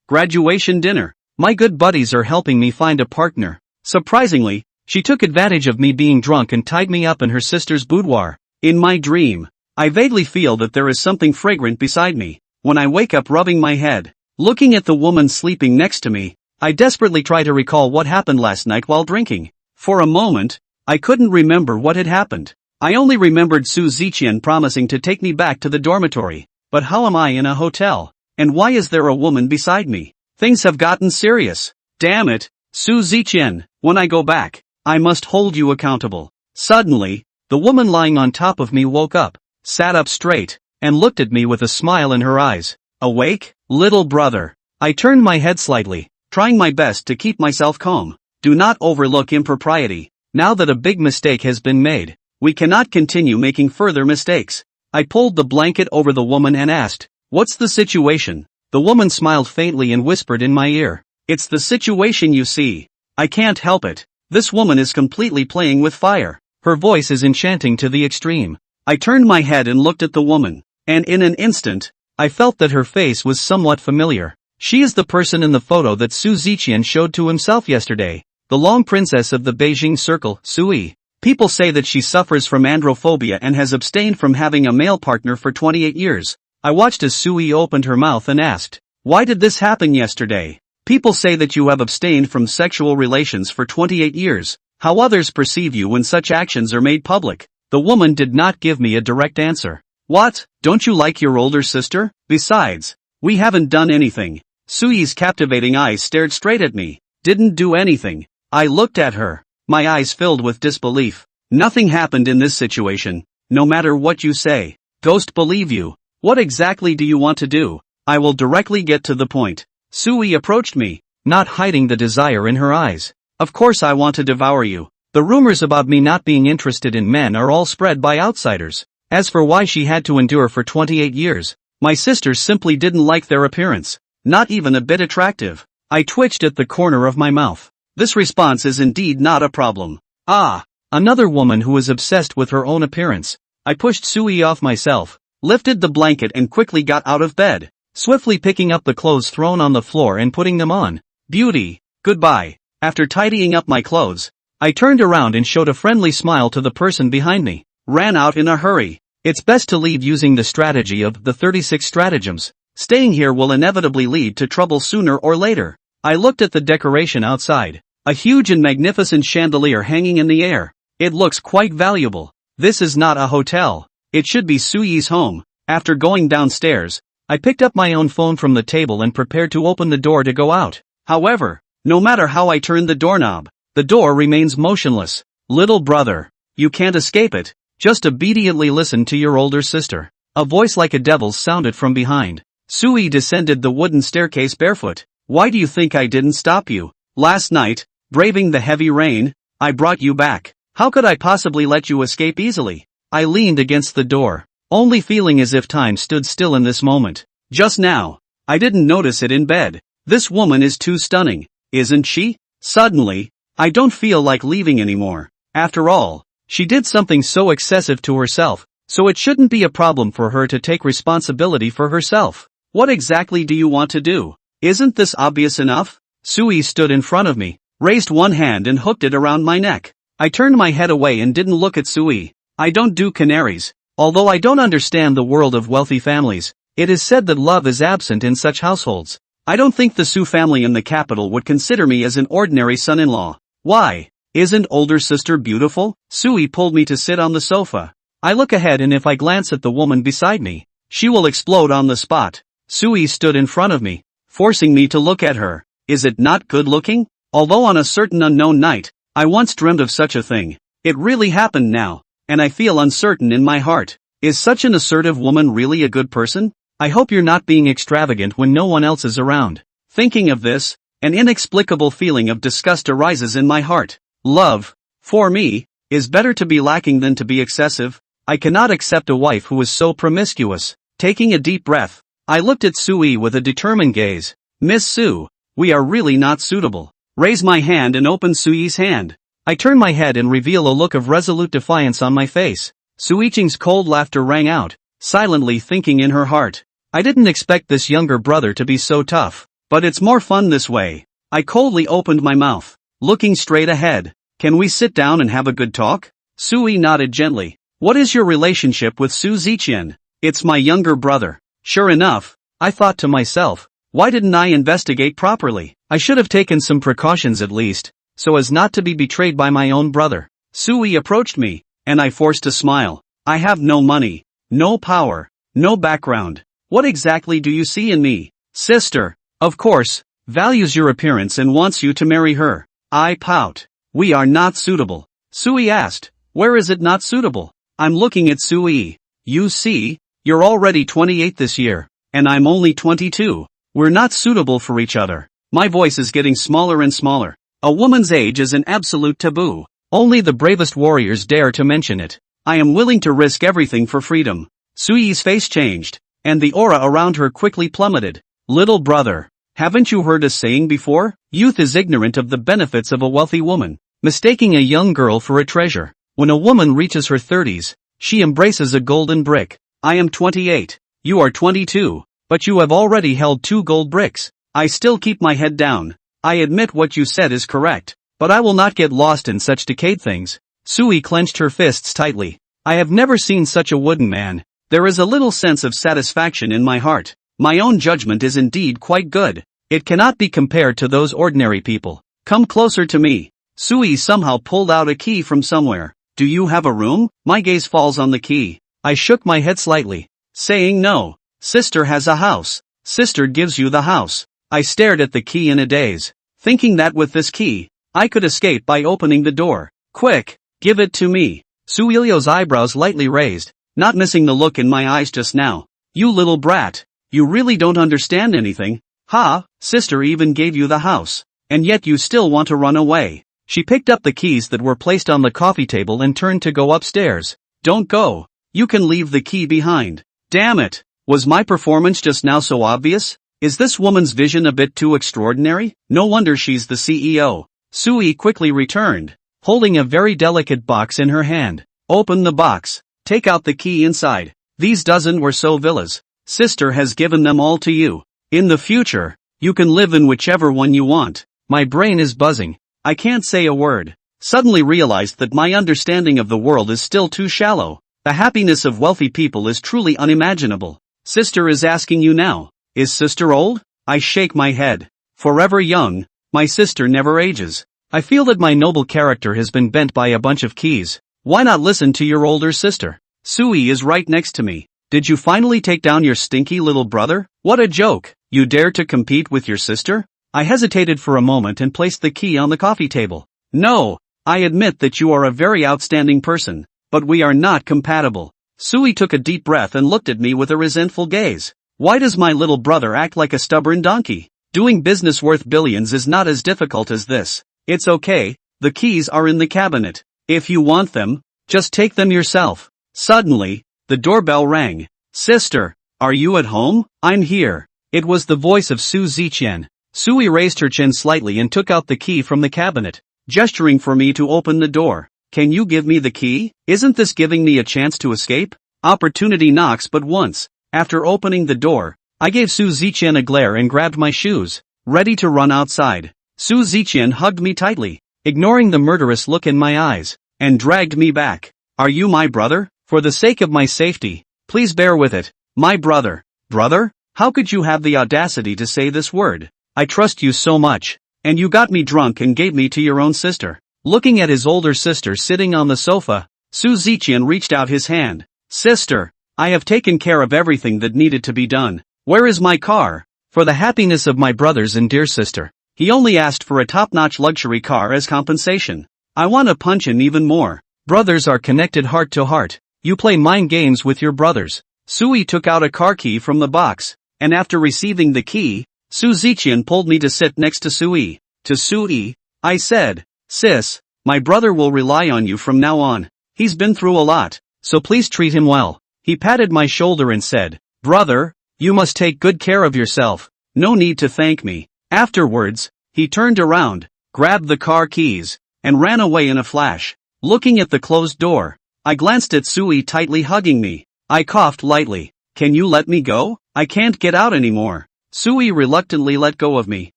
Graduation dinner. My good buddies are helping me find a partner. Surprisingly, she took advantage of me being drunk and tied me up in her sister's boudoir. In my dream, I vaguely feel that there is something fragrant beside me. When I wake up rubbing my head, looking at the woman sleeping next to me, I desperately try to recall what happened last night while drinking. For a moment, I couldn't remember what had happened. I only remembered Su Ziqian promising to take me back to the dormitory. But how am I in a hotel? And why is there a woman beside me? Things have gotten serious. Damn it, Su Ziqian, when I go back, I must hold you accountable. Suddenly, the woman lying on top of me woke up, sat up straight, and looked at me with a smile in her eyes. Awake, little brother? I turned my head slightly, trying my best to keep myself calm. Do not overlook impropriety. Now that a big mistake has been made, we cannot continue making further mistakes. I pulled the blanket over the woman and asked, "What's the situation?" The woman smiled faintly and whispered in my ear, "It's the situation you see. I can't help it. This woman is completely playing with fire. Her voice is enchanting to the extreme." I turned my head and looked at the woman, and in an instant, I felt that her face was somewhat familiar. She is the person in the photo that Su Ziqian showed to himself yesterday, the long princess of the Beijing circle, Sui. People say that she suffers from androphobia and has abstained from having a male partner for 28 years. I watched as Sui opened her mouth and asked, "Why did this happen yesterday?" People say that you have abstained from sexual relations for 28 years. How others perceive you when such actions are made public. The woman did not give me a direct answer. What? Don't you like your older sister? Besides, we haven't done anything. Sui's captivating eyes stared straight at me. Didn't do anything. I looked at her, my eyes filled with disbelief. Nothing happened in this situation. No matter what you say, ghost believe you. What exactly do you want to do? I will directly get to the point. Sui approached me, not hiding the desire in her eyes. Of course I want to devour you. The rumors about me not being interested in men are all spread by outsiders. As for why she had to endure for 28 years, my sisters simply didn't like their appearance. Not even a bit attractive. I twitched at the corner of my mouth. This response is indeed not a problem. Ah, another woman who is obsessed with her own appearance. I pushed Sui off myself, lifted the blanket and quickly got out of bed, swiftly picking up the clothes thrown on the floor and putting them on. Beauty, goodbye. After tidying up my clothes, I turned around and showed a friendly smile to the person behind me. Ran out in a hurry. It's best to leave using the strategy of the 36 stratagems. Staying here will inevitably lead to trouble sooner or later. I looked at the decoration outside. A huge and magnificent chandelier hanging in the air. It looks quite valuable. This is not a hotel. It should be Sui's home. After going downstairs, I picked up my own phone from the table and prepared to open the door to go out. However, no matter how I turn the doorknob, the door remains motionless. Little brother, you can't escape it. Just obediently listen to your older sister. A voice like a devil's sounded from behind. Sui descended the wooden staircase barefoot. Why do you think I didn't stop you? Last night, braving the heavy rain, I brought you back. How could I possibly let you escape easily? I leaned against the door, only feeling as if time stood still in this moment. Just now, I didn't notice it in bed. This woman is too stunning, isn't she? Suddenly, I don't feel like leaving anymore. After all, she did something so excessive to herself, so it shouldn't be a problem for her to take responsibility for herself. What exactly do you want to do? Isn't this obvious enough? Sui stood in front of me, raised one hand and hooked it around my neck. I turned my head away and didn't look at Sui. I don't do canaries. Although I don't understand the world of wealthy families, it is said that love is absent in such households. I don't think the Su family in the capital would consider me as an ordinary son-in-law. Why? Isn't older sister beautiful? Sui pulled me to sit on the sofa. I look ahead and if I glance at the woman beside me, she will explode on the spot. Sui stood in front of me, forcing me to look at her. Is it not good looking? Although on a certain unknown night, I once dreamed of such a thing. It really happened now, and I feel uncertain in my heart. Is such an assertive woman really a good person? I hope you're not being extravagant when no one else is around. Thinking of this, an inexplicable feeling of disgust arises in my heart. Love, for me, is better to be lacking than to be excessive. I cannot accept a wife who is so promiscuous. Taking a deep breath, I looked at Sui with a determined gaze. Miss Su, we are really not suitable. Raise my hand and open Sui's hand. I turn my head and reveal a look of resolute defiance on my face. Suiching's cold laughter rang out, silently thinking in her heart. I didn't expect this younger brother to be so tough. But it's more fun this way. I coldly opened my mouth, looking straight ahead. Can we sit down and have a good talk? Sui nodded gently. What is your relationship with Su Ziqian? It's my younger brother. Sure enough, I thought to myself, why didn't I investigate properly? I should have taken some precautions at least, so as not to be betrayed by my own brother. Sui approached me, and I forced a smile. I have no money, no power, no background. What exactly do you see in me? Sister, of course, values your appearance and wants you to marry her. I pout. We are not suitable. Sui asked, where is it not suitable? I'm looking at Sui. You see, you're already 28 this year, and I'm only 22. We're not suitable for each other. My voice is getting smaller and smaller. A woman's age is an absolute taboo. Only the bravest warriors dare to mention it. I am willing to risk everything for freedom. Sui's face changed, and the aura around her quickly plummeted. Little brother, haven't you heard a saying before? Youth is ignorant of the benefits of a wealthy woman, mistaking a young girl for a treasure. When a woman reaches her 30s, she embraces a golden brick. I am 28. You are 22, but you have already held 2 gold bricks. I still keep my head down. I admit what you said is correct, but I will not get lost in such decayed things. Sui clenched her fists tightly. I have never seen such a wooden man. There is a little sense of satisfaction in my heart. My own judgment is indeed quite good. It cannot be compared to those ordinary people. Come closer to me. Sui somehow pulled out a key from somewhere. Do you have a room? My gaze falls on the key. I shook my head slightly, saying no. Sister has a house. Sister gives you the house. I stared at the key in a daze, thinking that with this key, I could escape by opening the door. Quick, give it to me. Suilio's eyebrows lightly raised, not missing the look in my eyes just now. You little brat, you really don't understand anything. Ha, sister even gave you the house, and yet you still want to run away. She picked up the keys that were placed on the coffee table and turned to go upstairs. Don't go. You can leave the key behind. Damn it. Was my performance just now so obvious? Is this woman's vision a bit too extraordinary? No wonder she's the CEO. Sui quickly returned, holding a very delicate box in her hand. Open the box. Take out the key inside. These dozen or so villas. Sister has given them all to you. In the future, you can live in whichever one you want. My brain is buzzing. I can't say a word. Suddenly realized that my understanding of the world is still too shallow. The happiness of wealthy people is truly unimaginable. Sister is asking you now. Is sister old? I shake my head. Forever young, my sister never ages. I feel that my noble character has been bent by a bunch of keys. Why not listen to your older sister? Sui is right next to me. Did you finally take down your stinky little brother? What a joke. You dare to compete with your sister? I hesitated for a moment and placed the key on the coffee table. No, I admit that you are a very outstanding person, but we are not compatible. Sui took a deep breath and looked at me with a resentful gaze. Why does my little brother act like a stubborn donkey? Doing business worth billions is not as difficult as this. It's okay, the keys are in the cabinet. If you want them, just take them yourself. Suddenly, the doorbell rang. Sister, are you at home? I'm here. It was the voice of Su Ziqian. Sui raised her chin slightly and took out the key from the cabinet, gesturing for me to open the door. Can you give me the key? Isn't this giving me a chance to escape? Opportunity knocks but once. After opening the door, I gave Su Ziqian a glare and grabbed my shoes, ready to run outside. Su Ziqian hugged me tightly, ignoring the murderous look in my eyes, and dragged me back. Are you my brother? For the sake of my safety, please bear with it. My brother. Brother? How could you have the audacity to say this word? I trust you so much, and you got me drunk and gave me to your own sister. Looking at his older sister sitting on the sofa, Su Ziqian reached out his hand. Sister, I have taken care of everything that needed to be done. Where is my car? For the happiness of my brothers and dear sister. He only asked for a top-notch luxury car as compensation. I want to punch him even more. Brothers are connected heart to heart. You play mind games with your brothers. Sui took out a car key from the box, and after receiving the key, Su Ziqian pulled me to sit next to Sui. To Sui, I said, Sis, my brother will rely on you from now on. He's been through a lot, so please treat him well. He patted my shoulder and said, Brother, you must take good care of yourself. No need to thank me. Afterwards, he turned around, grabbed the car keys, and ran away in a flash. Looking at the closed door, I glanced at Sui tightly hugging me. I coughed lightly. Can you let me go? I can't get out anymore. Sui reluctantly let go of me,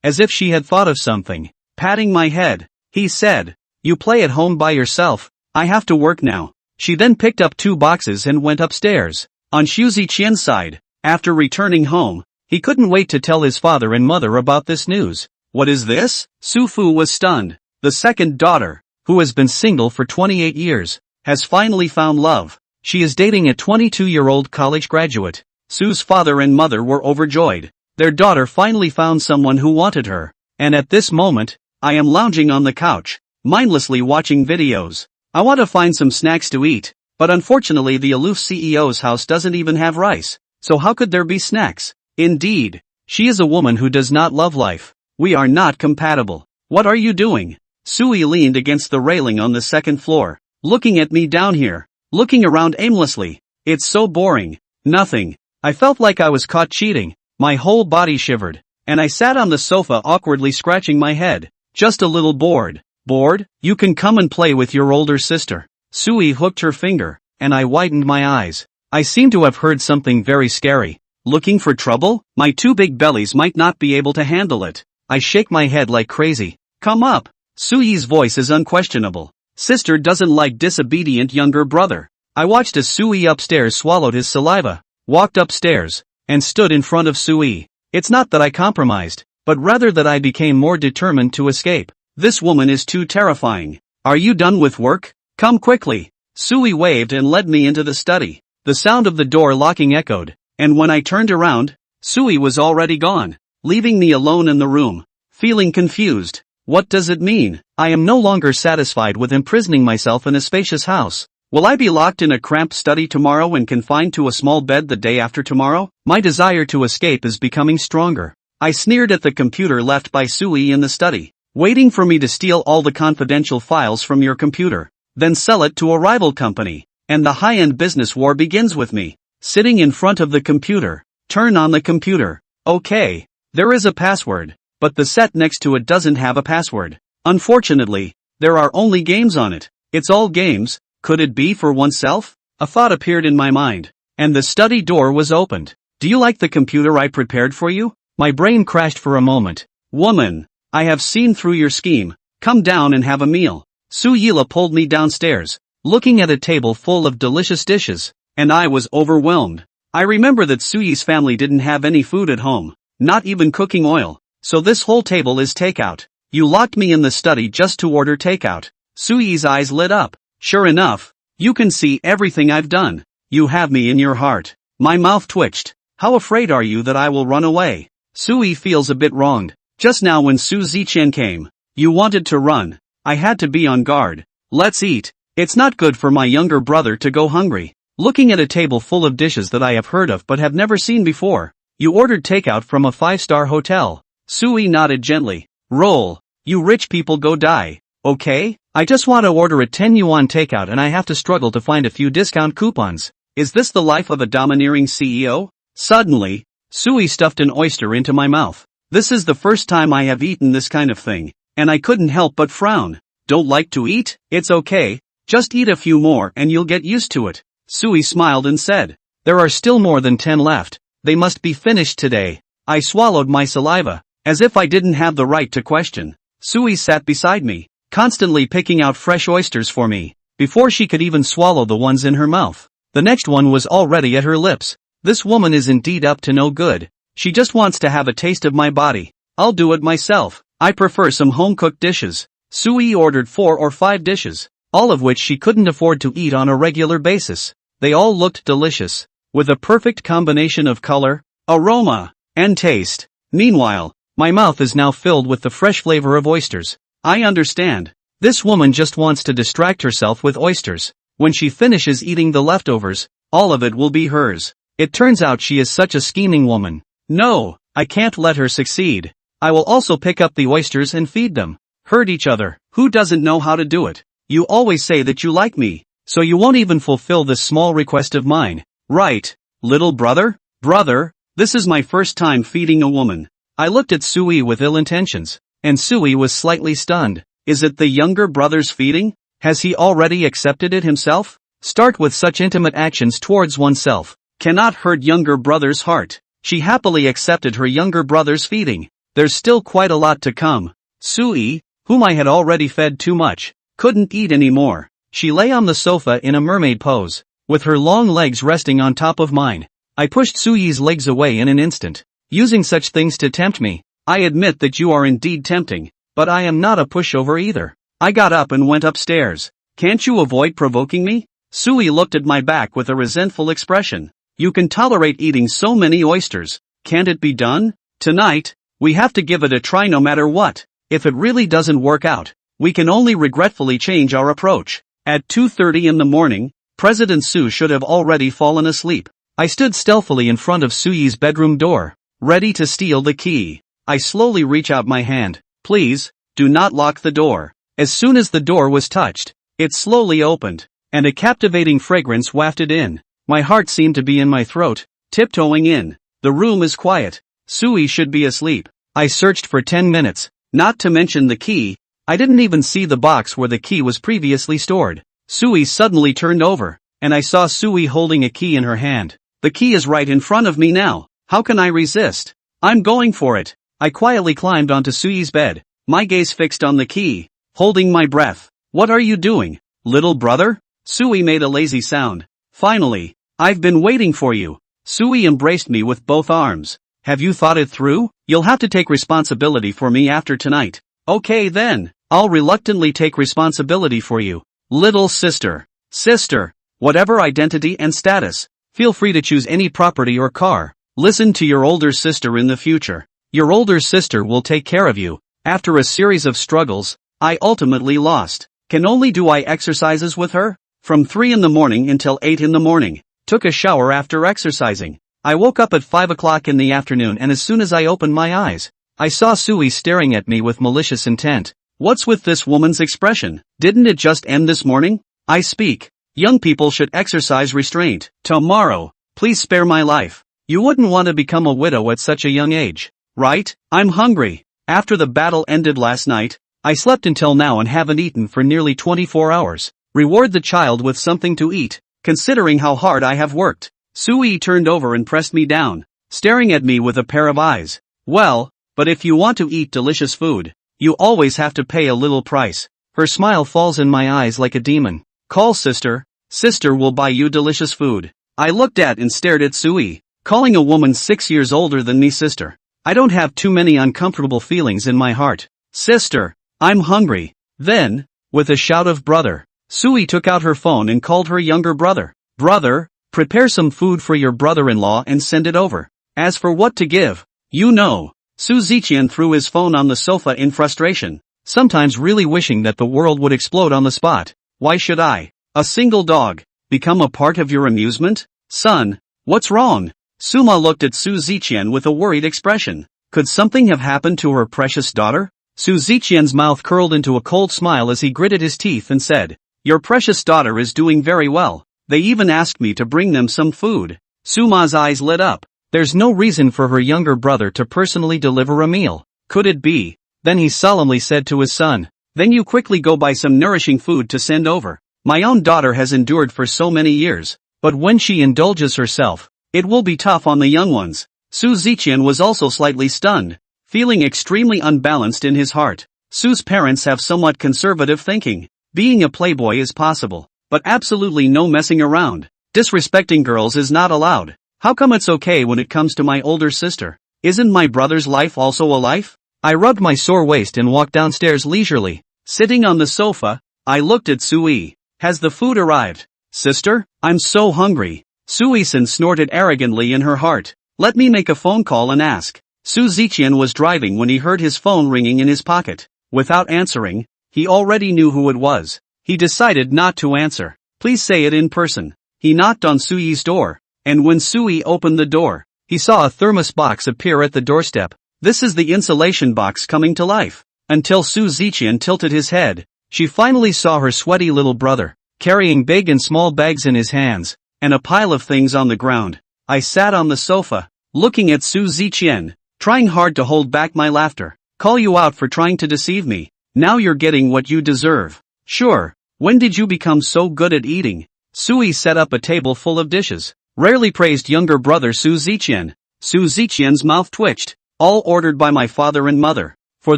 as if she had thought of something. Patting my head, he said, "You play at home by yourself, I have to work now." She then picked up 2 boxes and went upstairs. On Xu Ziqian's side, after returning home, he couldn't wait to tell his father and mother about this news. "What is this?" Su Fu was stunned. The second daughter, who has been single for 28 years, has finally found love. She is dating a 22-year-old college graduate. Su's father and mother were overjoyed. Their daughter finally found someone who wanted her. And at this moment, I am lounging on the couch, mindlessly watching videos. I want to find some snacks to eat, but unfortunately the aloof CEO's house doesn't even have rice, so how could there be snacks? Indeed, she is a woman who does not love life. We are not compatible. What are you doing? Sui leaned against the railing on the second floor, looking at me down here, looking around aimlessly. It's so boring. Nothing. I felt like I was caught cheating. My whole body shivered, and I sat on the sofa awkwardly scratching my head, just a little bored. Bored? You can come and play with your older sister. Sui hooked her finger, and I widened my eyes. I seem to have heard something very scary. Looking for trouble? My 2 big bellies might not be able to handle it. I shake my head like crazy. Come up. Sui's voice is unquestionable. Sister doesn't like disobedient younger brother. I watched as Sui upstairs swallowed his saliva, walked upstairs, and stood in front of Sui. It's not that I compromised, but rather that I became more determined to escape. This woman is too terrifying. Are you done with work? Come quickly. Sui waved and led me into the study. The sound of the door locking echoed, and when I turned around, Sui was already gone, leaving me alone in the room, feeling confused. What does it mean? I am no longer satisfied with imprisoning myself in a spacious house. Will I be locked in a cramped study tomorrow and confined to a small bed the day after tomorrow? My desire to escape is becoming stronger. I sneered at the computer left by Sui in the study, waiting for me to steal all the confidential files from your computer, then sell it to a rival company, and the high-end business war begins with me, sitting in front of the computer. Turn on the computer. Okay. There is a password, but the set next to it doesn't have a password. Unfortunately, there are only games on it. It's all games. Could it be for oneself? A thought appeared in my mind, and the study door was opened. Do you like the computer I prepared for you? My brain crashed for a moment. Woman, I have seen through your scheme. Come down and have a meal. Su Yila pulled me downstairs, looking at a table full of delicious dishes, and I was overwhelmed. I remember that Sui's family didn't have any food at home, not even cooking oil, so this whole table is takeout. You locked me in the study just to order takeout. Sui's eyes lit up. Sure enough, you can see everything I've done. You have me in your heart. My mouth twitched. How afraid are you that I will run away? Sui feels a bit wronged. Just now when Su Ziqian came, you wanted to run. I had to be on guard. Let's eat. It's not good for my younger brother to go hungry. Looking at a table full of dishes that I have heard of but have never seen before. You ordered takeout from a 5-star hotel. Sui nodded gently. Roll. You rich people go die. Okay? I just want to order a 10 yuan takeout and I have to struggle to find a few discount coupons. Is this the life of a domineering CEO? Suddenly, Sui stuffed an oyster into my mouth. This is the first time I have eaten this kind of thing, and I couldn't help but frown. Don't like to eat? It's okay. Just eat a few more and you'll get used to it. Sui smiled and said, there are still more than 10 left. They must be finished today. I swallowed my saliva, as if I didn't have the right to question. Sui sat beside me, constantly picking out fresh oysters for me, before she could even swallow the ones in her mouth. The next one was already at her lips. This woman is indeed up to no good. She just wants to have a taste of my body. I'll do it myself. I prefer some home-cooked dishes. Sui ordered 4 or 5 dishes, all of which she couldn't afford to eat on a regular basis. They all looked delicious, with a perfect combination of color, aroma, and taste. Meanwhile, my mouth is now filled with the fresh flavor of oysters. I understand. This woman just wants to distract herself with oysters. When she finishes eating the leftovers, all of it will be hers. It turns out she is such a scheming woman. No, I can't let her succeed. I will also pick up the oysters and feed them. Hurt each other. Who doesn't know how to do it? You always say that you like me, so you won't even fulfill this small request of mine. Right, little brother? Brother, this is my first time feeding a woman. I looked at Sui with ill intentions, and Sui was slightly stunned. Is it the younger brother's feeding? Has he already accepted it himself? Start with such intimate actions towards oneself. Cannot hurt younger brother's heart. She happily accepted her younger brother's feeding. There's still quite a lot to come. Sui, whom I had already fed too much, couldn't eat anymore. She lay on the sofa in a mermaid pose, with her long legs resting on top of mine. I pushed Sui's legs away in an instant. Using such things to tempt me, I admit that you are indeed tempting, but I am not a pushover either. I got up and went upstairs. Can't you avoid provoking me? Sui looked at my back with a resentful expression. You can tolerate eating so many oysters. Can't it be done? Tonight, we have to give it a try no matter what. If it really doesn't work out, we can only regretfully change our approach. At 2:30 in the morning, President Su should have already fallen asleep. I stood stealthily in front of Sui's bedroom door, ready to steal the key. I slowly reach out my hand. Please, do not lock the door. As soon as the door was touched, it slowly opened, and a captivating fragrance wafted in. My heart seemed to be in my throat, tiptoeing in. The room is quiet. Sui should be asleep. I searched for 10 minutes, not to mention the key. I didn't even see the box where the key was previously stored. Sui suddenly turned over, and I saw Sui holding a key in her hand. The key is right in front of me now. How can I resist? I'm going for it. I quietly climbed onto Sui's bed, my gaze fixed on the key, holding my breath. What are you doing, little brother? Sui made a lazy sound. Finally, I've been waiting for you. Sui embraced me with both arms. Have you thought it through? You'll have to take responsibility for me after tonight. Okay then, I'll reluctantly take responsibility for you. Little sister. Sister. Whatever identity and status. Feel free to choose any property or car. Listen to your older sister in the future. Your older sister will take care of you. After a series of struggles, I ultimately lost. Can only do exercises with her? From 3 in the morning until 8 in the morning. Took a shower after exercising. I woke up at 5 o'clock in the afternoon, and as soon as I opened my eyes, I saw Sui staring at me with malicious intent. What's with this woman's expression? Didn't it just end this morning? I speak. Young people should exercise restraint. Tomorrow, please spare my life. You wouldn't want to become a widow at such a young age, right? I'm hungry. After the battle ended last night, I slept until now and haven't eaten for nearly 24 hours. Reward the child with something to eat, considering how hard I have worked. Sui turned over and pressed me down, staring at me with a pair of eyes. Well, but if you want to eat delicious food, you always have to pay a little price. Her smile falls in my eyes like a demon. Call sister. Sister will buy you delicious food. I looked at and stared at Sui, calling a woman 6 years older than me sister. I don't have too many uncomfortable feelings in my heart. Sister, I'm hungry. Then, with a shout of brother, Sui took out her phone and called her younger brother. Brother, prepare some food for your brother-in-law and send it over. As for what to give, you know. Su Ziqian threw his phone on the sofa in frustration, sometimes really wishing that the world would explode on the spot. Why should I, a single dog, become a part of your amusement? Son, what's wrong? Suma looked at Su Ziqian with a worried expression. Could something have happened to her precious daughter? Su Ziqian's mouth curled into a cold smile as he gritted his teeth and said, Your precious daughter is doing very well. They even asked me to bring them some food. Suma's eyes lit up. There's no reason for her younger brother to personally deliver a meal. Could it be? Then he solemnly said to his son, Then you quickly go buy some nourishing food to send over. My own daughter has endured for so many years, but when she indulges herself, it will be tough on the young ones. Su Ziqian was also slightly stunned, feeling extremely unbalanced in his heart. Su's parents have somewhat conservative thinking. Being a playboy is possible, but absolutely no messing around. Disrespecting girls is not allowed. How come it's okay when it comes to my older sister? Isn't my brother's life also a life? I rubbed my sore waist and walked downstairs leisurely. Sitting on the sofa, I looked at Sui. Has the food arrived? Sister, I'm so hungry. Sui-san snorted arrogantly in her heart. Let me make a phone call and ask. Su Ziqian was driving when he heard his phone ringing in his pocket. Without answering, he already knew who it was. He decided not to answer. Please say it in person. He knocked on Sui's door, and when Sui opened the door, he saw a thermos box appear at the doorstep. This is the insulation box coming to life. Until Su Ziqian tilted his head, she finally saw her sweaty little brother, carrying big and small bags in his hands, and a pile of things on the ground. I sat on the sofa, looking at Su Ziqian, trying hard to hold back my laughter. Call you out for trying to deceive me. Now you're getting what you deserve. Sure. When did you become so good at eating? Sui set up a table full of dishes. Rarely praised younger brother Su Ziqian. Su Ziqian's mouth twitched. All ordered by my father and mother. For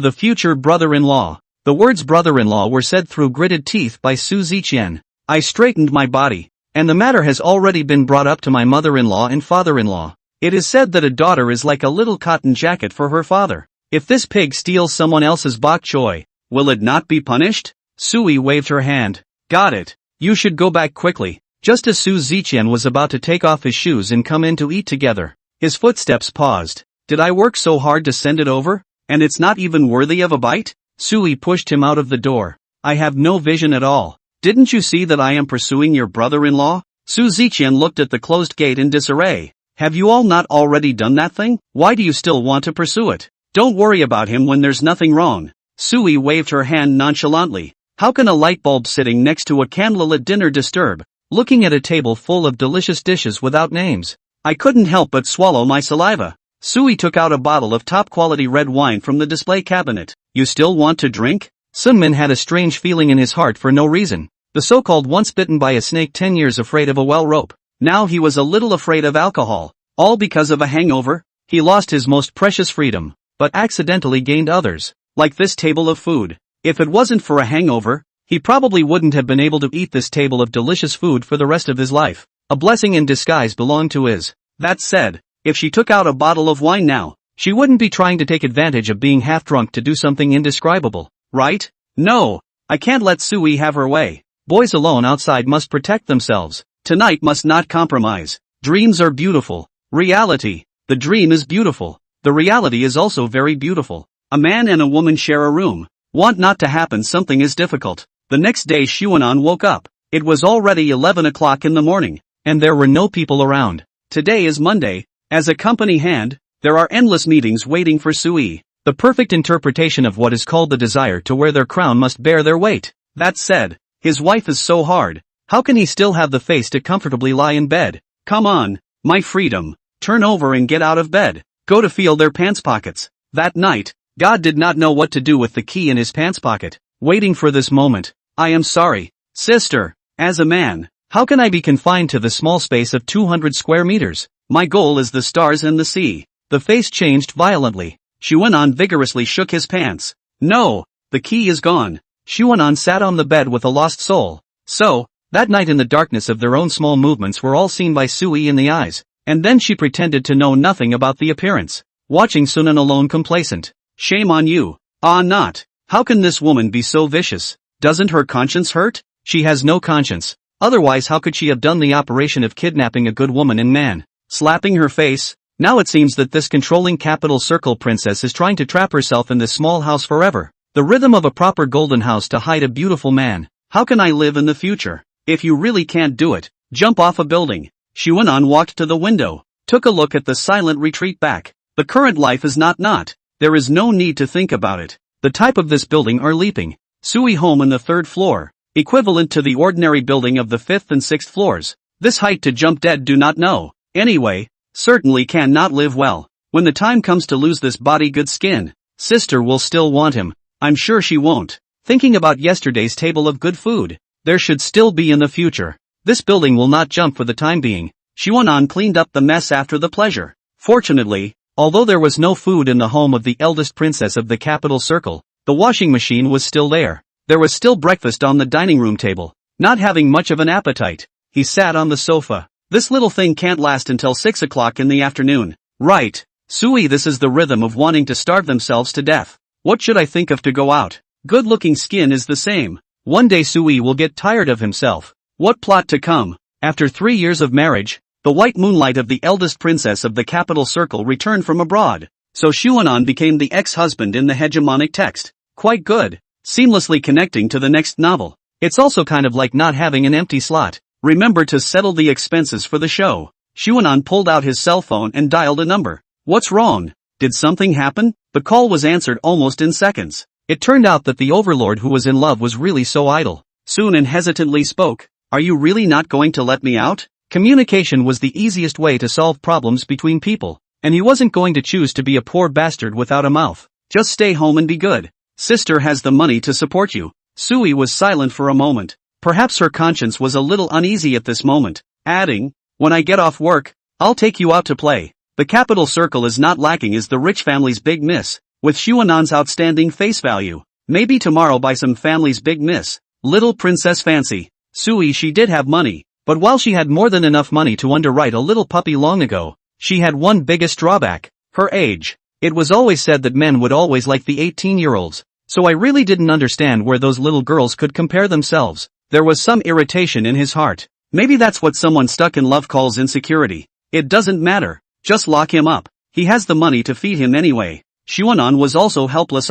the future brother-in-law. The words brother-in-law were said through gritted teeth by Su Ziqian. I straightened my body. And the matter has already been brought up to my mother-in-law and father-in-law. It is said that a daughter is like a little cotton jacket for her father. If this pig steals someone else's bok choy, will it not be punished? Sui waved her hand. Got it. You should go back quickly. Just as Su Ziqian was about to take off his shoes and come in to eat together, his footsteps paused. Did I work so hard to send it over? And it's not even worthy of a bite? Sui pushed him out of the door. I have no vision at all. Didn't you see that I am pursuing your brother-in-law? Su Ziqian looked at the closed gate in disarray. Have you all not already done that thing? Why do you still want to pursue it? Don't worry about him when there's nothing wrong. Sui waved her hand nonchalantly. How can a light bulb sitting next to a candlelit dinner disturb? Looking at a table full of delicious dishes without names. I couldn't help but swallow my saliva. Sui took out a bottle of top-quality red wine from the display cabinet. You still want to drink? Sunmin had a strange feeling in his heart for no reason. The so-called once bitten by a snake 10 years afraid of a well rope. Now he was a little afraid of alcohol. All because of a hangover? He lost his most precious freedom, but accidentally gained others. Like this table of food. If it wasn't for a hangover, he probably wouldn't have been able to eat this table of delicious food for the rest of his life. A blessing in disguise belonged to his. That said, if she took out a bottle of wine now, she wouldn't be trying to take advantage of being half drunk to do something indescribable, right? No, I can't let Sui have her way. Boys alone outside must protect themselves. Tonight must not compromise. Dreams are beautiful. Reality. The dream is beautiful. The reality is also very beautiful. A man and a woman share a room. Want not to happen something is difficult. The next day Xuanan woke up. It was already 11 o'clock in the morning, and there were no people around. Today is Monday. As a company hand, there are endless meetings waiting for Sui. The perfect interpretation of what is called the desire to wear their crown must bear their weight. That said, his wife is so hard. How can he still have the face to comfortably lie in bed? Come on, my freedom. Turn over and get out of bed. Go to feel their pants pockets. That night, God did not know what to do with the key in his pants pocket. Waiting for this moment. I am sorry, sister. As a man, how can I be confined to the small space of 200 square meters? My goal is the stars and the sea. The face changed violently. Xuanan vigorously shook his pants. No, the key is gone. Xuanan sat on the bed with a lost soul. So, that night in the darkness of their own small movements were all seen by Sui in the eyes, and then she pretended to know nothing about the appearance. Watching Sunan alone complacent. Shame on you. Ah not. How can this woman be so vicious? Doesn't her conscience hurt? She has no conscience. Otherwise how could she have done the operation of kidnapping a good woman and man? Slapping her face? Now it seems that this controlling capital circle princess is trying to trap herself in this small house forever. The rhythm of a proper golden house to hide a beautiful man. How can I live in the future? If you really can't do it, jump off a building. Xuanan walked to the window, took a look at the silent retreat back. The current life is not. There is no need to think about it. The type of this building are leaping. Sui home on the 3rd floor, equivalent to the ordinary building of the 5th and 6th floors. This height to jump dead do not know. Anyway, certainly can not live well. When the time comes to lose this body good skin, sister will still want him. I'm sure she won't. Thinking about yesterday's table of good food, there should still be in the future. This building will not jump for the time being. Xuanan cleaned up the mess after the pleasure. Fortunately, although there was no food in the home of the eldest princess of the capital circle, the washing machine was still there. There was still breakfast on the dining room table. Not having much of an appetite, he sat on the sofa. This little thing can't last until 6 o'clock in the afternoon. Right. Sui, this is the rhythm of wanting to starve themselves to death. What should I think of to go out? Good-looking skin is the same. One day Sui will get tired of himself. What plot to come? After 3 years of marriage, the white moonlight of the eldest princess of the capital circle returned from abroad. So Xuanan became the ex-husband in the hegemonic text. Quite good. Seamlessly connecting to the next novel. It's also kind of like not having an empty slot. Remember to settle the expenses for the show. Xuanan pulled out his cell phone and dialed a number. What's wrong? Did something happen? The call was answered almost in seconds. It turned out that the overlord who was in love was really so idle. Soon and hesitantly spoke. Are you really not going to let me out? Communication was the easiest way to solve problems between people, and he wasn't going to choose to be a poor bastard without a mouth. Just stay home and be good. Sister has the money to support you. Sui was silent for a moment. Perhaps her conscience was a little uneasy at this moment, adding, when I get off work, I'll take you out to play. The capital circle is not lacking is the rich family's big miss, with Xuanan's outstanding face value. Maybe tomorrow buy some family's big miss. Little princess fancy. Sui she did have money, but while she had more than enough money to underwrite a little puppy long ago, she had one biggest drawback: her age. It was always said that men would always like the 18-year-olds, so I really didn't understand where those little girls could compare themselves. There was some irritation in his heart. Maybe that's what someone stuck in love calls insecurity. It doesn't matter. Just lock him up. He has the money to feed him anyway. Xuanan was also helpless.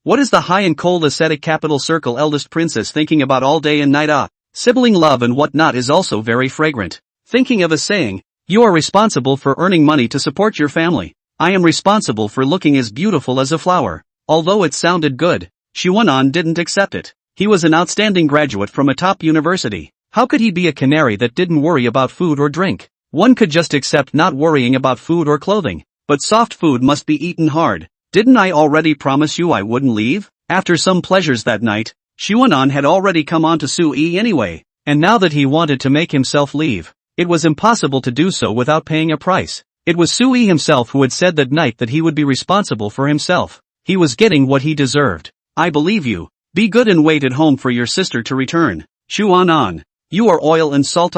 What is the high and cold ascetic capital circle eldest princess thinking about all day and night? Sibling love and whatnot is also very fragrant. Thinking of a saying, you are responsible for earning money to support your family. I am responsible for looking as beautiful as a flower. Although it sounded good, Xuanan didn't accept it. He was an outstanding graduate from a top university. How could he be a canary that didn't worry about food or drink? One could just accept not worrying about food or clothing, but soft food must be eaten hard. Didn't I already promise you I wouldn't leave? After some pleasures that night, Xuanan had already come on to Sui anyway, and now that he wanted to make himself leave, it was impossible to do so without paying a price. It was Sui himself who had said that night that he would be responsible for himself. He was getting what he deserved. I believe you. Be good and wait at home for your sister to return. Xuanan, you are oil and salt.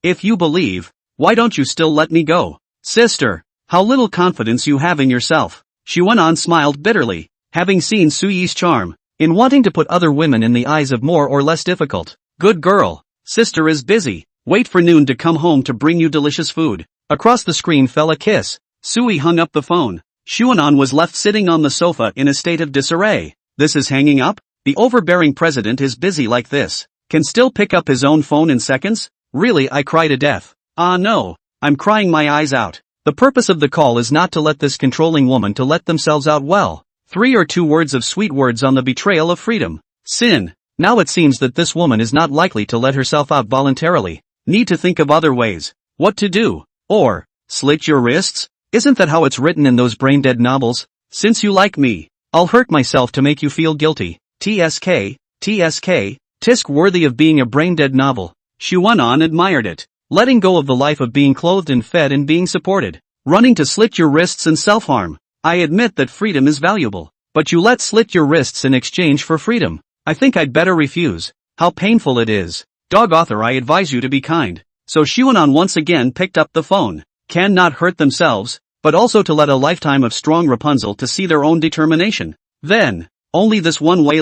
If you believe, why don't you still let me go? Sister, how little confidence you have in yourself. Xuanan smiled bitterly, having seen Suyi's charm, in wanting to put other women in the eyes of more or less difficult. Good girl. Sister is busy. Wait for noon to come home to bring you delicious food. Across the screen fell a kiss. Sui hung up the phone. Xuanan was left sitting on the sofa in a state of disarray. This is hanging up? The overbearing president is busy like this. Can still pick up his own phone in seconds? Really, I cry to death. No. I'm crying my eyes out. The purpose of the call is not to let this controlling woman to let themselves out well. 3 or 2 words of sweet words on the betrayal of freedom. Sin. Now it seems that this woman is not likely to let herself out voluntarily. Need to think of other ways. What to do? Or, slit your wrists? Isn't that how it's written in those brain-dead novels? Since you like me, I'll hurt myself to make you feel guilty. TSK, tisk worthy of being a brain-dead novel. Xuanan admired it. Letting go of the life of being clothed and fed and being supported. Running to slit your wrists and self-harm. I admit that freedom is valuable, but you let slit your wrists in exchange for freedom. I think I'd better refuse. How painful it is. Dog author, I advise you to be kind. So Xuanan once again picked up the phone. Can not hurt themselves, but also to let a lifetime of strong Rapunzel to see their own determination. Then, only this one way.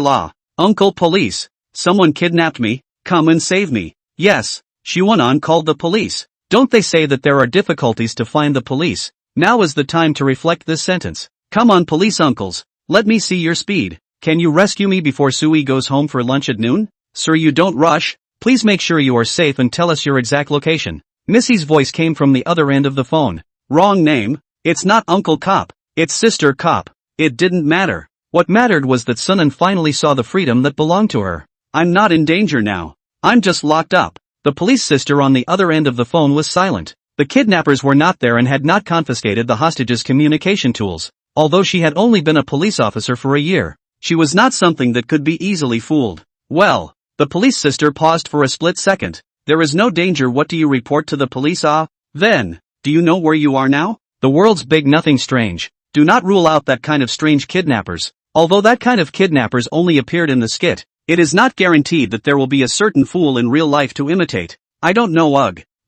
Uncle Police. Someone kidnapped me. Come and save me. Yes. Xuanan called the police. Don't they say that there are difficulties to find the police? Now is the time to reflect this sentence. Come on police uncles. Let me see your speed. Can you rescue me before Sui goes home for lunch at noon? Sir, you don't rush. Please make sure you are safe and tell us your exact location. Missy's voice came from the other end of the phone. Wrong name. It's not Uncle Cop. It's Sister Cop. It didn't matter. What mattered was that Sunan finally saw the freedom that belonged to her. I'm not in danger now. I'm just locked up. The police sister on the other end of the phone was silent. The kidnappers were not there and had not confiscated the hostages' communication tools. Although she had only been a police officer for a year, she was not something that could be easily fooled. Well, the police sister paused for a split second. There is no danger. What do you report to the police? Then, do you know where you are now? The world's big, nothing strange. Do not rule out that kind of strange kidnappers. Although that kind of kidnappers only appeared in the skit, it is not guaranteed that there will be a certain fool in real life to imitate. I don't know.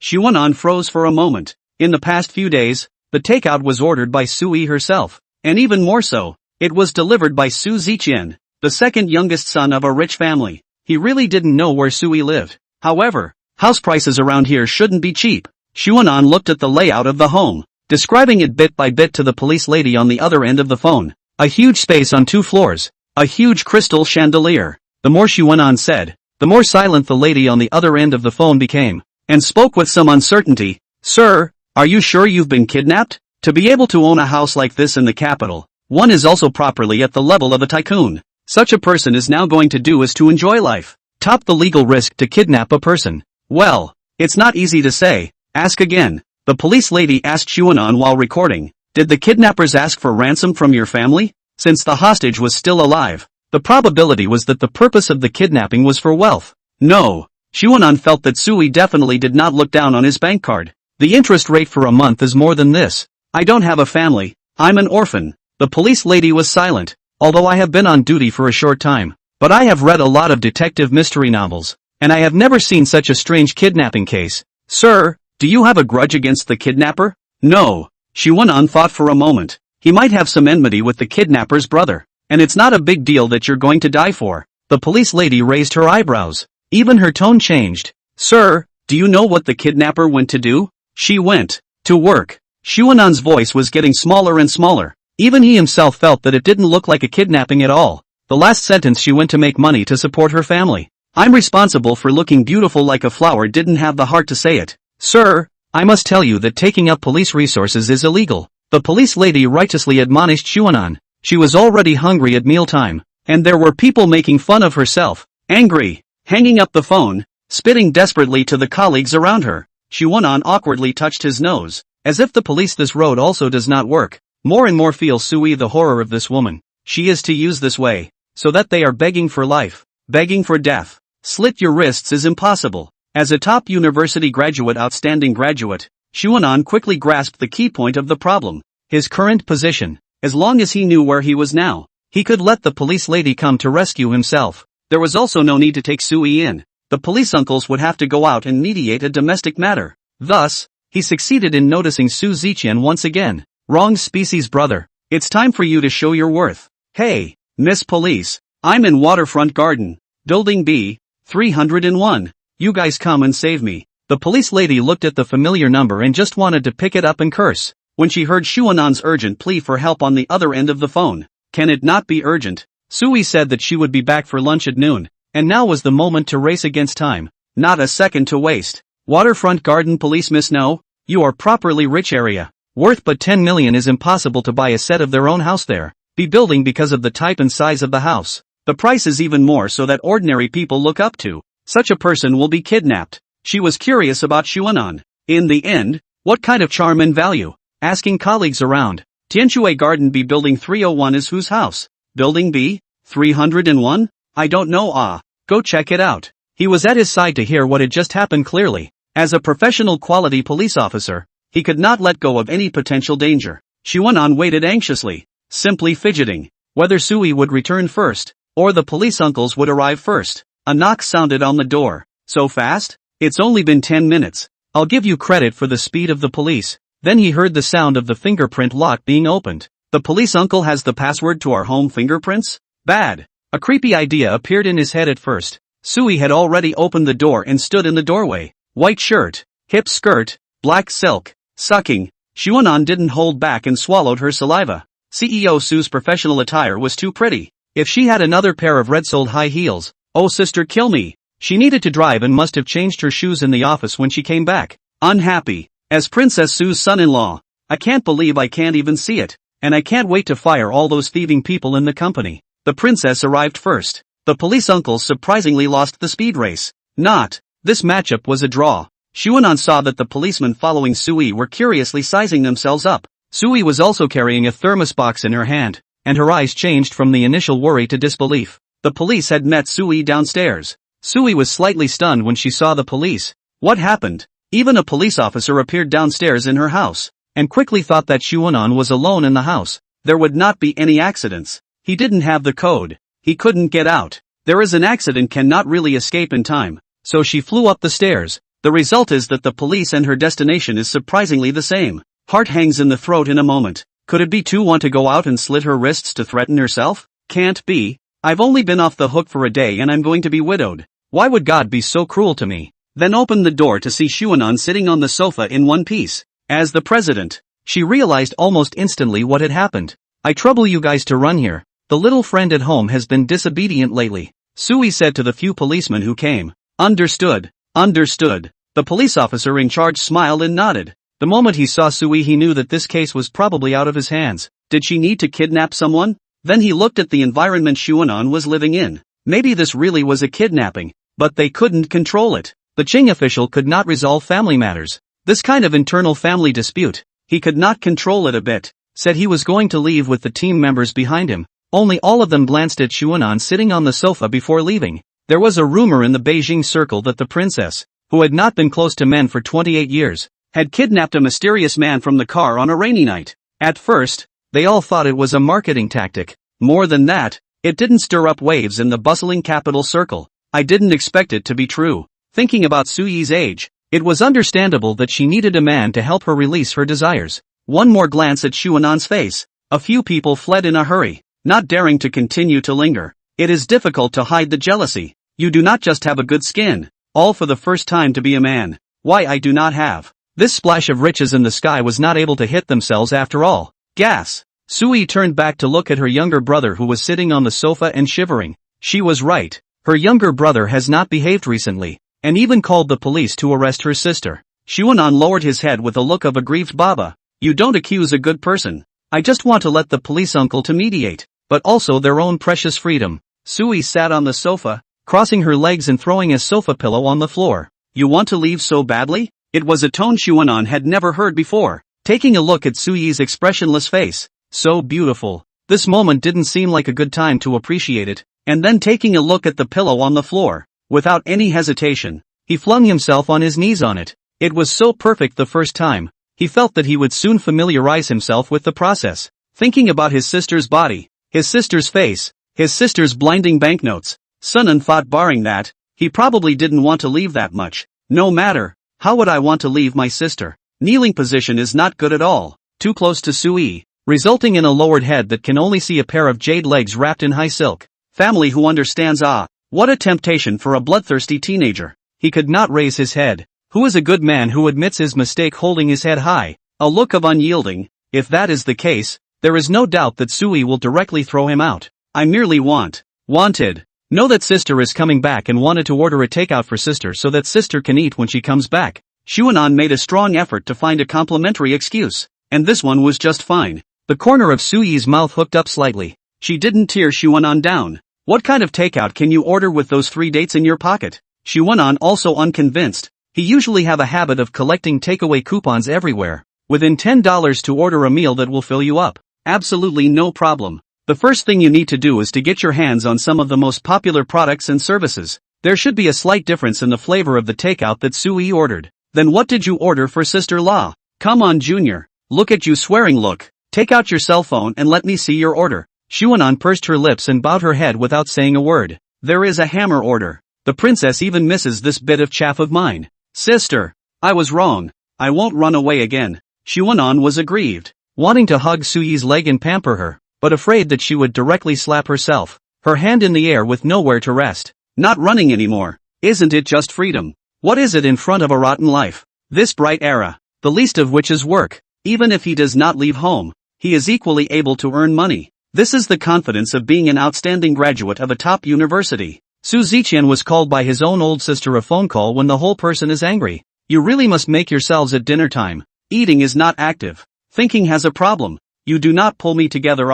Xuanan froze for a moment. In the past few days, the takeout was ordered by Sui herself. And even more so, it was delivered by Su Ziqian, the second youngest son of a rich family. He really didn't know where Sui lived. However, house prices around here shouldn't be cheap. Xuanan looked at the layout of the home, describing it bit by bit to the police lady on the other end of the phone. A huge space on 2 floors. A huge crystal chandelier. The more Xuanan said, the more silent the lady on the other end of the phone became, and spoke with some uncertainty. Sir, are you sure you've been kidnapped? To be able to own a house like this in the capital, one is also properly at the level of a tycoon. Such a person is now going to do is to enjoy life. Top the legal risk to kidnap a person. Well, it's not easy to say. Ask again. The police lady asked Xuanan while recording. Did the kidnappers ask for ransom from your family? Since the hostage was still alive, the probability was that the purpose of the kidnapping was for wealth. No. Xuanan felt that Sui definitely did not look down on his bank card. The interest rate for a month is more than this. I don't have a family, I'm an orphan. The police lady was silent, although I have been on duty for a short time. But I have read a lot of detective mystery novels, and I have never seen such a strange kidnapping case. Sir, do you have a grudge against the kidnapper? No. Shuanan thought for a moment. He might have some enmity with the kidnapper's brother, and it's not a big deal that you're going to die for. The police lady raised her eyebrows. Even her tone changed. Sir, do you know what the kidnapper went to do? She went to work. Shuanan's voice was getting smaller and smaller. Even he himself felt that it didn't look like a kidnapping at all. The last sentence, she went to make money to support her family. I'm responsible for looking beautiful like a flower, didn't have the heart to say it. Sir, I must tell you that taking up police resources is illegal. The police lady righteously admonished Shuanan. She was already hungry at mealtime, and there were people making fun of herself. Angry, hanging up the phone, spitting desperately to the colleagues around her, Shuanan awkwardly touched his nose. As if the police this road also does not work. More and more feel Sui the horror of this woman. She is to use this way, so that they are begging for life, begging for death. Slit your wrists is impossible. As a top university graduate, outstanding graduate, Shuanan quickly grasped the key point of the problem. His current position. As long as he knew where he was now, he could let the police lady come to rescue himself. There was also no need to take Sui in. The police uncles would have to go out and mediate a domestic matter. Thus, he succeeded in noticing Su Ziqian once again. Wrong species, brother. It's time for you to show your worth. Hey, Miss Police. I'm in Waterfront Garden. Building B, 301. You guys come and save me. The police lady looked at the familiar number and just wanted to pick it up and curse. When she heard Shuanan's urgent plea for help on the other end of the phone. Can it not be urgent? Sui said that she would be back for lunch at noon. And now was the moment to race against time. Not a second to waste. Waterfront Garden Police, Miss No, you are properly rich area. Worth but 10 million is impossible to buy a set of their own house there. Be building because of the type and size of the house. The price is even more so that ordinary people look up to. Such a person will be kidnapped. She was curious about Shuanan. In the end, what kind of charm and value? Asking colleagues around. Tianchue Garden B Building 301 is whose house? Building B, 301? I don't know. Go check it out. He was at his side to hear what had just happened clearly. As a professional quality police officer, he could not let go of any potential danger. Shuanan waited anxiously, simply fidgeting, whether Sui would return first, or the police uncles would arrive first. A knock sounded on the door. So fast? It's only been 10 minutes. I'll give you credit for the speed of the police. Then he heard the sound of the fingerprint lock being opened. The police uncle has the password to our home fingerprints? Bad. A creepy idea appeared in his head at first. Sui had already opened the door and stood in the doorway. White shirt, hip skirt, black silk, sucking. Shuanan didn't hold back and swallowed her saliva. CEO Su's professional attire was too pretty. If she had another pair of red-soled high heels, oh sister kill me. She needed to drive and must have changed her shoes in the office when she came back. Unhappy. As Princess Su's son-in-law. I can't believe I can't even see it. And I can't wait to fire all those thieving people in the company. The princess arrived first. The police uncles surprisingly lost the speed race. Not. This matchup was a draw. Shuanan saw that the policemen following Sui were curiously sizing themselves up. Sui was also carrying a thermos box in her hand, and her eyes changed from the initial worry to disbelief. The police had met Sui downstairs. Sui was slightly stunned when she saw the police. What happened? Even a police officer appeared downstairs in her house, and quickly thought that Shuanan was alone in the house. There would not be any accidents. He didn't have the code. He couldn't get out. There is an accident, cannot really escape in time. So she flew up the stairs. The result is that the police and her destination is surprisingly the same. Heart hangs in the throat in a moment. Could it be to want to go out and slit her wrists to threaten herself? Can't be. I've only been off the hook for a day and I'm going to be widowed. Why would God be so cruel to me? Then opened the door to see Shuanan sitting on the sofa in one piece. As the president, she realized almost instantly what had happened. I trouble you guys to run here. The little friend at home has been disobedient lately. Sui said to the few policemen who came. Understood. Understood. The police officer in charge smiled and nodded. The moment he saw Sui he knew that this case was probably out of his hands. Did she need to kidnap someone? Then he looked at the environment Shuanan was living in. Maybe this really was a kidnapping, but they couldn't control it. The Qing official could not resolve family matters. This kind of internal family dispute, he could not control it a bit. Said he was going to leave with the team members behind him. Only all of them glanced at Shuanan sitting on the sofa before leaving. There was a rumor in the Beijing circle that the princess, who had not been close to men for 28 years, had kidnapped a mysterious man from the car on a rainy night. At first, they all thought it was a marketing tactic. More than that, it didn't stir up waves in the bustling capital circle. I didn't expect it to be true. Thinking about Suyi's age, it was understandable that she needed a man to help her release her desires. One more glance at Xuanan's face. A few people fled in a hurry, not daring to continue to linger. It is difficult to hide the jealousy. You do not just have a good skin, all for the first time to be a man. Why I do not have. This splash of riches in the sky was not able to hit themselves after all. Gas. Sui turned back to look at her younger brother who was sitting on the sofa and shivering. She was right. Her younger brother has not behaved recently, and even called the police to arrest her sister. Xuanan lowered his head with a look of aggrieved Baba. You don't accuse a good person. I just want to let the police uncle to mediate, but also their own precious freedom. Sui sat on the sofa, crossing her legs and throwing a sofa pillow on the floor. You want to leave so badly? It was a tone Xuanan had never heard before. Taking a look at Suyi's expressionless face. So beautiful. This moment didn't seem like a good time to appreciate it. And then taking a look at the pillow on the floor. Without any hesitation, he flung himself on his knees on it. It was so perfect the first time. He felt that he would soon familiarize himself with the process. Thinking about his sister's body, his sister's face, his sister's blinding banknotes, Sunan thought barring that, he probably didn't want to leave that much. No matter, how would I want to leave my sister? Kneeling position is not good at all, too close to Sui, resulting in a lowered head that can only see a pair of jade legs wrapped in high silk. Family who understands what a temptation for a bloodthirsty teenager. He could not raise his head. Who is a good man who admits his mistake holding his head high? A look of unyielding. If that is the case, there is no doubt that Sui will directly throw him out. I merely wanted. Know that sister is coming back and wanted to order a takeout for sister so that sister can eat when she comes back. Xuanan made a strong effort to find a complimentary excuse, and this one was just fine. The corner of Suyi's mouth hooked up slightly. She didn't tear Xuanan down. What kind of takeout can you order with those 3 dates in your pocket? Xuanan also unconvinced. He usually have a habit of collecting takeaway coupons everywhere. Within $10 to order a meal that will fill you up. Absolutely no problem. The first thing you need to do is to get your hands on some of the most popular products and services. There should be a slight difference in the flavor of the takeout that Sui ordered. Then what did you order for Sister La? Come on Junior. Look at you swearing look. Take out your cell phone and let me see your order. Xuanan pursed her lips and bowed her head without saying a word. There is a hammer order. The princess even misses this bit of chaff of mine. Sister. I was wrong. I won't run away again. Xuanan was aggrieved, wanting to hug Suyi's leg and pamper her, but afraid that she would directly slap herself. Her hand in the air with nowhere to rest. Not running anymore. Isn't it just freedom? What is it in front of a rotten life? This bright era, the least of which is work. Even if he does not leave home, he is equally able to earn money. This is the confidence of being an outstanding graduate of a top university. Su Ziqian was called by his own old sister a phone call when the whole person is angry. You really must make yourselves at dinner time. Eating is not active. Thinking has a problem. You do not pull me together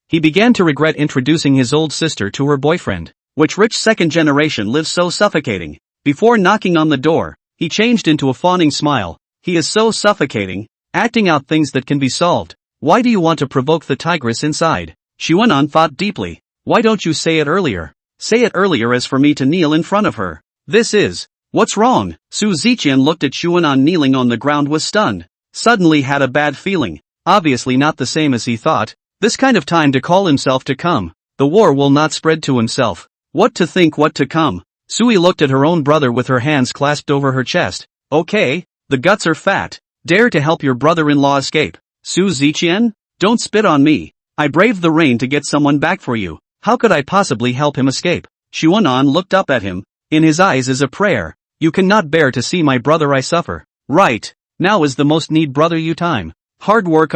He began to regret introducing his old sister to her boyfriend. Which rich second generation lives so suffocating? Before knocking on the door, he changed into a fawning smile. He is so suffocating, acting out things that can be solved. Why do you want to provoke the tigress inside? Xuanan thought deeply. Why don't you say it earlier? Say it earlier as for me to kneel in front of her. What's wrong? Su Ziqian looked at Xuanan kneeling on the ground was stunned. Suddenly had a bad feeling. Obviously not the same as he thought. This kind of time to call himself to come. The war will not spread to himself. What to think, what to come. Sui looked at her own brother with her hands clasped over her chest. Okay, the guts are fat. Dare to help your brother-in-law escape. Su Ziqian? Don't spit on me. I braved the rain to get someone back for you. How could I possibly help him escape? Xuanan looked up at him. In his eyes is a prayer. You cannot bear to see my brother I suffer. Right. Now is the most need brother you time. Hard work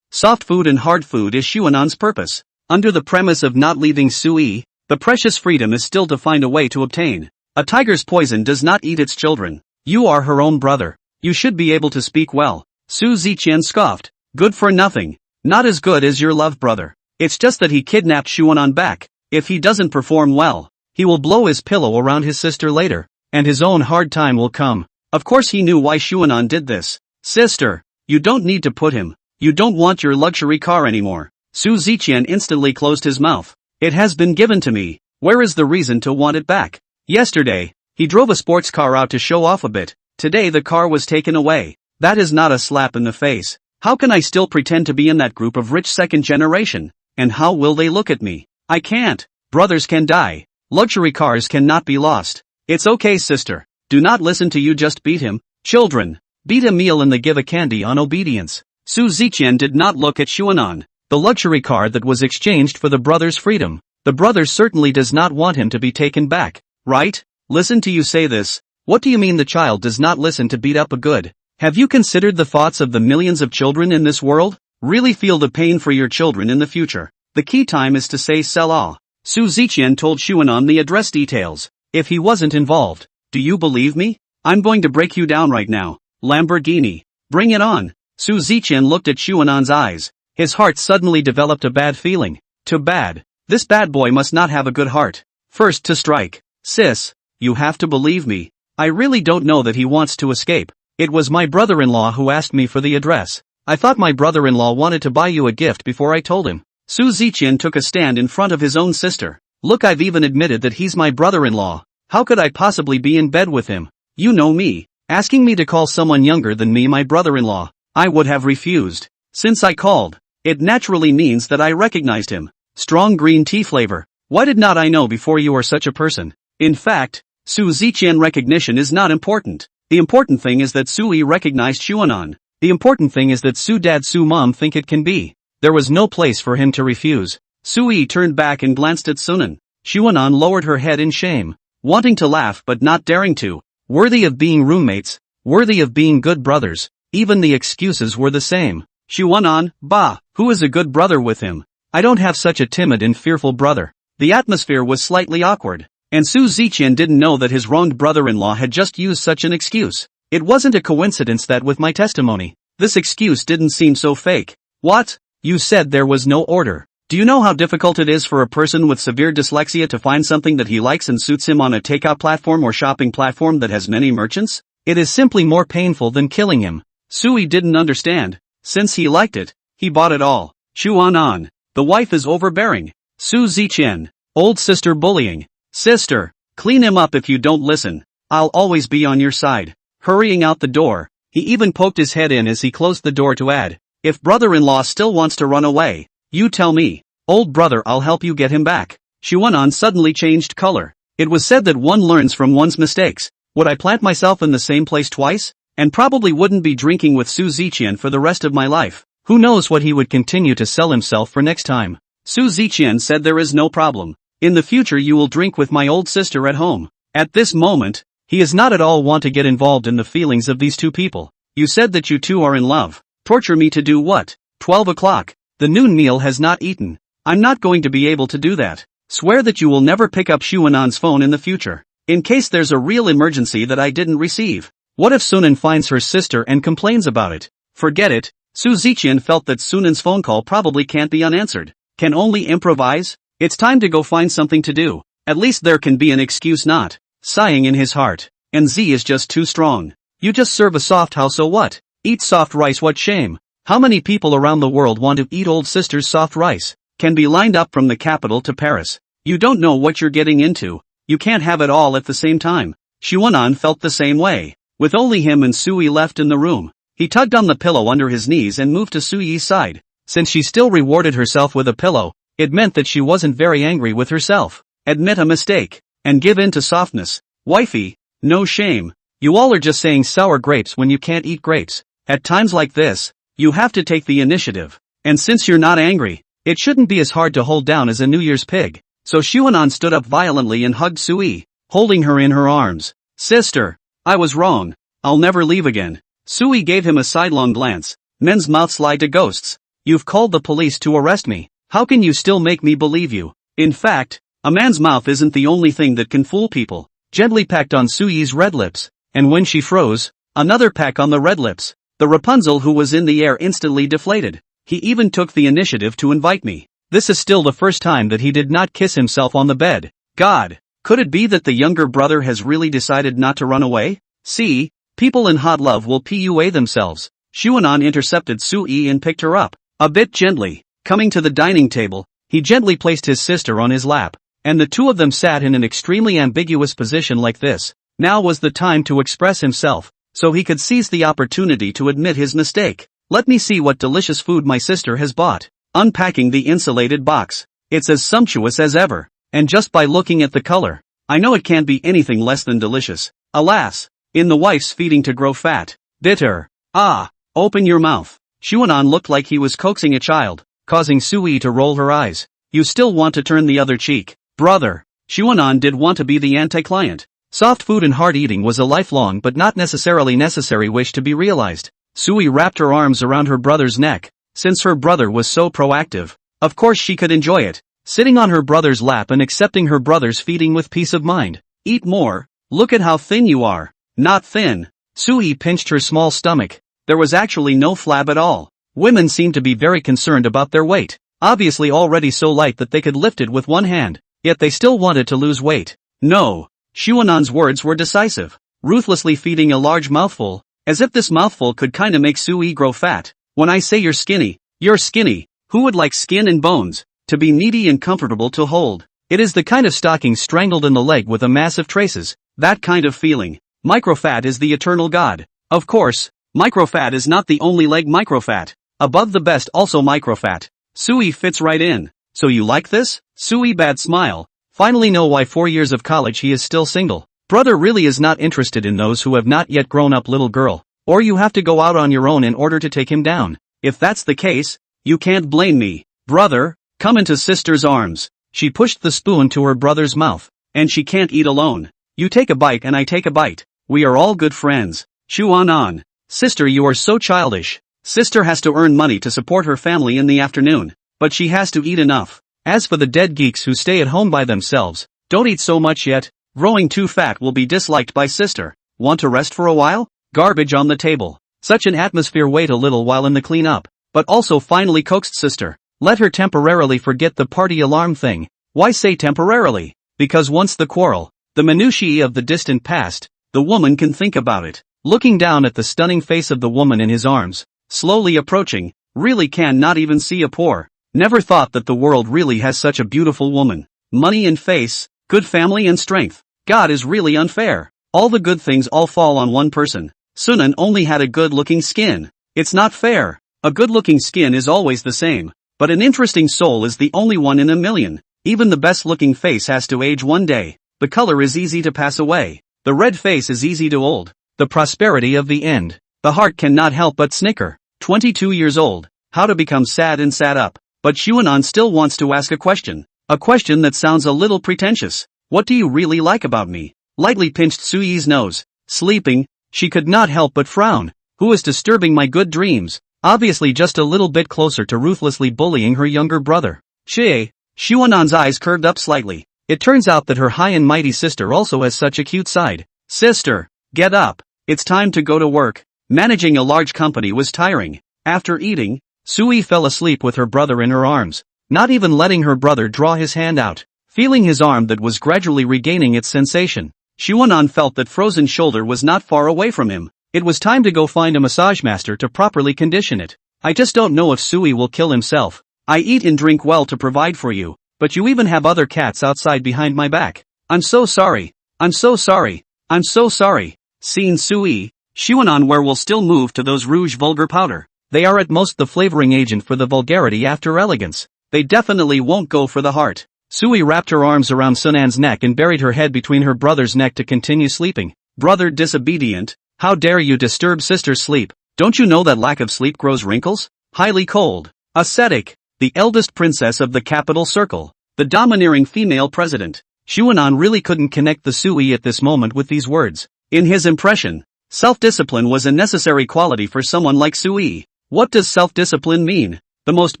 Soft food and hard food is Xuanan's purpose. Under the premise of not leaving Sui, the precious freedom is still to find a way to obtain. A tiger's poison does not eat its children. You are her own brother. You should be able to speak well. Su Ziqian scoffed. Good for nothing. Not as good as your love brother. It's just that he kidnapped Xuanan back. If he doesn't perform well, he will blow his pillow around his sister later, and his own hard time will come. Of course he knew why Xuanan did this. Sister, you don't need to put him. You don't want your luxury car anymore. Su Ziqian instantly closed his mouth. It has been given to me. Where is the reason to want it back? Yesterday, he drove a sports car out to show off a bit. Today the car was taken away. That is not a slap in the face. How can I still pretend to be in that group of rich second generation? And how will they look at me? I can't. Brothers can die. Luxury cars cannot be lost. It's okay, sister. Do not listen to you, just beat him. Children. Beat a meal and they give a candy on obedience. Su Ziqian did not look at Xuanan, the luxury car that was exchanged for the brother's freedom. The brother certainly does not want him to be taken back, right? Listen to you say this. What do you mean the child does not listen to beat up a good? Have you considered the thoughts of the millions of children in this world? Really feel the pain for your children in the future. The key time is to say Selah. Su Ziqian told Xuanan the address details. If he wasn't involved. Do you believe me? I'm going to break you down right now. Lamborghini. Bring it on. Su Ziqian looked at Xuanan's eyes. His heart suddenly developed a bad feeling. Too bad. This bad boy must not have a good heart. First to strike. Sis, you have to believe me. I really don't know that he wants to escape. It was my brother-in-law who asked me for the address. I thought my brother-in-law wanted to buy you a gift before I told him. Su Ziqian took a stand in front of his own sister. Look, I've even admitted that he's my brother-in-law. How could I possibly be in bed with him? You know me. Asking me to call someone younger than me my brother-in-law. I would have refused. Since I called, it naturally means that I recognized him. Strong green tea flavor. Why did not I know before you are such a person? In fact, Su Ziqian recognition is not important. The important thing is that Sui recognized Xuanan. The important thing is that Su dad Su mom think it can be. There was no place for him to refuse. Sui turned back and glanced at Sunan. Xuanan lowered her head in shame. Wanting to laugh but not daring to. Worthy of being roommates. Worthy of being good brothers. Even the excuses were the same. Xuanan, bah, who is a good brother with him? I don't have such a timid and fearful brother. The atmosphere was slightly awkward. And Su Ziqian didn't know that his wronged brother-in-law had just used such an excuse. It wasn't a coincidence that with my testimony, this excuse didn't seem so fake. What? You said there was no order. Do you know how difficult it is for a person with severe dyslexia to find something that he likes and suits him on a takeout platform or shopping platform that has many merchants? It is simply more painful than killing him. Sui didn't understand. Since he liked it, he bought it all. Xuanan, the wife is overbearing. Su Ziqian, old sister bullying. Sister, clean him up if you don't listen. I'll always be on your side. Hurrying out the door, he even poked his head in as he closed the door to add, if brother-in-law still wants to run away, you tell me. Old brother, I'll help you get him back. Xuanan suddenly changed color. It was said that one learns from one's mistakes. Would I plant myself in the same place twice? And probably wouldn't be drinking with Su Ziqian for the rest of my life. Who knows what he would continue to sell himself for next time. Su Ziqian said there is no problem. In the future you will drink with my old sister at home. At this moment, he is not at all want to get involved in the feelings of these two people. You said that you two are in love. Torture me to do what? 12 o'clock. The noon meal has not eaten. I'm not going to be able to do that. Swear that you will never pick up Xuanan's phone in the future. In case there's a real emergency that I didn't receive. What if Sunan finds her sister and complains about it? Forget it. Su Ziqian felt that Sunan's phone call probably can't be unanswered. Can only improvise? It's time to go find something to do. At least there can be an excuse not. Sighing in his heart. And Z is just too strong. You just serve a soft house, so what? Eat soft rice, what shame. How many people around the world want to eat old sister's soft rice? Can be lined up from the capital to Paris. You don't know what you're getting into. You can't have it all at the same time. Xuanan felt the same way. With only him and Sui left in the room, he tugged on the pillow under his knees and moved to Sui's side. Since she still rewarded herself with a pillow, it meant that she wasn't very angry with herself. Admit a mistake, and give in to softness. Wifey, no shame. You all are just saying sour grapes when you can't eat grapes. At times like this, you have to take the initiative. And since you're not angry, it shouldn't be as hard to hold down as a New Year's pig. So Xuanan stood up violently and hugged Sui, holding her in her arms. Sister, I was wrong. I'll never leave again. Sui gave him a sidelong glance. Men's mouths lie to ghosts. You've called the police to arrest me. How can you still make me believe you? In fact, a man's mouth isn't the only thing that can fool people. Gently pecked on Sui's red lips, and when she froze, another peck on the red lips. The Rapunzel who was in the air instantly deflated. He even took the initiative to invite me. This is still the first time that he did not kiss himself on the bed. God, could it be that the younger brother has really decided not to run away? See, people in hot love will PUA themselves. Xuanan intercepted Sui and picked her up, a bit gently. Coming to the dining table, he gently placed his sister on his lap, and the two of them sat in an extremely ambiguous position like this. Now was the time to express himself. so he could seize the opportunity to admit his mistake. Let me see what delicious food my sister has bought. Unpacking the insulated box. It's as sumptuous as ever, and just by looking at the color, I know it can't be anything less than delicious. Alas, in the wife's feeding to grow fat. Bitter. Ah, open your mouth. Xuanan looked like he was coaxing a child, causing Sui to roll her eyes. You still want to turn the other cheek, brother. Xuanan did want to be the anti-client. Soft food and hard eating was a lifelong but not necessarily necessary wish to be realized. Sui wrapped her arms around her brother's neck. Since her brother was so proactive, of course she could enjoy it, sitting on her brother's lap and accepting her brother's feeding with peace of mind. Eat more. Look at how thin you are. Not thin. Sui pinched her small stomach. There was actually no flab at all. Women seem to be very concerned about their weight, obviously already so light that they could lift it with one hand, yet they still wanted to lose weight. No. Xuanan's words were decisive, ruthlessly feeding a large mouthful, as if this mouthful could kinda make Sui grow fat. When I say you're skinny, you're skinny. Who would like skin and bones? To be needy and comfortable to hold. It is the kind of stocking strangled in the leg with a massive traces, that kind of feeling. Microfat is the eternal god. Of course, microfat is not the only leg microfat. Above the best also microfat. Sui fits right in. So you like this? Sui bad smile. Finally know why 4 years of college he is still single. Brother really is not interested in those who have not yet grown up little girl. Or you have to go out on your own in order to take him down. If that's the case, you can't blame me. Brother, come into sister's arms. She pushed the spoon to her brother's mouth. And she can't eat alone. You take a bite and I take a bite. We are all good friends. Xuanan. Sister, you are so childish. Sister has to earn money to support her family in the afternoon. But she has to eat enough. As for the dead geeks who stay at home by themselves, don't eat so much yet. Growing too fat will be disliked by sister. Want to rest for a while? Garbage on the table. Such an atmosphere. Wait a little while in the clean-up. But also finally coaxed sister. Let her temporarily forget the party alarm thing. Why say temporarily? Because once the quarrel, the minutiae of the distant past, the woman can think about it. Looking down at the stunning face of the woman in his arms, slowly approaching, really can not even see a pore. Never thought that the world really has such a beautiful woman. Money and face, good family and strength. God is really unfair. All the good things all fall on one person. Sunan only had a good-looking skin. It's not fair. A good-looking skin is always the same, but an interesting soul is the only one in a million. Even the best-looking face has to age one day. The color is easy to pass away. The red face is easy to old. The prosperity of the end. The heart cannot help but snicker. 22 years old. How to become sad and sat up. But Xuanan still wants to ask a question. A question that sounds a little pretentious. What do you really like about me? Lightly pinched Sui's nose. Sleeping. She could not help but frown. Who is disturbing my good dreams? Obviously just a little bit closer to ruthlessly bullying her younger brother. Che. Xuanan's eyes curved up slightly. It turns out that her high and mighty sister also has such a cute side. Sister, get up. It's time to go to work. Managing a large company was tiring. After eating, Sui fell asleep with her brother in her arms, not even letting her brother draw his hand out. Feeling his arm that was gradually regaining its sensation, Xuanan felt that frozen shoulder was not far away from him. It was time to go find a massage master to properly condition it. I just don't know if Sui will kill himself. I eat and drink well to provide for you, but you even have other cats outside behind my back. I'm so sorry. I'm so sorry. I'm so sorry. Scene Sui. Xuanan where will still move to those rouge vulgar powder. They are at most the flavoring agent for the vulgarity after elegance. They definitely won't go for the heart. Sui wrapped her arms around Sunan's neck and buried her head between her brother's neck to continue sleeping. Brother disobedient, how dare you disturb sister's sleep? Don't you know that lack of sleep grows wrinkles? Highly cold. Ascetic. The eldest princess of the capital circle. The domineering female president. Xuanan really couldn't connect the Sui at this moment with these words. In his impression, self-discipline was a necessary quality for someone like Sui. What does self-discipline mean? The most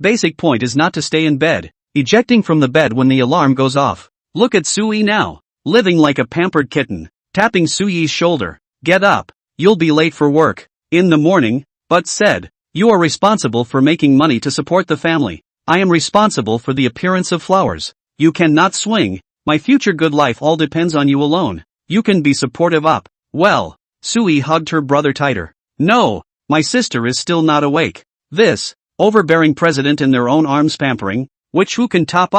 basic point is not to stay in bed, ejecting from the bed when the alarm goes off. Look at Sui now, living like a pampered kitten, tapping Sui's shoulder. Get up, you'll be late for work. In the morning, but said, you are responsible for making money to support the family. I am responsible for the appearance of flowers. You cannot swing, my future good life all depends on you alone. You can be supportive up. Well, Sui hugged her brother tighter. No, my sister is still not awake. This, overbearing president in their own arms pampering, which who can top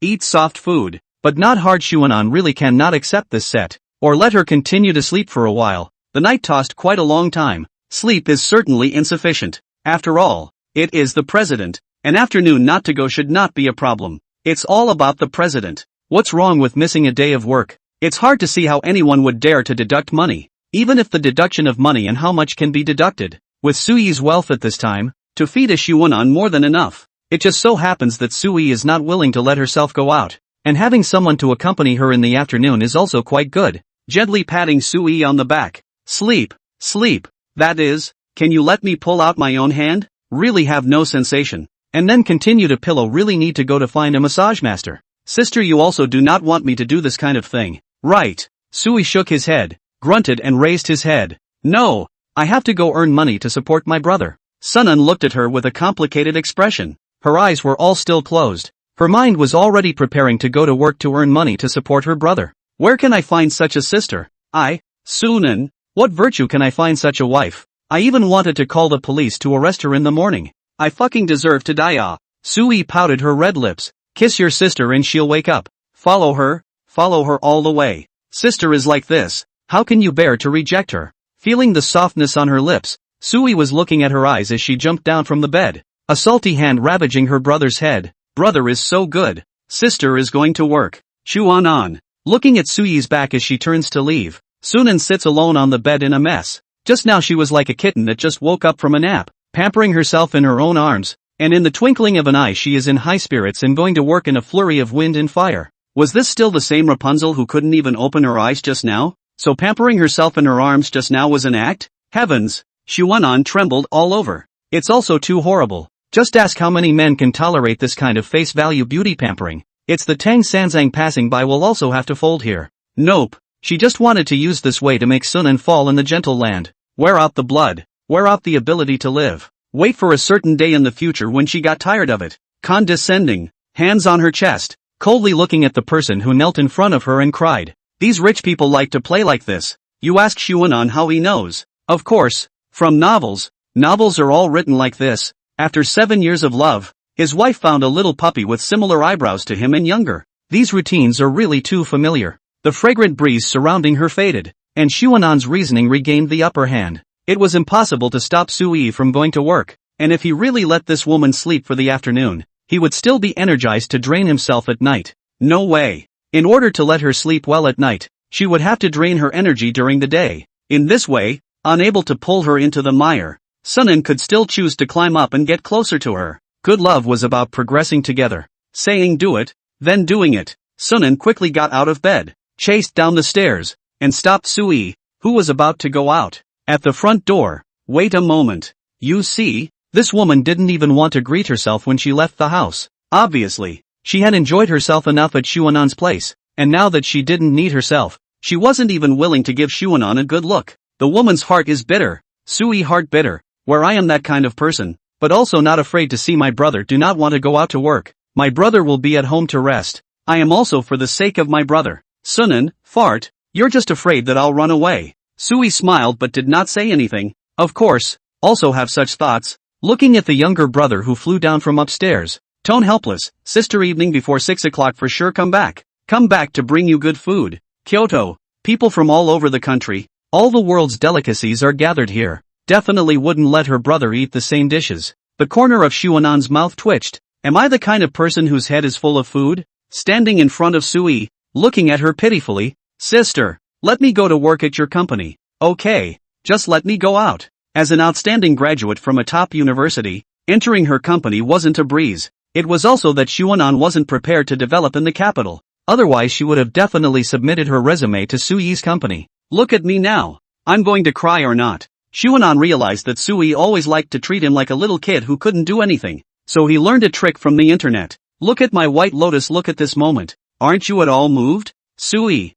eat soft food, but not hard. Xuanan really cannot accept this set, or let her continue to sleep for a while. The night tossed quite a long time. Sleep is certainly insufficient. After all, it is the president. An afternoon not to go should not be a problem. It's all about the president. What's wrong with missing a day of work? It's hard to see how anyone would dare to deduct money, even if the deduction of money and how much can be deducted. With Sui's wealth at this time, to feed a Xuanan more than enough. It just so happens that Sui is not willing to let herself go out, and having someone to accompany her in the afternoon is also quite good. Gently patting Sui on the back. Sleep, sleep, that is, can you let me pull out my own hand? Really have no sensation. And then continue to pillow. Really need to go to find a massage master. Sister, you also do not want me to do this kind of thing, right? Sui shook his head, grunted and raised his head. No, I have to go earn money to support my brother. Sunan looked at her with a complicated expression. Her eyes were all still closed. Her mind was already preparing to go to work to earn money to support her brother. Where can I find such a sister? Sunan, what virtue can I find such a wife? I even wanted to call the police to arrest her in the morning. I fucking deserve to die. Sui pouted her red lips. Kiss your sister and she'll wake up. Follow her all the way. Sister is like this. How can you bear to reject her? Feeling the softness on her lips, Sui was looking at her eyes as she jumped down from the bed. A salty hand ravaging her brother's head. Brother is so good. Sister is going to work. Xuanan. Looking at Sui's back as she turns to leave, Sunan sits alone on the bed in a mess. Just now she was like a kitten that just woke up from a nap, pampering herself in her own arms, and in the twinkling of an eye she is in high spirits and going to work in a flurry of wind and fire. Was this still the same Rapunzel who couldn't even open her eyes just now? So pampering herself in her arms just now was an act? Heavens! Xuanan trembled all over. It's also too horrible. Just ask how many men can tolerate this kind of face value beauty pampering. It's the Tang Sanzang passing by will also have to fold here. Nope. She just wanted to use this way to make Sunan fall in the gentle land. Wear out the blood. Wear out the ability to live. Wait for a certain day in the future when she got tired of it. Condescending. Hands on her chest. Coldly looking at the person who knelt in front of her and cried. These rich people like to play like this. You ask Xuanan how he knows. Of course. From novels. Novels are all written like this. After 7 years of love, his wife found a little puppy with similar eyebrows to him and younger. These routines are really too familiar. The fragrant breeze surrounding her faded, and Xuanan's reasoning regained the upper hand. It was impossible to stop Sui from going to work, and if he really let this woman sleep for the afternoon, he would still be energized to drain himself at night. No way. In order to let her sleep well at night, she would have to drain her energy during the day. In this way, unable to pull her into the mire, Sunan could still choose to climb up and get closer to her. Good love was about progressing together. Saying do it, then doing it. Sunan quickly got out of bed, chased down the stairs, and stopped Sui, who was about to go out. At the front door. Wait a moment. You see, this woman didn't even want to greet herself when she left the house. Obviously, she had enjoyed herself enough at Xuanan's place, and now that she didn't need herself, she wasn't even willing to give Xuanan a good look. The woman's heart is bitter. Sui heart bitter. Where I am that kind of person, but also not afraid to see my brother do not want to go out to work. My brother will be at home to rest. I am also for the sake of my brother. Sunan, fart, you're just afraid that I'll run away. Sui smiled but did not say anything. Of course, also have such thoughts. Looking at the younger brother who flew down from upstairs. Tone helpless. Sister, evening before 6 o'clock for sure. Come back. Come back to bring you good food. Kyoto. People from all over the country. All the world's delicacies are gathered here. Definitely wouldn't let her brother eat the same dishes. The corner of Xuanan's mouth twitched. Am I the kind of person whose head is full of food? Standing in front of Sui, looking at her pitifully. Sister, let me go to work at your company. Okay, just let me go out. As an outstanding graduate from a top university, entering her company wasn't a breeze. It was also that Xuanan wasn't prepared to develop in the capital. Otherwise she would have definitely submitted her resume to Sui's company. Look at me now. I'm going to cry or not. Xuanan realized that Sui always liked to treat him like a little kid who couldn't do anything, so he learned a trick from the internet. Look at my white lotus, look at this moment. Aren't you at all moved? Sui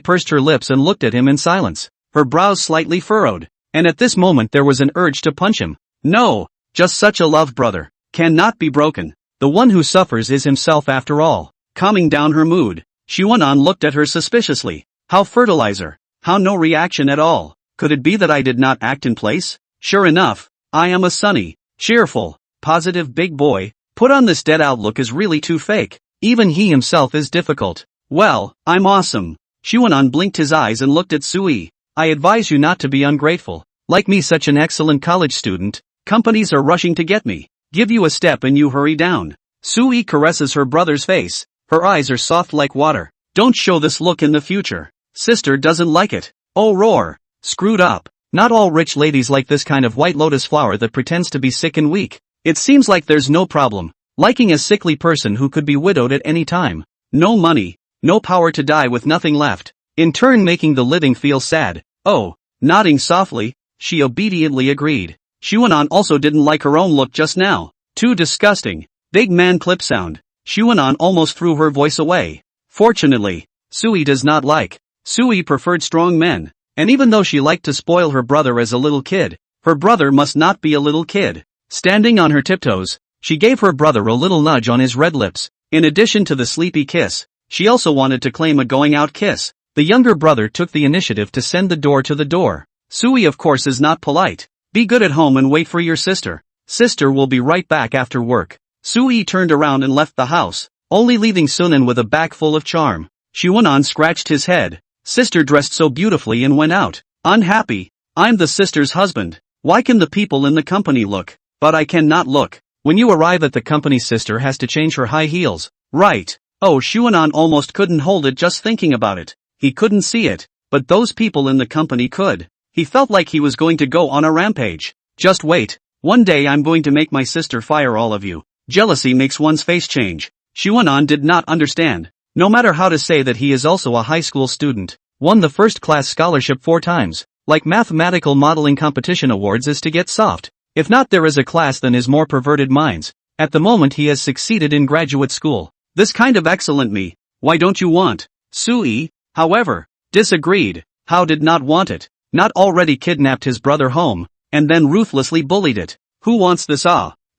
pursed her lips and looked at him in silence, her brows slightly furrowed, and at this moment there was an urge to punch him. No, just such a love brother, cannot be broken. The one who suffers is himself after all. Calming down her mood, Xuanan looked at her suspiciously. How fertilizer, how no reaction at all. Could it be that I did not act in place? Sure enough, I am a sunny, cheerful, positive big boy. Put on this dead outlook is really too fake. Even he himself is difficult. Well, I'm awesome. Xuanan blinked his eyes and looked at Sui. I advise you not to be ungrateful. Like me, such an excellent college student, companies are rushing to get me. Give you a step and you hurry down. Sui caresses her brother's face. Her eyes are soft like water. Don't show this look in the future. Sister doesn't like it. Oh roar. Screwed up. Not all rich ladies like this kind of white lotus flower that pretends to be sick and weak. It seems like there's no problem liking a sickly person who could be widowed at any time. No money, no power to die with nothing left, in turn making the living feel sad. Oh, nodding softly, she obediently agreed. Xuanan also didn't like her own look just now. Too disgusting. Big man clip sound. Xuanan almost threw her voice away. Fortunately, Sui does not like. Sui preferred strong men, and even though she liked to spoil her brother as a little kid, her brother must not be a little kid. Standing on her tiptoes, she gave her brother a little nudge on his red lips. In addition to the sleepy kiss, she also wanted to claim a going-out kiss. The younger brother took the initiative to send the door to the door. Sui of course is not polite. Be good at home and wait for your sister. Sister will be right back after work. Sui turned around and left the house, only leaving Sunan with a back full of charm. Xuanan scratched his head. Sister dressed so beautifully and went out. Unhappy. I'm the sister's husband. Why can the people in the company look, but I cannot look? When you arrive at the company, sister has to change her high heels. Right. Oh, Xuanan almost couldn't hold it just thinking about it. He couldn't see it, but those people in the company could. He felt like he was going to go on a rampage. Just wait. One day I'm going to make my sister fire all of you. Jealousy makes one's face change. Xuanan did not understand. No matter how to say that he is also a high school student. Won the first-class scholarship 4 times. Like mathematical modeling competition awards is to get soft. If not there is a class than his more perverted minds. At the moment he has succeeded in graduate school. This kind of excellent me. Why don't you want? Sui, however, disagreed. How did not want it? Not already kidnapped his brother home, and then ruthlessly bullied it. Who wants this?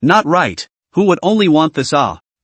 Not right. Who would only want this?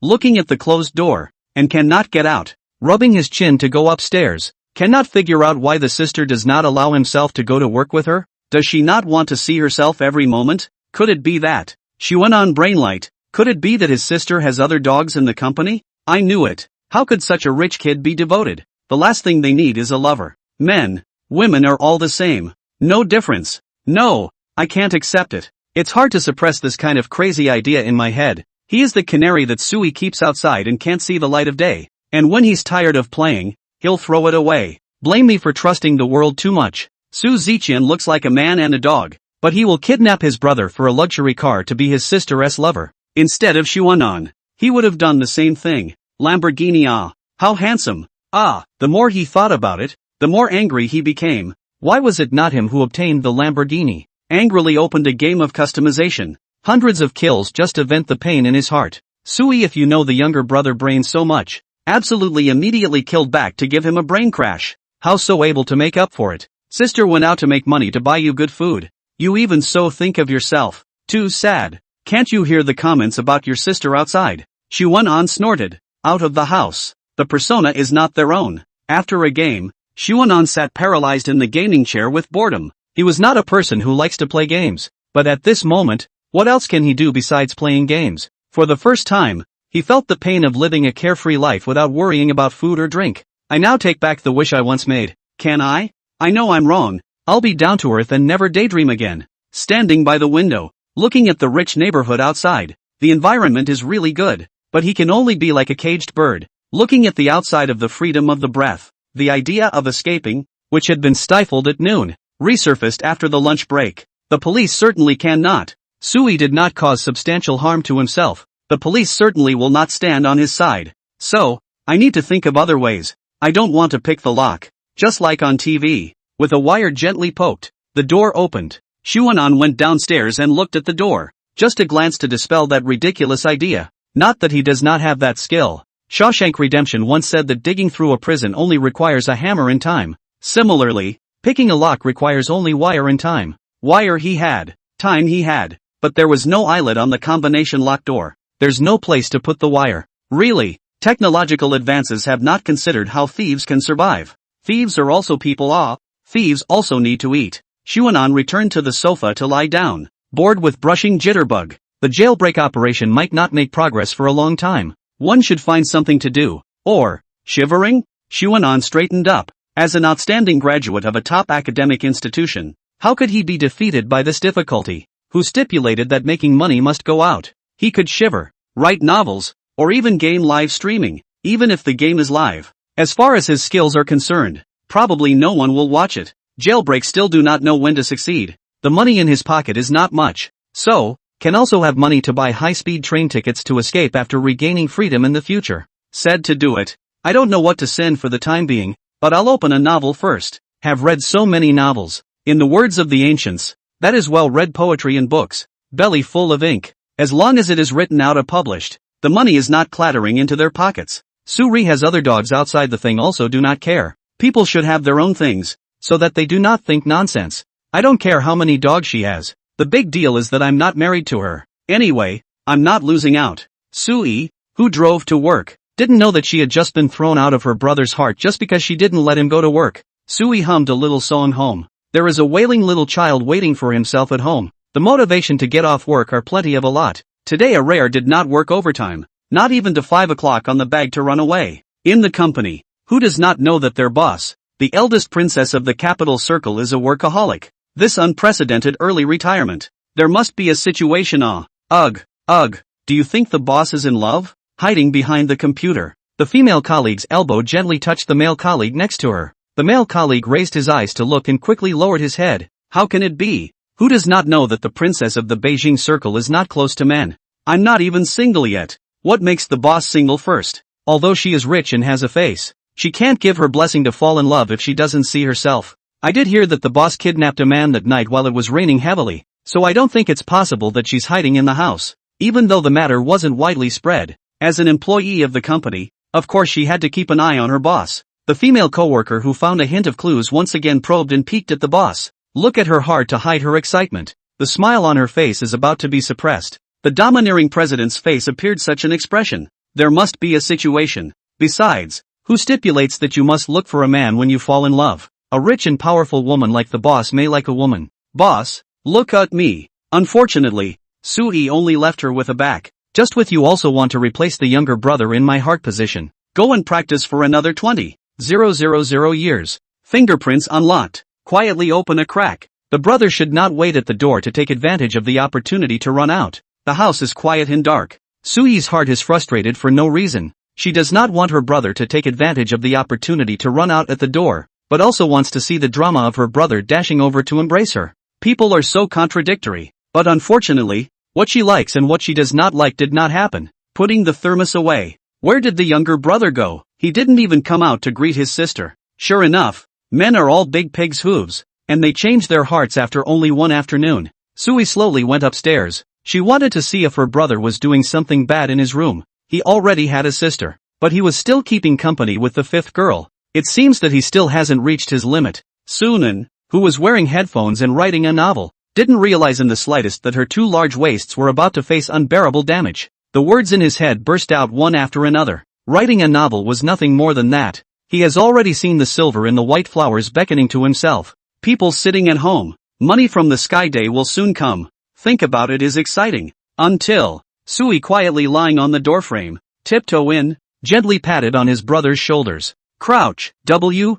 Looking at the closed door, and cannot get out. Rubbing his chin to go upstairs. Cannot figure out why the sister does not allow himself to go to work with her. Does she not want to see herself every moment? Could it be that? Xuanan brainlight. Could it be that his sister has other dogs in the company? I knew it. How could such a rich kid be devoted? The last thing they need is a lover. Men, women are all the same. No difference. No, I can't accept it. It's hard to suppress this kind of crazy idea in my head. He is the canary that Sui keeps outside and can't see the light of day. And when he's tired of playing, he'll throw it away. Blame me for trusting the world too much. Su Ziqian looks like a man and a dog, but he will kidnap his brother for a luxury car to be his sister's lover. Instead of Xuanan, he would have done the same thing. Lamborghini, how handsome. The more he thought about it, the more angry he became. Why was it not him who obtained the Lamborghini? Angrily opened a game of customization. Hundreds of kills just to vent the pain in his heart. Sui, if you know the younger brother brain so much, absolutely immediately killed back to give him a brain crash. How so able to make up for it? Sister went out to make money to buy you good food. You even so think of yourself. Too sad. Can't you hear the comments about your sister outside? Xuanan snorted. Out of the house. The persona is not their own. After a game, Xuanan sat paralyzed in the gaming chair with boredom. He was not a person who likes to play games, but at this moment, what else can he do besides playing games? For the first time, he felt the pain of living a carefree life without worrying about food or drink. I now take back the wish I once made. Can I? I know I'm wrong. I'll be down to earth and never daydream again. Standing by the window, looking at the rich neighborhood outside. The environment is really good, but he can only be like a caged bird, looking at the outside of the freedom of the breath. The idea of escaping, which had been stifled at noon, resurfaced after the lunch break. The police certainly cannot. Sui did not cause substantial harm to himself. The police certainly will not stand on his side. So, I need to think of other ways. I don't want to pick the lock. Just like on TV. With a wire gently poked, the door opened. Xuanan went downstairs and looked at the door. Just a glance to dispel that ridiculous idea. Not that he does not have that skill. Shawshank Redemption once said that digging through a prison only requires a hammer and time. Similarly, picking a lock requires only wire and time. Wire he had. Time he had. But there was no eyelet on the combination lock door. There's no place to put the wire. Really, technological advances have not considered how thieves can survive. Thieves are also people. Thieves also need to eat. Xuanan returned to the sofa to lie down, bored with brushing jitterbug. The jailbreak operation might not make progress for a long time. One should find something to do. Or, shivering? Xuanan straightened up. As an outstanding graduate of a top academic institution, how could he be defeated by this difficulty? Who stipulated that making money must go out? He could shiver, write novels, or even game live streaming, even if the game is live. As far as his skills are concerned, probably no one will watch it. Jailbreaks still do not know when to succeed. The money in his pocket is not much, so, can also have money to buy high-speed train tickets to escape after regaining freedom in the future. Said to do it. I don't know what to send for the time being, but I'll open a novel first. Have read so many novels. In the words of the ancients, that is well-read poetry and books, belly full of ink. As long as it is written out or published, the money is not clattering into their pockets. Suri has other dogs outside the thing also do not care. People should have their own things, so that they do not think nonsense. I don't care how many dogs she has. The big deal is that I'm not married to her. Anyway, I'm not losing out. Sui, who drove to work, didn't know that she had just been thrown out of her brother's heart just because she didn't let him go to work. Sui hummed a little song home. There is a wailing little child waiting for himself at home. The motivation to get off work are plenty of a lot. Today a rare did not work overtime. Not even to 5 o'clock on the bag to run away. In the company, who does not know that their boss, the eldest princess of the capital circle, is a workaholic? This unprecedented early retirement. There must be a situation. Ugh. Do you think the boss is in love? Hiding behind the computer. The female colleague's elbow gently touched the male colleague next to her. The male colleague raised his eyes to look and quickly lowered his head. How can it be? Who does not know that the princess of the Beijing circle is not close to men? I'm not even single yet. What makes the boss single first? Although she is rich and has a face, she can't give her blessing to fall in love if she doesn't see herself. I did hear that the boss kidnapped a man that night while it was raining heavily, so I don't think it's possible that she's hiding in the house, even though the matter wasn't widely spread. As an employee of the company, of course she had to keep an eye on her boss. The female coworker who found a hint of clues once again probed and peeked at the boss. Look at her hard to hide her excitement. The smile on her face is about to be suppressed. The domineering president's face appeared such an expression. There must be a situation. Besides, who stipulates that you must look for a man when you fall in love? A rich and powerful woman like the boss may like a woman. Boss, look at me. Unfortunately, Sui only left her with a back. Just with you also want to replace the younger brother in my heart position. Go and practice for another 20,000 years. Fingerprints unlocked. Quietly open a crack. The brother should not wait at the door to take advantage of the opportunity to run out. The house is quiet and dark. Sui's heart is frustrated for no reason. She does not want her brother to take advantage of the opportunity to run out at the door, but also wants to see the drama of her brother dashing over to embrace her. People are so contradictory, but unfortunately, what she likes and what she does not like did not happen. Putting the thermos away. Where did the younger brother go? He didn't even come out to greet his sister. Sure enough, men are all big pigs' hooves, and they change their hearts after only one afternoon. Sui slowly went upstairs. She wanted to see if her brother was doing something bad in his room. He already had a sister, but he was still keeping company with the fifth girl. It seems that he still hasn't reached his limit. Sunan, who was wearing headphones and writing a novel, didn't realize in the slightest that her two large waists were about to face unbearable damage. The words in his head burst out one after another. Writing a novel was nothing more than that. He has already seen the silver in the white flowers beckoning to himself. People sitting at home. Money from the sky day will soon come. Think about it is exciting. Until, Sui quietly lying on the doorframe, tiptoe in, gently patted on his brother's shoulders. Crouch, W.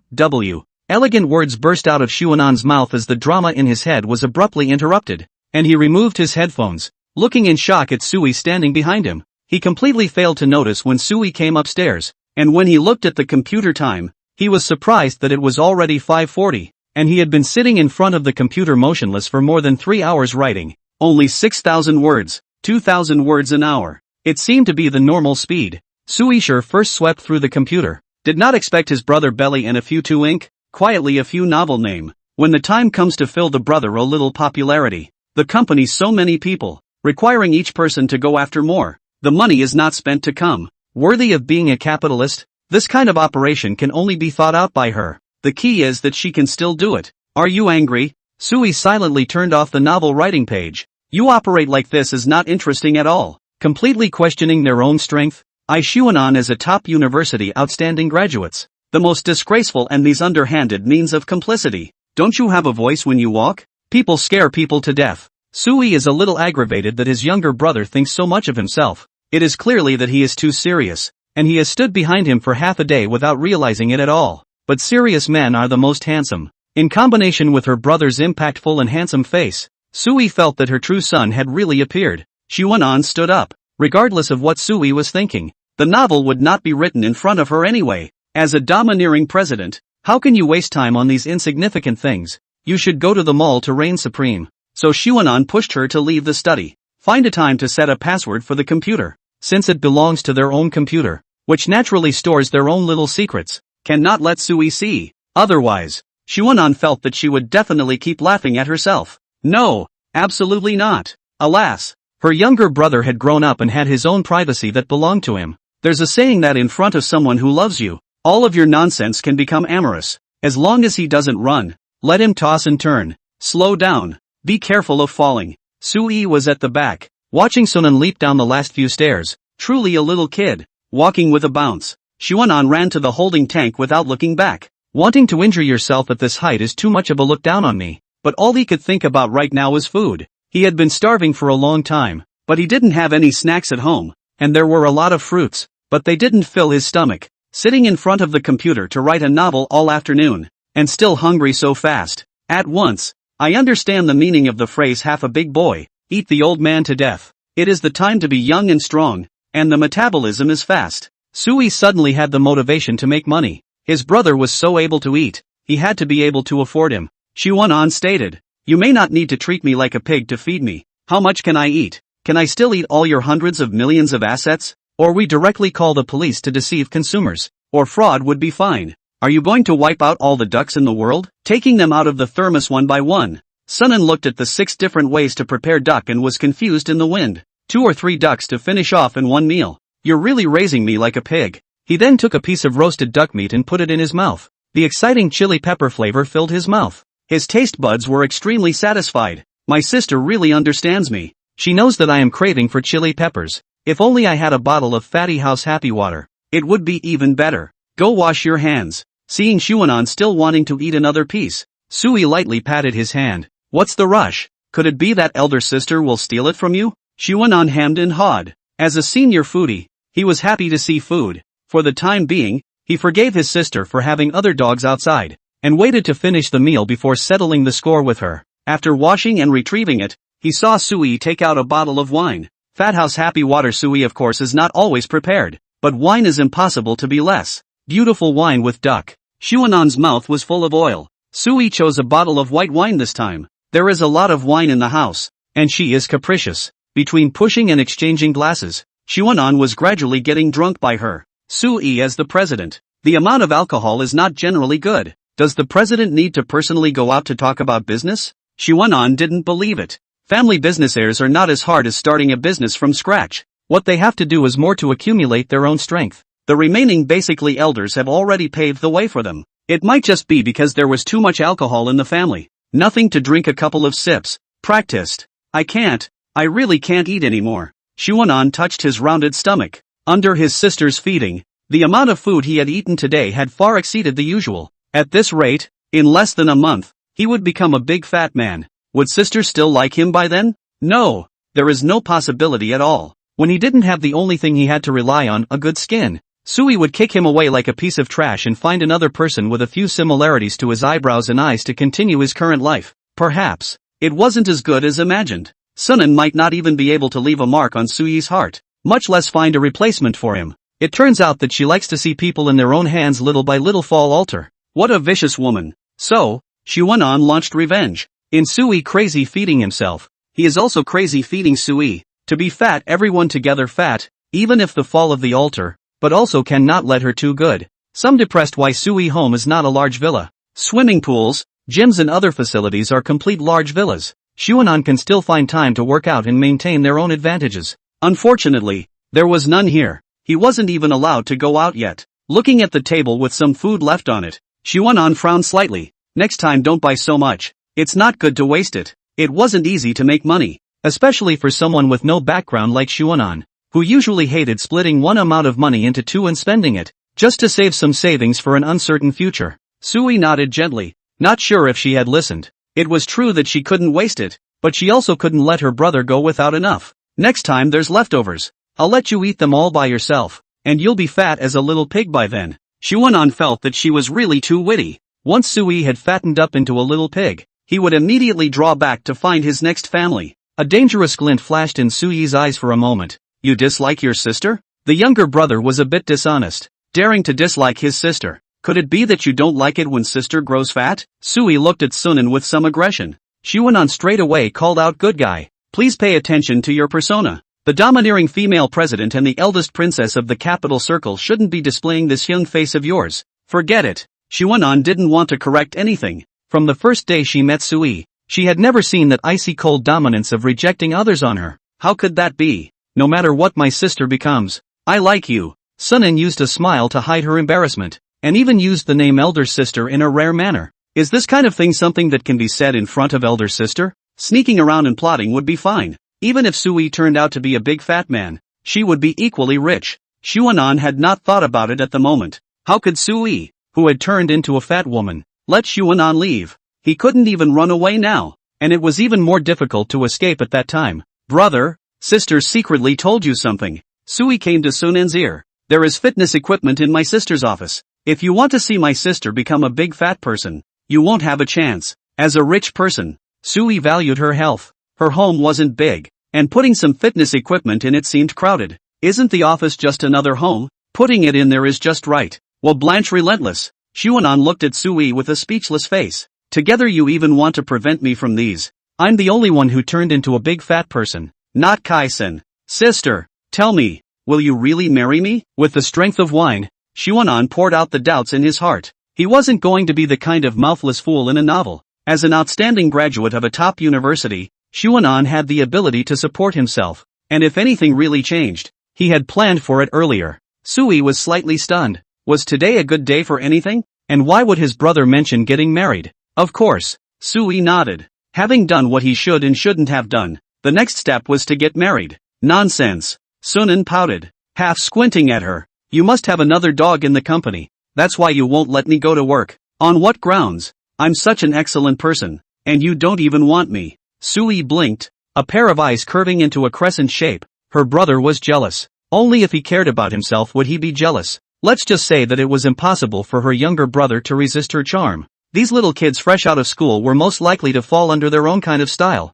Elegant words burst out of Xuanan's mouth as the drama in his head was abruptly interrupted, and he removed his headphones, looking in shock at Sui standing behind him. He completely failed to notice when Sui came upstairs, and when he looked at the computer time, he was surprised that it was already 5:40, and he had been sitting in front of the computer motionless for more than 3 hours writing. Only 6,000 words, 2,000 words an hour. It seemed to be the normal speed. Sui Sure first swept through the computer. Did not expect his brother belly and a few to ink, quietly a few novel name. When the time comes to fill the brother a little popularity, the company so many people, requiring each person to go after more. The money is not spent to come. Worthy of being a capitalist, this kind of operation can only be thought out by her. The key is that she can still do it. Are you angry? Sui silently turned off the novel writing page. You operate like this is not interesting at all. Completely questioning their own strength. I Xuanan as a top university outstanding graduates. The most disgraceful and these underhanded means of complicity. Don't you have a voice when you walk? People scare people to death. Sui is a little aggravated that his younger brother thinks so much of himself. It is clearly that he is too serious, and he has stood behind him for half a day without realizing it at all. but serious men are the most handsome. In combination with her brother's impactful and handsome face, Sui felt that her true son had really appeared. Xuanan stood up. Regardless of what Sui was thinking, the novel would not be written in front of her anyway. As a domineering president, how can you waste time on these insignificant things? You should go to the mall to reign supreme. So Xuanan pushed her to leave the study. Find a time to set a password for the computer, since it belongs to their own computer, which naturally stores their own little secrets. Cannot let Sui see. Otherwise, Xuanan felt that she would definitely keep laughing at herself. No, absolutely not. Alas, her younger brother had grown up and had his own privacy that belonged to him. There's a saying that in front of someone who loves you, all of your nonsense can become amorous. As long as he doesn't run, let him toss and turn. Slow down. Be careful of falling. Sui was at the back, watching Sunan leap down the last few stairs, truly a little kid, walking with a bounce. Xuanan ran to the holding tank without looking back. Wanting to injure yourself at this height is too much of a look down on me. But all he could think about right now was food. He had been starving for a long time, but he didn't have any snacks at home, and there were a lot of fruits, but they didn't fill his stomach. Sitting in front of the computer to write a novel all afternoon, and still hungry so fast. At once, I understand the meaning of the phrase half a big boy, eat the old man to death. It is the time to be young and strong, and the metabolism is fast. Sui suddenly had the motivation to make money. His brother was so able to eat, he had to be able to afford him. Xuanan stated, "You may not need to treat me like a pig to feed me. How much can I eat? Can I still eat all your hundreds of millions of assets? Or we directly call the police to deceive consumers, or fraud would be fine. Are you going to wipe out all the ducks in the world, taking them out of the thermos one by one?" Sunan looked at the 6 different ways to prepare duck and was confused in the wind. 2 or 3 ducks to finish off in one meal. You're really raising me like a pig. He then took a piece of roasted duck meat and put it in his mouth. The exciting chili pepper flavor filled his mouth. His taste buds were extremely satisfied. My sister really understands me. She knows that I am craving for chili peppers. If only I had a bottle of Fatty House Happy Water, it would be even better. Go wash your hands. Seeing Xuanan still wanting to eat another piece, Sui lightly patted his hand. What's the rush? Could it be that elder sister will steal it from you? Xuanan hemmed and hawed. As a senior foodie, he was happy to see food. For the time being, he forgave his sister for having other dogs outside, and waited to finish the meal before settling the score with her. After washing and retrieving it, he saw Sui take out a bottle of wine. Fat House Happy Water. Sui of course is not always prepared, but wine is impossible to be less. Beautiful wine with duck. Xuanan's mouth was full of oil. Sui chose a bottle of white wine this time. There is a lot of wine in the house, and she is capricious. Between pushing and exchanging glasses, Xuanan was gradually getting drunk by her. Sui as the president. The amount of alcohol is not generally good. Does the president need to personally go out to talk about business? Xuanan didn't believe it. Family business heirs are not as hard as starting a business from scratch. What they have to do is more to accumulate their own strength. The remaining basically elders have already paved the way for them. It might just be because there was too much alcohol in the family. Nothing to drink a couple of sips. Practiced. I really can't eat anymore. Xuanan touched his rounded stomach. Under his sister's feeding, the amount of food he had eaten today had far exceeded the usual. At this rate, in less than a month, he would become a big fat man. Would sister still like him by then? No, there is no possibility at all. When he didn't have the only thing he had to rely on, a good skin, Sui would kick him away like a piece of trash and find another person with a few similarities to his eyebrows and eyes to continue his current life. Perhaps, it wasn't as good as imagined. Sunan might not even be able to leave a mark on Sui's heart, much less find a replacement for him. It turns out that she likes to see people in their own hands little by little fall alter. What a vicious woman. So, Xuanan launched revenge. In Sui crazy feeding himself, he is also crazy feeding Sui. To be fat, everyone together fat, even if the fall of the altar, but also cannot let her too good. Some depressed why Sui home is not a large villa. Swimming pools, gyms and other facilities are complete large villas. Xuanan can still find time to work out and maintain their own advantages. Unfortunately, there was none here. He wasn't even allowed to go out yet. Looking at the table with some food left on it, Xuanan frowned slightly. Next time don't buy so much. It's not good to waste it. It wasn't easy to make money, especially for someone with no background like Xuanan, who usually hated splitting one amount of money into 2 and spending it, just to save some savings for an uncertain future. Sui nodded gently, not sure if she had listened. It was true that she couldn't waste it, but she also couldn't let her brother go without enough. Next time there's leftovers, I'll let you eat them all by yourself, and you'll be fat as a little pig by then. Xuanan felt that she was really too witty. Once Sui had fattened up into a little pig, he would immediately draw back to find his next family. A dangerous glint flashed in Sui's eyes for a moment. You dislike your sister? The younger brother was a bit dishonest, daring to dislike his sister. Could it be that you don't like it when sister grows fat? Sui looked at Sunan with some aggression. Xuanan straight away called out, good guy. Please pay attention to your persona. The domineering female president and the eldest princess of the capital circle shouldn't be displaying this young face of yours. Forget it. Xuanan didn't want to correct anything. From the first day she met Sui, she had never seen that icy cold dominance of rejecting others on her. How could that be? No matter what my sister becomes, I like you. Sunan used a smile to hide her embarrassment, and even used the name elder sister in a rare manner. Is this kind of thing something that can be said in front of elder sister? Sneaking around and plotting would be fine. Even if Sui turned out to be a big fat man, she would be equally rich. Xuanan had not thought about it at the moment. How could Sui, who had turned into a fat woman, let Xuanan leave? He couldn't even run away now, and it was even more difficult to escape at that time. Brother, sister secretly told you something. Sui came to Sunan's ear. There is fitness equipment in my sister's office. If you want to see my sister become a big fat person, you won't have a chance. As a rich person, Sui valued her health. Her home wasn't big, and putting some fitness equipment in it seemed crowded. Isn't the office just another home? Putting it in there is just right. Well, Blanche relentless. Xuanan looked at Sui with a speechless face. Together you even want to prevent me from these. I'm the only one who turned into a big fat person, not Kai-sen. Sister, tell me, will you really marry me? With the strength of wine, Xuanan poured out the doubts in his heart. He wasn't going to be the kind of mouthless fool in a novel. As an outstanding graduate of a top university, Xuanan had the ability to support himself, and if anything really changed, he had planned for it earlier. Sui was slightly stunned. Was today a good day for anything? And why would his brother mention getting married? Of course. Sui nodded. Having done what he should and shouldn't have done, the next step was to get married. Nonsense. Sunan pouted, half squinting at her. You must have another dog in the company. That's why you won't let me go to work. On what grounds? I'm such an excellent person, and you don't even want me. Sui blinked, a pair of eyes curving into a crescent shape. Her brother was jealous. Only if he cared about himself would he be jealous. Let's just say that it was impossible for her younger brother to resist her charm. These little kids fresh out of school were most likely to fall under their own kind of style.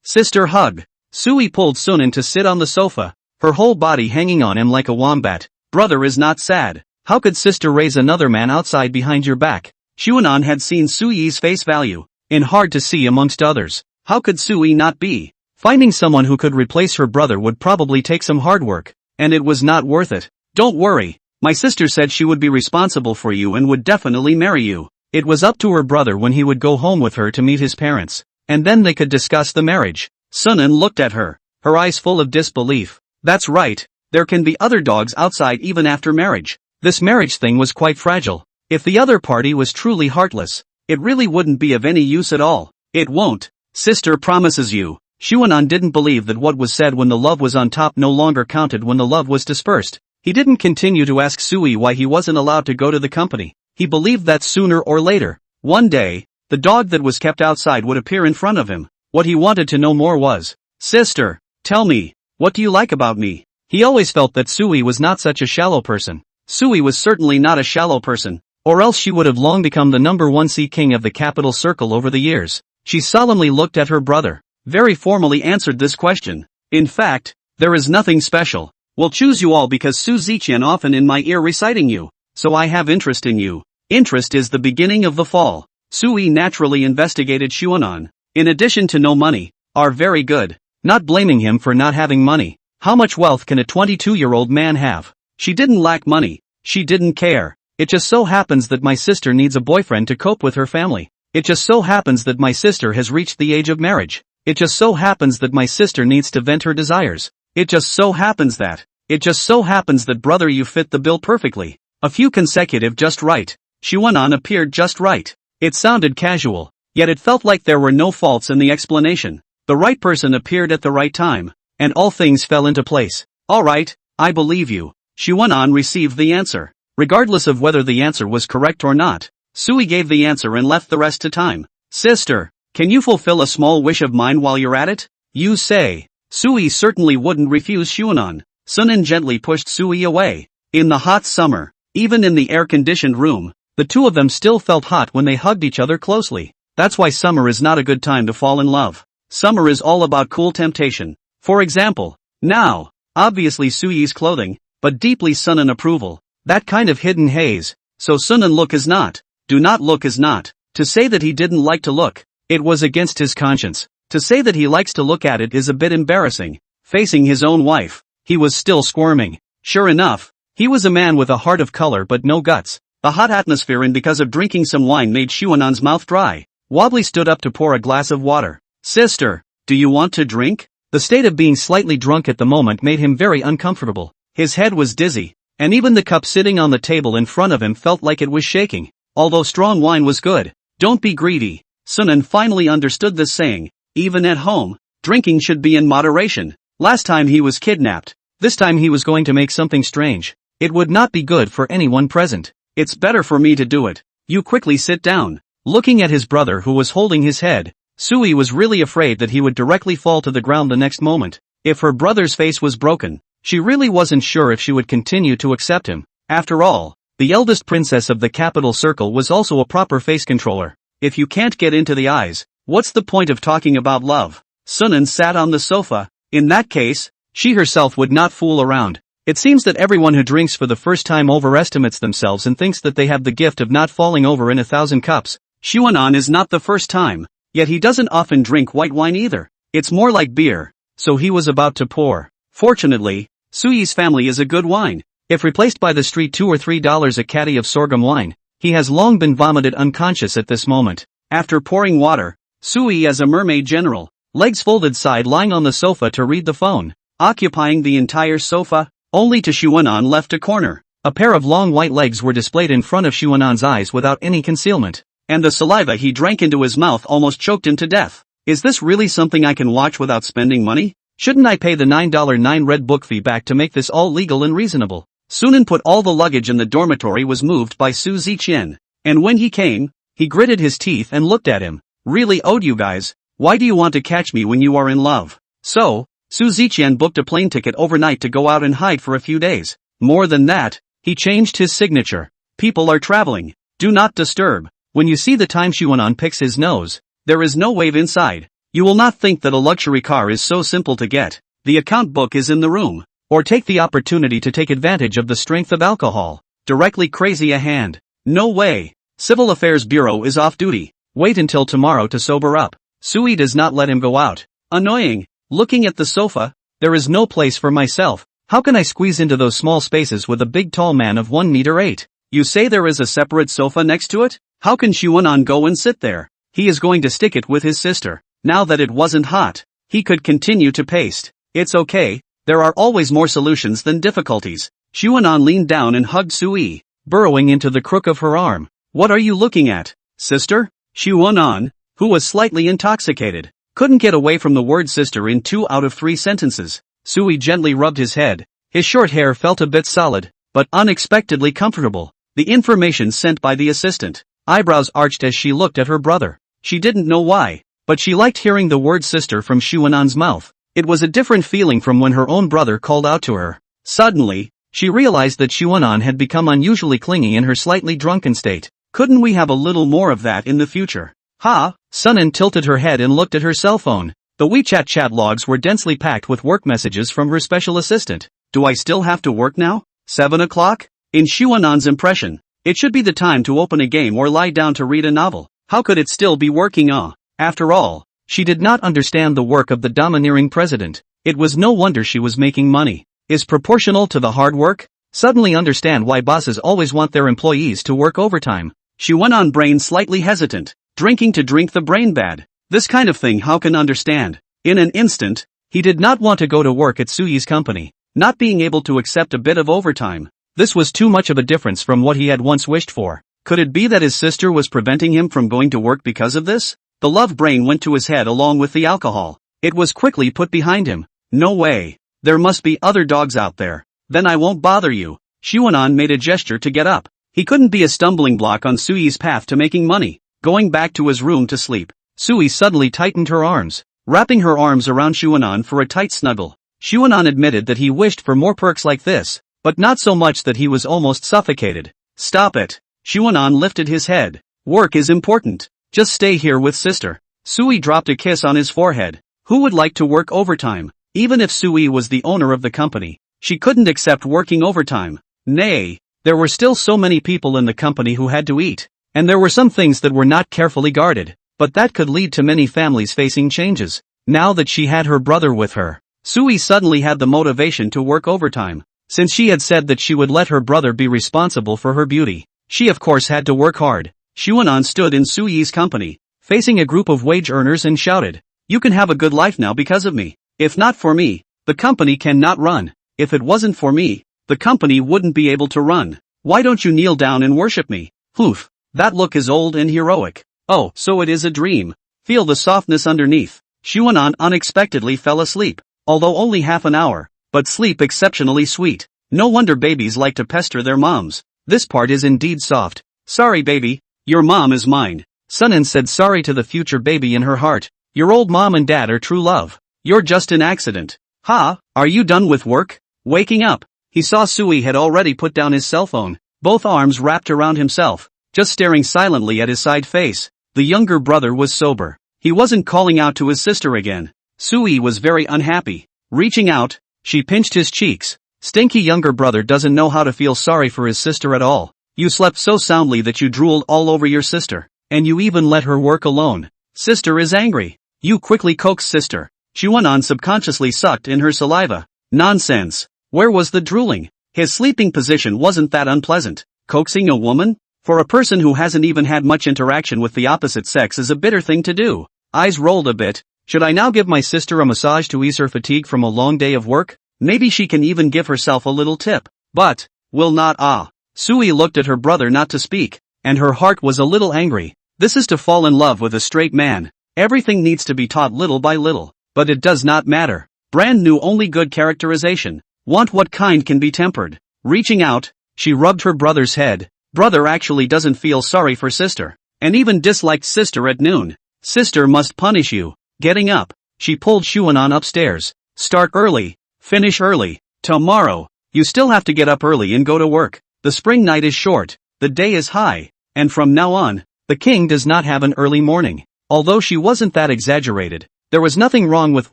Sister hug. Sui pulled Sunan to sit on the sofa, her whole body hanging on him like a wombat. Brother is not sad. How could sister raise another man outside behind your back? Xuanan had seen Sui's face value, and hard to see amongst others. How could Sui not be? Finding someone who could replace her brother would probably take some hard work, and it was not worth it. Don't worry, my sister said she would be responsible for you and would definitely marry you. It was up to her brother when he would go home with her to meet his parents, and then they could discuss the marriage. Sunan looked at her, her eyes full of disbelief. That's right, there can be other dogs outside even after marriage. This marriage thing was quite fragile. If the other party was truly heartless, it really wouldn't be of any use at all. It won't. Sister promises you. Xuanan didn't believe that what was said when the love was on top no longer counted when the love was dispersed. He didn't continue to ask Sui why he wasn't allowed to go to the company. He believed that sooner or later, one day, the dog that was kept outside would appear in front of him. What he wanted to know more was, Sister, tell me, what do you like about me? He always felt that Sui was not such a shallow person. Sui was certainly not a shallow person, or else she would have long become the #1 sea king of the capital circle over the years. She solemnly looked at her brother, very formally answered this question. In fact, there is nothing special. We'll choose you all because Su Ziqian often in my ear reciting you, so I have interest in you. Interest is the beginning of the fall. Sui naturally investigated Xuanan. In addition to no money, are very good. Not blaming him for not having money. How much wealth can a 22-year-old man have? She didn't lack money. She didn't care. It just so happens that my sister needs a boyfriend to cope with her family. It just so happens that my sister has reached the age of marriage. It just so happens that my sister needs to vent her desires. It just so happens that. It just so happens that brother you fit the bill perfectly. A few consecutive just right. Xuanan appeared just right. It sounded casual, yet it felt like there were no faults in the explanation. The right person appeared at the right time, and all things fell into place. All right, I believe you. Xuanan received the answer. Regardless of whether the answer was correct or not, Sui gave the answer and left the rest to time. Sister, can you fulfill a small wish of mine while you're at it? You say. Sui certainly wouldn't refuse Xuanan. Sunan gently pushed Sui away. In the hot summer, Even in the air-conditioned room, the two of them still felt hot when they hugged each other closely. That's why summer is not a good time to fall in love. Summer is all about cool temptation. For example, now, obviously Suyi's clothing, but deeply Sunan approval. That kind of hidden haze. So Sunan look is not. Do not look is not. To say that he didn't like to look, it was against his conscience. To say that he likes to look at it is a bit embarrassing. Facing his own wife, he was still squirming. Sure enough, he was a man with a heart of color but no guts. The hot atmosphere and because of drinking some wine made Shuanan's mouth dry. Wobbly stood up to pour a glass of water. Sister, do you want to drink? The state of being slightly drunk at the moment made him very uncomfortable. His head was dizzy, and even the cup sitting on the table in front of him felt like it was shaking. Although strong wine was good. Don't be greedy. Sunan finally understood this saying. Even at home, drinking should be in moderation. Last time he was kidnapped. This time he was going to make something strange. It would not be good for anyone present. It's better for me to do it. You quickly sit down. Looking at his brother who was holding his head, Sui was really afraid that he would directly fall to the ground the next moment. If her brother's face was broken, she really wasn't sure if she would continue to accept him. After all, the eldest princess of the capital circle was also a proper face controller. If you can't get into the eyes, what's the point of talking about love? Sunan sat on the sofa. In that case, she herself would not fool around. It seems that everyone who drinks for the first time overestimates themselves and thinks that they have the gift of not falling over in 1,000 cups. Xuanan is not the first time, yet he doesn't often drink white wine either. It's more like beer, so he was about to pour. Fortunately, Suyi's family is a good wine. If replaced by the street $2 or $3 a caddy of sorghum wine, he has long been vomited unconscious at this moment. After pouring water, Sui as a mermaid general, legs folded side lying on the sofa to read the phone, occupying the entire sofa, only to Xuanan left a corner. A pair of long white legs were displayed in front of Xuanan's eyes without any concealment. And the saliva he drank into his mouth almost choked him to death. Is this really something I can watch without spending money? Shouldn't I pay the $9.9 red book fee back to make this all legal and reasonable? Sunan put all the luggage in the dormitory was moved by Su Ziqian. And when he came, he gritted his teeth and looked at him. Really owed you guys, why do you want to catch me when you are in love? So, Su Ziqian booked a plane ticket overnight to go out and hide for a few days. More than that, he changed his signature. People are traveling. Do not disturb. When you see the time Xuanan picks his nose, there is no wave inside. You will not think that a luxury car is so simple to get. The account book is in the room. Or take the opportunity to take advantage of the strength of alcohol. Directly crazy a hand. No way. Civil Affairs Bureau is off duty. Wait until tomorrow to sober up. Sui does not let him go out. Annoying. Looking at the sofa, there is no place for myself. How can I squeeze into those small spaces with a big tall man of 1 meter 8? You say there is a separate sofa next to it? How can Xuanan go and sit there? He is going to stick it with his sister. Now that it wasn't hot, he could continue to paste. It's okay, there are always more solutions than difficulties. Xuanan leaned down and hugged Sui, burrowing into the crook of her arm. What are you looking at, sister? Xuanan, who was slightly intoxicated, couldn't get away from the word sister in 2 out of 3 sentences. Sui gently rubbed his head. His short hair felt a bit solid, but unexpectedly comfortable. The information sent by the assistant. Eyebrows arched as she looked at her brother. She didn't know why, but she liked hearing the word sister from Xuanan's mouth. It was a different feeling from when her own brother called out to her. Suddenly, she realized that Xuanan had become unusually clingy in her slightly drunken state. Couldn't we have a little more of that in the future? Ha! Sunan tilted her head and looked at her cell phone. The WeChat chat logs were densely packed with work messages from her special assistant. Do I still have to work now? 7 o'clock? In Xuanan's impression, it should be the time to open a game or lie down to read a novel. How could it still be working? After all, she did not understand the work of the domineering president. It was no wonder she was making money. Is proportional to the hard work? Suddenly understand why bosses always want their employees to work overtime. She went on brain slightly hesitant. Drinking to drink the brain bad. This kind of thing how can understand? In an instant, he did not want to go to work at Suyi's company. Not being able to accept a bit of overtime. This was too much of a difference from what he had once wished for. Could it be that his sister was preventing him from going to work because of this? The love brain went to his head along with the alcohol. It was quickly put behind him. No way. There must be other dogs out there. Then I won't bother you. Xuanan made a gesture to get up. He couldn't be a stumbling block on Suyi's path to making money. Going back to his room to sleep, Sui suddenly tightened her arms, wrapping her arms around Xuanan for a tight snuggle. Xuanan admitted that he wished for more perks like this. but not so much that he was almost suffocated. Stop it. Xuanan lifted his head. Work is important. Just stay here with sister. Sui dropped a kiss on his forehead. Who would like to work overtime? Even if Sui was the owner of the company, she couldn't accept working overtime. Nay, there were still so many people in the company who had to eat, and there were some things that were not carefully guarded, but that could lead to many families facing changes. Now that she had her brother with her, Sui suddenly had the motivation to work overtime. Since she had said that she would let her brother be responsible for her beauty, she of course had to work hard. Xuanan stood in Sui's company, facing a group of wage earners and shouted, "You can have a good life now because of me. If not for me, the company cannot run. If it wasn't for me, the company wouldn't be able to run. Why don't you kneel down and worship me?" Poof, that look is old and heroic. Oh, so it is a dream. Feel the softness underneath. Xuanan unexpectedly fell asleep, although only half an hour, but sleep exceptionally sweet. No wonder babies like to pester their moms. This part is indeed soft. Sorry baby, your mom is mine. Sunan said sorry to the future baby in her heart. Your old mom and dad are true love. You're just an accident. Ha, are you done with work? Waking up, he saw Sui had already put down his cell phone, both arms wrapped around himself, just staring silently at his side face. The younger brother was sober. He wasn't calling out to his sister again. Sui was very unhappy. Reaching out, she pinched his cheeks. Stinky younger brother doesn't know how to feel sorry for his sister at all. You slept so soundly that you drooled all over your sister, and you even let her work alone. Sister is angry. You quickly coaxed sister. Xuanan subconsciously sucked in her saliva. Nonsense. Where was the drooling? His sleeping position wasn't that unpleasant. Coaxing a woman? For a person who hasn't even had much interaction with the opposite sex is a bitter thing to do. Eyes rolled a bit. Should I now give my sister a massage to ease her fatigue from a long day of work? Maybe she can even give herself a little tip. But, will not Sui looked at her brother not to speak, and her heart was a little angry. This is to fall in love with a straight man. Everything needs to be taught little by little. But it does not matter. Brand knew only good characterization. Want what kind can be tempered. Reaching out, she rubbed her brother's head. Brother actually doesn't feel sorry for sister, and even disliked sister at noon. Sister must punish you. Getting up, she pulled Xuanan upstairs. Start early, finish early. Tomorrow, you still have to get up early and go to work. The spring night is short, the day is high, and from now on, the king does not have an early morning. Although she wasn't that exaggerated, there was nothing wrong with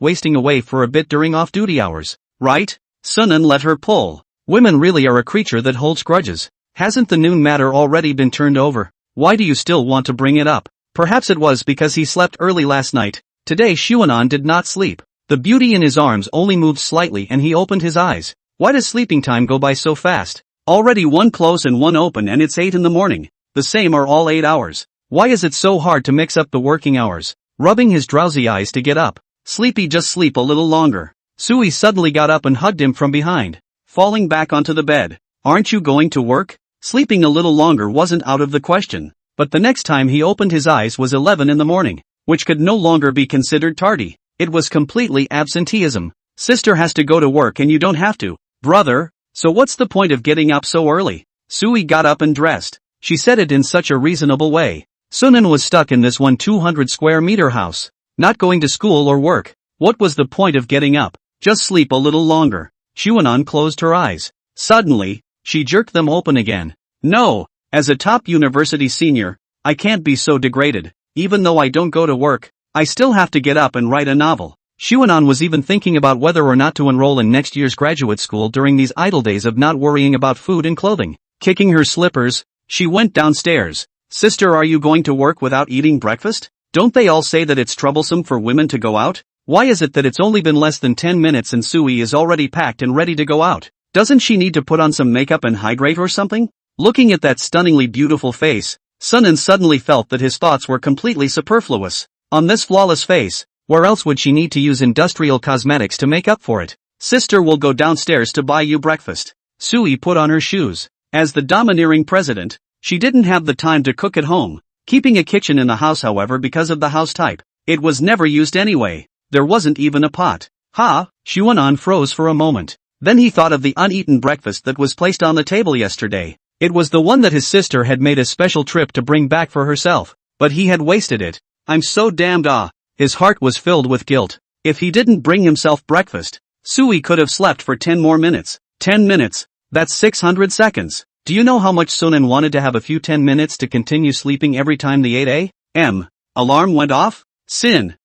wasting away for a bit during off-duty hours, right? Sunan let her pull. Women really are a creature that holds grudges. Hasn't the noon matter already been turned over? Why do you still want to bring it up? Perhaps it was because he slept early last night. Today Xuanan did not sleep. The beauty in his arms only moved slightly and he opened his eyes. Why does sleeping time go by so fast? Already one close and one open and it's 8 in the morning. The same are all 8 hours. Why is it so hard to mix up the working hours? Rubbing his drowsy eyes to get up. Sleepy, just sleep a little longer. Sui suddenly got up and hugged him from behind, falling back onto the bed. Aren't you going to work? Sleeping a little longer wasn't out of the question. But the next time he opened his eyes was 11 in the morning, which could no longer be considered tardy. It was completely absenteeism. Sister has to go to work and you don't have to. Brother, so what's the point of getting up so early? Sui got up and dressed. She said it in such a reasonable way. Sunan was stuck in this 200 square meter house, not going to school or work. What was the point of getting up? Just sleep a little longer. Xuanan closed her eyes. Suddenly, she jerked them open again. No, as a top university senior, I can't be so degraded. Even though I don't go to work, I still have to get up and write a novel. Xuanan was even thinking about whether or not to enroll in next year's graduate school during these idle days of not worrying about food and clothing. Kicking her slippers, she went downstairs. Sister, are you going to work without eating breakfast? Don't they all say that it's troublesome for women to go out? Why is it that it's only been less than 10 minutes and Sui is already packed and ready to go out? Doesn't she need to put on some makeup and hydrate or something? Looking at that stunningly beautiful face, Sunan suddenly felt that his thoughts were completely superfluous. On this flawless face, where else would she need to use industrial cosmetics to make up for it? Sister will go downstairs to buy you breakfast. Sui put on her shoes. As the domineering president, she didn't have the time to cook at home. Keeping a kitchen in the house, however, because of the house type, it was never used anyway. There wasn't even a pot. Xuanan froze for a moment. Then he thought of the uneaten breakfast that was placed on the table yesterday. It was the one that his sister had made a special trip to bring back for herself. But he had wasted it. I'm so damned His heart was filled with guilt. If he didn't bring himself breakfast, Sui could have slept for 10 more minutes. 10 minutes. That's 600 seconds. Do you know how much Sunan wanted to have a few 10 minutes to continue sleeping every time the 8 a.m. alarm went off? Sin.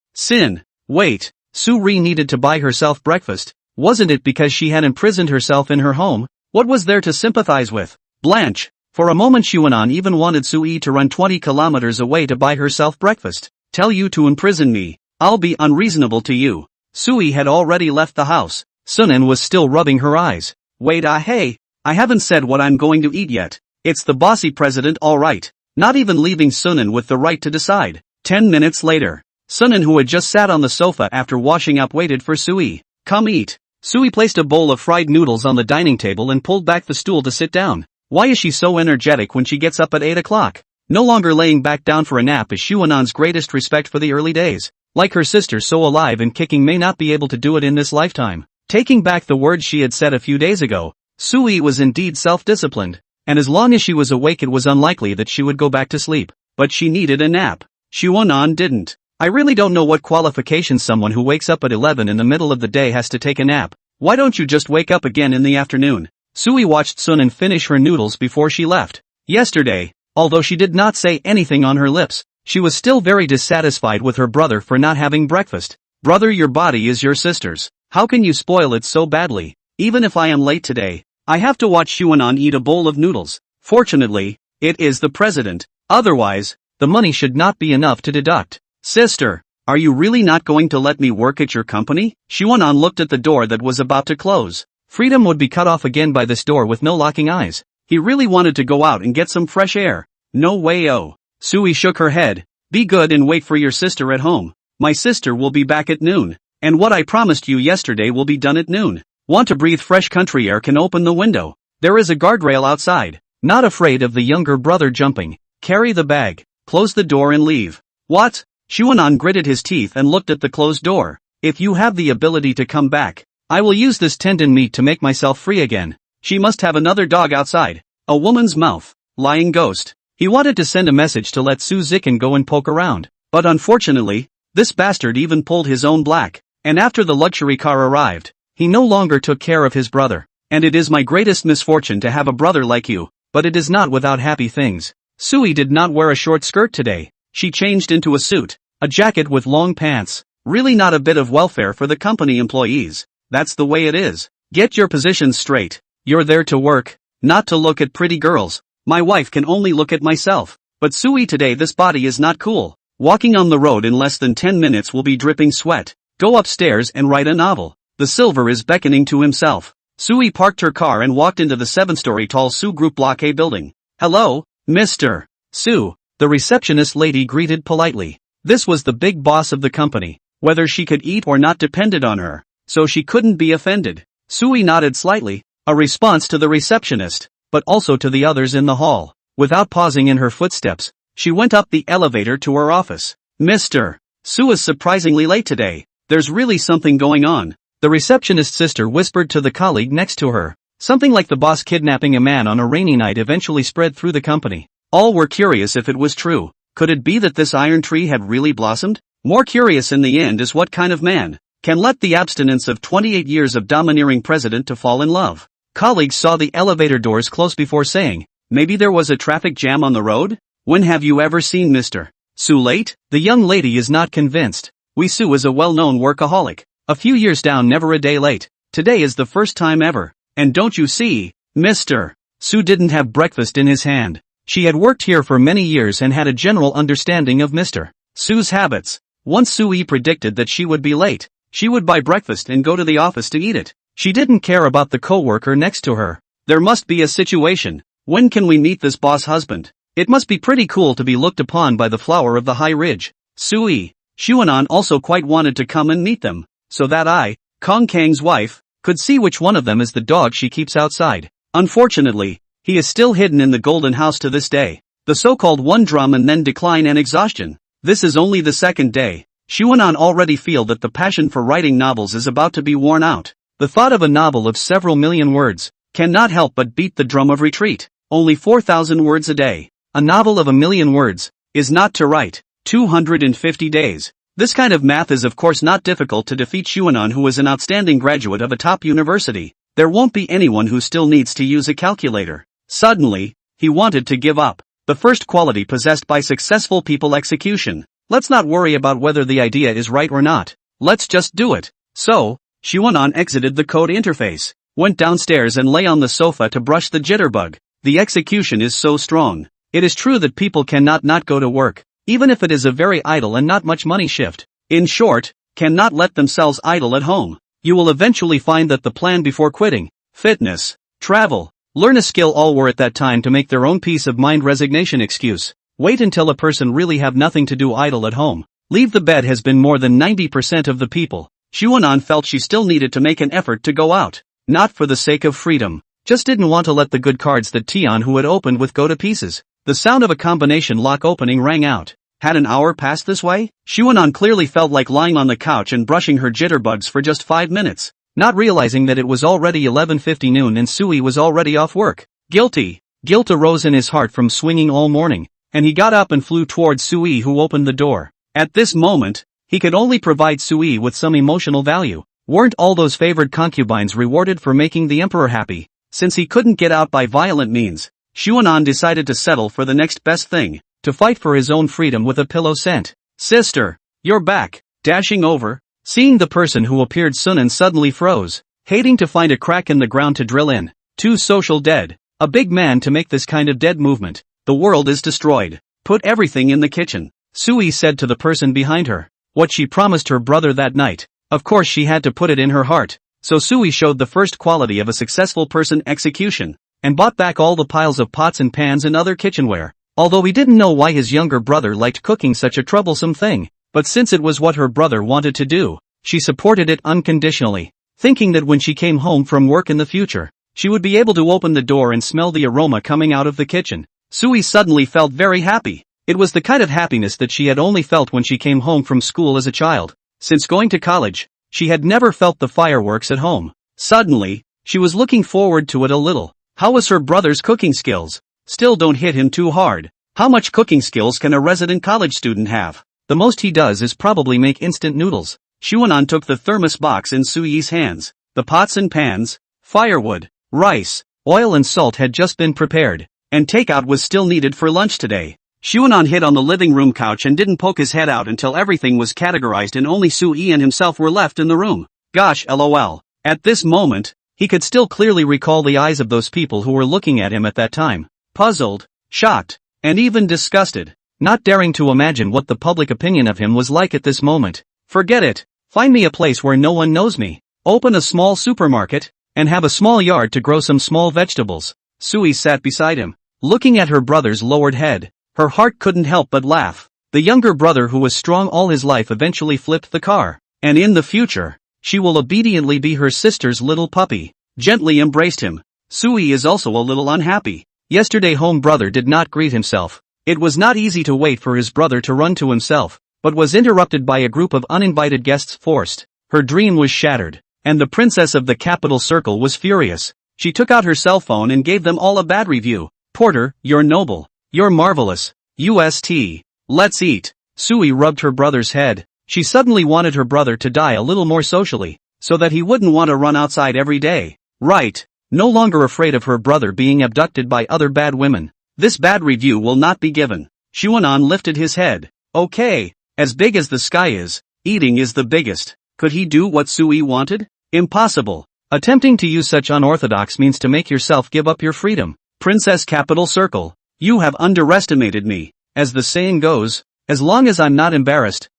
Wait, Suri needed to buy herself breakfast. Wasn't it because she had imprisoned herself in her home? What was there to sympathize with? Blanche. For a moment Xuanan even wanted Sui to run 20 kilometers away to buy herself breakfast. Tell you to imprison me. I'll be unreasonable to you. Sui had already left the house. Sunan was still rubbing her eyes. Wait, hey, I haven't said what I'm going to eat yet. It's the bossy president, alright. Not even leaving Sunan with the right to decide. 10 minutes later. Sunan, who had just sat on the sofa after washing up, waited for Sui. Come eat. Sui placed a bowl of fried noodles on the dining table and pulled back the stool to sit down. Why is she so energetic when she gets up at 8 o'clock? No longer laying back down for a nap is Xuanan's greatest respect for the early days. Like her sister, so alive and kicking, may not be able to do it in this lifetime. Taking back the words she had said a few days ago, Sui was indeed self-disciplined, and as long as she was awake it was unlikely that she would go back to sleep. But she needed a nap. Xuanan didn't. I really don't know what qualifications someone who wakes up at 11 in the middle of the day has to take a nap. Why don't you just wake up again in the afternoon? Sui watched Sunan finish her noodles before she left. Yesterday, although she did not say anything on her lips, she was still very dissatisfied with her brother for not having breakfast. Brother, your body is your sister's. How can you spoil it so badly? Even if I am late today, I have to watch Xuanan eat a bowl of noodles. Fortunately, it is the president. Otherwise, the money should not be enough to deduct. Sister, are you really not going to let me work at your company? Xuanan looked at the door that was about to close. Freedom would be cut off again by this door with no locking eyes. He really wanted to go out and get some fresh air. No way. Oh. Sui shook her head. Be good and wait for your sister at home. My sister will be back at noon. And what I promised you yesterday will be done at noon. Want to breathe fresh country air? Can open the window. There is a guardrail outside. Not afraid of the younger brother jumping. Carry the bag. Close the door and leave. What? Xuanan gritted his teeth and looked at the closed door. If you have the ability to come back, I will use this tendon meat to make myself free again. She must have another dog outside. A woman's mouth. Lying ghost. He wanted to send a message to let Su Zikan go and poke around. But unfortunately, this bastard even pulled his own black. And after the luxury car arrived, he no longer took care of his brother. And it is my greatest misfortune to have a brother like you, but it is not without happy things. Sui did not wear a short skirt today. She changed into a suit, a jacket with long pants. Really not a bit of welfare for the company employees. That's the way it is. Get your positions straight. You're there to work, not to look at pretty girls. My wife can only look at myself. But Sui, today this body is not cool. Walking on the road in less than 10 minutes will be dripping sweat. Go upstairs and write a novel. The silver is beckoning to himself. Sui parked her car and walked into the 7-story tall Su Group Block A building. Hello, Mr. Su, the receptionist lady greeted politely. This was the big boss of the company. Whether she could eat or not depended on her, so she couldn't be offended. Sui nodded slightly, a response to the receptionist, but also to the others in the hall. Without pausing in her footsteps, she went up the elevator to her office. Mr. Su is surprisingly late today. There's really something going on. The receptionist's sister whispered to the colleague next to her. Something like the boss kidnapping a man on a rainy night eventually spread through the company. All were curious if it was true. Could it be that this iron tree had really blossomed? More curious in the end is what kind of man can let the abstinence of 28 years of domineering president to fall in love. Colleagues saw the elevator doors close before saying, maybe there was a traffic jam on the road? When have you ever seen Mr. Su late? The young lady is not convinced. Su is a well-known workaholic. A few years down, never a day late. Today is the first time ever. And don't you see, Mr. Su didn't have breakfast in his hand. She had worked here for many years and had a general understanding of Mr. Su's habits. Once Sui predicted that she would be late, she would buy breakfast and go to the office to eat it. She didn't care about the co-worker next to her. There must be a situation. When can we meet this boss husband? It must be pretty cool to be looked upon by the flower of the high ridge. Sui. Xuanan also quite wanted to come and meet them, so that Kong Kang's wife, could see which one of them is the dog she keeps outside. Unfortunately, he is still hidden in the golden house to this day. The so-called one drum and then decline and exhaustion. This is only the second day. Xuanan already feel that the passion for writing novels is about to be worn out. The thought of a novel of several million words cannot help but beat the drum of retreat. Only 4,000 words a day. A novel of 1,000,000 words is not to write. 250 days. This kind of math is of course not difficult to defeat Xuanan, who is an outstanding graduate of a top university. There won't be anyone who still needs to use a calculator. Suddenly, he wanted to give up. The first quality possessed by successful people: execution. Let's not worry about whether the idea is right or not. Let's just do it. So, Xuanan exited the code interface, went downstairs and lay on the sofa to brush the jitterbug. The execution is so strong. It is true that people cannot not go to work, even if it is a very idle and not much money shift. In short, cannot let themselves idle at home. You will eventually find that the plan before quitting, fitness, travel, learn a skill all were at that time to make their own peace of mind resignation excuse. Wait until a person really have nothing to do idle at home. Leave the bed has been more than 90% of the people. Xuanan felt she still needed to make an effort to go out. Not for the sake of freedom. Just didn't want to let the good cards that Tian who had opened with go to pieces. The sound of a combination lock opening rang out. Had an hour passed this way? Xuanan clearly felt like lying on the couch and brushing her jitterbugs for just 5 minutes, not realizing that it was already 11:50 noon and Sui was already off work. Guilty. Guilt arose in his heart from swinging all morning, and he got up and flew towards Sui, who opened the door. At this moment, he could only provide Sui with some emotional value. Weren't all those favored concubines rewarded for making the emperor happy? Since he couldn't get out by violent means, Xuanan decided to settle for the next best thing. To fight for his own freedom with a pillow scent. Sister, you're back. Dashing over, seeing the person who appeared, Sunan suddenly froze, hating to find a crack in the ground to drill in. Too social dead. A big man to make this kind of dead movement. The world is destroyed. Put everything in the kitchen, Sui said to the person behind her. What she promised her brother that night. Of course she had to put it in her heart. So Sui showed the first quality of a successful person: execution, and bought back all the piles of pots and pans and other kitchenware. Although he didn't know why his younger brother liked cooking, such a troublesome thing, but since it was what her brother wanted to do, she supported it unconditionally, thinking that when she came home from work in the future, she would be able to open the door and smell the aroma coming out of the kitchen. Sui suddenly felt very happy. It was the kind of happiness that she had only felt when she came home from school as a child. Since going to college, she had never felt the fireworks at home. Suddenly, she was looking forward to it a little. How was her brother's cooking skills? Still, don't hit him too hard. How much cooking skills can a resident college student have? The most he does is probably make instant noodles. Xuanan took the thermos box in Sui's hands. The pots and pans, firewood, rice, oil and salt had just been prepared, and takeout was still needed for lunch today. Xuanan hid on the living room couch and didn't poke his head out until everything was categorized and only Sui and himself were left in the room. Gosh, lol. At this moment, he could still clearly recall the eyes of those people who were looking at him at that time. Puzzled, shocked, and even disgusted, not daring to imagine what the public opinion of him was like at this moment. Forget it. Find me a place where no one knows me. Open a small supermarket, and have a small yard to grow some small vegetables. Sui sat beside him, looking at her brother's lowered head. Her heart couldn't help but laugh. The younger brother, who was strong all his life, eventually flipped the car, and in the future, she will obediently be her sister's little puppy. Gently embraced him. Sui is also a little unhappy. Yesterday home brother did not greet himself. It was not easy to wait for his brother to run to himself, but was interrupted by a group of uninvited guests forced. Her dream was shattered, and the princess of the capital circle was furious. She took out her cell phone and gave them all a bad review. Porter, you're noble. You're marvelous. Let's eat. Sui rubbed her brother's head. She suddenly wanted her brother to die a little more socially, so that he wouldn't want to run outside every day. Right. No longer afraid of her brother being abducted by other bad women. This bad review will not be given. Xuanan lifted his head. Okay, as big as the sky is, eating is the biggest. Could he do what Sui wanted? Impossible. Attempting to use such unorthodox means to make yourself give up your freedom. Princess Capital Circle, you have underestimated me. As the saying goes, as long as I'm not embarrassed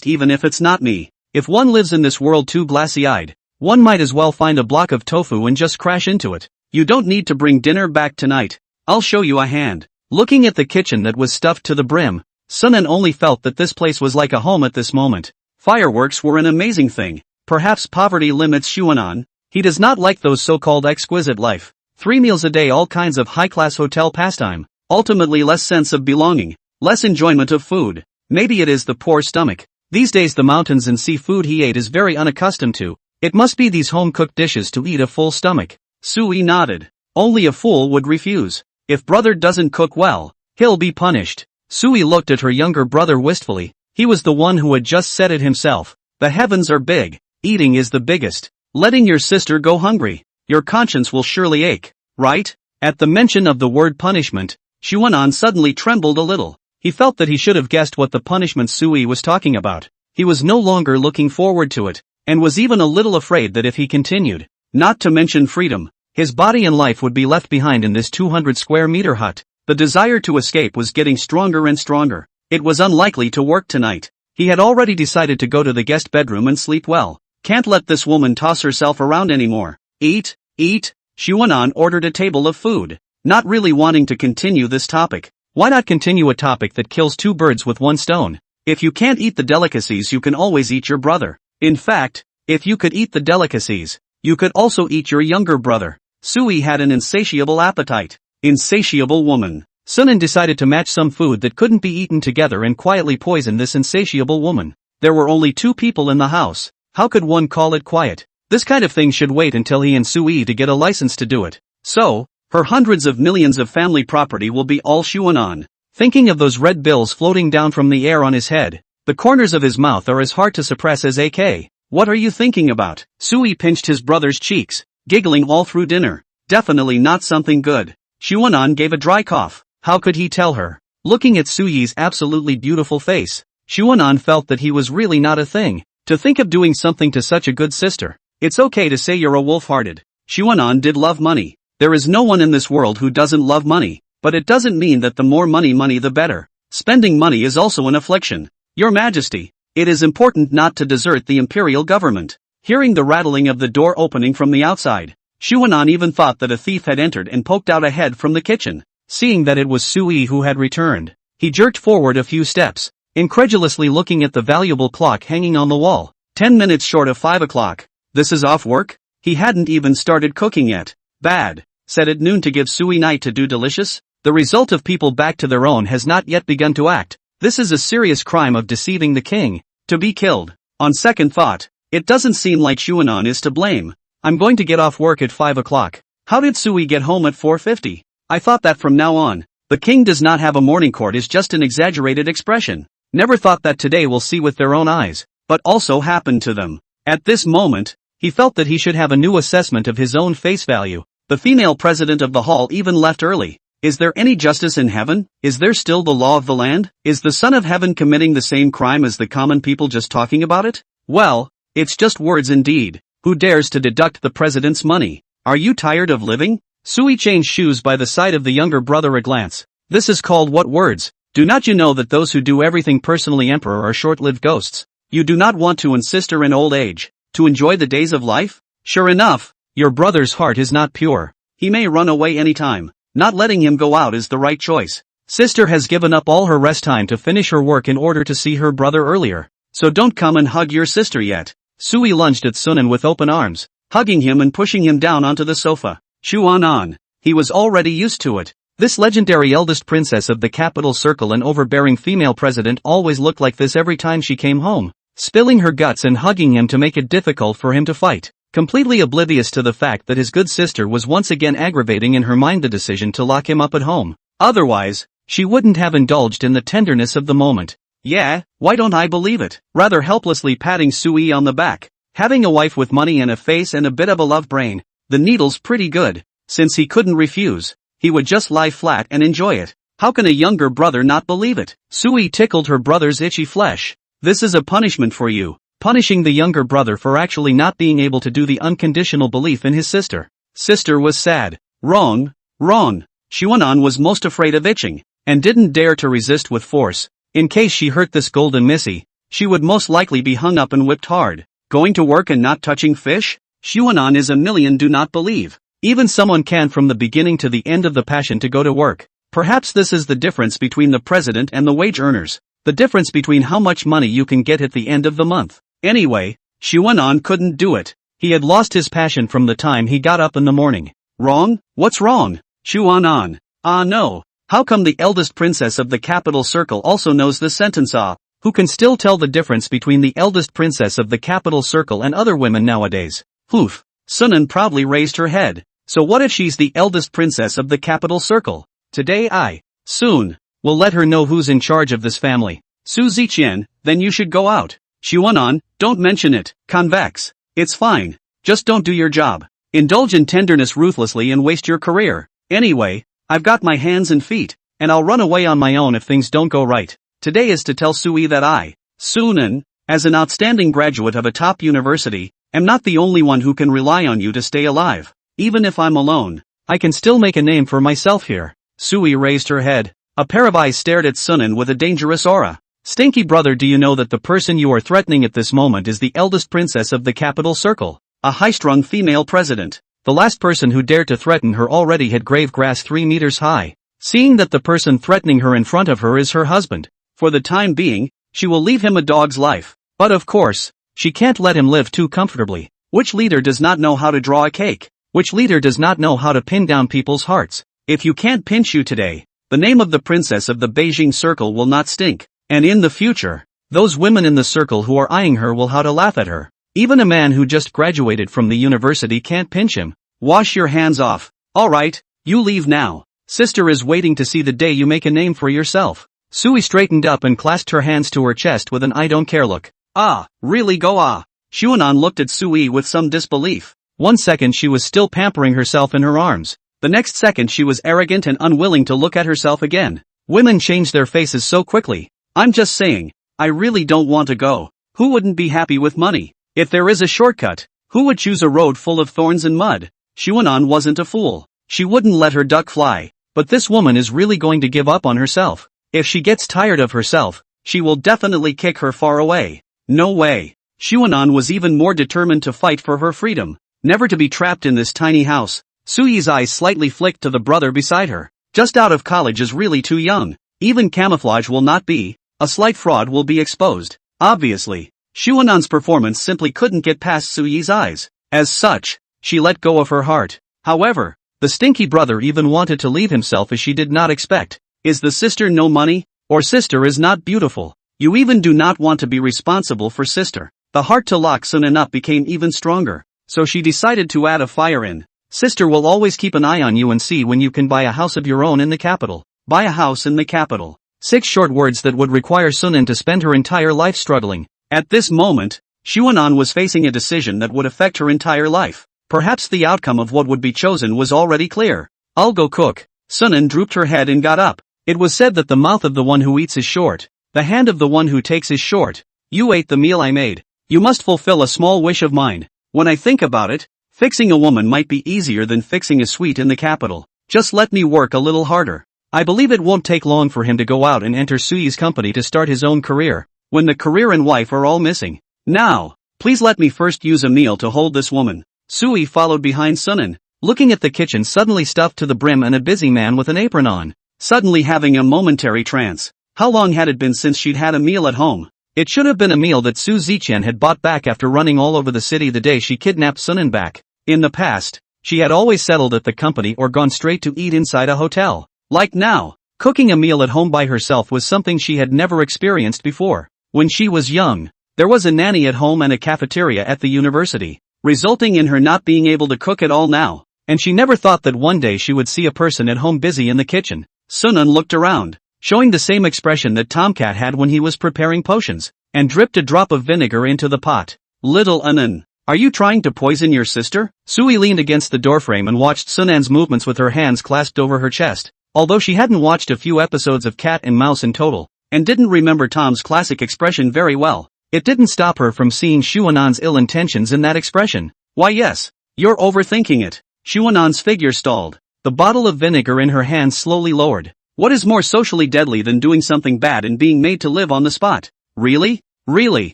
even if it's not me. If one lives in this world too glassy-eyed, one might as well find a block of tofu and just crash into it. You don't need to bring dinner back tonight. I'll show you a hand. Looking at the kitchen that was stuffed to the brim, Sunan only felt that this place was like a home at this moment. Fireworks were an amazing thing. Perhaps poverty limits Xuanan. He does not like those so-called exquisite life. 3 meals a day, all kinds of high-class hotel pastime. Ultimately less sense of belonging, less enjoyment of food. Maybe it is the poor stomach. These days the mountains and seafood he ate is very unaccustomed to. It must be these home-cooked dishes to eat a full stomach. Sui nodded. Only a fool would refuse. If brother doesn't cook well, he'll be punished. Sui looked at her younger brother wistfully. He was the one who had just said it himself. The heavens are big. Eating is the biggest. Letting your sister go hungry. your conscience will surely ache, right? At the mention of the word punishment, Xuanan suddenly trembled a little. He felt that he should have guessed what the punishment Sui was talking about. He was no longer looking forward to it, and was even a little afraid that if he continued, not to mention freedom, his body and life would be left behind in this 200 square meter hut. The desire to escape was getting stronger and stronger. It was unlikely to work tonight. He had already decided to go to the guest bedroom and sleep well. Can't let this woman toss herself around anymore. Eat, eat. Xuanan ordered a table of food. Not really wanting to continue this topic. Why not continue a topic that kills two birds with one stone? If you can't eat the delicacies, you can always eat your brother. In fact, if you could eat the delicacies, you could also eat your younger brother. Sui had an insatiable appetite. Insatiable woman. Sunan decided to match some food that couldn't be eaten together and quietly poison this insatiable woman. There were only 2 people in the house. How could one call it quiet? This kind of thing should wait until he and Sui to get a license to do it. So, her hundreds of millions of family property will be all Xuanan. Thinking of those red bills floating down from the air on his head, the corners of his mouth are as hard to suppress as AK. What are you thinking about? Sui pinched his brother's cheeks, giggling all through dinner. Definitely not something good. Xuanan gave a dry cough. How could he tell her? Looking at Suyi's absolutely beautiful face, Xuanan felt that he was really not a thing. To think of doing something to such a good sister. It's okay to say you're a wolf-hearted. Xuanan did love money. There is no one in this world who doesn't love money, but it doesn't mean that the more money the better. Spending money is also an affliction. Your Majesty, it is important not to desert the imperial government. Hearing the rattling of the door opening from the outside, Xuanan even thought that a thief had entered and poked out a head from the kitchen. Seeing that it was Sui who had returned, he jerked forward a few steps, incredulously looking at the valuable clock hanging on the wall. 10 minutes short of 5 o'clock. This is off work? He hadn't even started cooking yet. Bad. Said at noon to give Sui night to do delicious? The result of people back to their own has not yet begun to act. This is a serious crime of deceiving the king. To be killed. On second thought, it doesn't seem like Xuanan is to blame. I'm going to get off work at 5 o'clock. How did Sui get home at 4:50? I thought that from now on, the king does not have a morning court is just an exaggerated expression. Never thought that today will see with their own eyes, but also happened to them. At this moment, he felt that he should have a new assessment of his own face value. The female president of the hall even left early. Is there any justice in heaven? Is there still the law of the land? Is the Son of Heaven committing the same crime as the common people just talking about it? Well, it's just words indeed. Who dares to deduct the president's money? Are you tired of living? Sui changed shoes by the side of the younger brother a glance. This is called what words? Do not you know that those who do everything personally emperor are short-lived ghosts? You do not want to insist her in old age, to enjoy the days of life? Sure enough, your brother's heart is not pure. He may run away anytime. Not letting him go out is the right choice. Sister has given up all her rest time to finish her work in order to see her brother earlier. So don't come and hug your sister yet. Sui lunged at Sunan with open arms, hugging him and pushing him down onto the sofa. Xuanan. He was already used to it. This legendary eldest princess of the capital circle and overbearing female president always looked like this every time she came home, spilling her guts and hugging him to make it difficult for him to fight, completely oblivious to the fact that his good sister was once again aggravating in her mind the decision to lock him up at home. Otherwise, she wouldn't have indulged in the tenderness of the moment. Yeah, why don't I believe it? Rather helplessly patting Sui on the back. Having a wife with money and a face and a bit of a love brain, the needle's pretty good. Since he couldn't refuse, he would just lie flat and enjoy it. How can a younger brother not believe it? Sui tickled her brother's itchy flesh. This is a punishment for you. Punishing the younger brother for actually not being able to do the unconditional belief in his sister. Sister was sad. Wrong. Xuanan was most afraid of itching, and didn't dare to resist with force. In case she hurt this golden missy, she would most likely be hung up and whipped hard. Going to work and not touching fish? Xuanan is a million do not believe. Even someone can from the beginning to the end of the passion to go to work. Perhaps this is the difference between the president and the wage earners. The difference between how much money you can get at the end of the month. Anyway, Xuanan couldn't do it. He had lost his passion from the time he got up in the morning. Wrong? What's wrong? Xuanan. Ah no. How come the eldest princess of the capital circle also knows this sentence? Who can still tell the difference between the eldest princess of the capital circle and other women nowadays? Hoof. Sunan proudly raised her head. So what if she's the eldest princess of the capital circle? Today soon, will let her know who's in charge of this family. Su Ziqian, then you should go out. Xuanan, don't mention it. Convex. It's fine. Just don't do your job. Indulge in tenderness ruthlessly and waste your career. Anyway, I've got my hands and feet, and I'll run away on my own if things don't go right. Today is to tell Sui that I, Sunan, as an outstanding graduate of a top university, am not the only one who can rely on you to stay alive. Even if I'm alone, I can still make a name for myself here. Sui raised her head. A pair of eyes stared at Sunan with a dangerous aura. Stinky brother, do you know that the person you are threatening at this moment is the eldest princess of the capital circle? A high-strung female president. The last person who dared to threaten her already had grave grass 3 meters high. Seeing that the person threatening her in front of her is her husband, for the time being, she will leave him a dog's life. But of course, she can't let him live too comfortably. Which leader does not know how to draw a cake? Which leader does not know how to pin down people's hearts? If you can't pinch you today, the name of the princess of the Beijing circle will not stink. And in the future, those women in the circle who are eyeing her will how to laugh at her. Even a man who just graduated from the university can't pinch him. Wash your hands off. Alright, you leave now. Sister is waiting to see the day you make a name for yourself. Sui straightened up and clasped her hands to her chest with an I don't care look. Ah, really go ah. Xuanan looked at Sui with some disbelief. 1 second she was still pampering herself in her arms. The next second she was arrogant and unwilling to look at herself again. Women change their faces so quickly. I'm just saying, I really don't want to go. Who wouldn't be happy with money? If there is a shortcut, who would choose a road full of thorns and mud? Xuanan wasn't a fool. She wouldn't let her duck fly. But this woman is really going to give up on herself. If she gets tired of herself, she will definitely kick her far away. No way. Xuanan was even more determined to fight for her freedom, never to be trapped in this tiny house. Sui's eyes slightly flicked to the brother beside her. Just out of college is really too young. Even camouflage will not be. A slight fraud will be exposed. Obviously, Xuanan's performance simply couldn't get past Sui's eyes. As such, she let go of her heart. However, the stinky brother even wanted to leave himself as she did not expect. Is the sister no money? Or sister is not beautiful? You even do not want to be responsible for sister. The heart to lock Sunan up became even stronger, so she decided to add a fire in. Sister will always keep an eye on you and see when you can buy a house of your own in the capital. Buy a house in the capital. 6 short words that would require Sunan to spend her entire life struggling. At this moment, Xuanan was facing a decision that would affect her entire life. Perhaps the outcome of what would be chosen was already clear. I'll go cook. Sunan drooped her head and got up. It was said that the mouth of the one who eats is short. The hand of the one who takes is short. You ate the meal I made. You must fulfill a small wish of mine. When I think about it, fixing a woman might be easier than fixing a suite in the capital. Just let me work a little harder. I believe it won't take long for him to go out and enter Sui's company to start his own career, when the career and wife are all missing. Now, please let me first use a meal to hold this woman. Sui followed behind Sunan, looking at the kitchen suddenly stuffed to the brim and a busy man with an apron on, suddenly having a momentary trance. How long had it been since she'd had a meal at home? It should have been a meal that Su Ziqian had bought back after running all over the city the day she kidnapped Sunan back. In the past, she had always settled at the company or gone straight to eat inside a hotel. Like now, cooking a meal at home by herself was something she had never experienced before. When she was young, there was a nanny at home and a cafeteria at the university, resulting in her not being able to cook at all now, and she never thought that one day she would see a person at home busy in the kitchen. Sunan looked around, showing the same expression that Tomcat had when he was preparing potions, and dripped a drop of vinegar into the pot. Little Anan, are you trying to poison your sister? Sui leaned against the doorframe and watched Sunan's movements with her hands clasped over her chest. Although she hadn't watched a few episodes of Cat and Mouse in total, and didn't remember Tom's classic expression very well, it didn't stop her from seeing Xuanan's ill intentions in that expression. Why yes, you're overthinking it. Xuanan's figure stalled. The bottle of vinegar in her hand slowly lowered. What is more socially deadly than doing something bad and being made to live on the spot? Really? Really?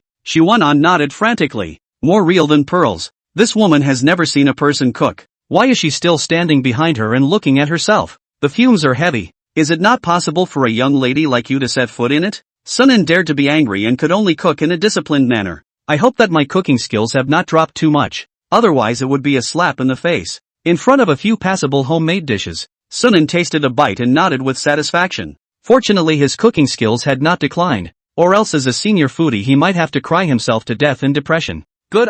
Xuanan nodded frantically. More real than pearls. This woman has never seen a person cook. Why is she still standing behind her and looking at herself? The fumes are heavy. Is it not possible for a young lady like you to set foot in it? Sunan dared to be angry and could only cook in a disciplined manner. I hope that my cooking skills have not dropped too much. Otherwise it would be a slap in the face. In front of a few passable homemade dishes, Sunan tasted a bite and nodded with satisfaction. Fortunately his cooking skills had not declined, or else as a senior foodie he might have to cry himself to death in depression. Good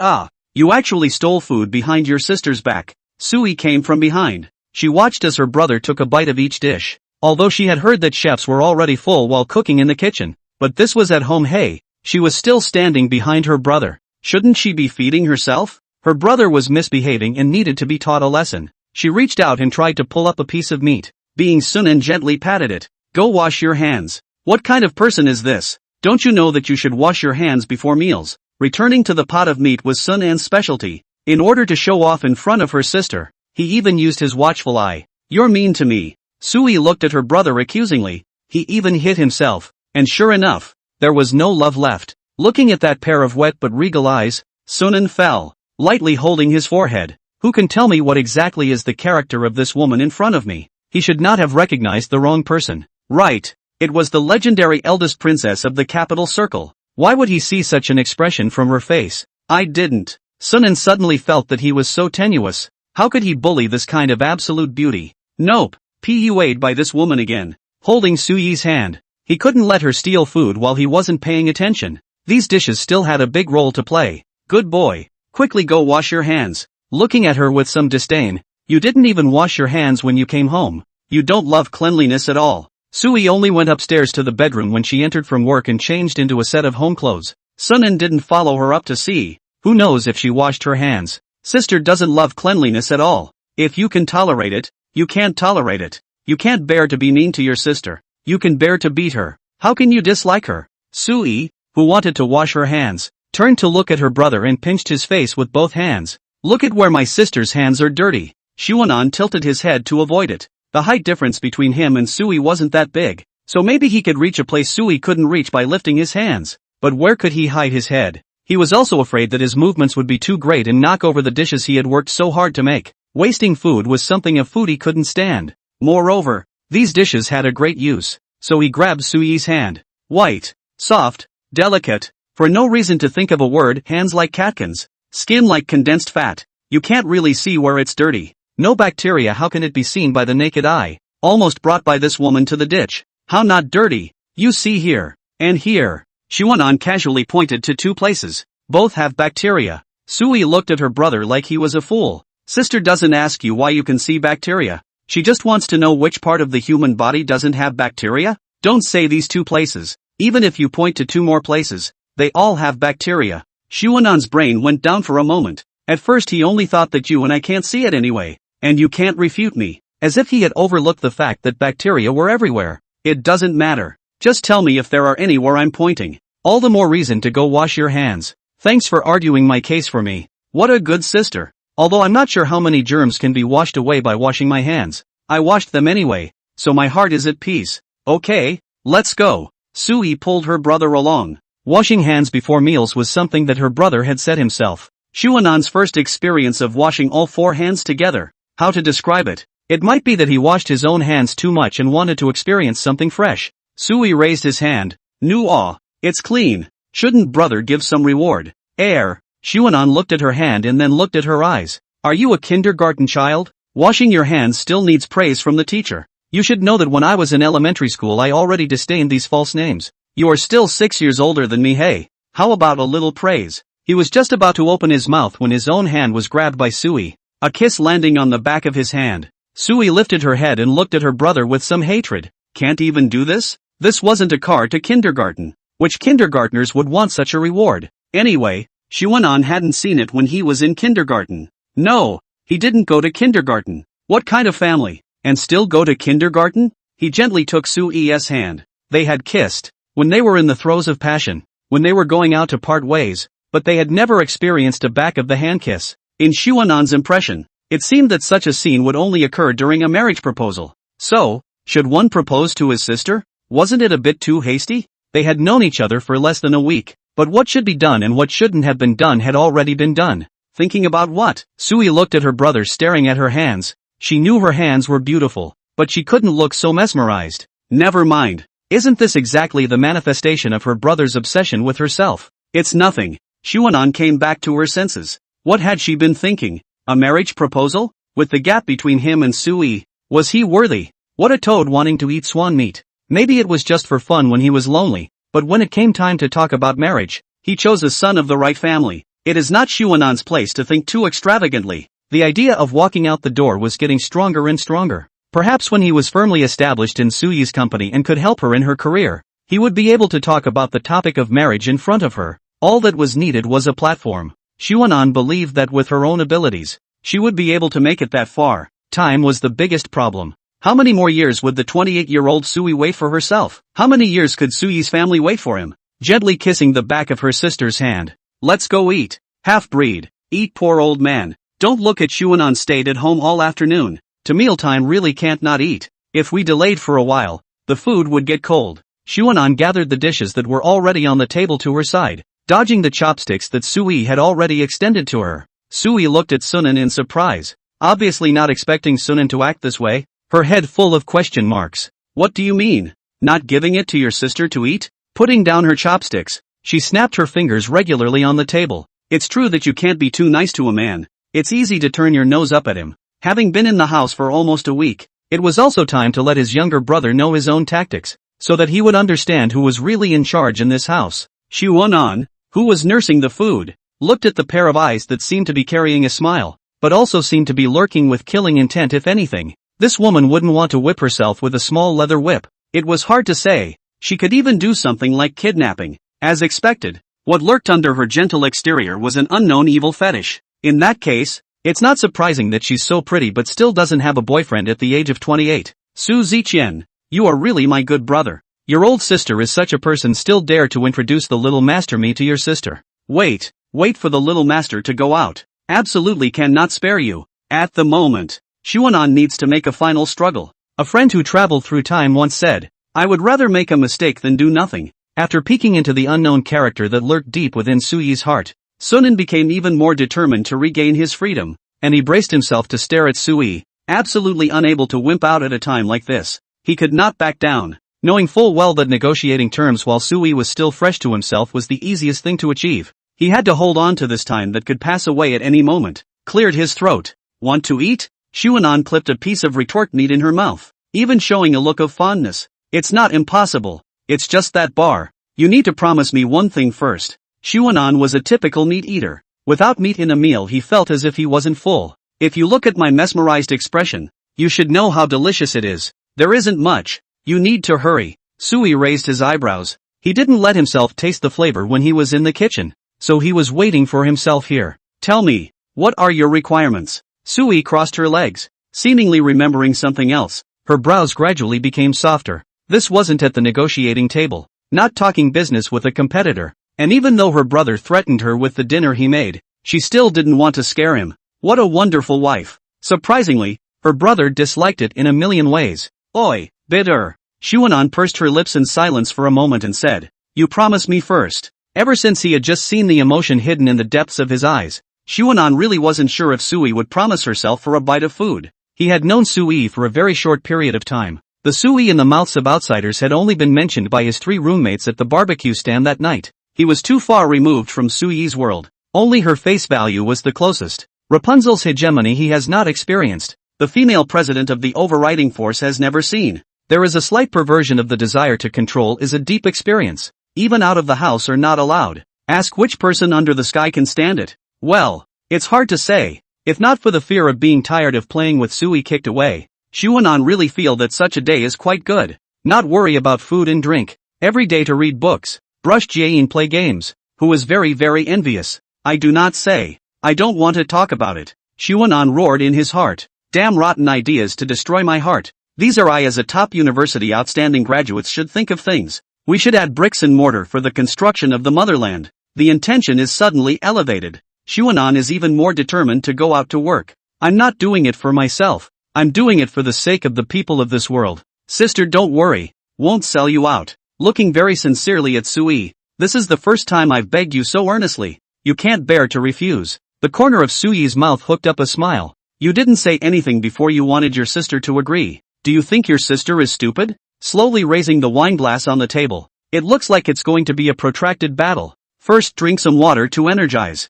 you actually stole food behind your sister's back. Sui came from behind. She watched as her brother took a bite of each dish. Although she had heard that chefs were already full while cooking in the kitchen, but this was at home. Hey, she was still standing behind her brother. Shouldn't she be feeding herself? Her brother was misbehaving and needed to be taught a lesson. She reached out and tried to pull up a piece of meat. Being Sunan gently patted it. Go wash your hands. What kind of person is this? Don't you know that you should wash your hands before meals? Returning to the pot of meat was Sunan's specialty. In order to show off in front of her sister, he even used his watchful eye. You're mean to me. Sui looked at her brother accusingly. He even hit himself. And sure enough, there was no love left. Looking at that pair of wet but regal eyes, Sunan fell, lightly holding his forehead. Who can tell me what exactly is the character of this woman in front of me? He should not have recognized the wrong person. Right. It was the legendary eldest princess of the capital circle. Why would he see such an expression from her face? I didn't. Sunan suddenly felt that he was so tenuous. How could he bully this kind of absolute beauty? Nope. PUA'd by this woman again. Holding Suyi's hand. He couldn't let her steal food while he wasn't paying attention. These dishes still had a big role to play. Good boy. Quickly go wash your hands. Looking at her with some disdain. You didn't even wash your hands when you came home. You don't love cleanliness at all. Sui only went upstairs to the bedroom when she entered from work and changed into a set of home clothes. Sunan didn't follow her up to see. Who knows if she washed her hands. Sister doesn't love cleanliness at all. If you can tolerate it, you can't tolerate it. You can't bear to be mean to your sister. You can bear to beat her. How can you dislike her? Sui, who wanted to wash her hands, turned to look at her brother and pinched his face with both hands. Look at where my sister's hands are dirty. Xuanan tilted his head to avoid it. The height difference between him and Sui wasn't that big, so maybe he could reach a place Sui couldn't reach by lifting his hands. But where could he hide his head? He was also afraid that his movements would be too great and knock over the dishes he had worked so hard to make. Wasting food was something a foodie couldn't stand. Moreover, these dishes had a great use, so he grabbed Sui's hand. White, soft, delicate, for no reason to think of a word, hands like catkins, skin like condensed fat. You can't really see where it's dirty. No bacteria, how can it be seen by the naked eye? Almost brought by this woman to the ditch. How not dirty? You see here, and here. Xuanan casually pointed to two places. Both have bacteria. Sui looked at her brother like he was a fool. Sister doesn't ask you why you can see bacteria. She just wants to know which part of the human body doesn't have bacteria. Don't say these two places. Even if you point to two more places, they all have bacteria. Xuanan's brain went down for a moment. At first he only thought that you and I can't see it anyway. And you can't refute me. As if he had overlooked the fact that bacteria were everywhere. It doesn't matter. Just tell me if there are any where I'm pointing. All the more reason to go wash your hands. Thanks for arguing my case for me. What a good sister. Although I'm not sure how many germs can be washed away by washing my hands. I washed them anyway, so my heart is at peace. Okay, let's go. Sui pulled her brother along. Washing hands before meals was something that her brother had said himself. Xuanan's first experience of washing all four hands together. How to describe it? It might be that he washed his own hands too much and wanted to experience something fresh. Sui raised his hand. Aw, it's clean. Shouldn't brother give some reward? Xuanan looked at her hand and then looked at her eyes. Are you a kindergarten child? Washing your hands still needs praise from the teacher. You should know that when I was in elementary school I already disdained these false names. You are still 6 years older than me. Hey, how about a little praise? He was just about to open his mouth when his own hand was grabbed by Sui. A kiss landing on the back of his hand. Sui lifted her head and looked at her brother with some hatred. Can't even do this? This wasn't a car to kindergarten. Which kindergartners would want such a reward? Anyway, Xuanan hadn't seen it when he was in kindergarten. No, he didn't go to kindergarten. What kind of family? And still go to kindergarten? He gently took Sui's hand. They had kissed. When they were in the throes of passion. When they were going out to part ways. But they had never experienced a back of the hand kiss. In Xuanan's impression, it seemed that such a scene would only occur during a marriage proposal. So, should one propose to his sister? Wasn't it a bit too hasty? They had known each other for less than a week, but what should be done and what shouldn't have been done had already been done. Thinking about what? Sui looked at her brother staring at her hands. She knew her hands were beautiful, but she couldn't look so mesmerized. Never mind. Isn't this exactly the manifestation of her brother's obsession with herself? It's nothing. Xuanan came back to her senses. What had she been thinking? A marriage proposal? With the gap between him and Sui, was he worthy? What a toad wanting to eat swan meat. Maybe it was just for fun when he was lonely, but when it came time to talk about marriage, he chose a son of the right family. It is not Xuanan's place to think too extravagantly. The idea of walking out the door was getting stronger and stronger. Perhaps when he was firmly established in Suyi's company and could help her in her career, he would be able to talk about the topic of marriage in front of her. All that was needed was a platform. Xuanan believed that with her own abilities, she would be able to make it that far. Time was the biggest problem. How many more years would the 28-year-old Sui wait for herself? How many years could Sui's family wait for him? Gently kissing the back of her sister's hand. Let's go eat. Half-breed. Eat, poor old man. Don't look at Xuanan, stayed at home all afternoon. To mealtime really can't not eat. If we delayed for a while, the food would get cold. Xuanan gathered the dishes that were already on the table to her side, dodging the chopsticks that Sui had already extended to her. Sui looked at Sunan in surprise, obviously not expecting Sunan to act this way, her head full of question marks. What do you mean? Not giving it to your sister to eat? Putting down her chopsticks, she snapped her fingers regularly on the table. It's true that you can't be too nice to a man. It's easy to turn your nose up at him. Having been in the house for almost a week, it was also time to let his younger brother know his own tactics, so that he would understand who was really in charge in this house. Xuanan, who was nursing the food, looked at the pair of eyes that seemed to be carrying a smile, but also seemed to be lurking with killing intent if anything. This woman wouldn't want to whip herself with a small leather whip. It was hard to say. She could even do something like kidnapping. As expected, what lurked under her gentle exterior was an unknown evil fetish. In that case, it's not surprising that she's so pretty but still doesn't have a boyfriend at the age of 28. Su Ziqian, you are really my good brother. Your old sister is such a person, still dare to introduce the little master me to your sister. Wait for the little master to go out. Absolutely cannot spare you. At the moment, Xuanan needs to make a final struggle. A friend who traveled through time once said, I would rather make a mistake than do nothing. After peeking into the unknown character that lurked deep within Sui's heart, Sunan became even more determined to regain his freedom, and he braced himself to stare at Sui, absolutely unable to wimp out at a time like this. He could not back down, knowing full well that negotiating terms while Sui was still fresh to himself was the easiest thing to achieve. He had to hold on to this time that could pass away at any moment. Cleared his throat. Want to eat? Xuanan clipped a piece of retort meat in her mouth, even showing a look of fondness. It's not impossible. It's just that bar. You need to promise me one thing first. Xuanan was a typical meat eater. Without meat in a meal he felt as if he wasn't full. If you look at my mesmerized expression, you should know how delicious it is. There isn't much. You need to hurry. Sui raised his eyebrows. He didn't let himself taste the flavor when he was in the kitchen, so he was waiting for himself here. Tell me, what are your requirements? Sui crossed her legs, seemingly remembering something else. Her brows gradually became softer. This wasn't at the negotiating table, not talking business with a competitor. And even though her brother threatened her with the dinner he made, she still didn't want to scare him. What a wonderful wife. Surprisingly, her brother disliked it in a million ways. Oi, bitter. Xuanan pursed her lips in silence for a moment and said, You promise me first. Ever since he had just seen the emotion hidden in the depths of his eyes, Xuanan really wasn't sure if Sui would promise herself for a bite of food. He had known Sui for a very short period of time. The Sui in the mouths of outsiders had only been mentioned by his 3 roommates at the barbecue stand that night. He was too far removed from Sui's world. Only her face value was the closest. Rapunzel's hegemony he has not experienced. The female president of the overriding force has never seen. There is a slight perversion of the desire to control is a deep experience. Even out of the house are not allowed. Ask which person under the sky can stand it. Well, it's hard to say. If not for the fear of being tired of playing with Sui kicked away, Xuanan really feel that such a day is quite good. Not worry about food and drink. Every day to read books. Brush Jiayin play games, who was very envious. I do not say. I don't want to talk about it. Xuanan roared in his heart. Damn rotten ideas to destroy my heart. These are I as a top university outstanding graduates should think of things. We should add bricks and mortar for the construction of the motherland. The intention is suddenly elevated. Xuanan is even more determined to go out to work. I'm not doing it for myself. I'm doing it for the sake of the people of this world. Sister, don't worry. Won't sell you out. Looking very sincerely at Sui, this is the first time I've begged you so earnestly. You can't bear to refuse. The corner of Sui's mouth hooked up a smile. You didn't say anything before you wanted your sister to agree. Do you think your sister is stupid? Slowly raising the wine glass on the table. It looks like it's going to be a protracted battle. First drink some water to energize.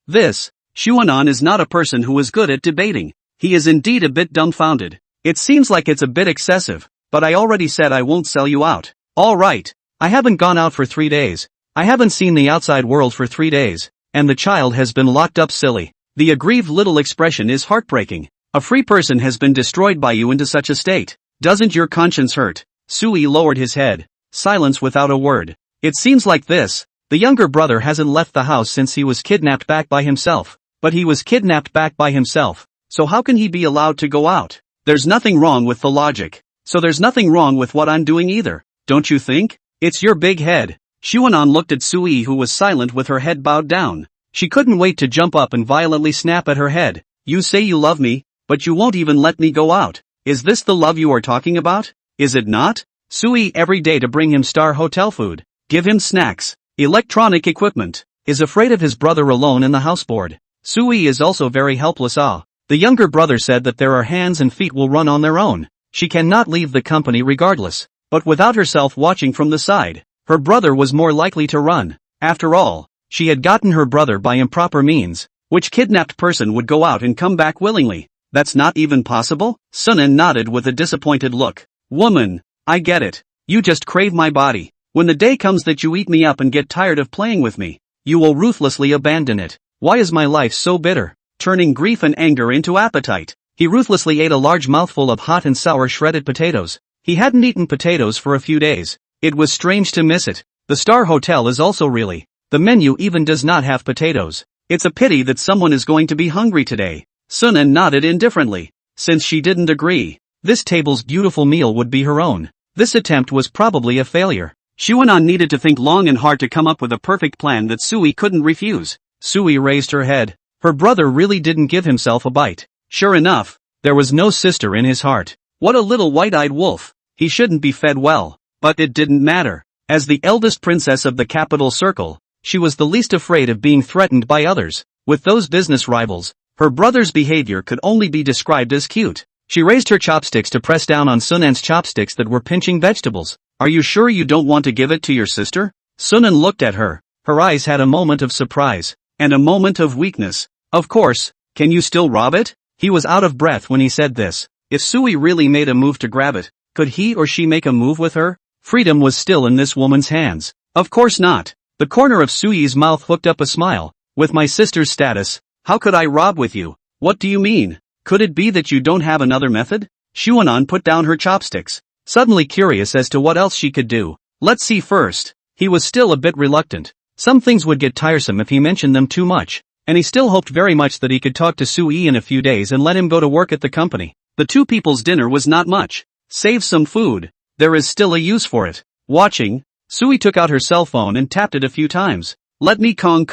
This. Xuanan is not a person who is good at debating. He is indeed a bit dumbfounded. It seems like it's a bit excessive, but I already said I won't sell you out. Alright. I haven't gone out for 3 days. I haven't seen the outside world for 3 days, and the child has been locked up silly. The aggrieved little expression is heartbreaking. A free person has been destroyed by you into such a state. Doesn't your conscience hurt? Sui lowered his head. Silence without a word. It seems like this. The younger brother hasn't left the house since he was kidnapped back by himself. But he was kidnapped back by himself, so how can he be allowed to go out? There's nothing wrong with the logic. So there's nothing wrong with what I'm doing either, don't you think? It's your big head. Xuanan looked at Sui, who was silent with her head bowed down. She couldn't wait to jump up and violently snap at her head. You say you love me, but you won't even let me go out. Is this the love you are talking about? Is it not? Sui every day to bring him star hotel food, give him snacks, electronic equipment, is afraid of his brother alone in the houseboard. Sui is also very helpless. The younger brother said that there are hands and feet will run on their own. She cannot leave the company regardless. But without herself watching from the side, her brother was more likely to run. After all, she had gotten her brother by improper means. Which kidnapped person would go out and come back willingly? That's not even possible? Sunan nodded with a disappointed look. Woman, I get it. You just crave my body. When the day comes that you eat me up and get tired of playing with me, you will ruthlessly abandon it. Why is my life so bitter? Turning grief and anger into appetite. He ruthlessly ate a large mouthful of hot and sour shredded potatoes. He hadn't eaten potatoes for a few days. It was strange to miss it. The Star Hotel is also really. The menu even does not have potatoes. It's a pity that someone is going to be hungry today. Sunan nodded indifferently. Since she didn't agree, this table's beautiful meal would be her own. This attempt was probably a failure. Xuanan needed to think long and hard to come up with a perfect plan that Sui couldn't refuse. Sui raised her head. Her brother really didn't give himself a bite. Sure enough, there was no sister in his heart. What a little white-eyed wolf. He shouldn't be fed well. But it didn't matter. As the eldest princess of the capital circle, she was the least afraid of being threatened by others. With those business rivals, her brother's behavior could only be described as cute. She raised her chopsticks to press down on Sunan's chopsticks that were pinching vegetables. Are you sure you don't want to give it to your sister? Sunan looked at her. Her eyes had a moment of surprise. And a moment of weakness. Of course, can you still rob it? He was out of breath when he said this. If Sui really made a move to grab it, could he or she make a move with her? Freedom was still in this woman's hands. Of course not. The corner of Sui's mouth hooked up a smile. With my sister's status, how could I rob with you? What do you mean? Could it be that you don't have another method? Xuanan put down her chopsticks, suddenly curious as to what else she could do. Let's see first. He was still a bit reluctant. Some things would get tiresome if he mentioned them too much, and he still hoped very much that he could talk to Sui in a few days and let him go to work at the company. The two people's dinner was not much. Save some food. There is still a use for it. Watching, Sui took out her cell phone and tapped it a few times. Let me Kong.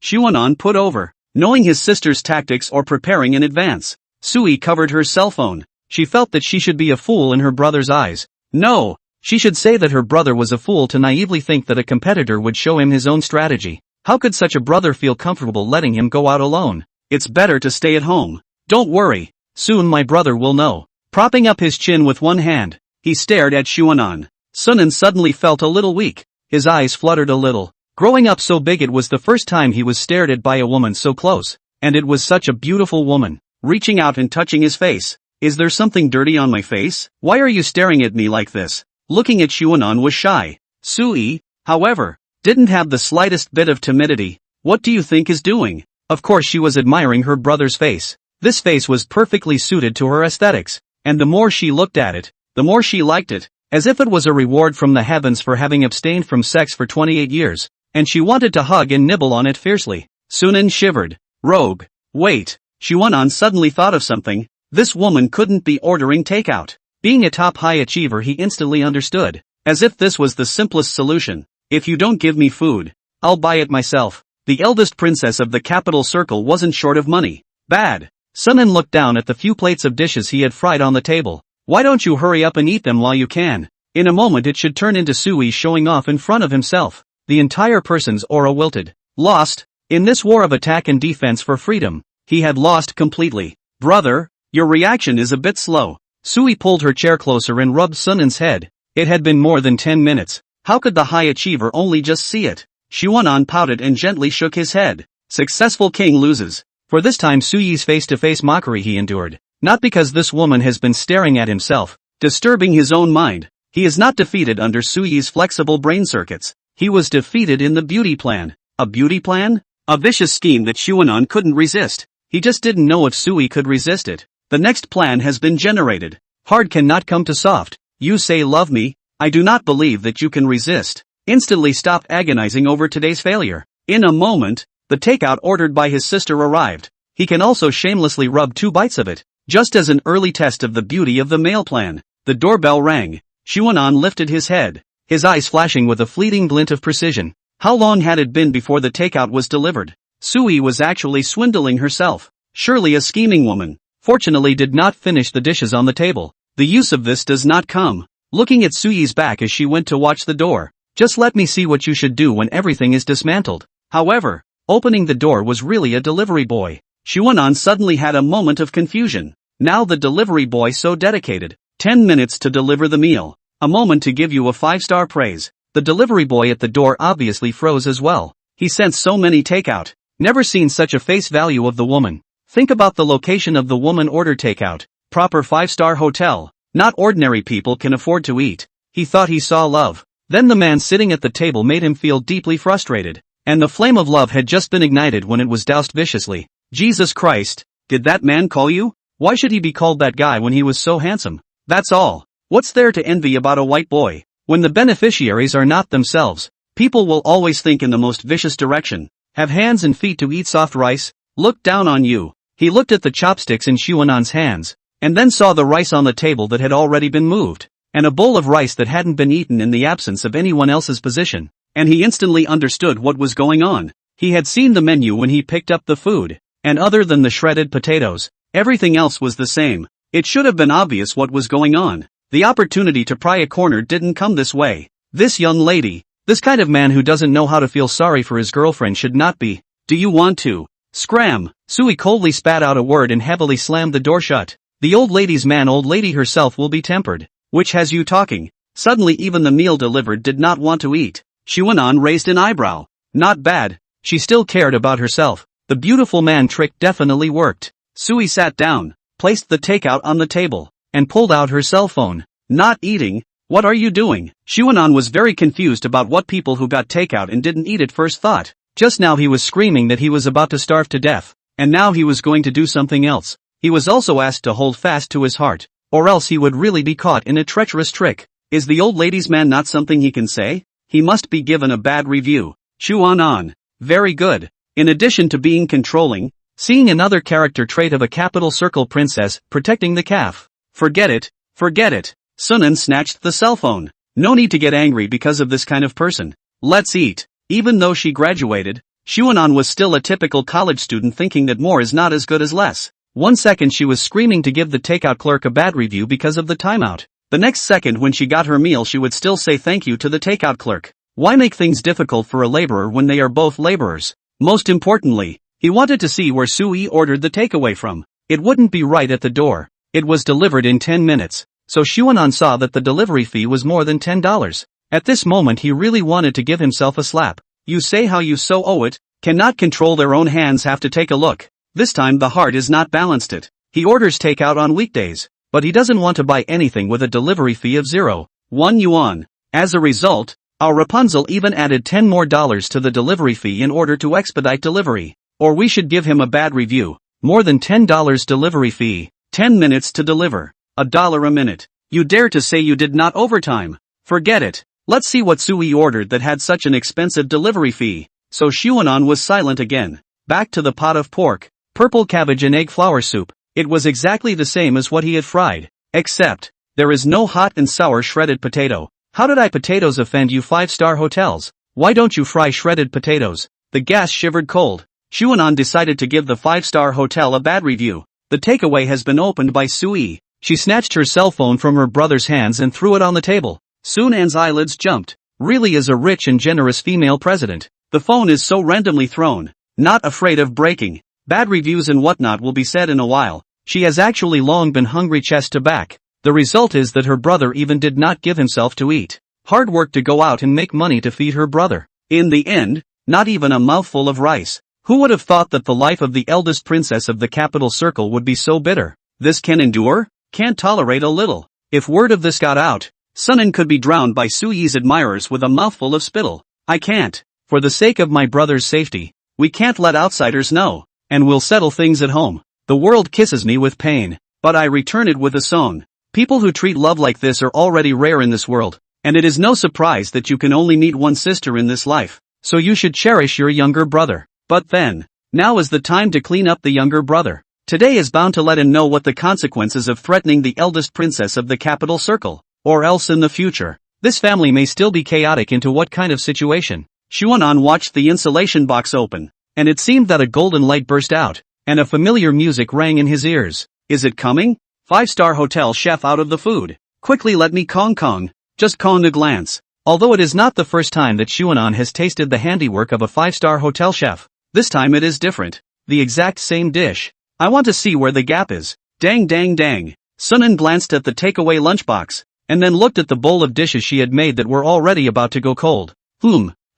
Xuanan put over. Knowing his sister's tactics or preparing in advance, Sui covered her cell phone. She felt that she should be a fool in her brother's eyes. No, she should say that her brother was a fool to naively think that a competitor would show him his own strategy. How could such a brother feel comfortable letting him go out alone? It's better to stay at home. Don't worry. Soon my brother will know. Propping up his chin with one hand, he stared at Xuanan. Sunan suddenly felt a little weak. His eyes fluttered a little. Growing up so big, it was the first time he was stared at by a woman so close. And it was such a beautiful woman. Reaching out and touching his face. Is there something dirty on my face? Why are you staring at me like this? Looking at Xuanan was shy. Sui, however, didn't have the slightest bit of timidity. What do you think is doing? Of course she was admiring her brother's face. This face was perfectly suited to her aesthetics. And the more she looked at it, the more she liked it. As if it was a reward from the heavens for having abstained from sex for 28 years. And she wanted to hug and nibble on it fiercely. Sunan shivered. Rogue. Wait. Xuanan suddenly thought of something. This woman couldn't be ordering takeout. Being a top high achiever, he instantly understood. As if this was the simplest solution. If you don't give me food, I'll buy it myself. The eldest princess of the capital circle wasn't short of money. Bad. Sunan looked down at the few plates of dishes he had fried on the table. Why don't you hurry up and eat them while you can? In a moment it should turn into Sui showing off in front of himself. The entire person's aura wilted. Lost. In this war of attack and defense for freedom, he had lost completely. Brother, your reaction is a bit slow. Sui pulled her chair closer and rubbed Sunan's head. It had been more than 10 minutes. How could the high achiever only just see it? Xuanan pouted and gently shook his head. Successful king loses. For this time Sui's face-to-face mockery he endured. Not because this woman has been staring at himself, disturbing his own mind. He is not defeated under Sui's flexible brain circuits. He was defeated in the beauty plan. A beauty plan? A vicious scheme that Xuanan couldn't resist. He just didn't know if Sui could resist it. The next plan has been generated. Hard cannot come to soft. You say love me. I do not believe that you can resist. instantly stopped agonizing over today's failure. In a moment, the takeout ordered by his sister arrived. He can also shamelessly rub 2 bites of it, just as an early test of the beauty of the meal plan. The doorbell rang. Xuanan lifted his head, his eyes flashing with a fleeting glint of precision. How long had it been before the takeout was delivered? Sui was actually swindling herself. Surely a scheming woman. Fortunately did not finish the dishes on the table. The use of this does not come. Looking at Sui's back as she went to watch the door. Just let me see what you should do when everything is dismantled. However, opening the door was really a delivery boy. Xuanan suddenly had a moment of confusion. Now the delivery boy so dedicated. 10 minutes to deliver the meal. A moment to give you a 5-star praise. The delivery boy at the door obviously froze as well. He sent so many takeout. Never seen such a face value of the woman. Think about the location of the woman order takeout. Proper 5-star hotel. Not ordinary people can afford to eat. He thought he saw love. Then the man sitting at the table made him feel deeply frustrated. And the flame of love had just been ignited when it was doused viciously. Jesus Christ, did that man call you? Why should he be called that guy when he was so handsome? That's all. What's there to envy about a white boy? When the beneficiaries are not themselves, people will always think in the most vicious direction. Have hands and feet to eat soft rice? Look down on you. He looked at the chopsticks in Xuanan's hands, and then saw the rice on the table that had already been moved, and a bowl of rice that hadn't been eaten in the absence of anyone else's position, and he instantly understood what was going on. He had seen the menu when he picked up the food, and other than the shredded potatoes, everything else was the same. It should have been obvious what was going on. The opportunity to pry a corner didn't come this way. This young lady, this kind of man who doesn't know how to feel sorry for his girlfriend should not be. Do you want to? Scram! Sui coldly spat out a word and heavily slammed the door shut. The old lady herself will be tempered. Which has you talking? Suddenly even the meal delivered did not want to eat. Xuanan raised an eyebrow. Not bad. She still cared about herself. The beautiful man trick definitely worked. Sui sat down, placed the takeout on the table, and pulled out her cell phone. Not eating? What are you doing? Xuanan was very confused about what people who got takeout and didn't eat at first thought. Just now he was screaming that he was about to starve to death, and now he was going to do something else. He was also asked to hold fast to his heart, or else he would really be caught in a treacherous trick. Is the old lady's man not something he can say? He must be given a bad review. Xuanan. Very good. In addition to being controlling, seeing another character trait of a capital circle princess, protecting the calf. Forget it, forget it. Sunan snatched the cell phone. No need to get angry because of this kind of person. Let's eat. Even though she graduated, Xuanan was still a typical college student thinking that more is not as good as less. 1 second she was screaming to give the takeout clerk a bad review because of the timeout. The next second when she got her meal she would still say thank you to the takeout clerk. Why make things difficult for a laborer when they are both laborers? Most importantly, he wanted to see where Sui ordered the takeaway from. It wouldn't be right at the door. It was delivered in 10 minutes, so Xuanan saw that the delivery fee was more than $10. At this moment he really wanted to give himself a slap. You say how you so owe it, cannot control their own hands have to take a look. This time the heart is not balanced it. He orders takeout on weekdays, but he doesn't want to buy anything with a delivery fee of 0.1 yuan. As a result, our Rapunzel even added $10 more to the delivery fee in order to expedite delivery. Or we should give him a bad review. More than $10 delivery fee, 10 minutes to deliver, $1 a minute. You dare to say you did not overtime? Forget it. Let's see what Sui ordered that had such an expensive delivery fee. So Xuanan was silent again. Back to the pot of pork, purple cabbage and egg flour soup. It was exactly the same as what he had fried. Except, there is no hot and sour shredded potato. How did potatoes offend you 5-star hotels? Why don't you fry shredded potatoes? The gas shivered cold. Xuanan decided to give the 5-star hotel a bad review. The takeaway has been opened by Sui. She snatched her cell phone from her brother's hands and threw it on the table. Sunan's eyelids jumped. Really is a rich and generous female president. The phone is so randomly thrown. Not afraid of breaking. Bad reviews and whatnot will be said in a while. She has actually long been hungry chest to back. The result is that her brother even did not give himself to eat. Hard work to go out and make money to feed her brother. In the end, not even a mouthful of rice. Who would have thought that the life of the eldest princess of the capital circle would be so bitter? This can endure? Can't tolerate a little. If word of this got out, Sunan could be drowned by Suyi's admirers with a mouthful of spittle. I can't. For the sake of my brother's safety, we can't let outsiders know, and we'll settle things at home. The world kisses me with pain, but I return it with a song. People who treat love like this are already rare in this world, And it is no surprise that you can only meet one sister in this life, so you should cherish your younger brother. But then, now is the time to clean up the younger brother. Today is bound to let him know what the consequences of threatening the eldest princess of the capital circle, or else in the future, this family may still be chaotic into what kind of situation. Xuanan watched the insulation box open, and it seemed that a golden light burst out, and a familiar music rang in his ears. Is it coming? 5-star hotel chef out of the food. Quickly let me Kong. Just Kong a glance. Although it is not the first time that Xuanan has tasted the handiwork of a 5-star hotel chef, this time it is different. The exact same dish. I want to see where the gap is. Dang. Sunan glanced at the takeaway lunchbox, and then looked at the bowl of dishes she had made that were already about to go cold.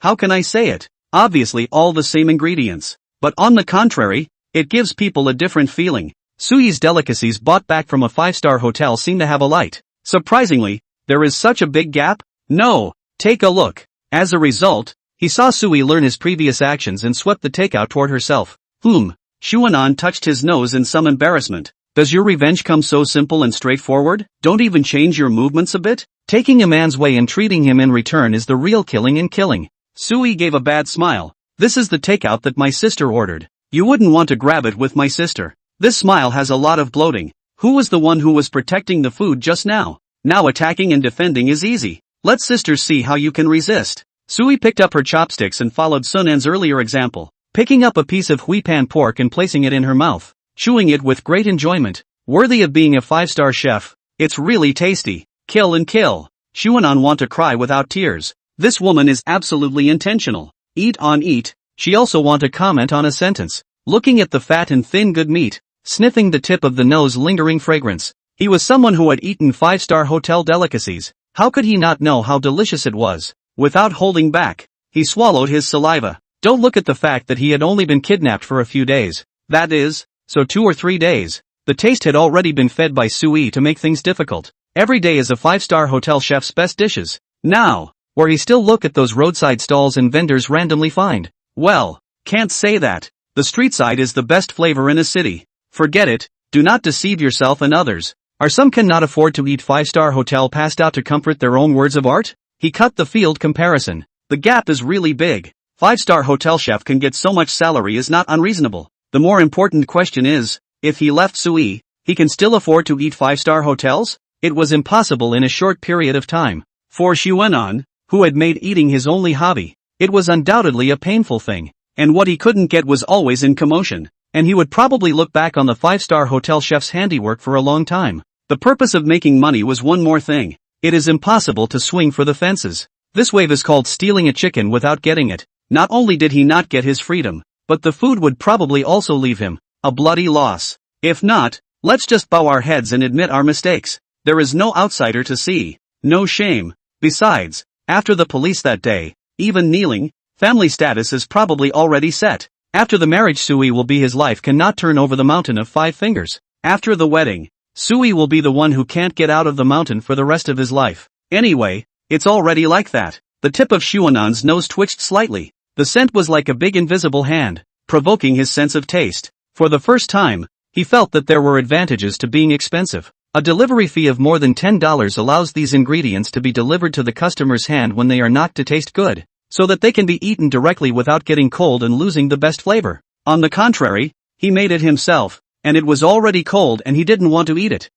How can I say it? Obviously all the same ingredients. But on the contrary, it gives people a different feeling. Suyi's delicacies bought back from a 5-star hotel seem to have a light. Surprisingly, there is such a big gap? No, take a look. As a result, he saw Sui learn his previous actions and swept the takeout toward herself. Xuanan touched his nose in some embarrassment. Does your revenge come so simple and straightforward? Don't even change your movements a bit? Taking a man's way and treating him in return is the real killing in killing. Sui gave a bad smile. This is the takeout that my sister ordered. You wouldn't want to grab it with my sister. This smile has a lot of bloating. Who was the one who was protecting the food just now? Now attacking and defending is easy. Let sisters see how you can resist. Sui picked up her chopsticks and followed Sunan's earlier example, picking up a piece of huipan pork and placing it in her mouth, chewing it with great enjoyment. Worthy of being a 5-star chef. It's really tasty. Kill and kill. Xuanan want to cry without tears. This woman is absolutely intentional. Eat on eat. She also want to comment on a sentence. Looking at the fat and thin good meat, sniffing the tip of the nose lingering fragrance. He was someone who had eaten 5-star hotel delicacies. How could he not know how delicious it was? Without holding back, he swallowed his saliva. Don't look at the fact that he had only been kidnapped for a few days. That is, so 2 or 3 days. The taste had already been fed by Sui to make things difficult. Every day is a 5-star hotel chef's best dishes. Now, where he still look at those roadside stalls and vendors randomly find. Well, can't say that. The street side is the best flavor in a city. Forget it, do not deceive yourself and others. Are some cannot afford to eat 5-star hotel passed out to comfort their own words of art? He cut the field comparison. The gap is really big. 5-star hotel chef can get so much salary is not unreasonable. The more important question is, if he left Sui, he can still afford to eat 5-star hotels? It was impossible in a short period of time. For Xuanan, who had made eating his only hobby, it was undoubtedly a painful thing. And what he couldn't get was always in commotion. And he would probably look back on the 5-star hotel chef's handiwork for a long time. The purpose of making money was one more thing. It is impossible to swing for the fences. This wave is called stealing a chicken without getting it. Not only did he not get his freedom, but the food would probably also leave him. A bloody loss. If not, let's just bow our heads and admit our mistakes. There is no outsider to see. No shame. Besides, after the police that day, even kneeling, family status is probably already set. After the marriage Sui will be his life cannot turn over the mountain of 5 fingers. After the wedding, Sui will be the one who can't get out of the mountain for the rest of his life. Anyway, it's already like that. The tip of Xuanan's nose twitched slightly. The scent was like a big invisible hand, provoking his sense of taste. For the first time, he felt that there were advantages to being expensive. A delivery fee of more than $10 allows these ingredients to be delivered to the customer's hand when they are not to taste good, so that they can be eaten directly without getting cold and losing the best flavor. On the contrary, he made it himself, and it was already cold and he didn't want to eat it.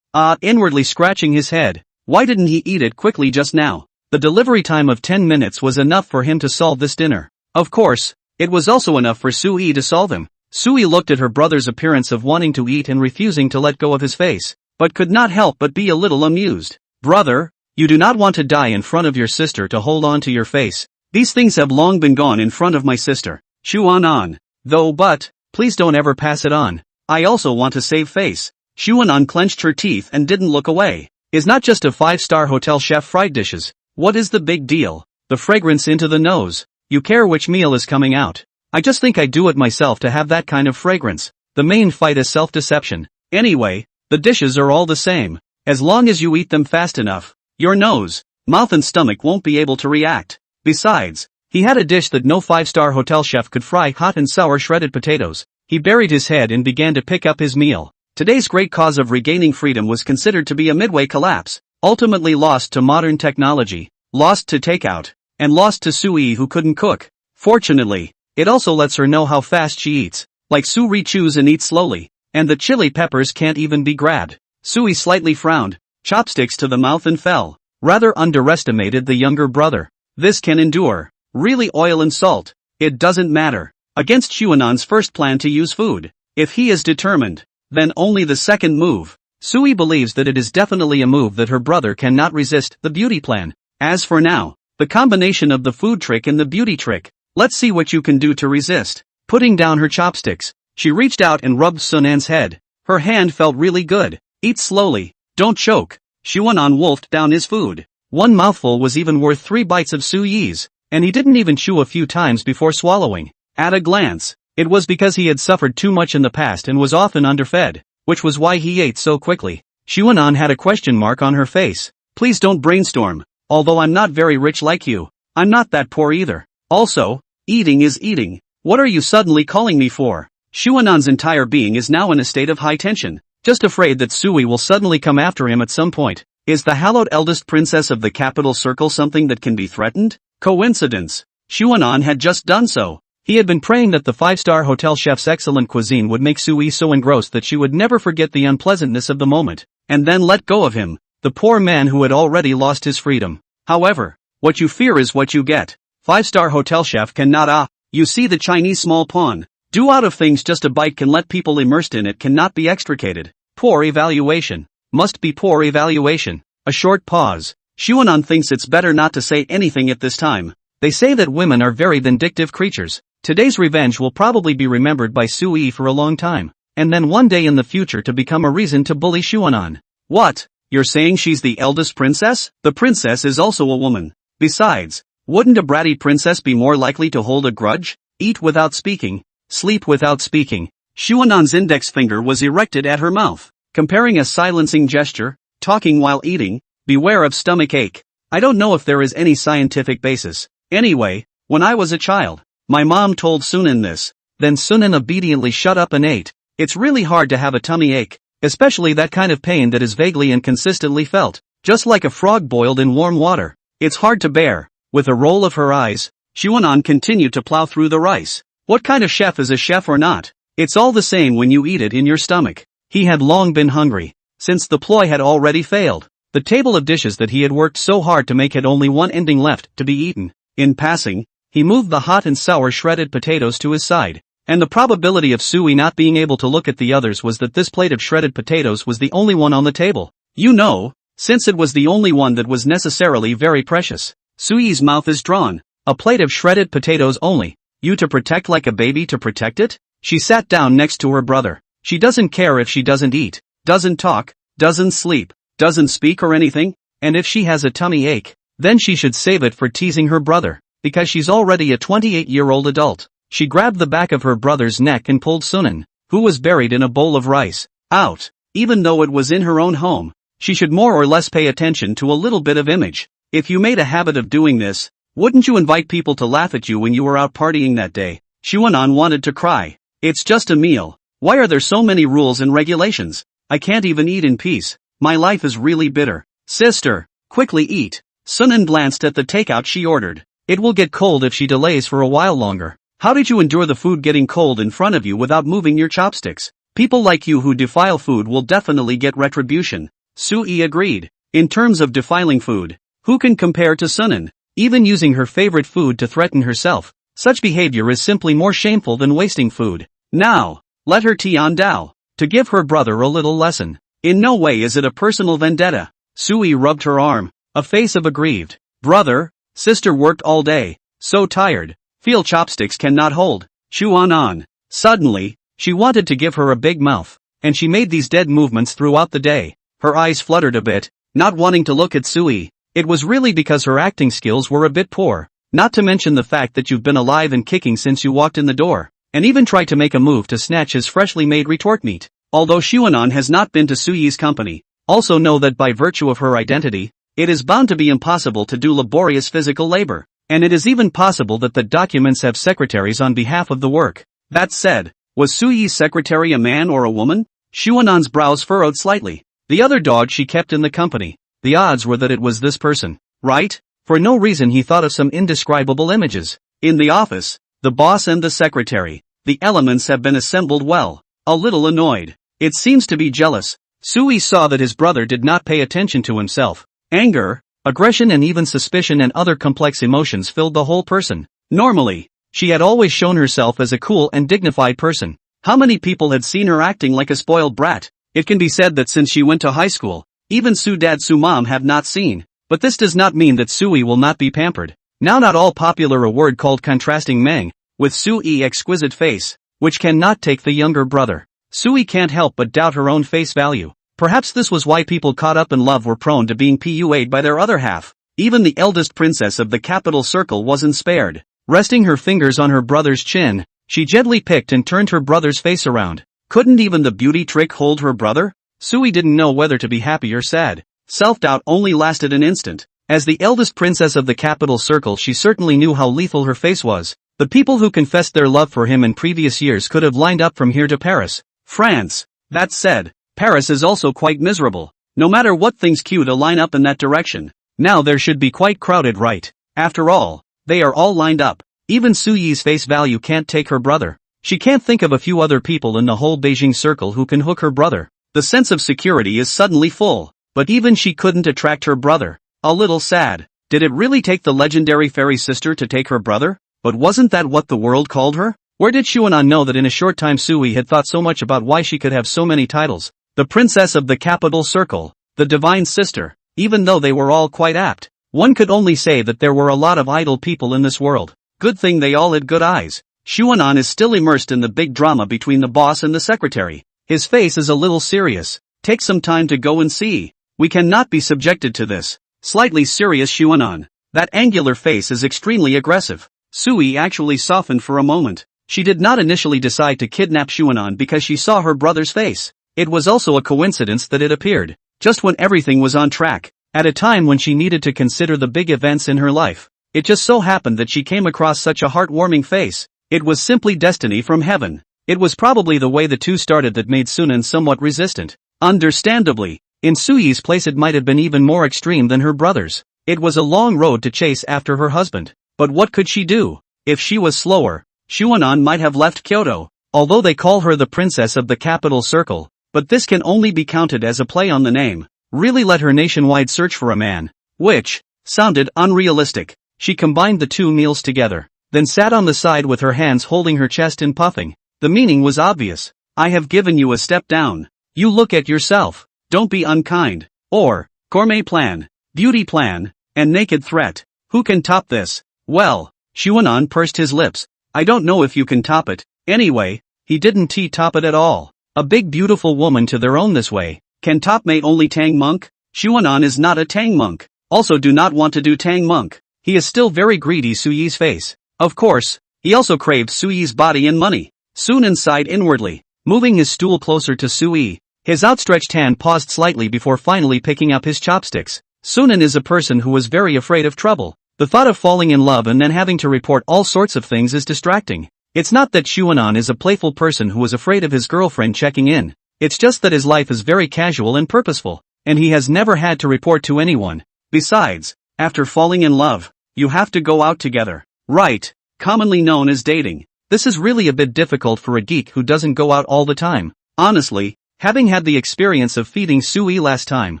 Inwardly scratching his head, why didn't he eat it quickly just now? The delivery time of 10 minutes was enough for him to solve this dinner. Of course, it was also enough for Sui to solve him. Sui looked at her brother's appearance of wanting to eat and refusing to let go of his face, but could not help but be a little amused. Brother, you do not want to die in front of your sister to hold on to your face. These things have long been gone in front of my sister. Xuanan. Though but, please don't ever pass it on. I also want to save face. Xuanan clenched her teeth and didn't look away. Is not just a 5-star hotel chef fried dishes. What is the big deal? The fragrance into the nose. You care which meal is coming out. I just think I do it myself to have that kind of fragrance. The main fight is self-deception. Anyway, the dishes are all the same. As long as you eat them fast enough, your nose, mouth and stomach won't be able to react. Besides, he had a dish that no 5-star hotel chef could fry: hot and sour shredded potatoes. He buried his head and began to pick up his meal. Today's great cause of regaining freedom was considered to be a midway collapse, ultimately lost to modern technology. lost to takeout, and lost to Sui who couldn't cook. Fortunately, it also lets her know how fast she eats, like Suri chews and eats slowly, and the chili peppers can't even be grabbed. Sui slightly frowned, chopsticks to the mouth and fell. Rather underestimated the younger brother. This can endure. Really oil and salt. It doesn't matter. Against Xuanan's first plan to use food. If he is determined, then only the second move. Sui believes that it is definitely a move that her brother cannot resist, the beauty plan. As for now, the combination of the food trick and the beauty trick. Let's see what you can do to resist. Putting down her chopsticks, she reached out and rubbed Sunan's head. Her hand felt really good. Eat slowly. Don't choke. Xuanan wolfed down his food. One mouthful was even worth 3 bites of Su Yi's, and he didn't even chew a few times before swallowing. At a glance, it was because he had suffered too much in the past and was often underfed, which was why he ate so quickly. Xuanan had a question mark on her face. Please don't brainstorm. Although I'm not very rich like you, I'm not that poor either. Also, eating is eating. What are you suddenly calling me for? Xuanan's entire being is now in a state of high tension, just afraid that Sui will suddenly come after him at some point. Is the hallowed eldest princess of the capital circle something that can be threatened? Coincidence. Xuanan had just done so. He had been praying that the 5-star hotel chef's excellent cuisine would make Sui so engrossed that she would never forget the unpleasantness of the moment, and then let go of him, the poor man who had already lost his freedom. However, what you fear is what you get. 5-star hotel chef cannot you see the Chinese small pawn. Do out of things just a bite can let people immersed in it cannot be extricated. Poor evaluation. Must be poor evaluation. A short pause. Xuanan thinks it's better not to say anything at this time. They say that women are very vindictive creatures. Today's revenge will probably be remembered by Sui for a long time, and then one day in the future to become a reason to bully Xuanan. What? You're saying she's the eldest princess? The princess is also a woman. Besides, wouldn't a bratty princess be more likely to hold a grudge? Eat without speaking. Sleep without speaking. Xuanan's index finger was erected at her mouth, comparing a silencing gesture, talking while eating. Beware of stomach ache. I don't know if there is any scientific basis. Anyway, when I was a child, my mom told Sunan this. Then Sunan obediently shut up and ate. It's really hard to have a tummy ache, especially that kind of pain that is vaguely and consistently felt, just like a frog boiled in warm water. It's hard to bear. With a roll of her eyes, Xuanan continued to plow through the rice. What kind of chef is a chef or not? It's all the same when you eat it in your stomach. He had long been hungry, since the ploy had already failed. The table of dishes that he had worked so hard to make had only one ending left to be eaten. In passing, he moved the hot and sour shredded potatoes to his side, and the probability of Sui not being able to look at the others was that this plate of shredded potatoes was the only one on the table. You know, since it was the only one that was necessarily very precious. Sui's mouth is drawn. A plate of shredded potatoes only. You to protect like a baby to protect it? She sat down next to her brother. She doesn't care if she doesn't eat, doesn't talk, doesn't sleep, doesn't speak or anything, and if she has a tummy ache, then she should save it for teasing her brother, because she's already a 28-year-old adult. She grabbed the back of her brother's neck and pulled Sunan, who was buried in a bowl of rice, out. Even though it was in her own home, she should more or less pay attention to a little bit of image. If you made a habit of doing this, wouldn't you invite people to laugh at you when you were out partying that day? Xuanan wanted to cry. It's just a meal. Why are there so many rules and regulations? I can't even eat in peace. My life is really bitter. Sister, quickly eat. Sunan glanced at the takeout she ordered. It will get cold if she delays for a while longer. How did you endure the food getting cold in front of you without moving your chopsticks? People like you who defile food will definitely get retribution. Sui agreed. In terms of defiling food, who can compare to Sunan? Even using her favorite food to threaten herself, such behavior is simply more shameful than wasting food. Now, let her Tian Dao, to give her brother a little lesson. In no way is it a personal vendetta. Sui rubbed her arm, a face of aggrieved. Brother, sister worked all day, so tired, feel chopsticks cannot hold. Xuanan. Suddenly, she wanted to give her a big mouth, and she made these dead movements throughout the day. Her eyes fluttered a bit, not wanting to look at Sui. It was really because her acting skills were a bit poor, not to mention the fact that you've been alive and kicking since you walked in the door, and even tried to make a move to snatch his freshly made retort meat. Although Xuanan has not been to Suyi's company, also know that by virtue of her identity, it is bound to be impossible to do laborious physical labor, and it is even possible that the documents have secretaries on behalf of the work. That said, was Suyi's secretary a man or a woman? Xuanan's brows furrowed slightly. The other dog she kept in the company. The odds were that it was this person, right? For no reason he thought of some indescribable images. In the office, the boss and the secretary, the elements have been assembled well. A little annoyed. It seems to be jealous. Sui saw that his brother did not pay attention to himself. Anger, aggression and even suspicion and other complex emotions filled the whole person. Normally, she had always shown herself as a cool and dignified person. How many people had seen her acting like a spoiled brat? It can be said that since she went to high school, even Su dad Su mom have not seen. But this does not mean that Sui will not be pampered. Now not all popular a word called contrasting Meng, with Sui exquisite face, which cannot take the younger brother. Sui can't help but doubt her own face value. Perhaps this was why people caught up in love were prone to being PUA'd by their other half. Even the eldest princess of the capital circle wasn't spared. Resting her fingers on her brother's chin, she gently picked and turned her brother's face around. Couldn't even the beauty trick hold her brother? Sui didn't know whether to be happy or sad. Self-doubt only lasted an instant. As the eldest princess of the capital circle, she certainly knew how lethal her face was. The people who confessed their love for him in previous years could have lined up from here to Paris, France. That said, Paris is also quite miserable. No matter what things queue to line up in that direction. Now there should be quite crowded, right? After all, they are all lined up. Even Su Yi's face value can't take her brother. She can't think of a few other people in the whole Beijing circle who can hook her brother. The sense of security is suddenly full. But even she couldn't attract her brother. A little sad. Did it really take the legendary fairy sister to take her brother? But wasn't that what the world called her? Where did Xuanan know that in a short time Sui had thought so much about why she could have so many titles? The princess of the capital circle, the divine sister. Even though they were all quite apt, one could only say that there were a lot of idle people in this world. Good thing they all had good eyes. Xuanan is still immersed in the big drama between the boss and the secretary. His face is a little serious. Take some time to go and see. We cannot be subjected to this. Slightly serious Xuanan. That angular face is extremely aggressive. Sui actually softened for a moment. She did not initially decide to kidnap Xuanan because she saw her brother's face. It was also a coincidence that it appeared just when everything was on track, at a time when she needed to consider the big events in her life. It just so happened that she came across such a heartwarming face. It was simply destiny from heaven. It was probably the way the two started that made Sunan somewhat resistant. Understandably, in Suyi's place it might have been even more extreme than her brother's. It was a long road to chase after her husband. But what could she do? If she was slower, Xuanan might have left Kyoto, although they call her the princess of the capital circle. But this can only be counted as a play on the name. Really let her nationwide search for a man. Which sounded unrealistic. She combined the two meals together, then sat on the side with her hands holding her chest and puffing. The meaning was obvious. I have given you a step down. You look at yourself. Don't be unkind. Or, gourmet plan, beauty plan, and naked threat. Who can top this? Well, Xuanan pursed his lips. I don't know if you can top it. Anyway, he didn't top it at all. A big beautiful woman to their own this way. Can top may only Tang monk? Xuanan is not a Tang monk. Also do not want to do Tang monk. He is still very greedy Suyi's face. Of course, he also craved Suyi's body and money. Sunan sighed inwardly, moving his stool closer to Sui. His outstretched hand paused slightly before finally picking up his chopsticks. Sunan is a person who was very afraid of trouble. The thought of falling in love and then having to report all sorts of things is distracting. It's not that Xuanan is a playful person who is afraid of his girlfriend checking in. It's just that his life is very casual and purposeful, and he has never had to report to anyone. Besides, after falling in love, you have to go out together. Right, commonly known as dating. This is really a bit difficult for a geek who doesn't go out all the time. Honestly, having had the experience of feeding Sui last time,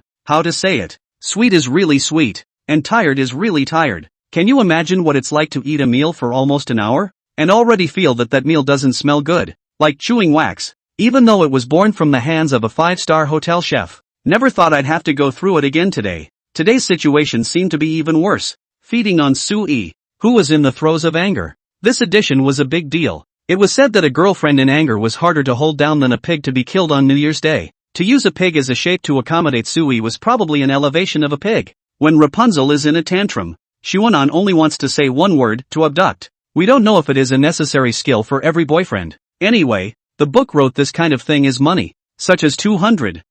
how to say it? Sweet is really sweet, and tired is really tired. Can you imagine what it's like to eat a meal for almost an hour? And already feel that meal doesn't smell good, like chewing wax, even though it was born from the hands of a 5-star hotel chef. Never thought I'd have to go through it again today. Today's situation seemed to be even worse. Feeding on Sui, who was in the throes of anger. This addition was a big deal. It was said that a girlfriend in anger was harder to hold down than a pig to be killed on New Year's Day. To use a pig as a shape to accommodate Sui was probably an elevation of a pig. When Rapunzel is in a tantrum, Xuanan only wants to say one word, to abduct. We don't know if it is a necessary skill for every boyfriend. Anyway, the book wrote this kind of thing is money, such as 200,000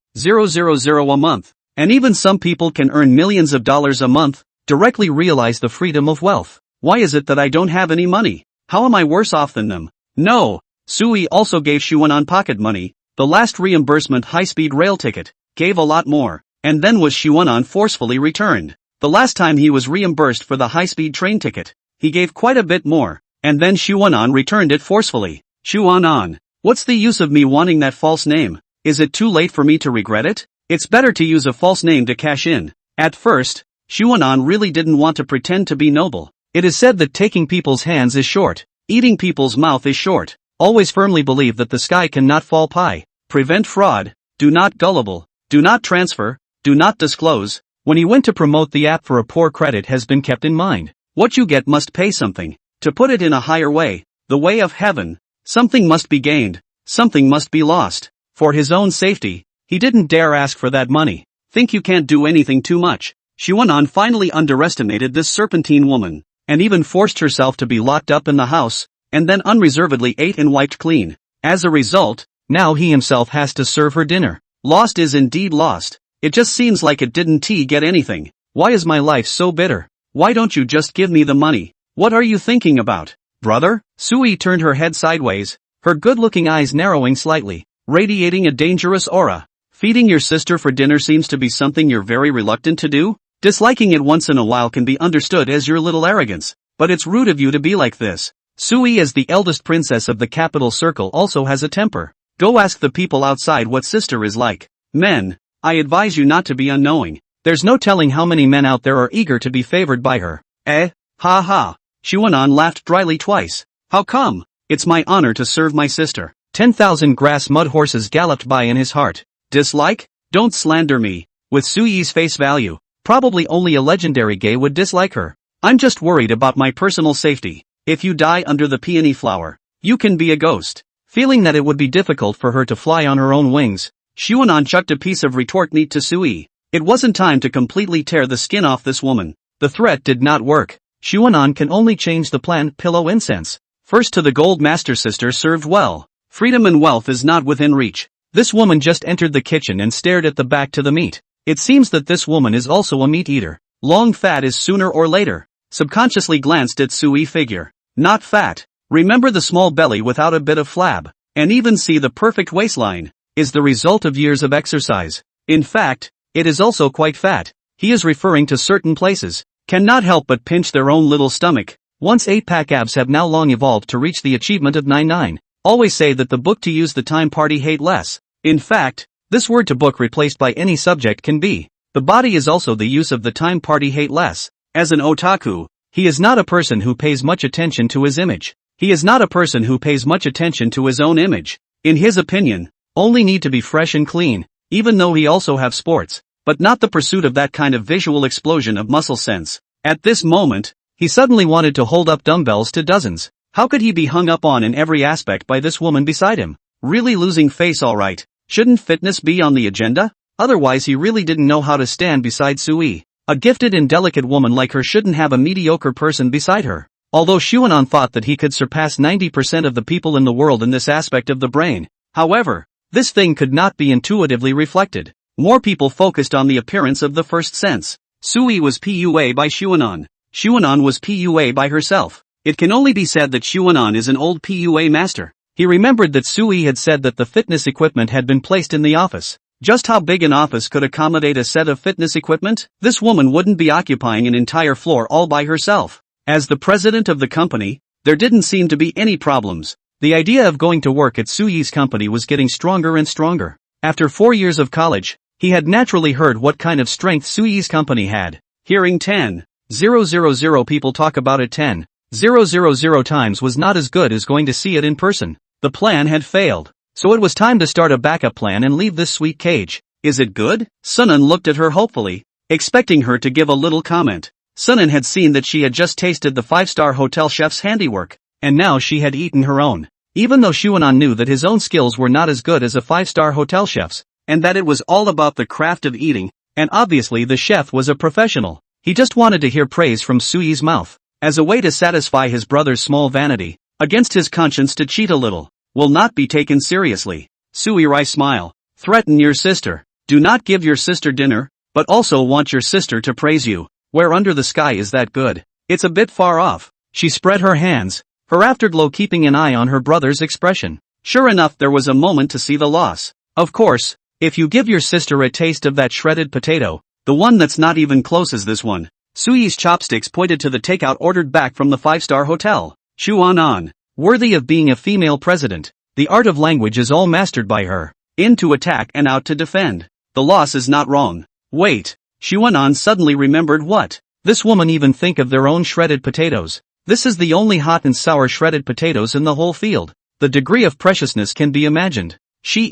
a month. And even some people can earn millions of dollars a month, directly realize the freedom of wealth. Why is it that I don't have any money? How am I worse off than them? No. Sui also gave Xuanan pocket money. The last reimbursement high-speed rail ticket gave a lot more, and then was Xuanan forcefully returned. The last time he was reimbursed for the high-speed train ticket, he gave quite a bit more, and then Xuanan returned it forcefully. Xuanan, what's the use of me wanting that false name? Is it too late for me to regret it? It's better to use a false name to cash in. At first, Xuanan really didn't want to pretend to be noble. It is said that taking people's hands is short, eating people's mouth is short. Always firmly believe that the sky cannot fall pie. Prevent fraud, do not gullible, do not transfer, do not disclose. When he went to promote the app for a poor credit has been kept in mind. What you get must pay something. To put it in a higher way, the way of heaven, something must be gained, something must be lost. For his own safety, he didn't dare ask for that money. Think you can't do anything too much. Xuanan finally underestimated this serpentine woman, and even forced herself to be locked up in the house, and then unreservedly ate and wiped clean. As a result, now he himself has to serve her dinner. Lost is indeed lost. It just seems like it didn't get anything. Why is my life so bitter? Why don't you just give me the money? What are you thinking about, brother? Sui turned her head sideways, her good-looking eyes narrowing slightly, radiating a dangerous aura. Feeding your sister for dinner seems to be something you're very reluctant to do? Disliking it once in a while can be understood as your little arrogance, but it's rude of you to be like this. Sui, as the eldest princess of the capital circle, also has a temper. Go ask the people outside what sister is like. Men, I advise you not to be unknowing. There's no telling how many men out there are eager to be favored by her. Ha ha. Xuanan laughed dryly twice. How come? It's my honor to serve my sister. 10,000 grass mud horses galloped by in his heart. Dislike? Don't slander me. With Sui's face value, probably only a legendary gay would dislike her. I'm just worried about my personal safety. If you die under the peony flower, you can be a ghost. Feeling that it would be difficult for her to fly on her own wings, Xuanan chucked a piece of retort meat to Sui. It wasn't time to completely tear the skin off this woman. The threat did not work. Xuanan can only change the plan. Pillow incense. First to the gold master sister served well. Freedom and wealth is not within reach. This woman just entered the kitchen and stared at the back to the meat. It seems that this woman is also a meat eater. Long fat is sooner or later. Subconsciously glanced at Sui's figure. Not fat. Remember the small belly without a bit of flab, and even see the perfect waistline, is the result of years of exercise. In fact, it is also quite fat. He is referring to certain places. Cannot help but pinch their own little stomach. Once 8-pack abs have now long evolved to reach the achievement of 9-9. Always say that the book to use the time party hate less. In fact, this word to book replaced by any subject can be. The body is also the use of the time party hate less. As an otaku, he is not a person who pays much attention to his image. He is not a person who pays much attention to his own image. In his opinion, only need to be fresh and clean, even though he also have sports, but not the pursuit of that kind of visual explosion of muscle sense. At this moment, he suddenly wanted to hold up dumbbells to dozens. How could he be hung up on in every aspect by this woman beside him? Really losing face alright. Shouldn't fitness be on the agenda? Otherwise he really didn't know how to stand beside Sui. A gifted and delicate woman like her shouldn't have a mediocre person beside her. Although Xuanan thought that he could surpass 90% of the people in the world in this aspect of the brain. However, this thing could not be intuitively reflected. More people focused on the appearance of the first sense. Sui was PUA by Xuanan. Xuanan was PUA by herself. It can only be said that Xuanan is an old PUA master. He remembered that Sui had said that the fitness equipment had been placed in the office. Just how big an office could accommodate a set of fitness equipment? This woman wouldn't be occupying an entire floor all by herself. As the president of the company, there didn't seem to be any problems. The idea of going to work at Sui's company was getting stronger and stronger. After 4 years of college, he had naturally heard what kind of strength Sui's company had. Hearing 10,000 people talk about it 10,000 times was not as good as going to see it in person. The plan had failed. So it was time to start a backup plan and leave this sweet cage. Is it good? Sunan looked at her hopefully, expecting her to give a little comment. Sunan had seen that she had just tasted the 5-star hotel chef's handiwork, and now she had eaten her own. Even though Xuanan knew that his own skills were not as good as a 5-star hotel chef's, and that it was all about the craft of eating, and obviously the chef was a professional, he just wanted to hear praise from Sui's mouth. As a way to satisfy his brother's small vanity, against his conscience to cheat a little, will not be taken seriously. Sui Rai smile. Threaten your sister. Do not give your sister dinner, but also want your sister to praise you. Where under the sky is that good? It's a bit far off. She spread her hands, her afterglow keeping an eye on her brother's expression. Sure enough, there was a moment to see the loss. Of course, if you give your sister a taste of that shredded potato, The one that's not even close as this one. Suyi's chopsticks pointed to the takeout ordered back from the five-star hotel. Xuanan. Worthy of being a female president. The art of language is all mastered by her. In to attack and out to defend. The loss is not wrong. Wait. Xuanan suddenly remembered what? This woman even think of their own shredded potatoes. This is the only hot and sour shredded potatoes in the whole field. The degree of preciousness can be imagined. She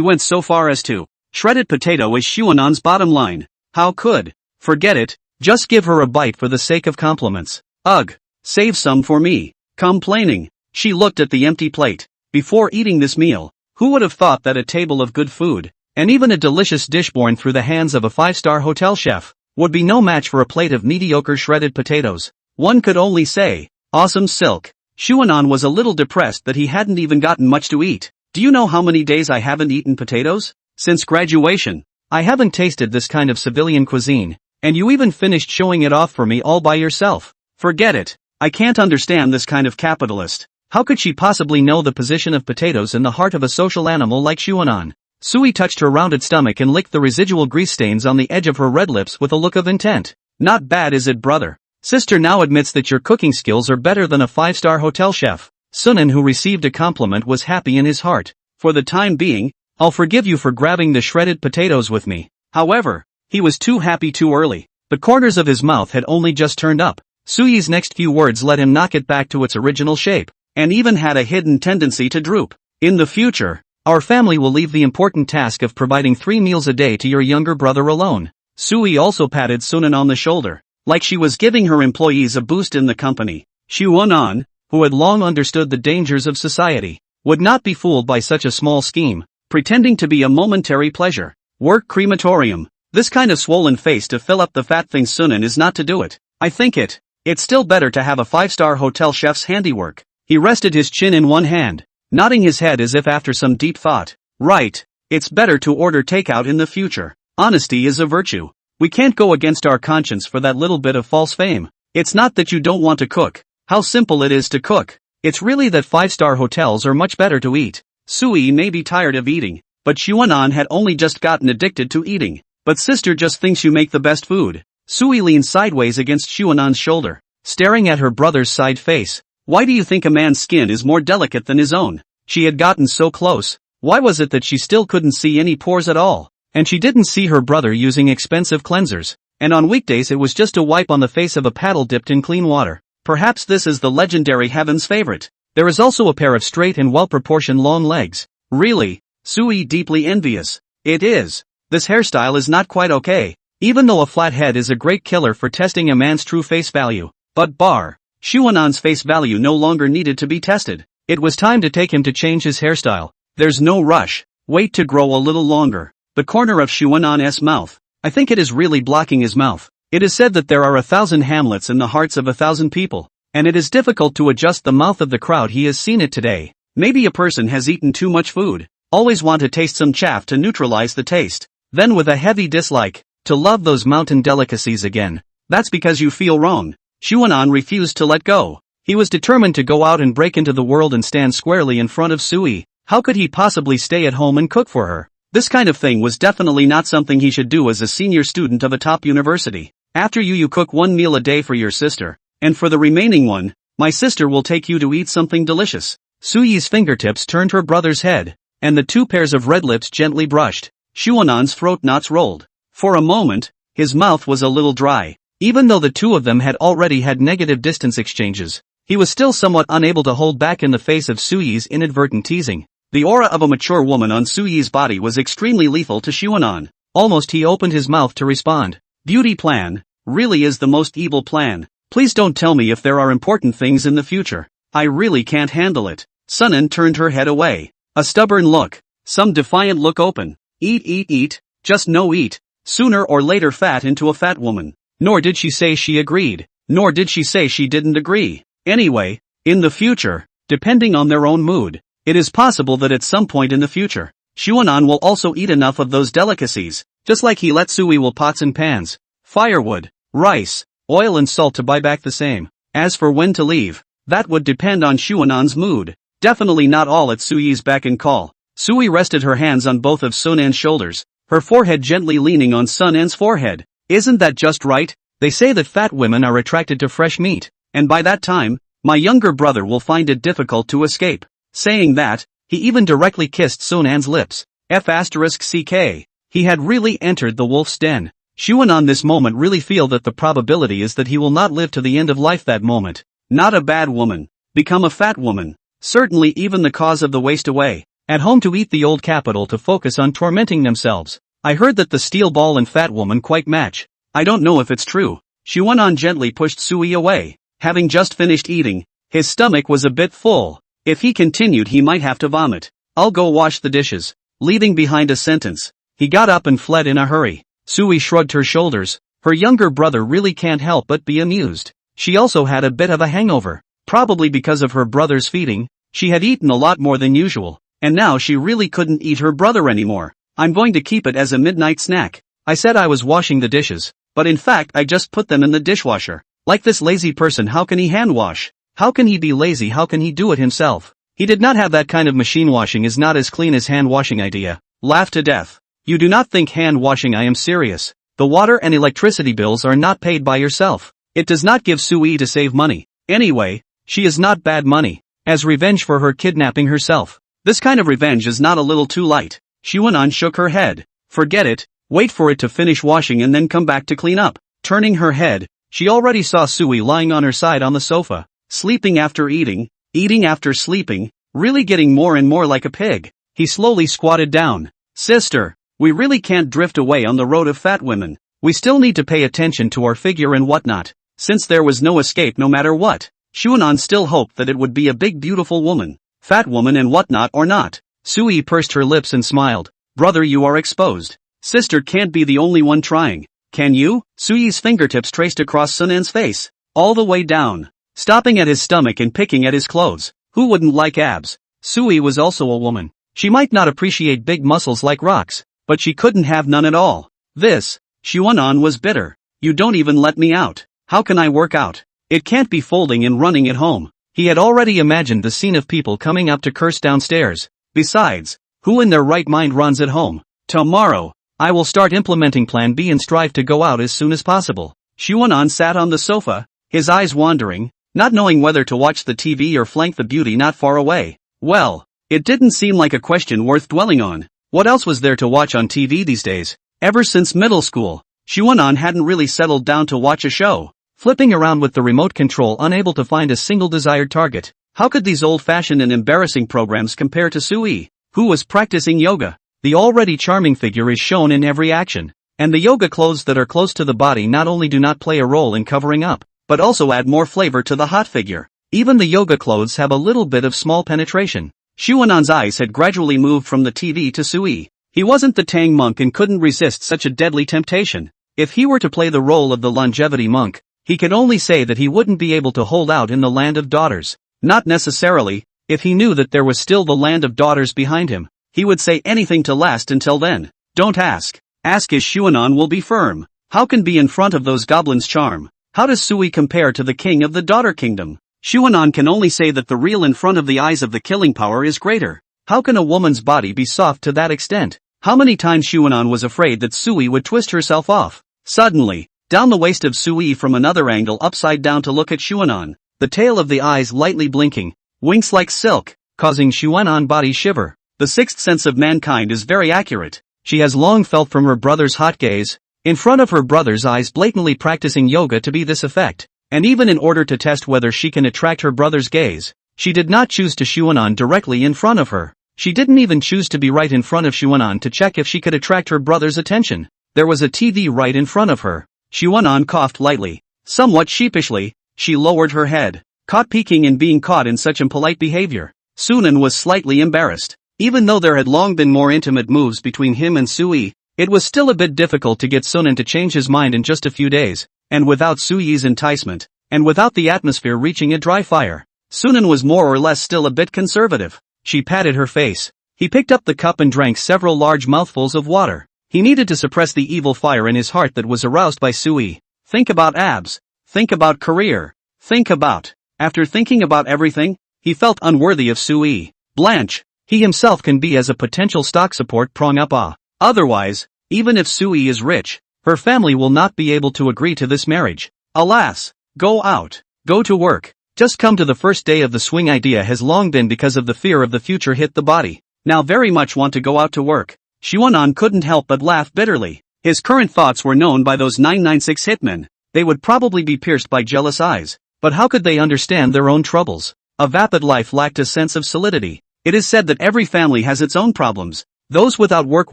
went so far as to. Shredded potato is Xuanan's bottom line. How could? Forget it, just give her a bite for the sake of compliments. Ugh. Save some for me. Complaining. She looked at the empty plate. Before eating this meal, who would have thought that a table of good food, and even a delicious dish born through the hands of a five-star hotel chef, would be no match for a plate of mediocre shredded potatoes? One could only say, awesome silk. Xuanan was a little depressed that he hadn't even gotten much to eat. Do you know how many days I haven't eaten potatoes? Since graduation. I haven't tasted this kind of civilian cuisine, and you even finished showing it off for me all by yourself. Forget it. I can't understand this kind of capitalist. How could she possibly know the position of potatoes in the heart of a social animal like Xuanan? Sui touched her rounded stomach and licked the residual grease stains on the edge of her red lips with a look of intent. Not bad, is it, brother? Sister now admits that your cooking skills are better than a five-star hotel chef. Sunan, who received a compliment, was happy in his heart. For the time being, I'll forgive you for grabbing the shredded potatoes with me. However, he was too happy too early. The corners of his mouth had only just turned up. Suyi's next few words let him knock it back to its original shape, and even had a hidden tendency to droop. In the future, our family will leave the important task of providing 3 meals a day to your younger brother alone. Sui also patted Sunan on the shoulder, like she was giving her employees a boost in the company. Xuanan, who had long understood the dangers of society, would not be fooled by such a small scheme, pretending to be a momentary pleasure. Work crematorium. This kind of swollen face to fill up the fat thing, Sunan, is not to do it. I think it's still better to have a 5-star hotel chef's handiwork. He rested his chin in one hand, nodding his head as if after some deep thought. Right. It's better to order takeout in the future. Honesty is a virtue. We can't go against our conscience for that little bit of false fame. It's not that you don't want to cook. How simple it is to cook. It's really that 5-star hotels are much better to eat. Sui may be tired of eating, but Xuanan had only just gotten addicted to eating. But sister just thinks you make the best food. Sui leaned sideways against Xuanan's shoulder, staring at her brother's side face. Why do you think a man's skin is more delicate than his own? She had gotten so close. Why was it that she still couldn't see any pores at all? And she didn't see her brother using expensive cleansers, and on weekdays it was just a wipe on the face of a paddle dipped in clean water. Perhaps this is the legendary Heaven's favorite. There is also a pair of straight and well-proportioned long legs. Really? Sui deeply envious. It is. This hairstyle is not quite okay, even though a flat head is a great killer for testing a man's true face value. But Xuanan's face value no longer needed to be tested. It was time to take him to change his hairstyle. There's no rush. Wait to grow a little longer. The corner of Xuanan's mouth. I think it is really blocking his mouth. It is said that there are 1,000 Hamlets in the hearts of 1,000 people, and it is difficult to adjust the mouth of the crowd. He has seen it today. Maybe a person has eaten too much food. Always want to taste some chaff to neutralize the taste. Then with a heavy dislike, to love those mountain delicacies again. That's because you feel wrong. Xuanan refused to let go. He was determined to go out and break into the world and stand squarely in front of Sui. How could he possibly stay at home and cook for her? This kind of thing was definitely not something he should do as a senior student of a top university. After you cook 1 meal a day for your sister, and for the remaining one, my sister will take you to eat something delicious. Suyi's fingertips turned her brother's head, and the 2 pairs of red lips gently brushed. Xuanan's throat knots rolled. For a moment, his mouth was a little dry. Even though the 2 of them had already had negative distance exchanges, he was still somewhat unable to hold back in the face of Suyi's inadvertent teasing. The aura of a mature woman on Suyi's body was extremely lethal to Xuanan. Almost he opened his mouth to respond. Beauty plan, really is the most evil plan. Please don't tell me if there are important things in the future. I really can't handle it. Sunan turned her head away. A stubborn look. Some defiant look open. Eat. Just no eat. Sooner or later fat into a fat woman. Nor did she say she agreed. Nor did she say she didn't agree. Anyway, in the future, depending on their own mood, it is possible that at some point in the future, Xuanan will also eat enough of those delicacies, just like he let Sui will pots and pans, firewood, rice, oil and salt to buy back the same. As for when to leave, that would depend on Xuanan's mood. Definitely not all at Suyi's beck and call. Sui rested her hands on both of Sunan's shoulders, her forehead gently leaning on Sun N's forehead. Isn't that just right? They say that fat women are attracted to fresh meat, and by that time, my younger brother will find it difficult to escape. Saying that, he even directly kissed Sun N's lips. F***ck. He had really entered the wolf's den. Xuanan this moment really feel that the probability is that he will not live to the end of life that moment. Not a bad woman. Become a fat woman. Certainly even the cause of the waste away. At home to eat the old capital to focus on tormenting themselves. I heard that the steel ball and fat woman quite match. I don't know if it's true. Xuanan gently pushed Sui away. Having just finished eating, his stomach was a bit full. If he continued he might have to vomit. I'll go wash the dishes. Leaving behind a sentence. He got up and fled in a hurry. Sui shrugged her shoulders. Her younger brother really can't help but be amused. She also had a bit of a hangover. Probably because of her brother's feeding. She had eaten a lot more than usual. And now she really couldn't eat her brother anymore. I'm going to keep it as a midnight snack. I said I was washing the dishes. But in fact I just put them in the dishwasher. Like this lazy person, how can he hand wash? How can he be lazy? How can he do it himself? He did not have that kind of machine. Washing is not as clean as hand washing idea. Laugh to death. You do not think hand washing? I am serious. The water and electricity bills are not paid by yourself. It does not give Sui to save money. Anyway, she is not bad money. As revenge for her kidnapping herself. This kind of revenge is not a little too light. Xuanan shook her head. Forget it. Wait for it to finish washing and then come back to clean up. Turning her head, she already saw Sui lying on her side on the sofa. Sleeping after eating, eating after sleeping, really getting more and more like a pig. He slowly squatted down. Sister. We really can't drift away on the road of fat women. We still need to pay attention to our figure and whatnot. Since there was no escape no matter what, Xuanan still hoped that it would be a big beautiful woman. Fat woman and whatnot or not. Sui pursed her lips and smiled. Brother, you are exposed. Sister can't be the only one trying. Can you? Sui's fingertips traced across Sun N's face. All the way down. Stopping at his stomach and picking at his clothes. Who wouldn't like abs? Sui was also a woman. She might not appreciate big muscles like rocks. But she couldn't have none at all. This, Xuanan was bitter. You don't even let me out. How can I work out? It can't be folding and running at home. He had already imagined the scene of people coming up to curse downstairs. Besides, who in their right mind runs at home? Tomorrow, I will start implementing plan B and strive to go out as soon as possible. Xuanan sat on the sofa, his eyes wandering, not knowing whether to watch the TV or flank the beauty not far away. Well, it didn't seem like a question worth dwelling on. What else was there to watch on TV these days? Ever since middle school, Xuanan hadn't really settled down to watch a show. Flipping around with the remote control, unable to find a single desired target. How could these old-fashioned and embarrassing programs compare to Sui, who was practicing yoga? The already charming figure is shown in every action. And the yoga clothes that are close to the body not only do not play a role in covering up, but also add more flavor to the hot figure. Even the yoga clothes have a little bit of small penetration. Xuanan's eyes had gradually moved from the TV to Sui. He wasn't the Tang monk and couldn't resist such a deadly temptation. If he were to play the role of the longevity monk, he could only say that he wouldn't be able to hold out in the land of daughters. Not necessarily. If he knew that there was still the land of daughters behind him, he would say anything to last until then. Don't ask. Ask as Xuanan will be firm. How can be in front of those goblins charm? How does Sui compare to the king of the daughter kingdom? Xuanan can only say that the real in front of the eyes of the killing power is greater. How can a woman's body be soft to that extent? How many times Xuanan was afraid that Sui would twist herself off. Suddenly, down the waist of Sui from another angle upside down to look at Xuanan, the tail of the eyes lightly blinking, winks like silk, causing Xuanan body shiver. The sixth sense of mankind is very accurate. She has long felt from her brother's hot gaze, in front of her brother's eyes blatantly practicing yoga to be this effect. And even in order to test whether she can attract her brother's gaze, she did not choose to Xuanan directly in front of her. She didn't even choose to be right in front of Xuanan to check if she could attract her brother's attention. There was a TV right in front of her. Xuanan coughed lightly. Somewhat sheepishly, she lowered her head, caught peeking and being caught in such impolite behavior. Sunan was slightly embarrassed. Even though there had long been more intimate moves between him and Sui, it was still a bit difficult to get Sunan to change his mind in just a few days. And without Sui's enticement, and without the atmosphere reaching a dry fire, Sunan was more or less still a bit conservative. She patted her face. He picked up the cup and drank several large mouthfuls of water. He needed to suppress the evil fire in his heart that was aroused by Sui. Think about abs. Think about career. Think about. After thinking about everything, he felt unworthy of Sui. Blanche, he himself can be as a potential stock support prong up. Otherwise, Even if Sui is rich, her family will not be able to agree to this marriage. Alas! Go out. Go to work. Just come to the first day of the swing idea has long been because of the fear of the future hit the body. Now very much want to go out to work. Xuanan couldn't help but laugh bitterly. His current thoughts were known by those 996 hitmen. They would probably be pierced by jealous eyes. But how could they understand their own troubles? A vapid life lacked a sense of solidity. It is said that every family has its own problems. Those without work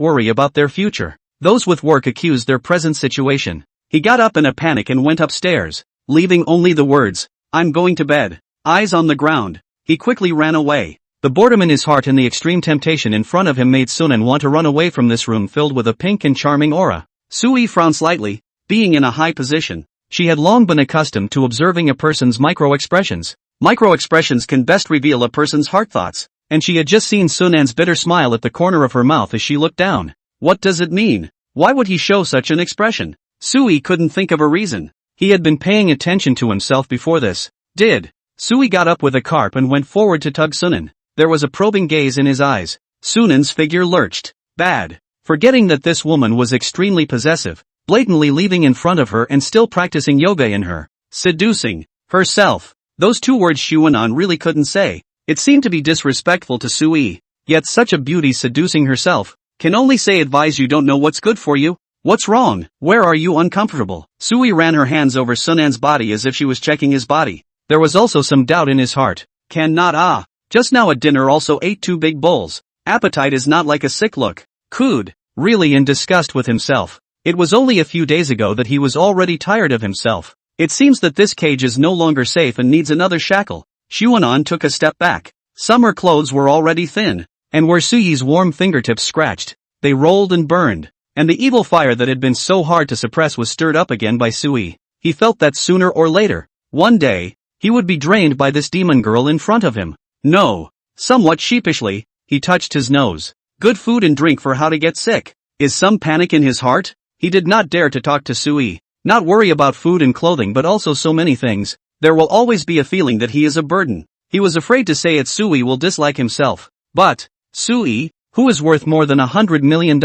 worry about their future. Those with work accuse their present situation. He got up in a panic and went upstairs, leaving only the words, "I'm going to bed." Eyes on the ground. He quickly ran away. The boredom in his heart and the extreme temptation in front of him made Sunan want to run away from this room filled with a pink and charming aura. Sui frowned slightly. Being in a high position, she had long been accustomed to observing a person's micro-expressions. Micro-expressions can best reveal a person's heart thoughts, and she had just seen Sunan's bitter smile at the corner of her mouth as she looked down. What does it mean? Why would he show such an expression? Sui couldn't think of a reason. He had been paying attention to himself before this. Sui got up with a carp and went forward to tug Sunan. There was a probing gaze in his eyes. Sunan's figure lurched. Bad. Forgetting that this woman was extremely possessive, blatantly leaving in front of her and still practicing yoga in her. Seducing herself. Those two words Xuanan really couldn't say. It seemed to be disrespectful to Sui. Yet such a beauty seducing herself. Can only say advise you don't know what's good for you. What's wrong? Where are you uncomfortable? Sui ran her hands over Sunan's body as if she was checking his body. There was also some doubt in his heart. Just now at dinner also ate 2 big bowls. Appetite is not like a sick look. Cood. Really in disgust with himself. It was only a few days ago that he was already tired of himself. It seems that this cage is no longer safe and needs another shackle. Xuanan took a step back. Summer clothes were already thin, and where Suyi's warm fingertips scratched, they rolled and burned. And the evil fire that had been so hard to suppress was stirred up again by Sui. He felt that sooner or later, one day, he would be drained by this demon girl in front of him. No. Somewhat sheepishly, he touched his nose. Good food and drink for how to get sick. Is some panic in his heart? He did not dare to talk to Sui. Not worry about food and clothing but also so many things. There will always be a feeling that he is a burden. He was afraid to say it. Sui will dislike himself. But, Sui, who is worth more than $100 million,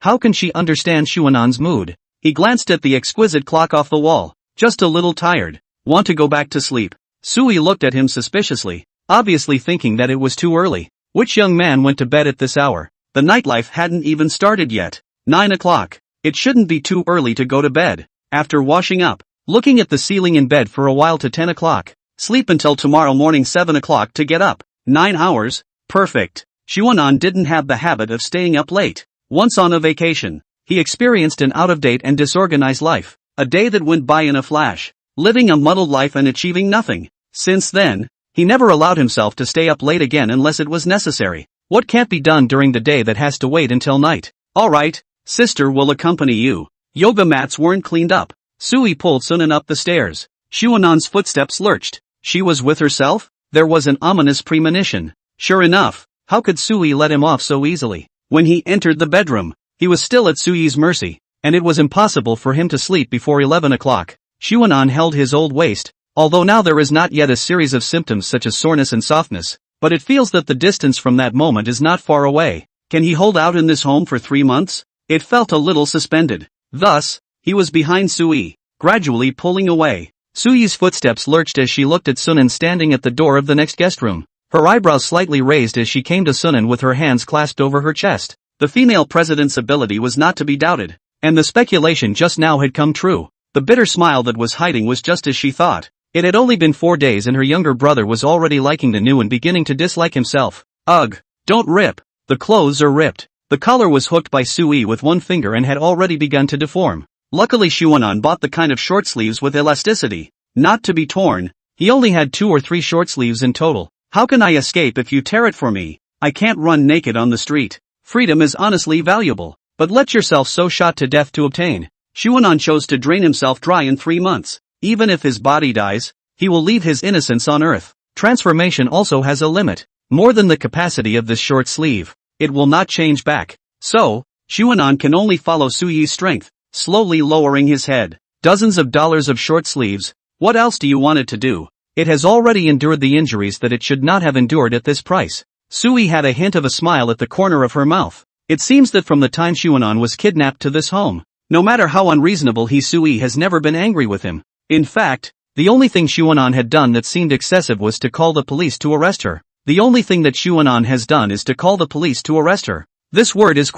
how can she understand Xuanan's mood? He glanced at the exquisite clock off the wall. Just a little tired. Want to go back to sleep? Sui looked at him suspiciously, obviously thinking that it was too early. Which young man went to bed at this hour? The nightlife hadn't even started yet. 9 o'clock. It shouldn't be too early to go to bed. After washing up, looking at the ceiling in bed for a while to 10 o'clock. Sleep until tomorrow morning 7 o'clock to get up. 9 hours. Perfect. Xuanan didn't have the habit of staying up late. Once on a vacation, he experienced an out-of-date and disorganized life. A day that went by in a flash. Living a muddled life and achieving nothing. Since then, he never allowed himself to stay up late again unless it was necessary. What can't be done during the day that has to wait until night? Alright, sister will accompany you. Yoga mats weren't cleaned up. Sui pulled Sunan up the stairs. Xuanan's footsteps lurched. She was with herself? There was an ominous premonition. Sure enough, how could Sui let him off so easily? When he entered the bedroom, he was still at Sui's mercy, and it was impossible for him to sleep before 11 o'clock. Xuanan held his old waist, although now there is not yet a series of symptoms such as soreness and softness, but it feels that the distance from that moment is not far away. Can he hold out in this home for 3 months? It felt a little suspended. Thus, he was behind Sui, gradually pulling away. Sui's footsteps lurched as she looked at Sunan standing at the door of the next guest room. Her eyebrows slightly raised as she came to Sunan with her hands clasped over her chest. The female president's ability was not to be doubted, and the speculation just now had come true. The bitter smile that was hiding was just as she thought. It had only been 4 days and her younger brother was already liking the new and beginning to dislike himself. Ugh! Don't rip! The clothes are ripped. The collar was hooked by Sui with one finger and had already begun to deform. Luckily Xuanan bought the kind of short sleeves with elasticity. Not to be torn. He only had 2 or 3 short sleeves in total. How can I escape if you tear it for me? I can't run naked on the street. Freedom is honestly valuable, but let yourself so shot to death to obtain. Xuanan chose to drain himself dry in 3 months. Even if his body dies, he will leave his innocence on earth. Transformation also has a limit. More than the capacity of this short sleeve. It will not change back. So, Xuanan can only follow Suyi's strength, slowly lowering his head. Dozens of dollars of short sleeves. What else do you want it to do? It has already endured the injuries that it should not have endured at this price. Sui had a hint of a smile at the corner of her mouth. It seems that from the time Xuanan was kidnapped to this home, no matter how unreasonable he Sui has never been angry with him. In fact, the only thing Xuanan had done that seemed excessive was to call the police to arrest her. The only thing that Xuanan has done is to call the police to arrest her. This word is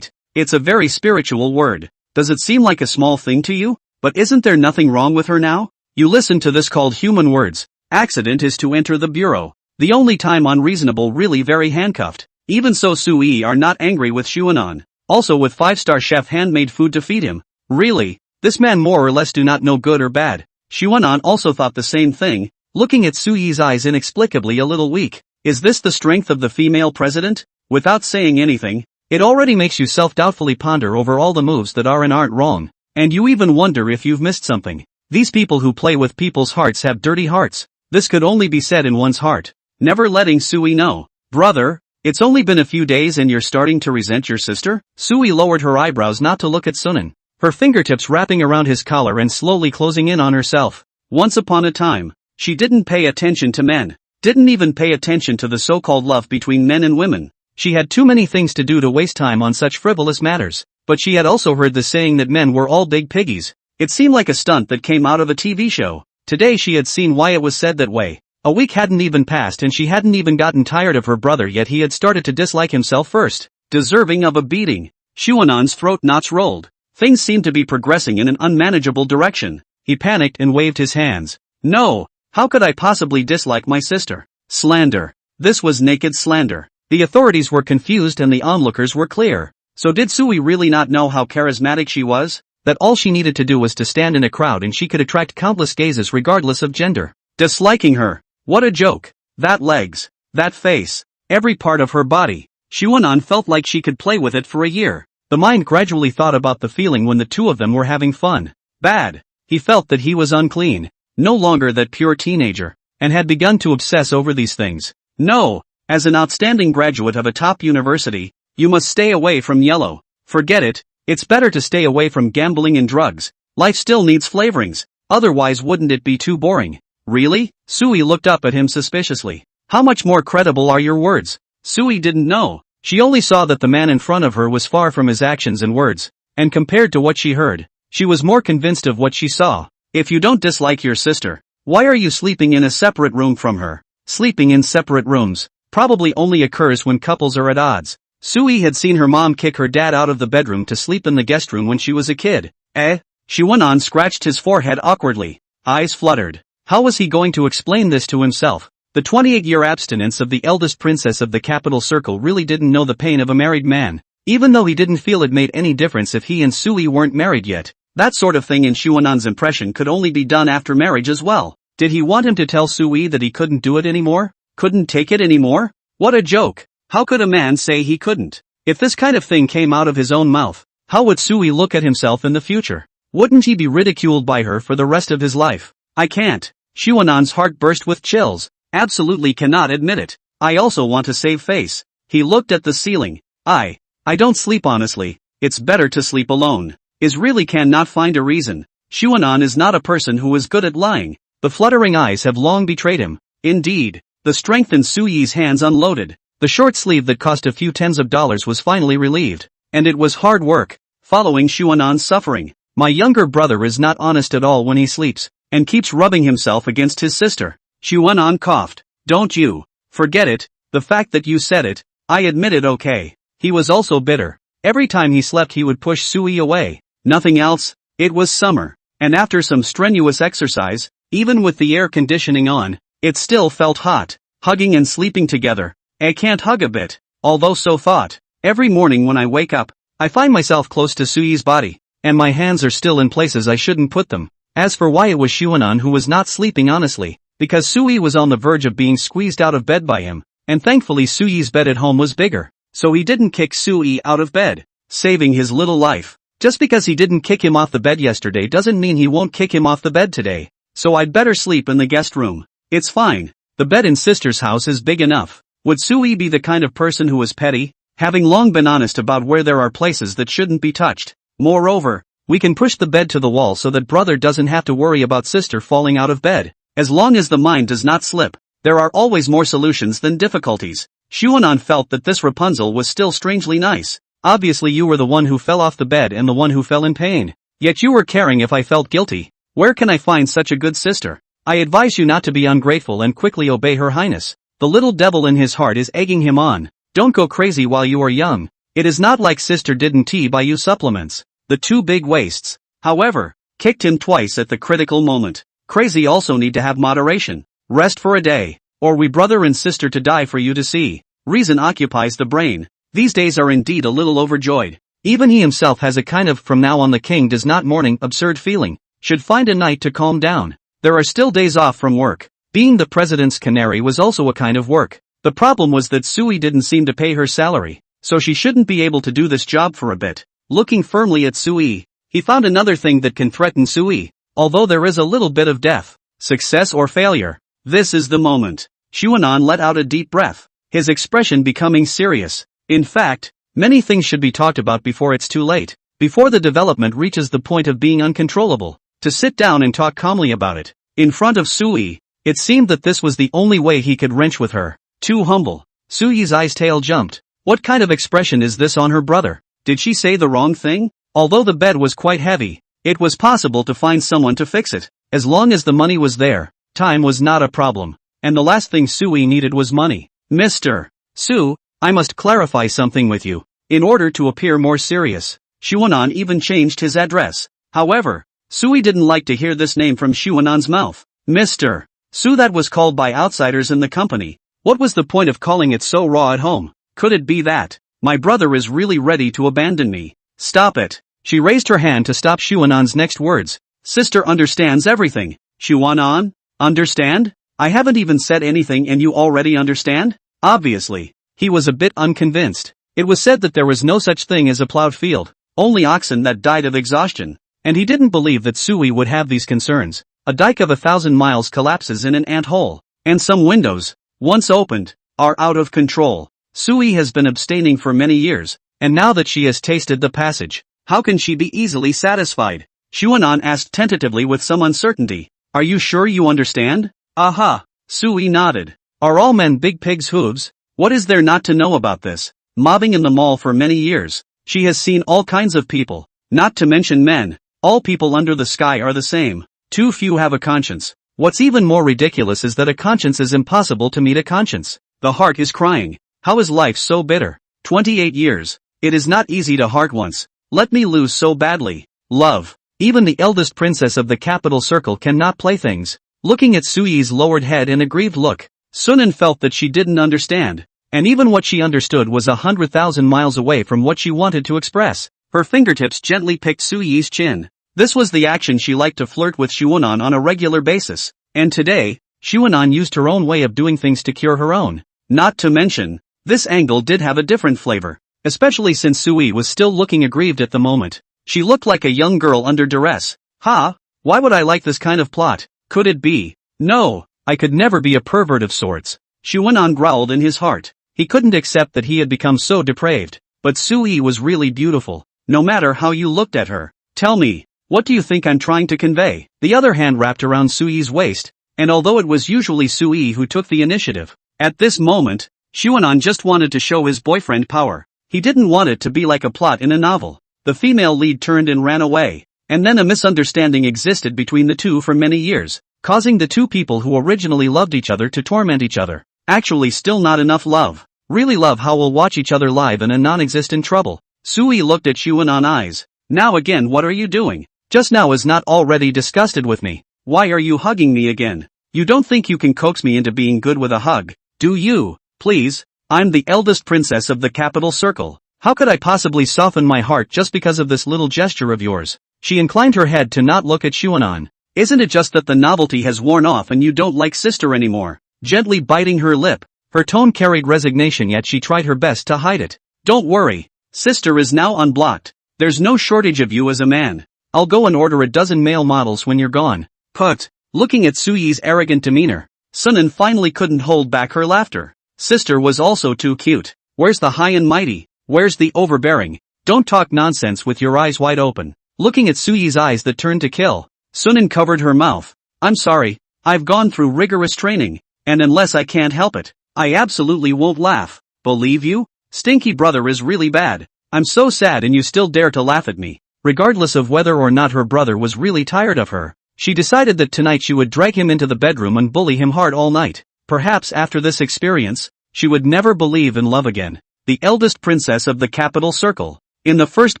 it's a very spiritual word. Does it seem like a small thing to you? But isn't there nothing wrong with her now? You listen to this called human words. Accident is to enter the bureau. The only time unreasonable really very handcuffed. Even so Sui are not angry with Xuanan. Also with 5-star chef handmade food to feed him. Really, this man more or less do not know good or bad. Xuanan also thought the same thing, looking at Suyi's eyes inexplicably a little weak. Is this the strength of the female president? Without saying anything, it already makes you self-doubtfully ponder over all the moves that are and aren't wrong, and you even wonder if you've missed something. These people who play with people's hearts have dirty hearts. This could only be said in one's heart. Never letting Sui know. Brother, it's only been a few days and you're starting to resent your sister? Sui lowered her eyebrows not to look at Sunan, her fingertips wrapping around his collar and slowly closing in on herself. Once upon a time, she didn't pay attention to men. Didn't even pay attention to the so-called love between men and women. She had too many things to do to waste time on such frivolous matters. But she had also heard the saying that men were all big piggies. It seemed like a stunt that came out of a TV show. Today she had seen why it was said that way. A week hadn't even passed and she hadn't even gotten tired of her brother yet he had started to dislike himself first. Deserving of a beating. Xuanan's throat knots rolled. Things seemed to be progressing in an unmanageable direction. He panicked and waved his hands. No, how could I possibly dislike my sister? Slander. This was naked slander. The authorities were confused and the onlookers were clear. So did Sui really not know how charismatic she was? That all she needed to do was to stand in a crowd and she could attract countless gazes regardless of gender. Disliking her. What a joke. That legs. That face. Every part of her body. Xuanan felt like she could play with it for a year. The mind gradually thought about the feeling when the two of them were having fun. Bad. He felt that he was unclean. No longer that pure teenager. And had begun to obsess over these things. No. As an outstanding graduate of a top university, you must stay away from yellow. Forget it. It's better to stay away from gambling and drugs. Life still needs flavorings. Otherwise wouldn't it be too boring? Really? Sui looked up at him suspiciously. How much more credible are your words? Sui didn't know. She only saw that the man in front of her was far from his actions and words. And compared to what she heard, she was more convinced of what she saw. If you don't dislike your sister, why are you sleeping in a separate room from her? Sleeping in separate rooms probably only occurs when couples are at odds. Sui had seen her mom kick her dad out of the bedroom to sleep in the guest room when she was a kid. Xuanan scratched his forehead awkwardly. Eyes fluttered. How was he going to explain this to himself? The 28-year abstinence of the eldest princess of the capital circle really didn't know the pain of a married man. Even though he didn't feel it made any difference if he and Sui weren't married yet. That sort of thing in Xuanan's impression could only be done after marriage as well. Did he want him to tell Sui that he couldn't do it anymore? Couldn't take it anymore? What a joke. How could a man say he couldn't? If this kind of thing came out of his own mouth, how would Sui look at himself in the future? Wouldn't he be ridiculed by her for the rest of his life? I can't. Xuanan's heart burst with chills. Absolutely cannot admit it. I also want to save face. He looked at the ceiling. I don't sleep honestly. It's better to sleep alone. Really cannot find a reason. Xuanan is not a person who is good at lying. The fluttering eyes have long betrayed him. Indeed. The strength in Suyi's hands unloaded. The short sleeve that cost a few tens of dollars was finally relieved. And it was hard work, following Xuanan's suffering. My younger brother is not honest at all when he sleeps, and keeps rubbing himself against his sister. Xuanan coughed. Don't you? Forget it. The fact that you said it, I admit it okay. He was also bitter. Every time he slept he would push Sui away. Nothing else. It was summer. And after some strenuous exercise, even with the air conditioning on, it still felt hot. Hugging and sleeping together. I can't hug a bit. Although so thought. Every morning when I wake up, I find myself close to Suyi's body. And my hands are still in places I shouldn't put them. As for why it was Xuanan who was not sleeping honestly. Because Sui was on the verge of being squeezed out of bed by him. And thankfully Suyi's bed at home was bigger. So he didn't kick Sui out of bed. Saving his little life. Just because he didn't kick him off the bed yesterday doesn't mean he won't kick him off the bed today. So I'd better sleep in the guest room. It's fine. The bed in sister's house is big enough. Would Sui be the kind of person who is petty? Having long been honest about where there are places that shouldn't be touched. Moreover, we can push the bed to the wall so that brother doesn't have to worry about sister falling out of bed. As long as the mind does not slip, there are always more solutions than difficulties. Xuanan felt that this Rapunzel was still strangely nice. Obviously you were the one who fell off the bed and the one who fell in pain. Yet you were caring if I felt guilty. Where can I find such a good sister? I advise you not to be ungrateful and quickly obey Her Highness. The little devil in his heart is egging him on. Don't go crazy while you are young. It is not like sister didn't buy you supplements. The two big wastes, however, kicked him twice at the critical moment. Crazy also need to have moderation. Rest for a day. Or we brother and sister to die for you to see. Reason occupies the brain. These days are indeed a little overjoyed. Even he himself has a kind of from now on the king does not mourning absurd feeling. Should find a night to calm down. There are still days off from work. Being the president's canary was also a kind of work. The problem was that Sui didn't seem to pay her salary, so she shouldn't be able to do this job for a bit. Looking firmly at Sui, he found another thing that can threaten Sui, although there is a little bit of death, success or failure. This is the moment. Xuanan let out a deep breath, his expression becoming serious. In fact, many things should be talked about before it's too late, before the development reaches the point of being uncontrollable. To sit down and talk calmly about it, in front of Sui, it seemed that this was the only way he could wrench with her. Too humble. Sui's eyes tail jumped. What kind of expression is this on her brother? Did she say the wrong thing? Although the bed was quite heavy, it was possible to find someone to fix it. As long as the money was there, time was not a problem. And the last thing Sui needed was money. Mr. Su, I must clarify something with you. In order to appear more serious, Xuanan even changed his address. However, Sui didn't like to hear this name from Xuanan's mouth. Mr. Su, that was called by outsiders in the company. What was the point of calling it so raw at home? Could it be that my brother is really ready to abandon me? Stop it. She raised her hand to stop Xuanan's next words. Sister understands everything. Xuanan? Understand? I haven't even said anything and you already understand? Obviously, he was a bit unconvinced. It was said that there was no such thing as a plowed field, only oxen that died of exhaustion. And he didn't believe that Sui would have these concerns. A dike of 1,000 miles collapses in an ant hole, and some windows, once opened, are out of control. Sui has been abstaining for many years, and now that she has tasted the passage, how can she be easily satisfied? Xuanan asked tentatively with some uncertainty. Are you sure you understand? Aha. Sui nodded. Are all men big pigs' hooves? What is there not to know about this? Mobbing in the mall for many years, she has seen all kinds of people, not to mention men. All people under the sky are the same. Too few have a conscience. What's even more ridiculous is that a conscience is impossible to meet a conscience. The heart is crying. How is life so bitter? 28 years. It is not easy to heart once. Let me lose so badly. Love. Even the eldest princess of the capital circle cannot play things. Looking at Sui's lowered head in a grieved look, Sunan felt that she didn't understand. And even what she understood was 100,000 miles away from what she wanted to express. Her fingertips gently picked Sui's chin. This was the action she liked to flirt with Xuanan on a regular basis. And today, Xuanan used her own way of doing things to cure her own. Not to mention, this angle did have a different flavor, especially since Sui was still looking aggrieved at the moment. She looked like a young girl under duress. Why would I like this kind of plot? Could it be? No, I could never be a pervert of sorts. Xuanan growled in his heart. He couldn't accept that he had become so depraved. But Sui was really beautiful, no matter how you looked at her. Tell me, what do you think I'm trying to convey? The other hand wrapped around Sui's waist, and although it was usually Sui who took the initiative, at this moment, Xuanan just wanted to show his boyfriend power. He didn't want it to be like a plot in a novel. The female lead turned and ran away, and then a misunderstanding existed between the two for many years, causing the two people who originally loved each other to torment each other. Actually still not enough love. Really love how we'll watch each other live in a non-existent trouble. Sui looked at Xuanan eyes. Now again, what are you doing? Just now is not already disgusted with me. Why are you hugging me again? You don't think you can coax me into being good with a hug, do you? Please, I'm the eldest princess of the capital circle. How could I possibly soften my heart just because of this little gesture of yours? She inclined her head to not look at Xuanan. Isn't it just that the novelty has worn off and you don't like sister anymore? Gently biting her lip, her tone carried resignation, yet she tried her best to hide it. Don't worry, sister is now unblocked. There's no shortage of you as a man. I'll go and order a dozen male models when you're gone. Put. Looking at Sui's arrogant demeanor, Sunan finally couldn't hold back her laughter. Sister was also too cute. Where's the high and mighty? Where's the overbearing? Don't talk nonsense with your eyes wide open. Looking at Sui's eyes that turned to kill, Sunan covered her mouth. I'm sorry, I've gone through rigorous training, and unless I can't help it, I absolutely won't laugh. Believe you? Stinky brother is really bad. I'm so sad and you still dare to laugh at me. Regardless of whether or not her brother was really tired of her, she decided that tonight she would drag him into the bedroom and bully him hard all night. Perhaps after this experience, she would never believe in love again. The eldest princess of the capital circle, in the first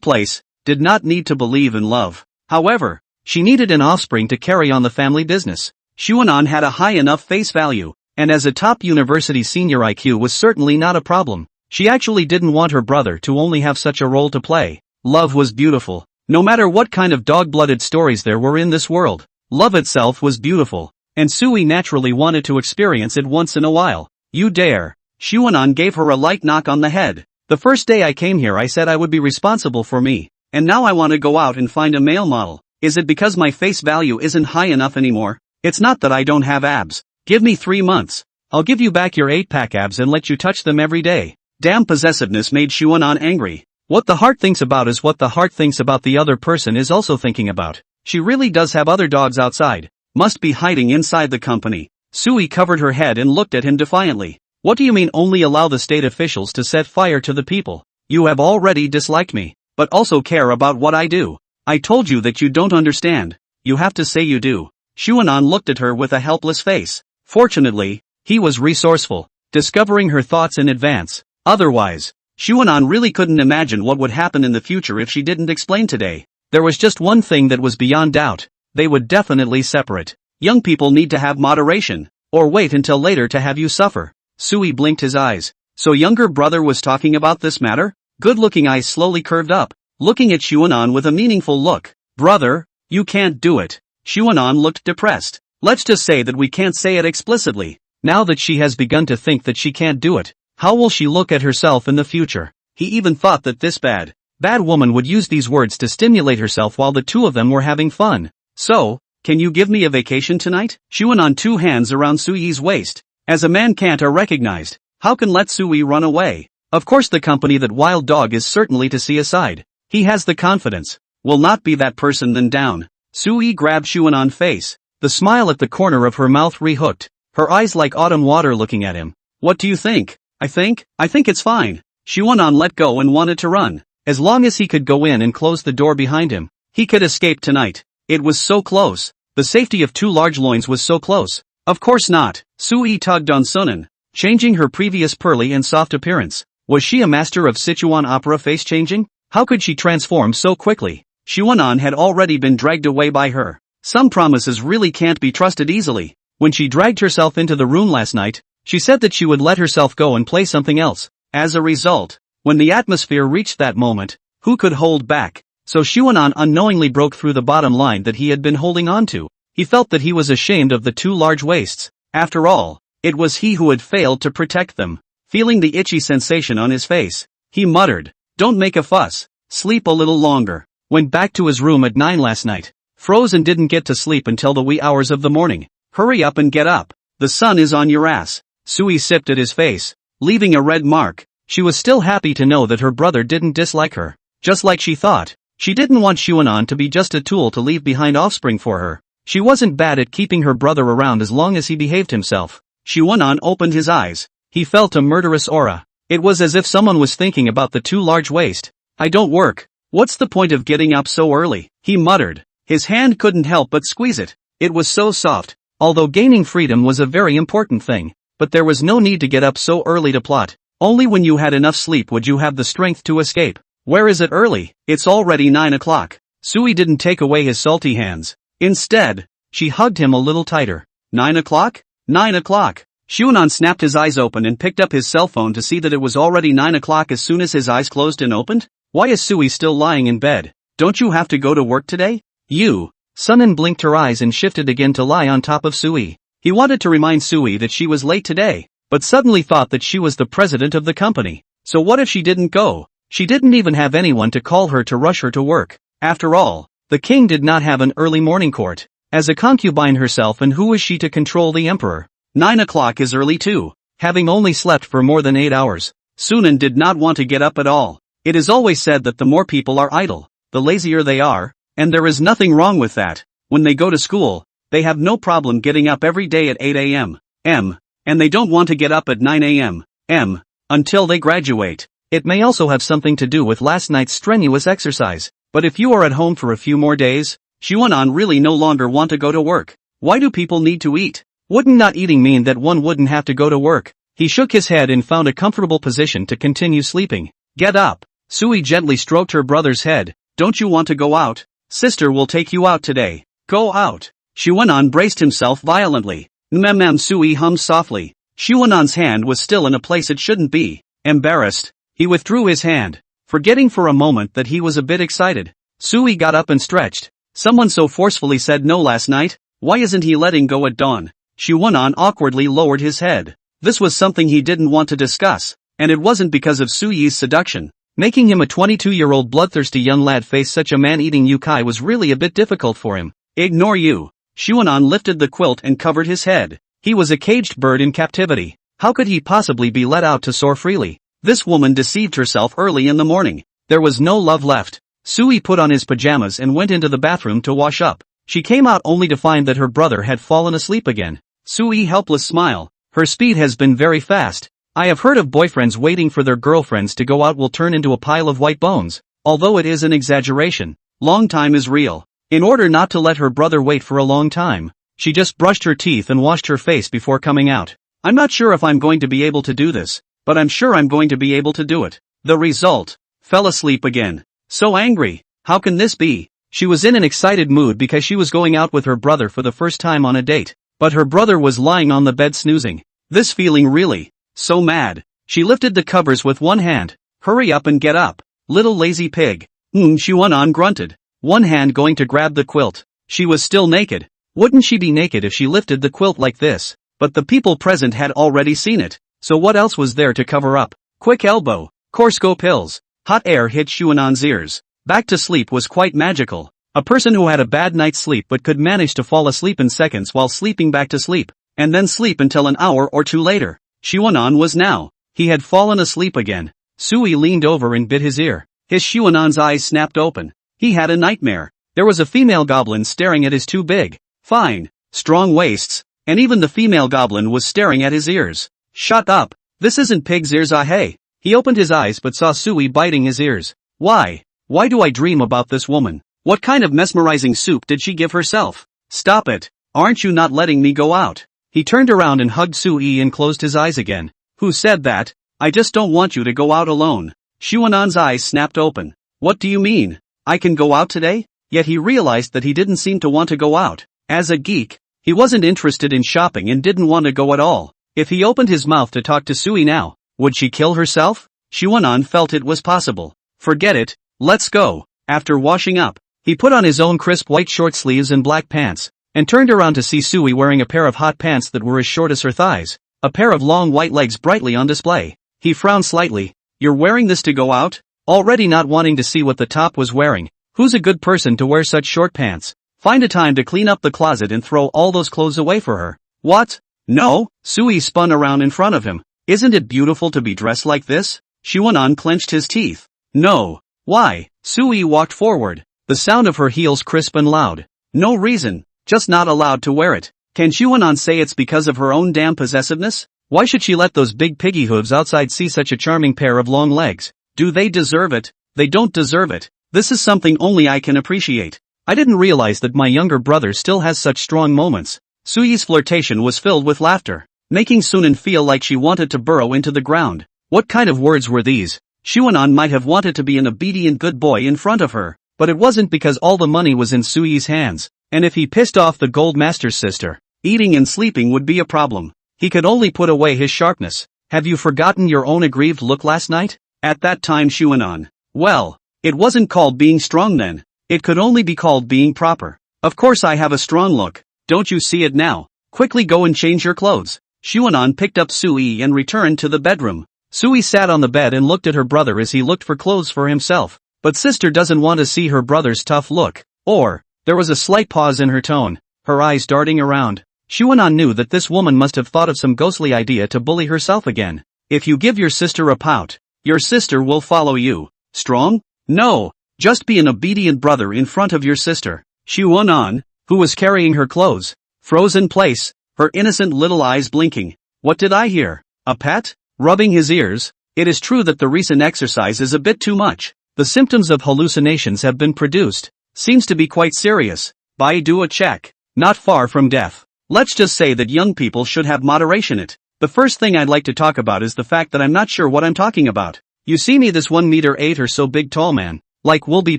place, did not need to believe in love. However, she needed an offspring to carry on the family business. Xuanan had a high enough face value, and as a top university senior IQ was certainly not a problem. She actually didn't want her brother to only have such a role to play. Love was beautiful. No matter what kind of dog-blooded stories there were in this world, love itself was beautiful, and Sui naturally wanted to experience it once in a while. You dare. Xuanan gave her a light knock on the head. The first day I came here I said I would be responsible for me, and now I want to go out and find a male model. Is it because my face value isn't high enough anymore? It's not that I don't have abs. Give me 3 months. I'll give you back your 8-pack abs and let you touch them every day. Damn possessiveness made Xuanan angry. What the heart thinks about is what the heart thinks about the other person is also thinking about. She really does have other dogs outside. Must be hiding inside the company. Sui covered her head and looked at him defiantly. What do you mean only allow the state officials to set fire to the people? You have already disliked me, but also care about what I do. I told you that you don't understand. You have to say you do. Xuanan looked at her with a helpless face. Fortunately, he was resourceful, discovering her thoughts in advance. Otherwise, Xuanan really couldn't imagine what would happen in the future if she didn't explain today. There was just one thing that was beyond doubt. They would definitely separate. Young people need to have moderation, or wait until later to have you suffer. Sui blinked his eyes. So younger brother was talking about this matter? Good-looking eyes slowly curved up, looking at Xuanan with a meaningful look. Brother, you can't do it. Xuanan looked depressed. Let's just say that we can't say it explicitly. Now that she has begun to think that she can't do it, how will she look at herself in the future? He even thought that this bad woman would use these words to stimulate herself while the two of them were having fun. So, can you give me a vacation tonight? Xuanan, 2 hands around Sui's waist. As a man can't or recognized, how can let Sui run away? Of course the company that wild dog is certainly to see aside. He has the confidence. Will not be that person then down. Sui grabbed Xuanan's face. The smile at the corner of her mouth rehooked. Her eyes like autumn water looking at him. What do you think? I think it's fine. Xuanan let go and wanted to run. As long as he could go in and close the door behind him, he could escape tonight. It was so close. The safety of 2 large loins was so close. Of course not. Sui tugged on Sunan, changing her previous pearly and soft appearance. Was she a master of Sichuan opera face changing? How could she transform so quickly? Xuanan had already been dragged away by her. Some promises really can't be trusted easily. When she dragged herself into the room last night, she said that she would let herself go and play something else. As a result, when the atmosphere reached that moment, who could hold back? So Xuanan unknowingly broke through the bottom line that he had been holding on to. He felt that he was ashamed of the 2 large waists. After all, it was he who had failed to protect them. Feeling the itchy sensation on his face, he muttered, "Don't make a fuss. Sleep a little longer." Went back to his room at 9 last night. Froze and didn't get to sleep until the wee hours of the morning. Hurry up and get up. The sun is on your ass. Sui sipped at his face, leaving a red mark. She was still happy to know that her brother didn't dislike her. Just like she thought, she didn't want Xuanan to be just a tool to leave behind offspring for her. She wasn't bad at keeping her brother around as long as he behaved himself. Xuanan opened his eyes. He felt a murderous aura. It was as if someone was thinking about the 2 large waist. I don't work. What's the point of getting up so early? He muttered. His hand couldn't help but squeeze it. It was so soft. Although gaining freedom was a very important thing, but there was no need to get up so early to plot. Only when you had enough sleep would you have the strength to escape. Where is it early? It's already 9 o'clock. Sui didn't take away his salty hands. Instead, she hugged him a little tighter. 9 o'clock? 9 o'clock. Xuanan snapped his eyes open and picked up his cell phone to see that it was already 9 o'clock as soon as his eyes closed and opened. Why is Sui still lying in bed? Don't you have to go to work today? You. Sunan blinked her eyes and shifted again to lie on top of Sui. He wanted to remind Sui that she was late today, but suddenly thought that she was the president of the company. So what if she didn't go? She didn't even have anyone to call her to rush her to work. After all, the king did not have an early morning court. As a concubine herself, and who was she to control the emperor? 9 o'clock is early too, having only slept for more than 8 hours. Sunan did not want to get up at all. It is always said that the more people are idle, the lazier they are, and there is nothing wrong with that. When they go to school, they have no problem getting up every day at 8 a.m. and they don't want to get up at 9 a.m. until they graduate. It may also have something to do with last night's strenuous exercise. But if you are at home for a few more days, Xuanan really no longer want to go to work. Why do people need to eat? Wouldn't not eating mean that one wouldn't have to go to work? He shook his head and found a comfortable position to continue sleeping. Get up. Sui gently stroked her brother's head. Don't you want to go out? Sister will take you out today. Go out. Xuanan braced himself violently. Sui hummed softly. Xuanan's hand was still in a place it shouldn't be. Embarrassed, he withdrew his hand, forgetting for a moment that he was a bit excited. Sui got up and stretched. Someone so forcefully said no last night. Why isn't he letting go at dawn? Xuanan awkwardly lowered his head. This was something he didn't want to discuss, and it wasn't because of Suyi's seduction. Making him a 22-year-old bloodthirsty young lad face such a man-eating Yukai was really a bit difficult for him. Ignore you. Xuanan lifted the quilt and covered his head. He was a caged bird in captivity. How could he possibly be let out to soar freely? This woman deceived herself early in the morning. There was no love left. Sui put on his pajamas and went into the bathroom to wash up. She came out only to find that her brother had fallen asleep again. Sui helpless smile. Her speed has been very fast. I have heard of boyfriends waiting for their girlfriends to go out will turn into a pile of white bones. Although it is an exaggeration, long time is real. In order not to let her brother wait for a long time, she just brushed her teeth and washed her face before coming out. I'm not sure if I'm going to be able to do this, but I'm sure I'm going to be able to do it. The result, fell asleep again. So angry. How can this be? She was in an excited mood because she was going out with her brother for the first time on a date, but her brother was lying on the bed snoozing. This feeling really, so mad. She lifted the covers with one hand. Hurry up and get up, little lazy pig. Xuanan grunted, one hand going to grab the quilt. She was still naked. Wouldn't she be naked if she lifted the quilt like this? But the people present had already seen it, so what else was there to cover up? Quick elbow, Corsko pills. Hot air hit Xuanan's ears. Back to sleep was quite magical. A person who had a bad night's sleep but could manage to fall asleep in seconds while sleeping back to sleep, and then sleep until an hour or two later. Xuanan was now. He had fallen asleep again. Sui leaned over and bit his ear. His Xuanan's eyes snapped open. He had a nightmare. There was a female goblin staring at his two big, fine, strong waists, and even the female goblin was staring at his ears. Shut up. This isn't pig's ears, hey. He opened his eyes but saw Sui biting his ears. Why? Why do I dream about this woman? What kind of mesmerizing soup did she give herself? Stop it. Aren't you not letting me go out? He turned around and hugged Sui and closed his eyes again. Who said that? I just don't want you to go out alone. Xuanan's eyes snapped open. What do you mean? I can go out today? Yet he realized that he didn't seem to want to go out. As a geek, he wasn't interested in shopping and didn't want to go at all. If he opened his mouth to talk to Sui now, would she kill herself? Xuanan felt it was possible. Forget it, let's go. After washing up, he put on his own crisp white short sleeves and black pants, and turned around to see Sui wearing a pair of hot pants that were as short as her thighs, a pair of long white legs brightly on display. He frowned slightly. You're wearing this to go out? Already not wanting to see what the top was wearing. Who's a good person to wear such short pants? Find a time to clean up the closet and throw all those clothes away for her. What? No? Sui spun around in front of him. Isn't it beautiful to be dressed like this? Xuanan clenched his teeth. No. Why? Sui walked forward, the sound of her heels crisp and loud. No reason, just not allowed to wear it. Can Xuanan say it's because of her own damn possessiveness? Why should she let those big piggy hooves outside see such a charming pair of long legs? Do they deserve it? They don't deserve it. This is something only I can appreciate. I didn't realize that my younger brother still has such strong moments. Sui's flirtation was filled with laughter, making Sunan feel like she wanted to burrow into the ground. What kind of words were these? Xuanan might have wanted to be an obedient good boy in front of her, but it wasn't because all the money was in Sui's hands, and if he pissed off the Gold Master's sister, eating and sleeping would be a problem. He could only put away his sharpness. Have you forgotten your own aggrieved look last night? At that time Xuanan. Well, it wasn't called being strong then. It could only be called being proper. Of course I have a strong look. Don't you see it now? Quickly go and change your clothes. Xuanan picked up Sui and returned to the bedroom. Sui sat on the bed and looked at her brother as he looked for clothes for himself. But sister doesn't want to see her brother's tough look. Or, there was a slight pause in her tone, her eyes darting around. Xuanan knew that this woman must have thought of some ghostly idea to bully herself again. If you give your sister a pout, your sister will follow you. Strong? No. Just be an obedient brother in front of your sister. Xuanan, who was carrying her clothes, froze in place, her innocent little eyes blinking. What did I hear? A pet? Rubbing his ears? It is true that the recent exercise is a bit too much. The symptoms of hallucinations have been produced. Seems to be quite serious. Do a check. Not far from death. Let's just say that young people should have moderation it. The first thing I'd like to talk about is the fact that I'm not sure what I'm talking about. You see me, this 1 meter 8 or so big tall man, like will be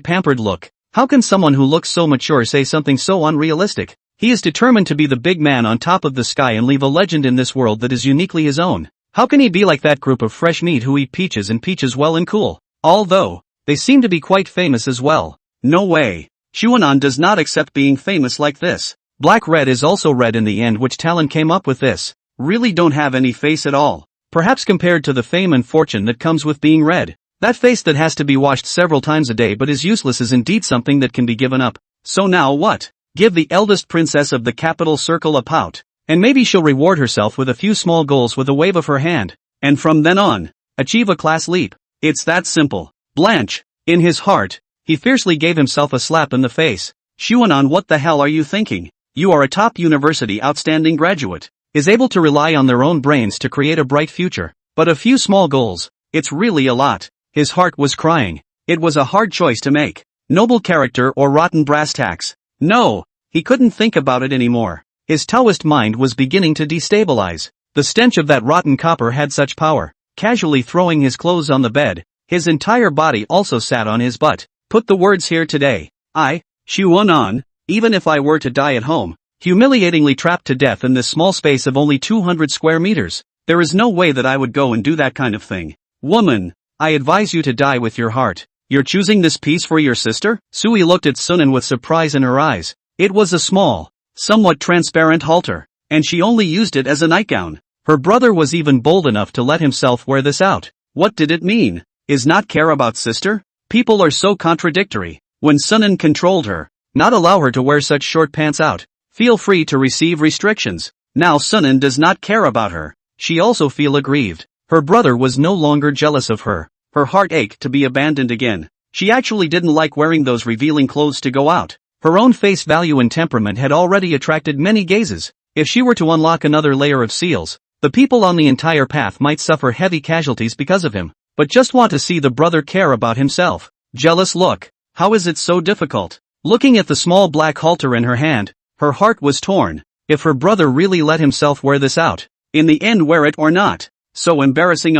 pampered look. How can someone who looks so mature say something so unrealistic? He is determined to be the big man on top of the sky and leave a legend in this world that is uniquely his own. How can he be like that group of fresh meat who eat peaches and peaches well and cool? Although, they seem to be quite famous as well. No way. Xuanan does not accept being famous like this. Black red is also red in the end. Which talent came up with this? Really don't have any face at all. Perhaps compared to the fame and fortune that comes with being red. That face that has to be washed several times a day but is useless is indeed something that can be given up. So now what? Give the eldest princess of the capital circle a pout. And maybe she'll reward herself with a few small goals with a wave of her hand. And from then on, achieve a class leap. It's that simple. Blanche. In his heart, he fiercely gave himself a slap in the face. Xuanan, what the hell are you thinking? You are a top university outstanding graduate. Is able to rely on their own brains to create a bright future. But a few small goals. It's really a lot. His heart was crying. It was a hard choice to make. Noble character or rotten brass tacks. No, he couldn't think about it anymore. His Taoist mind was beginning to destabilize. The stench of that rotten copper had such power. Casually throwing his clothes on the bed, his entire body also sat on his butt. Put the words here today. Xuanan, even if I were to die at home, humiliatingly trapped to death in this small space of only 200 square meters, there is no way that I would go and do that kind of thing. Woman, I advise you to die with your heart. You're choosing this piece for your sister? Sui looked at Sunan with surprise in her eyes. It was a small, somewhat transparent halter, and she only used it as a nightgown. Her brother was even bold enough to let himself wear this out. What did it mean? Is not care about sister? People are so contradictory. When Sunan controlled her, not allow her to wear such short pants out. Feel free to receive restrictions. Now Sunan does not care about her. She also feel aggrieved. Her brother was no longer jealous of her. Her heart ached to be abandoned again. She actually didn't like wearing those revealing clothes to go out. Her own face value and temperament had already attracted many gazes. If she were to unlock another layer of seals, the people on the entire path might suffer heavy casualties because of him. But just want to see the brother care about himself. Jealous look. How is it so difficult? Looking at the small black halter in her hand, her heart was torn. If her brother really let himself wear this out, in the end wear it or not. So embarrassing.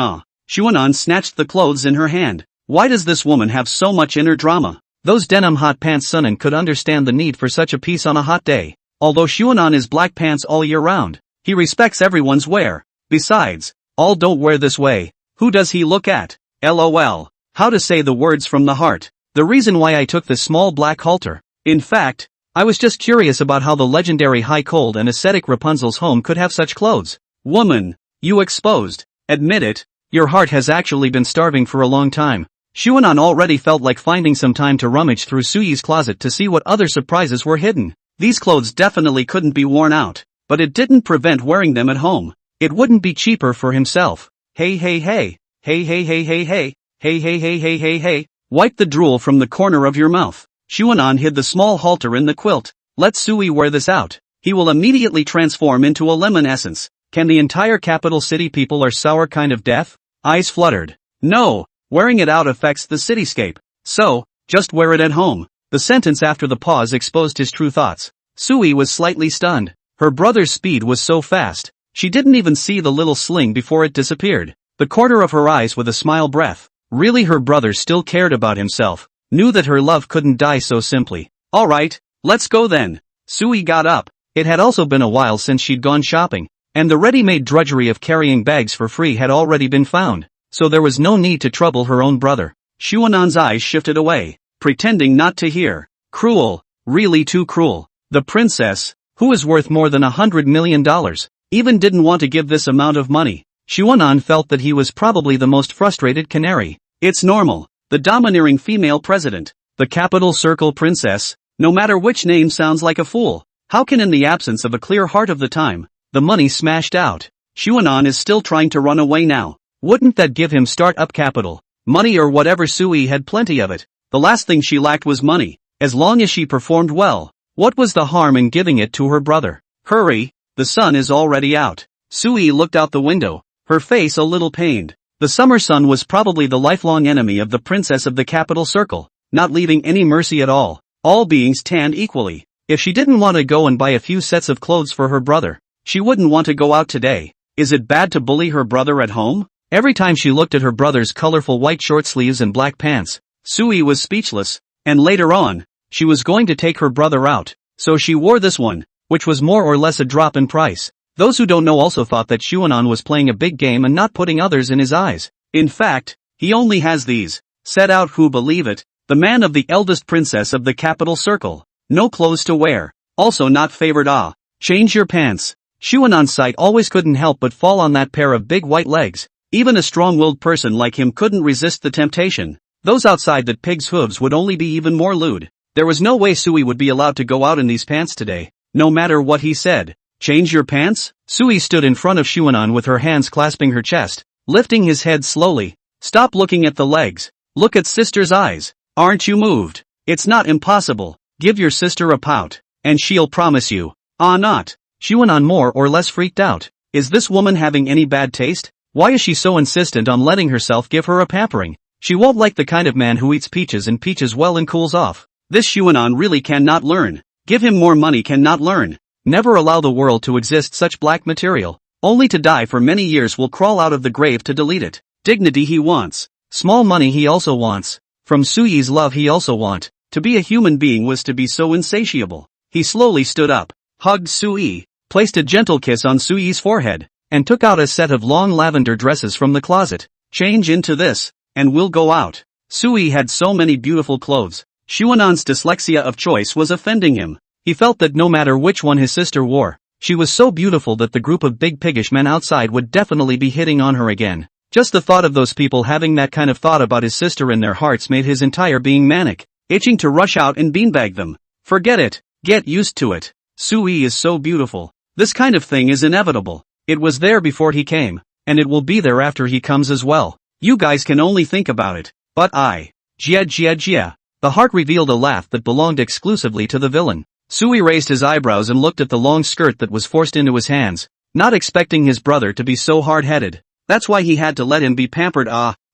Xuanan snatched the clothes in her hand. Why does this woman have so much inner drama? Those denim hot pants. Sunan could understand the need for such a piece on a hot day. Although Xuanan is black pants all year round, he respects everyone's wear. Besides, all don't wear this way. Who does he look at? LOL. How to say the words from the heart. The reason why I took this small black halter. In fact, I was just curious about how the legendary high cold and ascetic Rapunzel's home could have such clothes. Woman, you exposed. Admit it, your heart has actually been starving for a long time. Xuanan already felt like finding some time to rummage through Suyi's closet to see what other surprises were hidden. These clothes definitely couldn't be worn out, but it didn't prevent wearing them at home. It wouldn't be cheaper for himself. Hey. Wipe the drool from the corner of your mouth. Xuanan hid the small halter in the quilt. Let Sui wear this out. He will immediately transform into a lemon essence. Can the entire capital city people are sour kind of deaf? Eyes fluttered. No, wearing it out affects the cityscape. So, just wear it at home. The sentence after the pause exposed his true thoughts. Sui was slightly stunned. Her brother's speed was so fast, she didn't even see the little sling before it disappeared. The corner of her eyes with a smile breath. Really, her brother still cared about himself. Knew that her love couldn't die so simply. Alright, let's go then. Sui got up. It had also been a while since she'd gone shopping, and the ready-made drudgery of carrying bags for free had already been found, so there was no need to trouble her own brother. Xuanan's eyes shifted away, pretending not to hear. Cruel, really too cruel. The princess, who is worth more than $100 million, even didn't want to give this amount of money. Xuanan felt that he was probably the most frustrated canary. It's normal. The domineering female president, the capital circle princess, no matter which name sounds like a fool. How can, in the absence of a clear heart of the time, the money smashed out? Xuanan is still trying to run away now. Wouldn't that give him start-up capital? Money or whatever. Sui had plenty of it. The last thing she lacked was money. As long as she performed well, what was the harm in giving it to her brother? Hurry, the sun is already out. Sui looked out the window, her face a little pained. The summer sun was probably the lifelong enemy of the princess of the capital circle, not leaving any mercy at all. All beings tanned equally. If she didn't want to go and buy a few sets of clothes for her brother, she wouldn't want to go out today. Is it bad to bully her brother at home? Every time she looked at her brother's colorful white short sleeves and black pants, Sui was speechless, and later on, she was going to take her brother out, so she wore this one, which was more or less a drop in price. Those who don't know also thought that Xuanan was playing a big game and not putting others in his eyes. In fact, he only has these. Set out who believe it, the man of the eldest princess of the capital circle. No clothes to wear. Also not favored. Change your pants. Xuanan's sight always couldn't help but fall on that pair of big white legs. Even a strong-willed person like him couldn't resist the temptation. Those outside that pig's hooves would only be even more lewd. There was no way Sui would be allowed to go out in these pants today, no matter what he said. Change your pants? Sui stood in front of Xuanan with her hands clasping her chest, lifting his head slowly. Stop looking at the legs. Look at sister's eyes. Aren't you moved? It's not impossible. Give your sister a pout, and she'll promise you. Not. Xuanan more or less freaked out. Is this woman having any bad taste? Why is she so insistent on letting herself give her a pampering? She won't like the kind of man who eats peaches and peaches well and cools off. This Xuanan really cannot learn. Give him more money cannot learn. Never allow the world to exist such black material. Only to die for many years will crawl out of the grave to delete it. Dignity he wants. Small money he also wants. From Sui's love he also want. To be a human being was to be so insatiable. He slowly stood up, hugged Sui, placed a gentle kiss on Sui's forehead, and took out a set of long lavender dresses from the closet. Change into this, and we'll go out. Sui had so many beautiful clothes. Xuanan's dyslexia of choice was offending him. He felt that no matter which one his sister wore, she was so beautiful that the group of big piggish men outside would definitely be hitting on her again. Just the thought of those people having that kind of thought about his sister in their hearts made his entire being manic, itching to rush out and beanbag them. Forget it. Get used to it. Sui is so beautiful. This kind of thing is inevitable. It was there before he came, and it will be there after he comes as well. You guys can only think about it. But Jia. The heart revealed a laugh that belonged exclusively to the villain. Sui raised his eyebrows and looked at the long skirt that was forced into his hands, not expecting his brother to be so hard-headed. That's why he had to let him be pampered.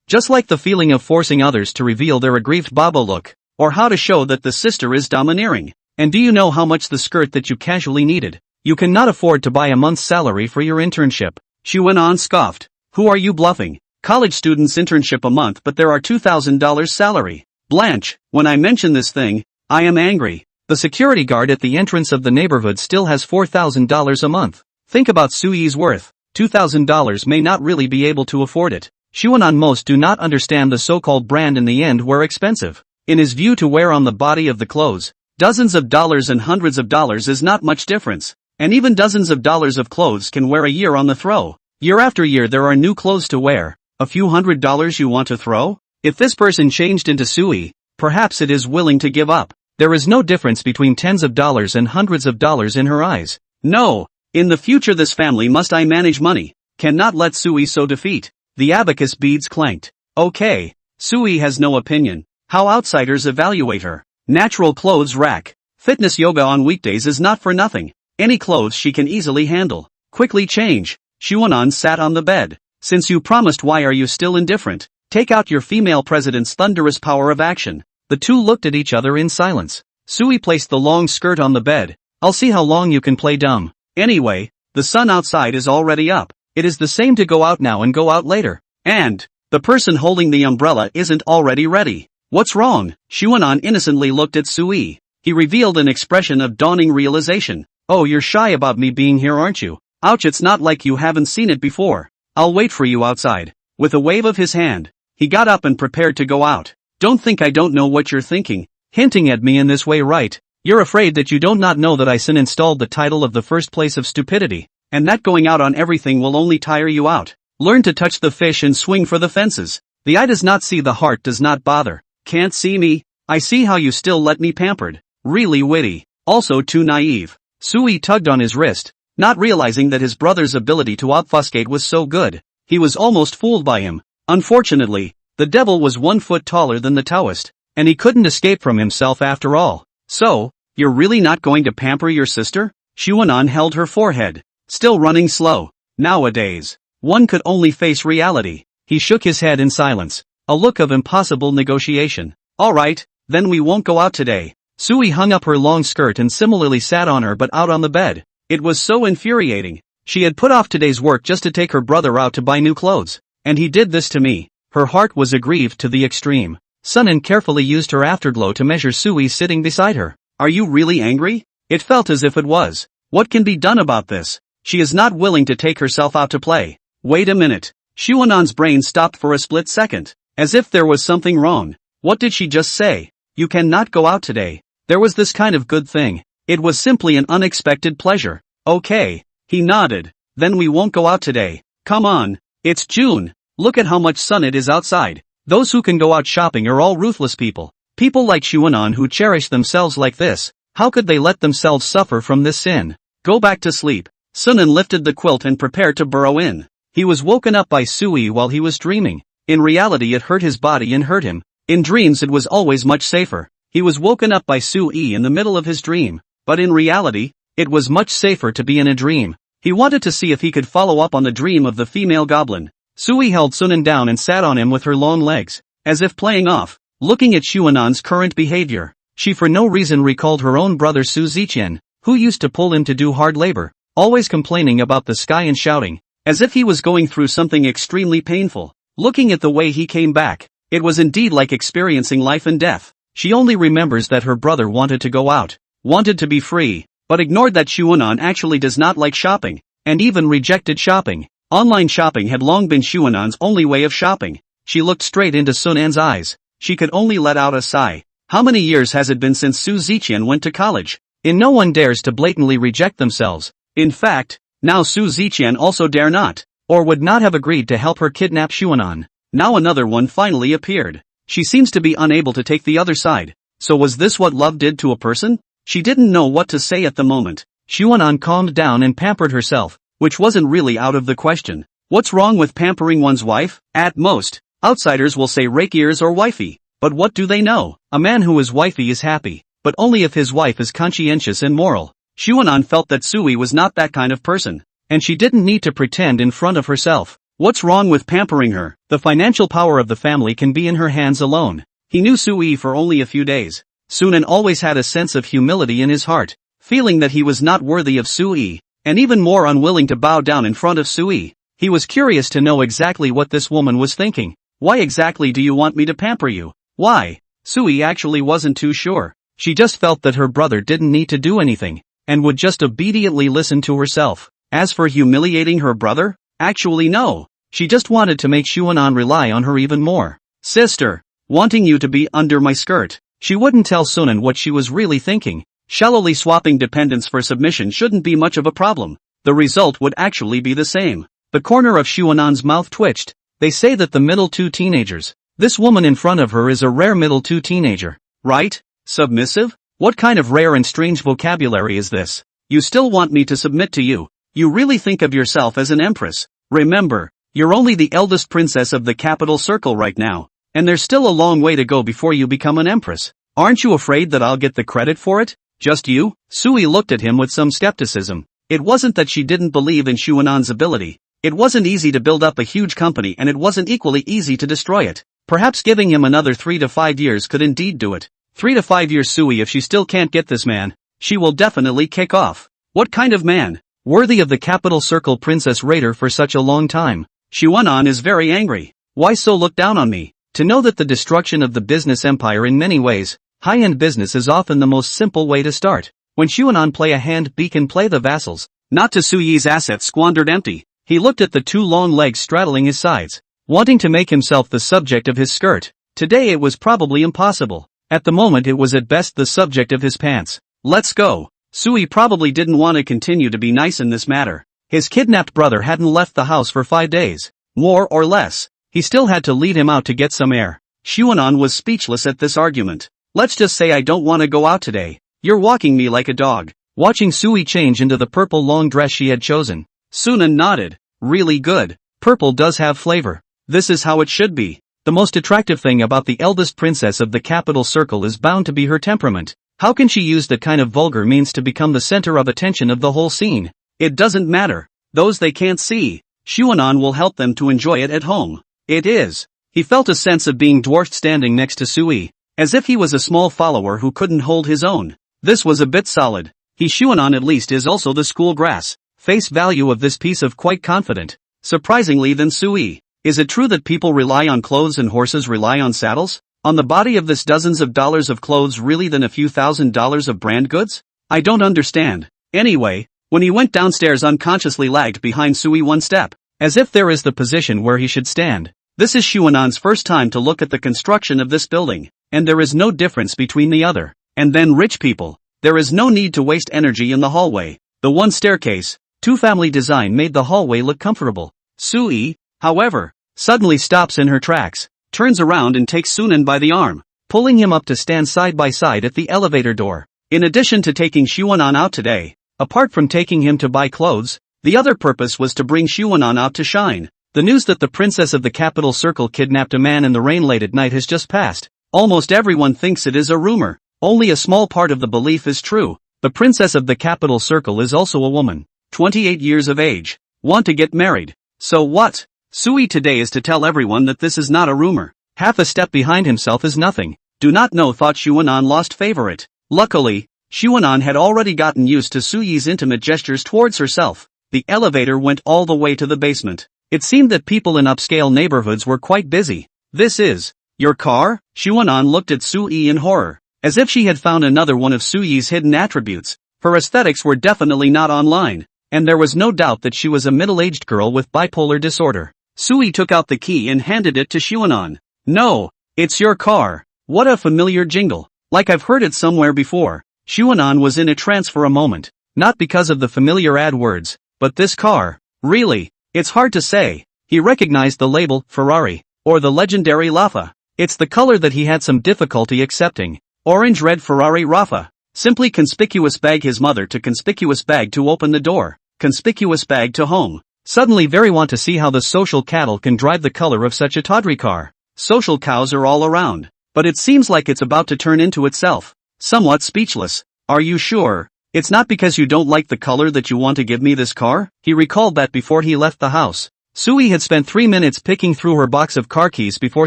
Just like the feeling of forcing others to reveal their aggrieved babo look, or how to show that the sister is domineering. And do you know how much the skirt that you casually needed? You cannot afford to buy a month's salary for your internship. Xuanan scoffed. Who are you bluffing? College students internship a month but there are $2,000 salary. Blanche, when I mention this thing, I am angry. The security guard at the entrance of the neighborhood still has $4,000 a month. Think about Sui's worth. $2,000 may not really be able to afford it. Xuanan most do not understand the so-called brand in the end were expensive. In his view to wear on the body of the clothes, dozens of dollars and hundreds of dollars is not much difference. And even dozens of dollars of clothes can wear a year on the throw. Year after year there are new clothes to wear. A few $100s you want to throw? If this person changed into Sui, perhaps it is willing to give up. There is no difference between tens of dollars and hundreds of dollars in her eyes. No. In the future this family must I manage money. Cannot let Sui so defeat. The abacus beads clanked. Okay. Sui has no opinion. How outsiders evaluate her. Natural clothes rack. Fitness yoga on weekdays is not for nothing. Any clothes she can easily handle. Quickly change. Xuanan sat on the bed. Since you promised, why are you still indifferent? Take out your female president's thunderous power of action. The two looked at each other in silence. Sui placed the long skirt on the bed. I'll see how long you can play dumb. Anyway, the sun outside is already up. It is the same to go out now and go out later. And the person holding the umbrella isn't already ready. What's wrong? Xuanan innocently looked at Sui. He revealed an expression of dawning realization. Oh, you're shy about me being here, aren't you? Ouch, it's not like you haven't seen it before. I'll wait for you outside. With a wave of his hand, he got up and prepared to go out. Don't think I don't know what you're thinking, hinting at me in this way, right? You're afraid that you don't not know that I sin installed the title of the first place of stupidity, and that going out on everything will only tire you out. Learn to touch the fish and swing for the fences. The eye does not see, the heart does not bother. Can't see me? I see how you still let me pampered. Really witty. Also too naive. Sui tugged on his wrist, not realizing that his brother's ability to obfuscate was so good. He was almost fooled by him. Unfortunately, the devil was 1 foot taller than the Taoist, and he couldn't escape from himself after all. So, you're really not going to pamper your sister? Xuanan held her forehead, still running slow. Nowadays, one could only face reality. He shook his head in silence, a look of impossible negotiation. Alright, then we won't go out today. Sui hung up her long skirt and similarly sat on her but out on the bed. It was so infuriating. She had put off today's work just to take her brother out to buy new clothes. And he did this to me. Her heart was aggrieved to the extreme. Sunan carefully used her afterglow to measure Sui sitting beside her. Are you really angry? It felt as if it was. What can be done about this? She is not willing to take herself out to play. Wait a minute. Xuanan's brain stopped for a split second, as if there was something wrong. What did she just say? You cannot go out today. There was this kind of good thing. It was simply an unexpected pleasure. Okay. He nodded. Then we won't go out today. Come on. It's June. Look at how much sun it is outside. Those who can go out shopping are all ruthless people. People like Xuanan who cherish themselves like this. How could they let themselves suffer from this sin? Go back to sleep. Sunan lifted the quilt and prepared to burrow in. He was woken up by Sui while he was dreaming. In reality it hurt his body and hurt him. In dreams it was always much safer. He was woken up by Sui in the middle of his dream. But in reality, it was much safer to be in a dream. He wanted to see if he could follow up on the dream of the female goblin. Sui held Sunan down and sat on him with her long legs, as if playing off. Looking at Xuanan's current behavior, she for no reason recalled her own brother Su Ziqian, who used to pull him to do hard labor, always complaining about the sky and shouting, as if he was going through something extremely painful. Looking at the way he came back, it was indeed like experiencing life and death. She only remembers that her brother wanted to go out, wanted to be free, but ignored that Xuanan actually does not like shopping, and even rejected shopping. Online shopping had long been Xuanan's only way of shopping. She looked straight into Sunan's eyes. She could only let out a sigh. How many years has it been since Su Ziqian went to college? And no one dares to blatantly reject themselves. In fact, now Su Ziqian also dare not, or would not have agreed to help her kidnap Xuanan. Now another one finally appeared. She seems to be unable to take the other side. So was this what love did to a person? She didn't know what to say at the moment. Xuanan calmed down and pampered herself, which wasn't really out of the question. What's wrong with pampering one's wife? At most, outsiders will say rake ears or wifey. But what do they know? A man who is wifey is happy, but only if his wife is conscientious and moral. Xuanan felt that Sui was not that kind of person, and she didn't need to pretend in front of herself. What's wrong with pampering her? The financial power of the family can be in her hands alone. He knew Sui for only a few days. Sunan always had a sense of humility in his heart, feeling that he was not worthy of Sui, and even more unwilling to bow down in front of Sui. He was curious to know exactly what this woman was thinking. Why exactly do you want me to pamper you? Why? Sui actually wasn't too sure. She just felt that her brother didn't need to do anything, and would just obediently listen to herself. As for humiliating her brother? Actually no. She just wanted to make Xuanan rely on her even more. Sister, wanting you to be under my skirt. She wouldn't tell Sunan what she was really thinking. Shallowly swapping dependence for submission shouldn't be much of a problem. The result would actually be the same. The corner of Xuanan's mouth twitched. They say that the middle two teenagers. This woman in front of her is a rare middle two teenager. Right? Submissive? What kind of rare and strange vocabulary is this? You still want me to submit to you? You really think of yourself as an empress? Remember, you're only the eldest princess of the capital circle right now. And there's still a long way to go before you become an empress. Aren't you afraid that I'll get the credit for it? Just you? Sui looked at him with some skepticism. It wasn't that she didn't believe in Xuanan's ability. It wasn't easy to build up a huge company and it wasn't equally easy to destroy it. Perhaps giving him another 3 to 5 years could indeed do it. 3 to 5 years Sui. If she still can't get this man, she will definitely kick off. What kind of man? Worthy of the capital circle princess raider for such a long time. Xuanan is very angry. Why so look down on me? To know that the destruction of the business empire in many ways, high-end business is often the most simple way to start. When Xuanan play a hand, B can play the vassals. Not to Suyi's assets squandered empty. He looked at the 2 long legs straddling his sides, wanting to make himself the subject of his skirt. Today it was probably impossible. At the moment it was at best the subject of his pants. Let's go. Sui probably didn't want to continue to be nice in this matter. His kidnapped brother hadn't left the house for 5 days. More or less. He still had to lead him out to get some air. Xuanan was speechless at this argument. Let's just say I don't want to go out today. You're walking me like a dog. Watching Sui change into the purple long dress she had chosen, Sunan nodded. Really good. Purple does have flavor. This is how it should be. The most attractive thing about the eldest princess of the capital circle is bound to be her temperament. How can she use that kind of vulgar means to become the center of attention of the whole scene? It doesn't matter. Those they can't see. Xuanan will help them to enjoy it at home. It is. He felt a sense of being dwarfed standing next to Sui, as if he was a small follower who couldn't hold his own. This was a bit solid. He Xuanan at least is also the school grass. Face value of this piece of quite confident. Surprisingly than Sui. Is it true that people rely on clothes and horses rely on saddles? On the body of this dozens of dollars of clothes really than a few $1,000s of brand goods? I don't understand. Anyway, when he went downstairs unconsciously lagged behind Sui one step, as if there is the position where he should stand. This is Xuanan's first time to look at the construction of this building, and there is no difference between the other. And then rich people. There is no need to waste energy in the hallway. The one staircase, two-family design made the hallway look comfortable. Sui, however, suddenly stops in her tracks, turns around and takes Sunan by the arm, pulling him up to stand side by side at the elevator door. In addition to taking Xuanan out today, apart from taking him to buy clothes, the other purpose was to bring Xuanan out to shine. The news that the princess of the capital circle kidnapped a man in the rain late at night has just passed. Almost everyone thinks it is a rumor. Only a small part of the belief is true. The princess of the capital circle is also a woman, 28 years of age, want to get married. So what? Sui today is to tell everyone that this is not a rumor. Half a step behind himself is nothing. Do not know thought Xuanan lost favorite. Luckily, Xuanan had already gotten used to Sui's intimate gestures towards herself. The elevator went all the way to the basement. It seemed that people in upscale neighborhoods were quite busy. This is your car? Xuanan looked at Sui in horror, as if she had found another one of Sui's hidden attributes. Her aesthetics were definitely not online, and there was no doubt that she was a middle-aged girl with bipolar disorder. Sui took out the key and handed it to Xuanan. No, it's your car. What a familiar jingle. Like I've heard it somewhere before. Xuanan was in a trance for a moment, not because of the familiar ad words, but this car. Really, it's hard to say. He recognized the label, Ferrari, or the legendary Rafa. It's the color that he had some difficulty accepting. Orange-red Ferrari Rafa. Simply conspicuous bag his mother to conspicuous bag to open the door. Conspicuous bag to home. Suddenly very want to see how the social cattle can drive the color of such a tawdry car. Social cows are all around, but it seems like it's about to turn into itself. Somewhat speechless. Are you sure? It's not because you don't like the color that you want to give me this car? He recalled that before he left the house. Sui had spent 3 minutes picking through her box of car keys before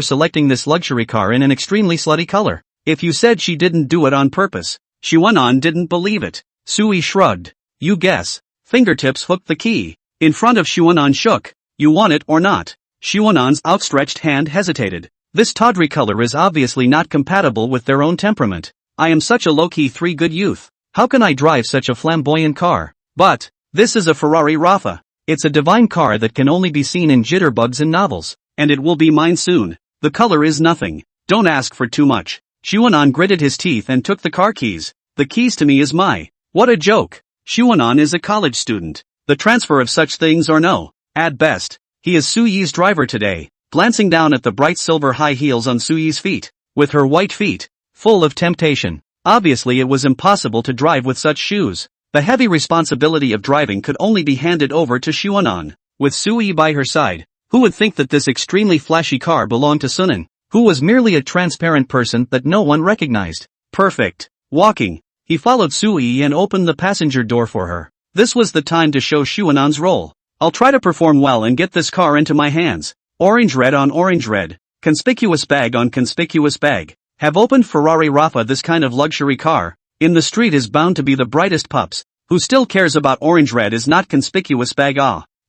selecting this luxury car in an extremely slutty color. If you said she didn't do it on purpose, Xuanan didn't believe it. Sui shrugged. You guess. Fingertips hooked the key. In front of Xuanan shook. You want it or not? Xuanan's outstretched hand hesitated. This tawdry color is obviously not compatible with their own temperament. I am such a low-key 3 good youth. How can I drive such a flamboyant car? But, this is a Ferrari Rafa. It's a divine car that can only be seen in jitterbugs and novels. And it will be mine soon. The color is nothing. Don't ask for too much. Xuanan gritted his teeth and took the car keys. The keys to me is my. What a joke. Xuanan is a college student. The transfer of such things or no. At best, he is Suyi's driver today, glancing down at the bright silver high heels on Suyi's feet, with her white feet, full of temptation. Obviously it was impossible to drive with such shoes. The heavy responsibility of driving could only be handed over to Xuanan. With Sui by her side, who would think that this extremely flashy car belonged to Sunan, who was merely a transparent person that no one recognized. Perfect. Walking, he followed Sui and opened the passenger door for her. This was the time to show Xuanan's role. I'll try to perform well and get this car into my hands. Orange red on orange red. Conspicuous bag on conspicuous bag. Have opened Ferrari Rafa this kind of luxury car. In the street is bound to be the brightest pups. Who still cares about orange red is not conspicuous bag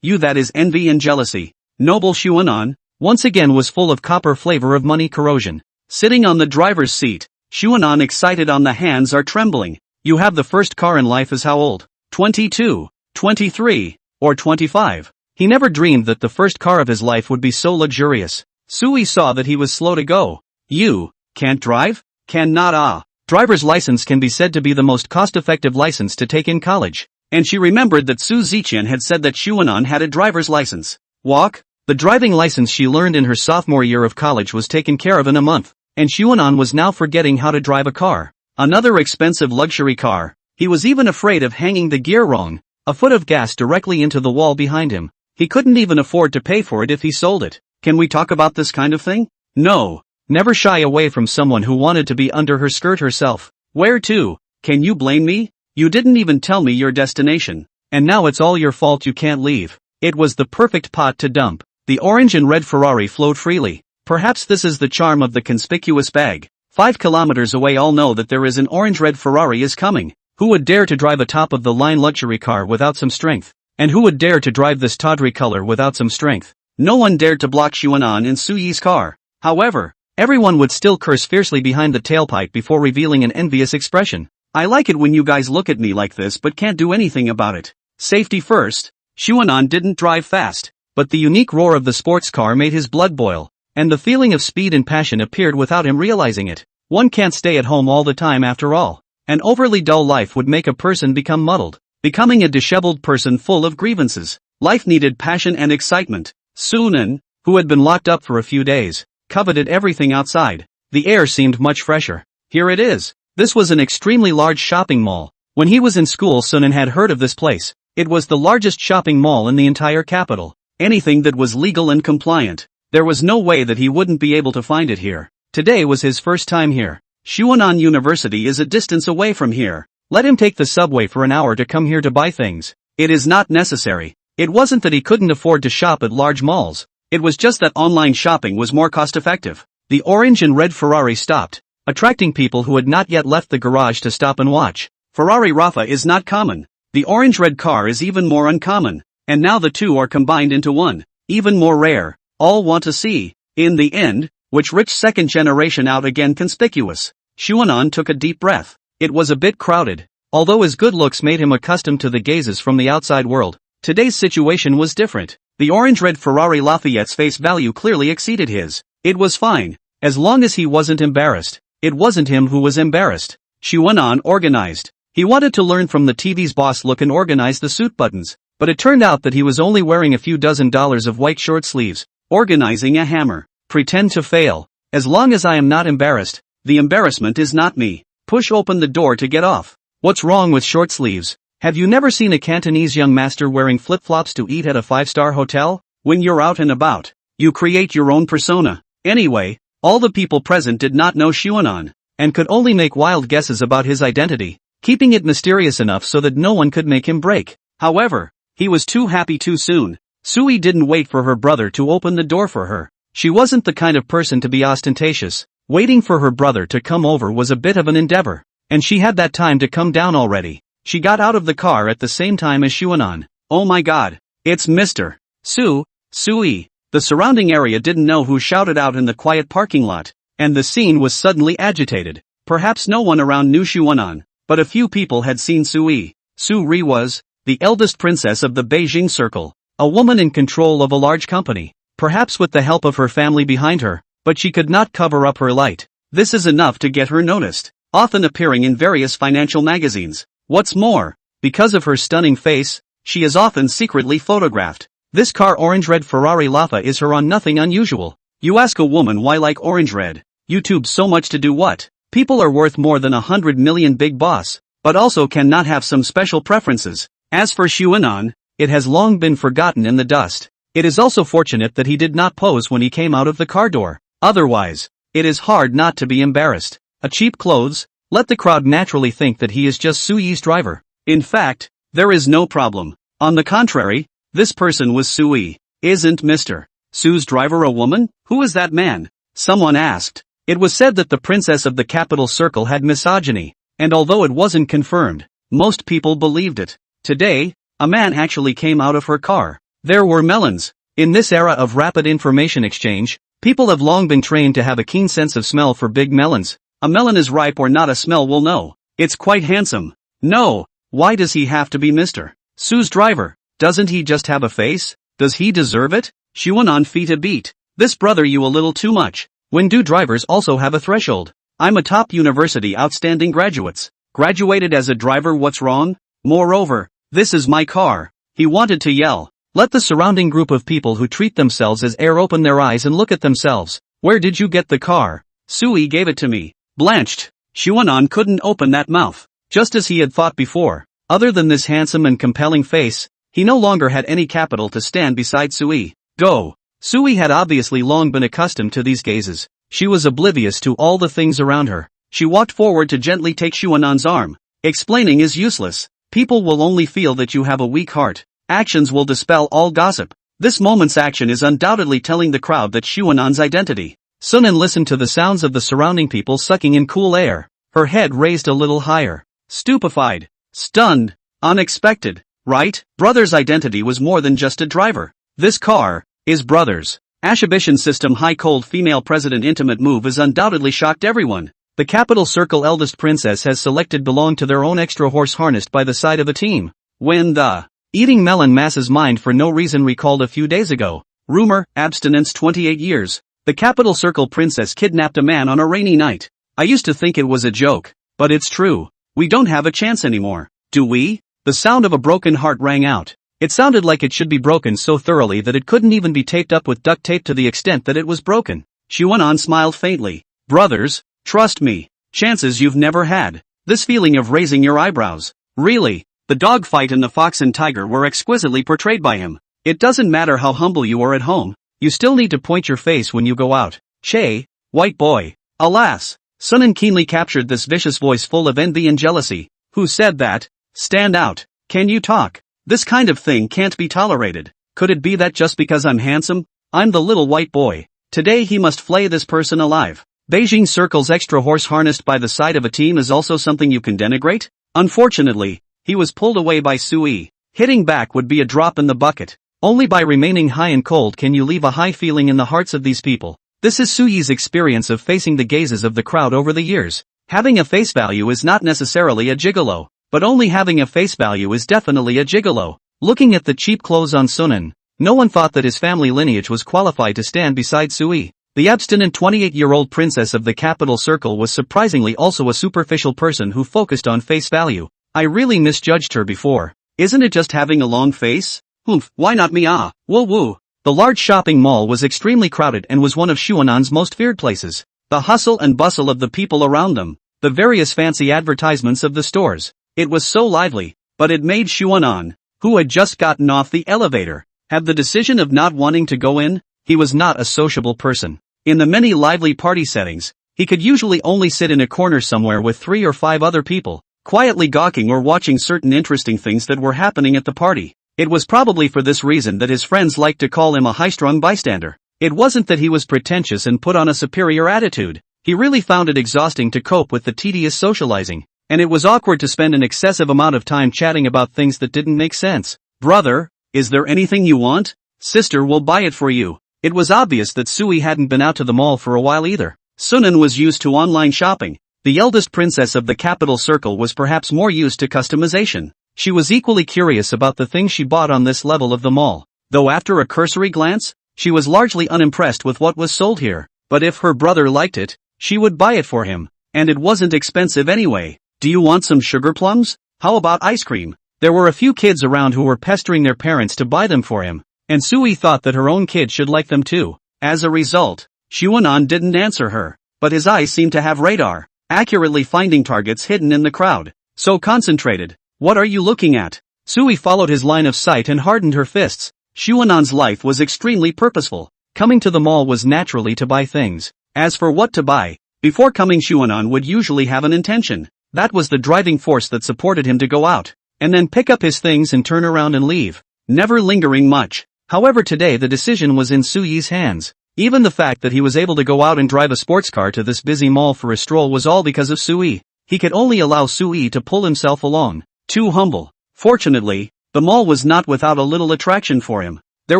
you that is envy and jealousy. Noble Xuanan, once again was full of copper flavor of money corrosion. Sitting on the driver's seat, Xuanan excited on the hands are trembling. You have the first car in life is how old? 22, 23, or 25. He never dreamed that the first car of his life would be so luxurious. Sui saw that he was slow to go. You can't drive? Cannot Driver's license can be said to be the most cost-effective license to take in college. And she remembered that Su Ziqian had said that Xuanan had a driver's license. Walk? The driving license she learned in her sophomore year of college was taken care of in a month, and Xuanan was now forgetting how to drive a car. Another expensive luxury car. He was even afraid of hanging the gear wrong, a foot of gas directly into the wall behind him. He couldn't even afford to pay for it if he sold it. Can we talk about this kind of thing? No. Never shy away from someone who wanted to be under her skirt herself. Where to? Can you blame me? You didn't even tell me your destination. And now it's all your fault you can't leave. It was the perfect pot to dump. The orange and red Ferrari flowed freely. Perhaps this is the charm of the conspicuous bag. 5 kilometers away all know that there is an orange-red Ferrari is coming. Who would dare to drive a top-of-the-line luxury car without some strength? And who would dare to drive this tawdry color without some strength? No one dared to block Xuanan in Suyi's car. However, everyone would still curse fiercely behind the tailpipe before revealing an envious expression. I like it when you guys look at me like this but can't do anything about it. Safety first. Xuanan didn't drive fast, but the unique roar of the sports car made his blood boil, and the feeling of speed and passion appeared without him realizing it. One can't stay at home all the time after all. An overly dull life would make a person become muddled, becoming a disheveled person full of grievances. Life needed passion and excitement. Sunan, who had been locked up for a few days, coveted everything outside. The air seemed much fresher. Here it is. This was an extremely large shopping mall. When he was in school, Sunan had heard of this place. It was the largest shopping mall in the entire capital. Anything that was legal and compliant. There was no way that he wouldn't be able to find it here. Today was his first time here. Xuanan University is a distance away from here. Let him take the subway for an hour to come here to buy things. It is not necessary. It wasn't that he couldn't afford to shop at large malls. It was just that online shopping was more cost-effective. The orange and red Ferrari stopped, attracting people who had not yet left the garage to stop and watch. Ferrari Rafa is not common. The orange-red car is even more uncommon. And now the two are combined into one. Even more rare. All want to see. In the end, which rich second generation out again conspicuous. Xuanan took a deep breath. It was a bit crowded. Although his good looks made him accustomed to the gazes from the outside world, today's situation was different. The orange-red Ferrari Lafayette's face value clearly exceeded his. It was fine, as long as he wasn't embarrassed. It wasn't him who was embarrassed. Xuanan organized. He wanted to learn from the TV's boss look and organize the suit buttons, but it turned out that he was only wearing a few dozen dollars of white short sleeves. Organizing a hammer. Pretend to fail. As long as I am not embarrassed, the embarrassment is not me. Push open the door to get off. What's wrong with short sleeves? Have you never seen a Cantonese young master wearing flip-flops to eat at a 5-star hotel? When you're out and about, you create your own persona. Anyway, all the people present did not know Xuanan, and could only make wild guesses about his identity, keeping it mysterious enough so that no one could make him break. However, he was too happy too soon. Sui didn't wait for her brother to open the door for her. She wasn't the kind of person to be ostentatious. Waiting for her brother to come over was a bit of an endeavor, and she had that time to come down already. She got out of the car at the same time as Xuanan. Oh my god, it's Mr. Sui. The surrounding area didn't know who shouted out in the quiet parking lot, and the scene was suddenly agitated. Perhaps no one around knew Xuanan, but a few people had seen Sui. Suri was the eldest princess of the Beijing Circle, a woman in control of a large company. Perhaps with the help of her family behind her, but she could not cover up her light. This is enough to get her noticed, often appearing in various financial magazines. What's more, because of her stunning face, she is often secretly photographed. This car orange-red Ferrari Lafa is her on nothing unusual. You ask a woman why like orange-red. YouTube so much to do what? People are worth more than 100 million big boss, but also cannot have some special preferences. As for Xuanan, it has long been forgotten in the dust. It is also fortunate that he did not pose when he came out of the car door. Otherwise, it is hard not to be embarrassed. A cheap clothes, let the crowd naturally think that he is just Sui's driver. In fact, there is no problem. On the contrary, this person was Sui. Isn't Mr. Su's driver a woman? Who is that man? Someone asked. It was said that the princess of the capital circle had misogyny, and although it wasn't confirmed, most people believed it. Today, a man actually came out of her car. There were melons. In this era of rapid information exchange, people have long been trained to have a keen sense of smell for big melons. A melon is ripe or not, a smell will know. It's quite handsome. No, why does he have to be Mr. Su's driver? Doesn't he just have a face? Does he deserve it? Xuanan feet a beat. This brother you a little too much. When do drivers also have a threshold? I'm a top university outstanding graduates. Graduated as a driver, what's wrong? Moreover, this is my car. He wanted to yell. Let the surrounding group of people who treat themselves as air open their eyes and look at themselves. Where did you get the car? Sui gave it to me. Blanched. Xuanan couldn't open that mouth. Just as he had thought before. Other than this handsome and compelling face, he no longer had any capital to stand beside Sui. Go. Sui had obviously long been accustomed to these gazes. She was oblivious to all the things around her. She walked forward to gently take Xuanan's arm. Explaining is useless. People will only feel that you have a weak heart. Actions will dispel all gossip. This moment's action is undoubtedly telling the crowd that Xuanan's identity. Sunan listened to the sounds of the surrounding people sucking in cool air, her head raised a little higher. Stupefied. Stunned. Unexpected. Right? Brother's identity was more than just a driver. This car is Brother's. Ashibition system high cold female president intimate move has undoubtedly shocked everyone. The capital circle eldest princess has selected belong to their own extra horse harnessed by the side of a team. When the eating melon masses mind for no reason recalled a few days ago. Rumor, abstinence 28 years. The capital circle princess kidnapped a man on a rainy night. I used to think it was a joke, but it's true. We don't have a chance anymore, do we? The sound of a broken heart rang out. It sounded like it should be broken so thoroughly that it couldn't even be taped up with duct tape to the extent that it was broken. Xuanan smiled faintly. Brothers, trust me. Chances you've never had. This feeling of raising your eyebrows. Really, the dogfight and the fox and tiger were exquisitely portrayed by him. It doesn't matter how humble you are at home. You still need to point your face when you go out. Che, white boy. Alas. Sunan keenly captured this vicious voice full of envy and jealousy. Who said that? Stand out. Can you talk? This kind of thing can't be tolerated. Could it be that just because I'm handsome, I'm the little white boy? Today he must flay this person alive. Beijing Circle's extra horse harnessed by the side of a team is also something you can denigrate? Unfortunately, he was pulled away by Sui. Hitting back would be a drop in the bucket. Only by remaining high and cold can you leave a high feeling in the hearts of these people. This is Suyi's experience of facing the gazes of the crowd over the years. Having a face value is not necessarily a gigolo, but only having a face value is definitely a gigolo. Looking at the cheap clothes on Sunan, no one thought that his family lineage was qualified to stand beside Sui. The abstinent 28-year-old princess of the capital circle was surprisingly also a superficial person who focused on face value. I really misjudged her before. Isn't it just having a long face? Humph, why not me ah? Woo woo. The large shopping mall was extremely crowded and was one of Xuanan's most feared places. The hustle and bustle of the people around them, the various fancy advertisements of the stores. It was so lively, but it made Xuanan, who had just gotten off the elevator, have the decision of not wanting to go in. He was not a sociable person. In the many lively party settings, he could usually only sit in a corner somewhere with 3 or 5 other people, quietly gawking or watching certain interesting things that were happening at the party. It was probably for this reason that his friends liked to call him a high-strung bystander. It wasn't that he was pretentious and put on a superior attitude. He really found it exhausting to cope with the tedious socializing, and it was awkward to spend an excessive amount of time chatting about things that didn't make sense. Brother, is there anything you want? Sister will buy it for you. It was obvious that Sui hadn't been out to the mall for a while either. Sunan was used to online shopping. The eldest princess of the capital circle was perhaps more used to customization. She was equally curious about the things she bought on this level of the mall, though after a cursory glance, she was largely unimpressed with what was sold here. But if her brother liked it, she would buy it for him, and it wasn't expensive anyway. Do you want some sugar plums? How about ice cream? There were a few kids around who were pestering their parents to buy them for him, and Sui thought that her own kid should like them too. As a result, Xuanan didn't answer her, but his eyes seemed to have radar, accurately finding targets hidden in the crowd. So concentrated. What are you looking at? Sui followed his line of sight and hardened her fists. Xuanan's life was extremely purposeful. Coming to the mall was naturally to buy things. As for what to buy, before coming Xuanan would usually have an intention. That was the driving force that supported him to go out, and then pick up his things and turn around and leave, never lingering much. However, today the decision was in Suyi's hands. Even the fact that he was able to go out and drive a sports car to this busy mall for a stroll was all because of Sui. He could only allow Sui to pull himself along. Too humble. Fortunately, the mall was not without a little attraction for him. There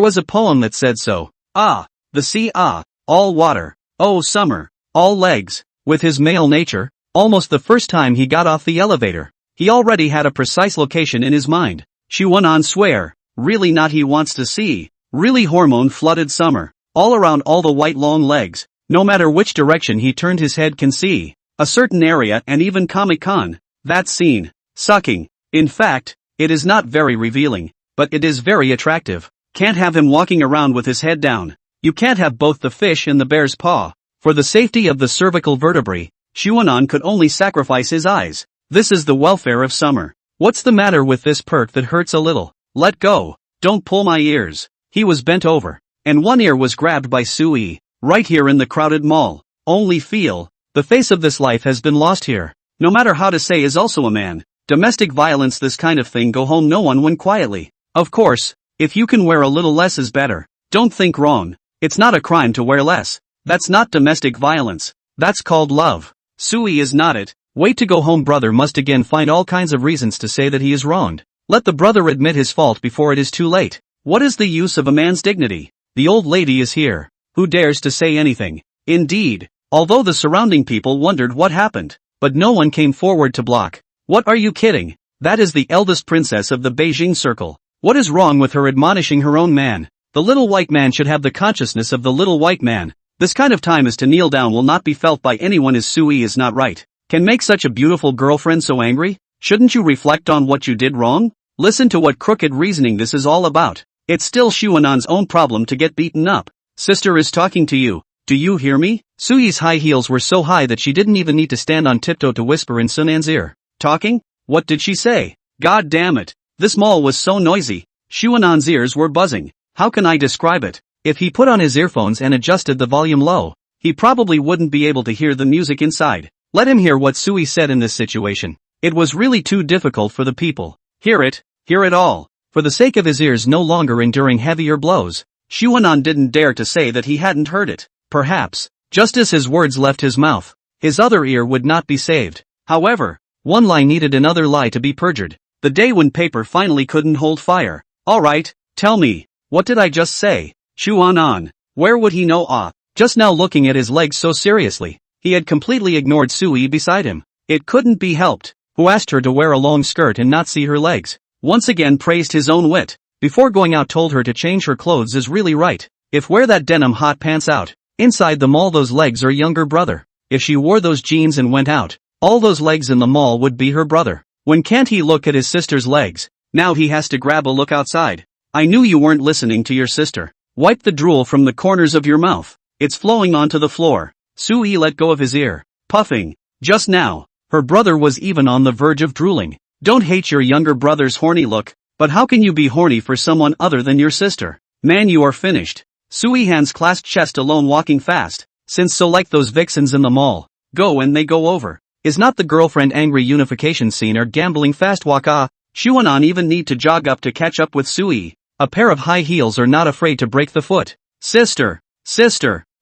was a poem that said so. Ah, the sea, ah, all water, oh summer, all legs. With his male nature, almost the first time he got off the elevator, he already had a precise location in his mind. Xuanan swear, really not he wants to see, really hormone-flooded summer, all around all the white long legs, no matter which direction he turned his head can see, a certain area and even Comic-Con, that scene, sucking. In fact, it is not very revealing, but it is very attractive. Can't have him walking around with his head down. You can't have both the fish and the bear's paw. For the safety of the cervical vertebrae, Xuanan could only sacrifice his eyes. This is the welfare of summer. What's the matter with this perk that hurts a little? Let go. Don't pull my ears. He was bent over, and one ear was grabbed by Sui, right here in the crowded mall. Only feel, the face of this life has been lost here. No matter how to say is also a man. Domestic violence, this kind of thing go home no one when quietly. Of course, If you can wear a little less is better. Don't think wrong. It's not a crime to wear less. That's not domestic violence. That's called love. Sui is not it. Wait to go home. Brother must again find all kinds of reasons to say that he is wronged. Let the brother admit his fault before it is too late. What is the use of a man's dignity? The old lady is here. Who dares to say anything? Indeed. Although the surrounding people wondered what happened, but no one came forward to block. What are you kidding? That is the eldest princess of the Beijing circle. What is wrong with her admonishing her own man? The little white man should have the consciousness of the little white man. This kind of time as to kneel down will not be felt by anyone as Sui is not right. Can make such a beautiful girlfriend so angry? Shouldn't you reflect on what you did wrong? Listen to what crooked reasoning this is all about. It's still Xuanan's own problem to get beaten up. Sister is talking to you. Do you hear me? Sui's high heels were so high that she didn't even need to stand on tiptoe to whisper in Sunan's ear. Talking? What did she say? God damn it. This mall was so noisy. Xuanan's ears were buzzing. How can I describe it? If he put on his earphones and adjusted the volume low, he probably wouldn't be able to hear the music inside. Let him hear what Sui said in this situation. It was really too difficult for the people. Hear it all. For the sake of his ears no longer enduring heavier blows, Xuanan didn't dare to say that he hadn't heard it. Perhaps, just as his words left his mouth, his other ear would not be saved. However, one lie needed another lie to be perjured. The day when paper finally couldn't hold fire. Alright, tell me, what did I just say? Xuanan, where would he know? Just now looking at his legs so seriously, he had completely ignored Sui beside him. It couldn't be helped. Who asked her to wear a long skirt and not see her legs? Once again praised his own wit. Before going out told her to change her clothes is really right. If wear that denim hot pants out, inside the mall those legs are younger brother. If she wore those jeans and went out, all those legs in the mall would be her brother. When can't he look at his sister's legs? Now he has to grab a look outside. I knew you weren't listening to your sister. Wipe the drool from the corners of your mouth. It's flowing onto the floor. Sui let go of his ear, puffing. Just now, her brother was even on the verge of drooling. Don't hate your younger brother's horny look, but how can you be horny for someone other than your sister? Man, you are finished. Sui hands clasped chest alone walking fast, since so like those vixens in the mall. Go and they go over. Is not the girlfriend angry unification scene or gambling fast walk? Xuanan even need to jog up to catch up with Sui. A pair of high heels are not afraid to break the foot. Sister,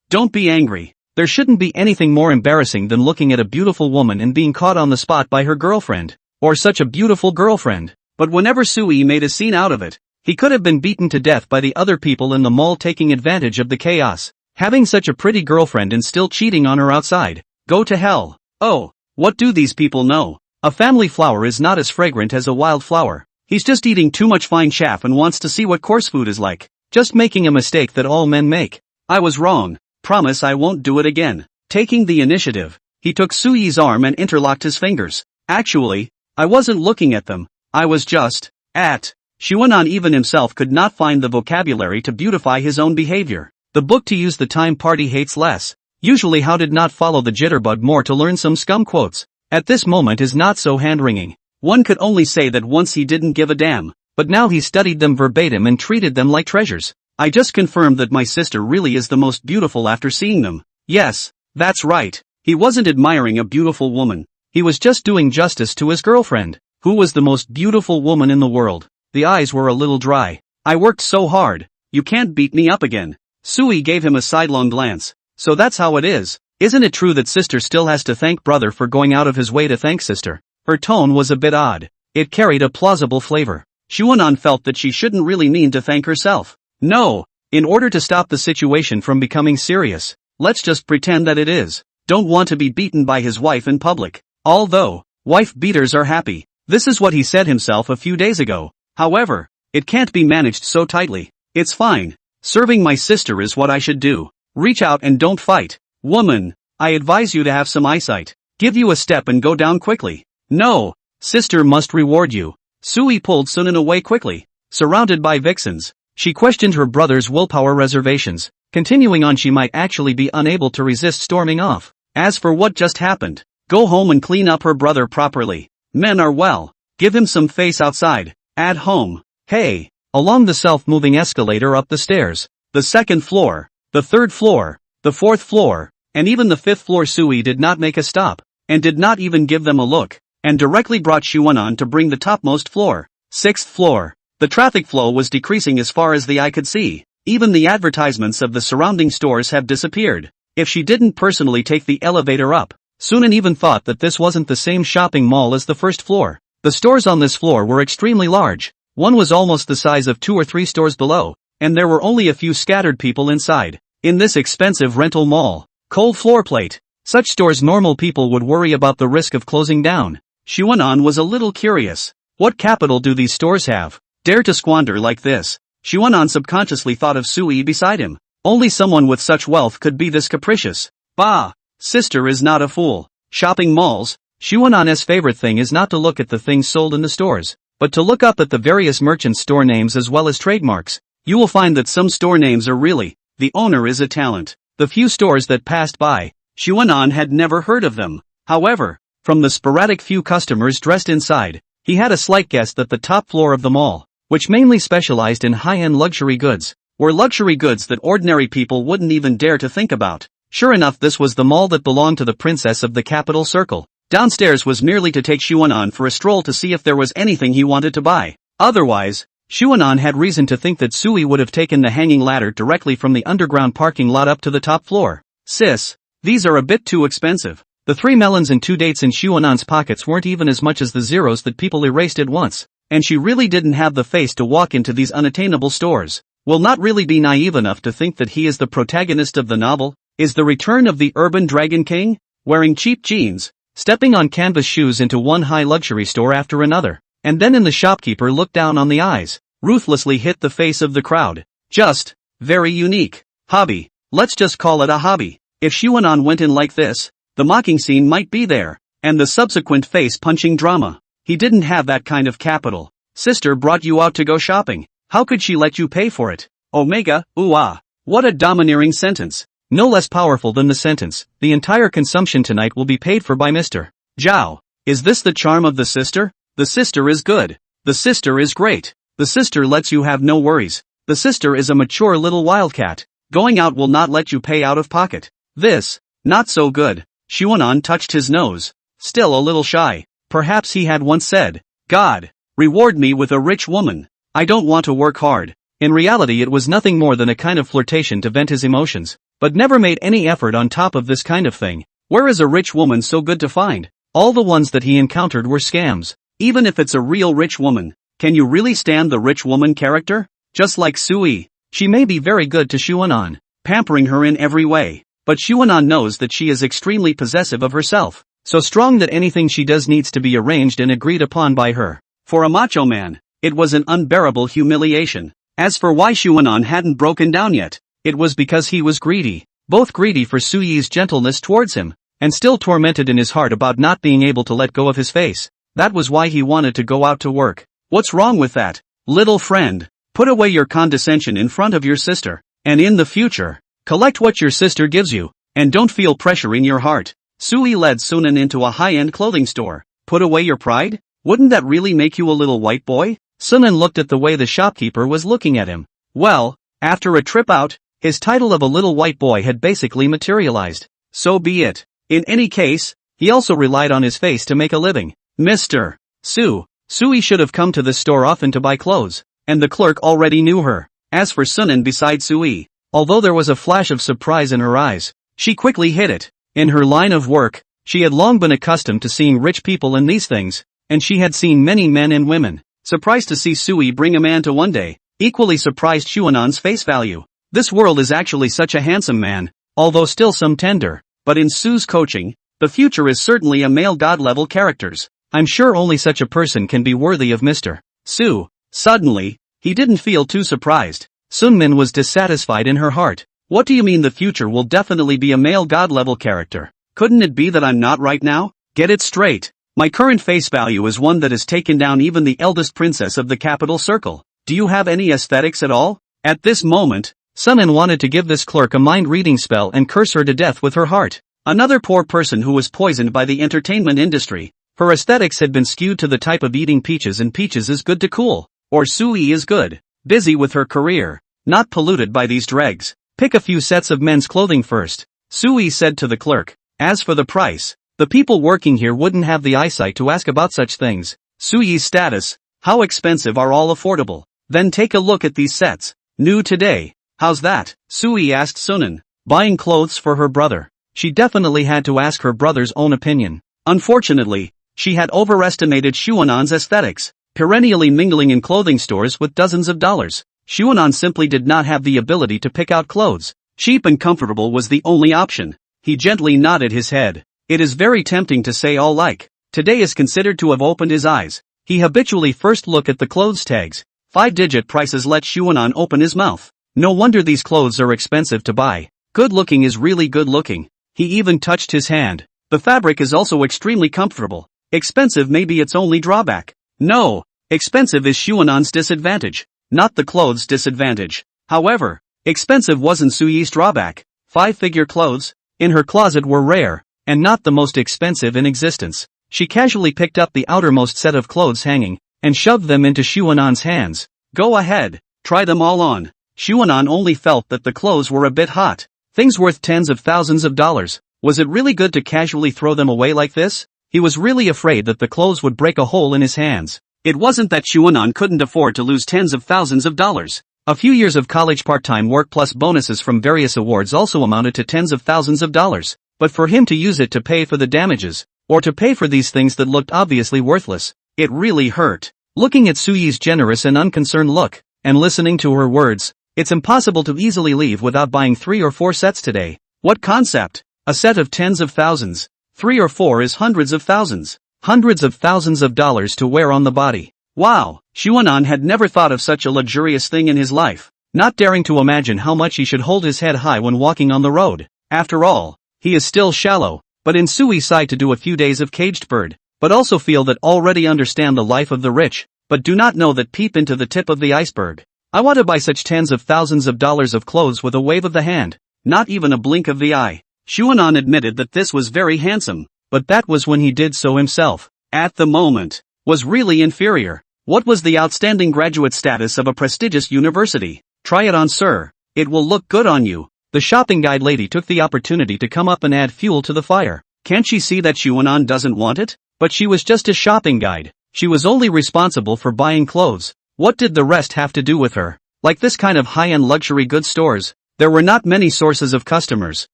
don't be angry. There shouldn't be anything more embarrassing than looking at a beautiful woman and being caught on the spot by her girlfriend. Or such a beautiful girlfriend. But whenever Sui made a scene out of it, he could have been beaten to death by the other people in the mall taking advantage of the chaos. Having such a pretty girlfriend and still cheating on her outside. Go to hell. Oh, what do these people know? A family flower is not as fragrant as a wild flower. He's just eating too much fine chaff and wants to see what coarse food is like. Just making a mistake that all men make. I was wrong. Promise I won't do it again. Taking the initiative, he took Sui's arm and interlocked his fingers. Actually, I wasn't looking at them. I was just at. Xuanan even himself could not find the vocabulary to beautify his own behavior. The book to use the time party hates less. Usually how did not follow the jitterbug more to learn some scum quotes. At this moment is not so hand-wringing. One could only say that once he didn't give a damn, but now he studied them verbatim and treated them like treasures. I just confirmed that my sister really is the most beautiful after seeing them. Yes, that's right. He wasn't admiring a beautiful woman. He was just doing justice to his girlfriend, who was the most beautiful woman in the world. The eyes were a little dry. I worked so hard. You can't beat me up again. Sui gave him a sidelong glance. So that's how it is. Isn't it true that sister still has to thank brother for going out of his way to thank sister? Her tone was a bit odd. It carried a plausible flavor. Xuanan felt that she shouldn't really mean to thank herself. No. In order to stop the situation from becoming serious, let's just pretend that it is. Don't want to be beaten by his wife in public. Although, wife beaters are happy. This is what he said himself a few days ago. However, it can't be managed so tightly. It's fine. Serving my sister is what I should do. Reach out and don't fight. Woman, I advise you to have some eyesight. Give you a step and go down quickly. No, sister must reward you. Sui pulled Sunan away quickly. Surrounded by vixens, she questioned her brother's willpower reservations. Continuing on, she might actually be unable to resist storming off. As for what just happened, go home and clean up her brother properly. Men are well. Give him some face outside. At home. Hey. Along the self-moving escalator up the stairs. The second floor. The third floor. The fourth floor. And even the fifth floor. Sui did not make a stop. And did not even give them a look. And directly brought Xuanan to bring the topmost floor. Sixth floor. The traffic flow was decreasing as far as the eye could see. Even the advertisements of the surrounding stores have disappeared. If she didn't personally take the elevator up, Sunan even thought that this wasn't the same shopping mall as the first floor. The stores on this floor were extremely large. One was almost the size of 2 or 3 stores below, and there were only a few scattered people inside. In this expensive rental mall, cold floor plate, such stores normal people would worry about the risk of closing down. Xuanan was a little curious. What capital do these stores have? Dare to squander like this? Xuanan subconsciously thought of Sui beside him. Only someone with such wealth could be this capricious. Bah! Sister is not a fool. Shopping malls, Xuanan's favorite thing is not to look at the things sold in the stores, but to look up at the various merchants' store names as well as trademarks. You will find that some store names are really, the owner is a talent. The few stores that passed by, Xuanan had never heard of them. However, from the sporadic few customers dressed inside, he had a slight guess that the top floor of the mall, which mainly specialized in high-end luxury goods, were luxury goods that ordinary people wouldn't even dare to think about. Sure enough, this was the mall that belonged to the princess of the capital circle. Downstairs was merely to take Xuanan for a stroll to see if there was anything he wanted to buy. Otherwise, Xuanan had reason to think that Sui would have taken the hanging ladder directly from the underground parking lot up to the top floor. Sis, these are a bit too expensive. The 3 melons and 2 dates in Xuanan's pockets weren't even as much as the zeros that people erased at once. And she really didn't have the face to walk into these unattainable stores. Will not really be naive enough to think that he is the protagonist of the novel, is the return of the urban dragon king, wearing cheap jeans, stepping on canvas shoes into one high luxury store after another, and then in the shopkeeper looked down on the eyes, ruthlessly hit the face of the crowd. Just, very unique. Hobby. Let's just call it a hobby. If Xuanan went in like this, the mocking scene might be there, and the subsequent face-punching drama. He didn't have that kind of capital. Sister brought you out to go shopping. How could she let you pay for it? Omega, ooh ah. What a domineering sentence. No less powerful than the sentence, the entire consumption tonight will be paid for by Mr. Zhao. Is this the charm of the sister? The sister is good. The sister is great. The sister lets you have no worries. The sister is a mature little wildcat. Going out will not let you pay out of pocket. This, not so good. Xuanan touched his nose. Still a little shy. Perhaps he had once said, God, reward me with a rich woman. I don't want to work hard. In reality it was nothing more than a kind of flirtation to vent his emotions, but never made any effort on top of this kind of thing. Where is a rich woman so good to find? All the ones that he encountered were scams. Even if it's a real rich woman, can you really stand the rich woman character? Just like Sui, she may be very good to Xuanan, pampering her in every way, but Xuanan knows that she is extremely possessive of herself. So strong that anything she does needs to be arranged and agreed upon by her. For a macho man, it was an unbearable humiliation. As for why Xuanan hadn't broken down yet, it was because he was greedy. Both greedy for Suyi's gentleness towards him, and still tormented in his heart about not being able to let go of his face. That was why he wanted to go out to work. What's wrong with that? Little friend, put away your condescension in front of your sister, and in the future, collect what your sister gives you, and don't feel pressure in your heart. Sui led Sunan into a high-end clothing store. Put away your pride? Wouldn't that really make you a little white boy? Sunan looked at the way the shopkeeper was looking at him. Well, after a trip out, his title of a little white boy had basically materialized. So be it. In any case, he also relied on his face to make a living. Mr. Sui should have come to this store often to buy clothes, and the clerk already knew her. As for Sunan beside Sui, although there was a flash of surprise in her eyes, she quickly hid it. In her line of work, she had long been accustomed to seeing rich people in these things, and she had seen many men and women. Surprised to see Sui bring a man to one day, equally surprised Xuanan's face value. This world is actually such a handsome man, although still some tender, but in Su's coaching, the future is certainly a male god-level characters. I'm sure only such a person can be worthy of Mr. Su. Suddenly, he didn't feel too surprised. Sunmin was dissatisfied in her heart. What do you mean the future will definitely be a male god-level character? Couldn't it be that I'm not right now? Get it straight. My current face value is one that has taken down even the eldest princess of the capital circle. Do you have any aesthetics at all? At this moment, Sunan wanted to give this clerk a mind-reading spell and curse her to death with her heart. Another poor person who was poisoned by the entertainment industry. Her aesthetics had been skewed to the type of eating peaches, and peaches is good to cool. Or Sui is good. Busy with her career. Not polluted by these dregs. Pick a few sets of men's clothing first. Sui said to the clerk. As for the price, the people working here wouldn't have the eyesight to ask about such things. Suyi's status, How expensive are all affordable? Then take a look at these sets. New today. How's that? Sui asked Sunan, buying clothes for her brother. She definitely had to ask her brother's own opinion. Unfortunately, she had overestimated Xuanan's aesthetics, perennially mingling in clothing stores with dozens of dollars. Xuanan simply did not have the ability to pick out clothes. Cheap and comfortable was the only option. He gently nodded his head. It is very tempting to say all like. Today is considered to have opened his eyes. He habitually first look at the clothes tags. 5-digit prices let Xuanan open his mouth. No wonder these clothes are expensive to buy. Good looking is really good looking. He even touched his hand. The fabric is also extremely comfortable. Expensive may be its only drawback. No, expensive is Xuanan's disadvantage, not the clothes' disadvantage. However, expensive wasn't Suyi's drawback. 5-figure clothes in her closet were rare, and not the most expensive in existence. She casually picked up the outermost set of clothes hanging, and shoved them into Xuanan's hands. Go ahead, try them all on. Xuanan only felt that the clothes were a bit hot. Things worth tens of thousands of dollars. Was it really good to casually throw them away like this? He was really afraid that the clothes would break a hole in his hands. It wasn't that Xuanan couldn't afford to lose tens of thousands of dollars. A few years of college part-time work plus bonuses from various awards also amounted to tens of thousands of dollars. But for him to use it to pay for the damages, or to pay for these things that looked obviously worthless, it really hurt. Looking at Suyi's generous and unconcerned look, and listening to her words, it's impossible to easily leave without buying 3 or 4 sets today. What concept? A set of tens of thousands. 3 or 4 is hundreds of thousands. Hundreds of thousands of dollars to wear on the body. Wow, Xuanan had never thought of such a luxurious thing in his life, not daring to imagine how much he should hold his head high when walking on the road. After all, he is still shallow, but in Sui's side to do a few days of caged bird, but also feel that already understand the life of the rich, but do not know that peep into the tip of the iceberg. I want to buy such tens of thousands of dollars of clothes with a wave of the hand, not even a blink of the eye. Xuanan admitted that this was very handsome, but that was when he did so himself. At the moment, was really inferior. What was the outstanding graduate status of a prestigious university? Try it on, sir. It will look good on you. The shopping guide lady took the opportunity to come up and add fuel to the fire. Can't she see that Xuanan doesn't want it? But she was just a shopping guide. She was only responsible for buying clothes. What did the rest have to do with her? Like this kind of high-end luxury goods stores, there were not many sources of customers.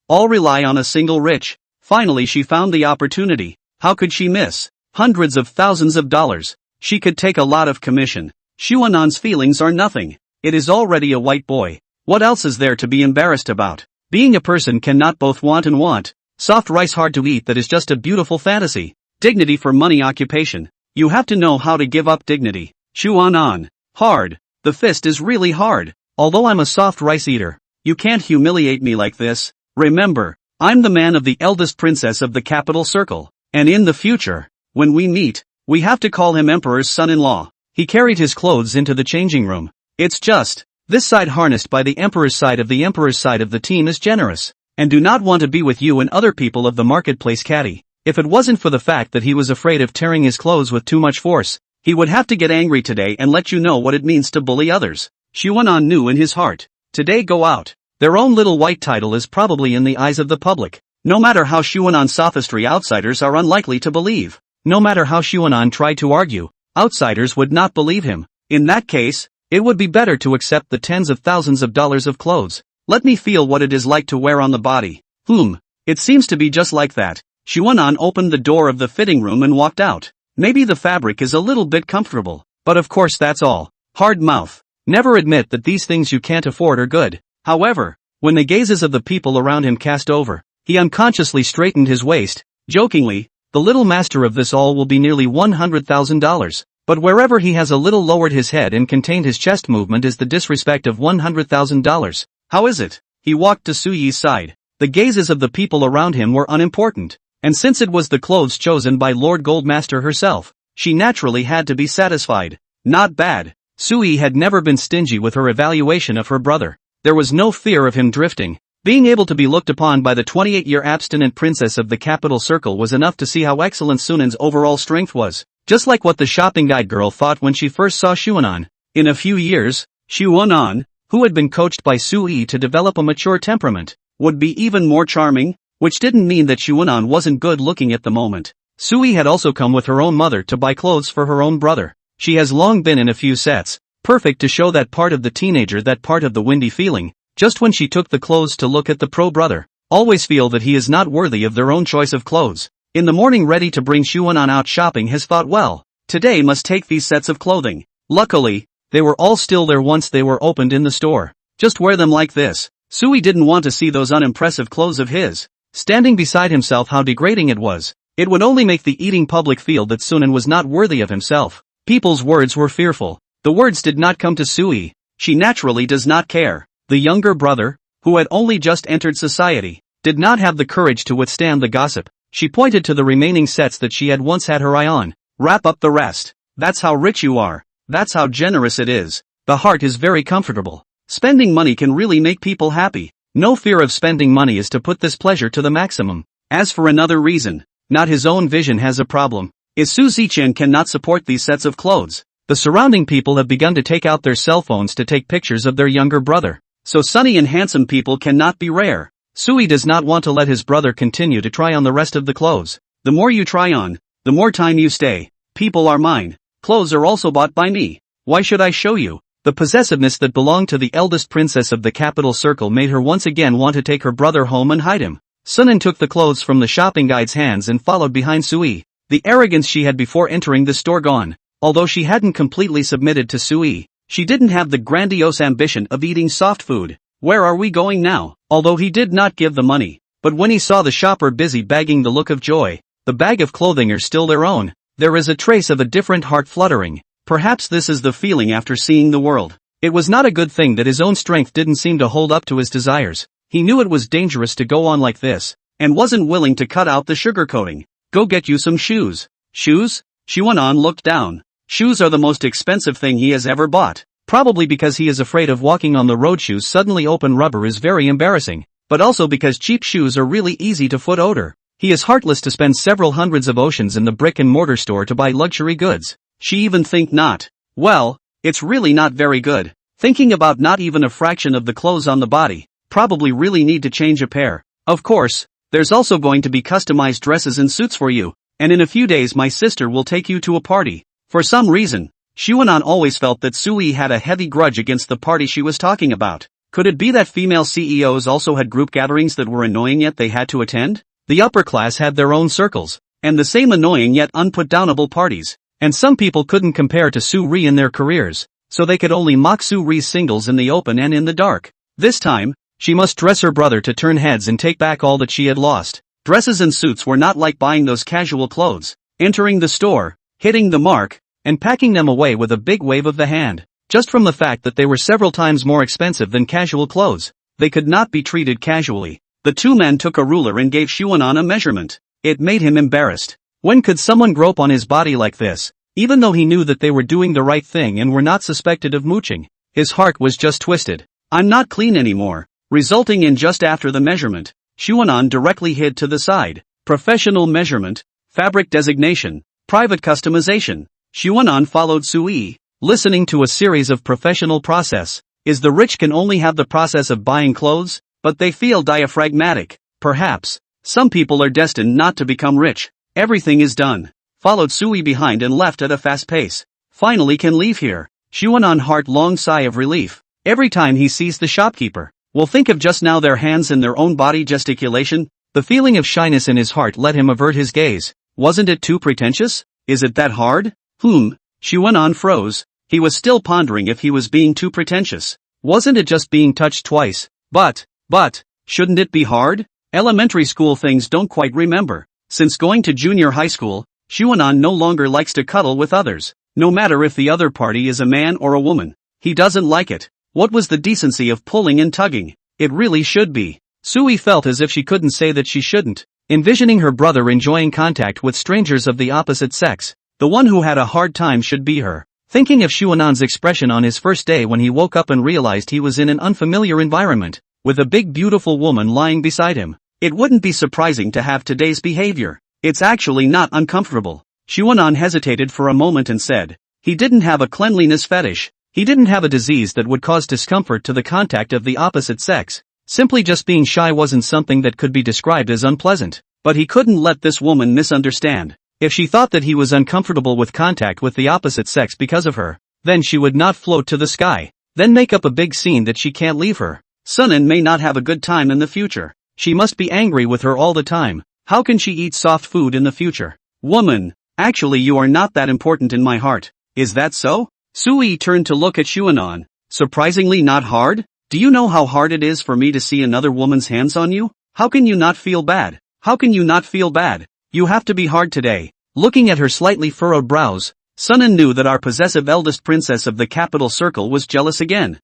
All rely on a single rich. Finally she found the opportunity. How could she miss? Hundreds of thousands of dollars. She could take a lot of commission. Xuanan's feelings are nothing. It is already a white boy. What else is there to be embarrassed about? Being a person cannot both want and want. Soft rice hard to eat, that is just a beautiful fantasy. Dignity for money occupation. You have to know how to give up dignity. Xuanan. Hard. The fist is really hard. Although I'm a soft rice eater, you can't humiliate me like this. Remember, I'm the man of the eldest princess of the capital circle, and in the future, when we meet, we have to call him Emperor's son-in-law. He carried his clothes into the changing room. It's just, this side harnessed by the Emperor's side of the team is generous, and do not want to be with you and other people of the marketplace caddy. If it wasn't for the fact that he was afraid of tearing his clothes with too much force, he would have to get angry today and let you know what it means to bully others. Xuanan knew in his heart. Today go out. Their own little white title is probably in the eyes of the public. No matter how Xuanan's sophistry, outsiders are unlikely to believe. No matter how Xuanan tried to argue, outsiders would not believe him. In that case, it would be better to accept the tens of thousands of dollars of clothes. Let me feel what it is like to wear on the body. It seems to be just like that. Xuanan opened the door of the fitting room and walked out. Maybe the fabric is a little bit comfortable, but of course that's all. Hard mouth. Never admit that these things you can't afford are good. However, when the gazes of the people around him cast over, he unconsciously straightened his waist, jokingly, the little master of this all will be nearly $100,000, but wherever he has a little lowered his head and contained his chest movement is the disrespect of $100,000. How is it? He walked to Suyi's side. The gazes of the people around him were unimportant, and since it was the clothes chosen by Lord Goldmaster herself, she naturally had to be satisfied. Not bad. Suyi had never been stingy with her evaluation of her brother. There was no fear of him drifting. Being able to be looked upon by the 28-year abstinent princess of the capital circle was enough to see how excellent Sunan's overall strength was, just like what the shopping guide girl thought when she first saw Xuanan. In a few years, Xuanan, who had been coached by Sui to develop a mature temperament, would be even more charming, which didn't mean that Xuanan wasn't good looking at the moment. Sui had also come with her own mother to buy clothes for her own brother. She has long been in a few sets, perfect to show that part of the teenager, that part of the windy feeling, just when she took the clothes to look at the pro brother. Always feel that he is not worthy of their own choice of clothes. In the morning ready to bring Shuanan out shopping has thought, well, today must take these sets of clothing. Luckily, they were all still there once they were opened in the store. Just wear them like this. Sui didn't want to see those unimpressive clothes of his. Standing beside himself, how degrading it was. It would only make the eating public feel that Sunan was not worthy of himself. People's words were fearful. The words did not come to Sui. She naturally does not care. The younger brother, who had only just entered society, did not have the courage to withstand the gossip. She pointed to the remaining sets that she had once had her eye on. Wrap up the rest. That's how rich you are. That's how generous it is. The heart is very comfortable. Spending money can really make people happy. No fear of spending money is to put this pleasure to the maximum. As for another reason, not his own vision has a problem. Is Su Zichen cannot support these sets of clothes. The surrounding people have begun to take out their cell phones to take pictures of their younger brother. So sunny and handsome people cannot be rare. Sui does not want to let his brother continue to try on the rest of the clothes. The more you try on, the more time you stay. People are mine. Clothes are also bought by me. Why should I show you? The possessiveness that belonged to the eldest princess of the capital circle made her once again want to take her brother home and hide him. Sunan took the clothes from the shopping guide's hands and followed behind Sui. The arrogance she had before entering the store gone. Although she hadn't completely submitted to Sui, she didn't have the grandiose ambition of eating soft food. Where are we going now? Although he did not give the money, but when he saw the shopper busy bagging, the look of joy, the bag of clothing are still their own. There is a trace of a different heart fluttering. Perhaps this is the feeling after seeing the world. It was not a good thing that his own strength didn't seem to hold up to his desires. He knew it was dangerous to go on like this, and wasn't willing to cut out the sugarcoating. Go get you some shoes. Shoes? Xuanan looked down. Shoes are the most expensive thing he has ever bought. Probably because he is afraid of walking on the road. Shoes suddenly open rubber is very embarrassing, but also because cheap shoes are really easy to foot odor. He is heartless to spend several hundreds of oceans in the brick and mortar store to buy luxury goods. She even think not. Well, it's really not very good. Thinking about not even a fraction of the clothes on the body. Probably really need to change a pair. Of course, there's also going to be customized dresses and suits for you, and in a few days my sister will take you to a party. For some reason, Xuanan always felt that Sui had a heavy grudge against the party she was talking about. Could it be that female CEOs also had group gatherings that were annoying yet they had to attend? The upper class had their own circles, and the same annoying yet unputdownable parties. And some people couldn't compare to Suri in their careers, so they could only mock Suri's singles in the open and in the dark. This time, she must dress her brother to turn heads and take back all that she had lost. Dresses and suits were not like buying those casual clothes, entering the store, hitting the mark, and packing them away with a big wave of the hand. Just from the fact that they were several times more expensive than casual clothes, they could not be treated casually. The two men took a ruler and gave Xuanan a measurement. It made him embarrassed. When could someone grope on his body like this? Even though he knew that they were doing the right thing and were not suspected of mooching, his heart was just twisted. I'm not clean anymore. Resulting in just after the measurement, Xuanan directly hid to the side. Professional measurement, fabric designation, private customization. Xuanan followed Sui, listening to a series of professional process. Is the rich can only have the process of buying clothes, but they feel diaphragmatic. Perhaps, some people are destined not to become rich. Everything is done. Followed Sui behind and left at a fast pace. Finally can leave here. Xuanan heart long sigh of relief. Every time he sees the shopkeeper, will think of just now their hands and their own body gesticulation. The feeling of shyness in his heart let him avert his gaze. Wasn't it too pretentious? Is it that hard? Xuanan froze. He was still pondering if he was being too pretentious. Wasn't it just being touched twice? But, shouldn't it be hard? Elementary school things don't quite remember. Since going to junior high school, Xuanan no longer likes to cuddle with others. No matter if the other party is a man or a woman. He doesn't like it. What was the decency of pulling and tugging? It really should be. Sui felt as if she couldn't say that she shouldn't. Envisioning her brother enjoying contact with strangers of the opposite sex. The one who had a hard time should be her. Thinking of Xuanan's expression on his first day when he woke up and realized he was in an unfamiliar environment, with a big beautiful woman lying beside him. It wouldn't be surprising to have today's behavior. It's actually not uncomfortable. Xuanan hesitated for a moment and said, he didn't have a cleanliness fetish. He didn't have a disease that would cause discomfort to the contact of the opposite sex. Simply just being shy wasn't something that could be described as unpleasant. But he couldn't let this woman misunderstand. If she thought that he was uncomfortable with contact with the opposite sex because of her, then she would not float to the sky, then make up a big scene that she can't leave her. Sunan may not have a good time in the future. She must be angry with her all the time. How can she eat soft food in the future? Woman, actually you are not that important in my heart. Is that so? Sui turned to look at Xuanan. Surprisingly not hard? Do you know how hard it is for me to see another woman's hands on you? How can you not feel bad? How can you not feel bad? You have to be hard today. Looking at her slightly furrowed brows, Sunan knew that our possessive eldest princess of the capital circle was jealous again.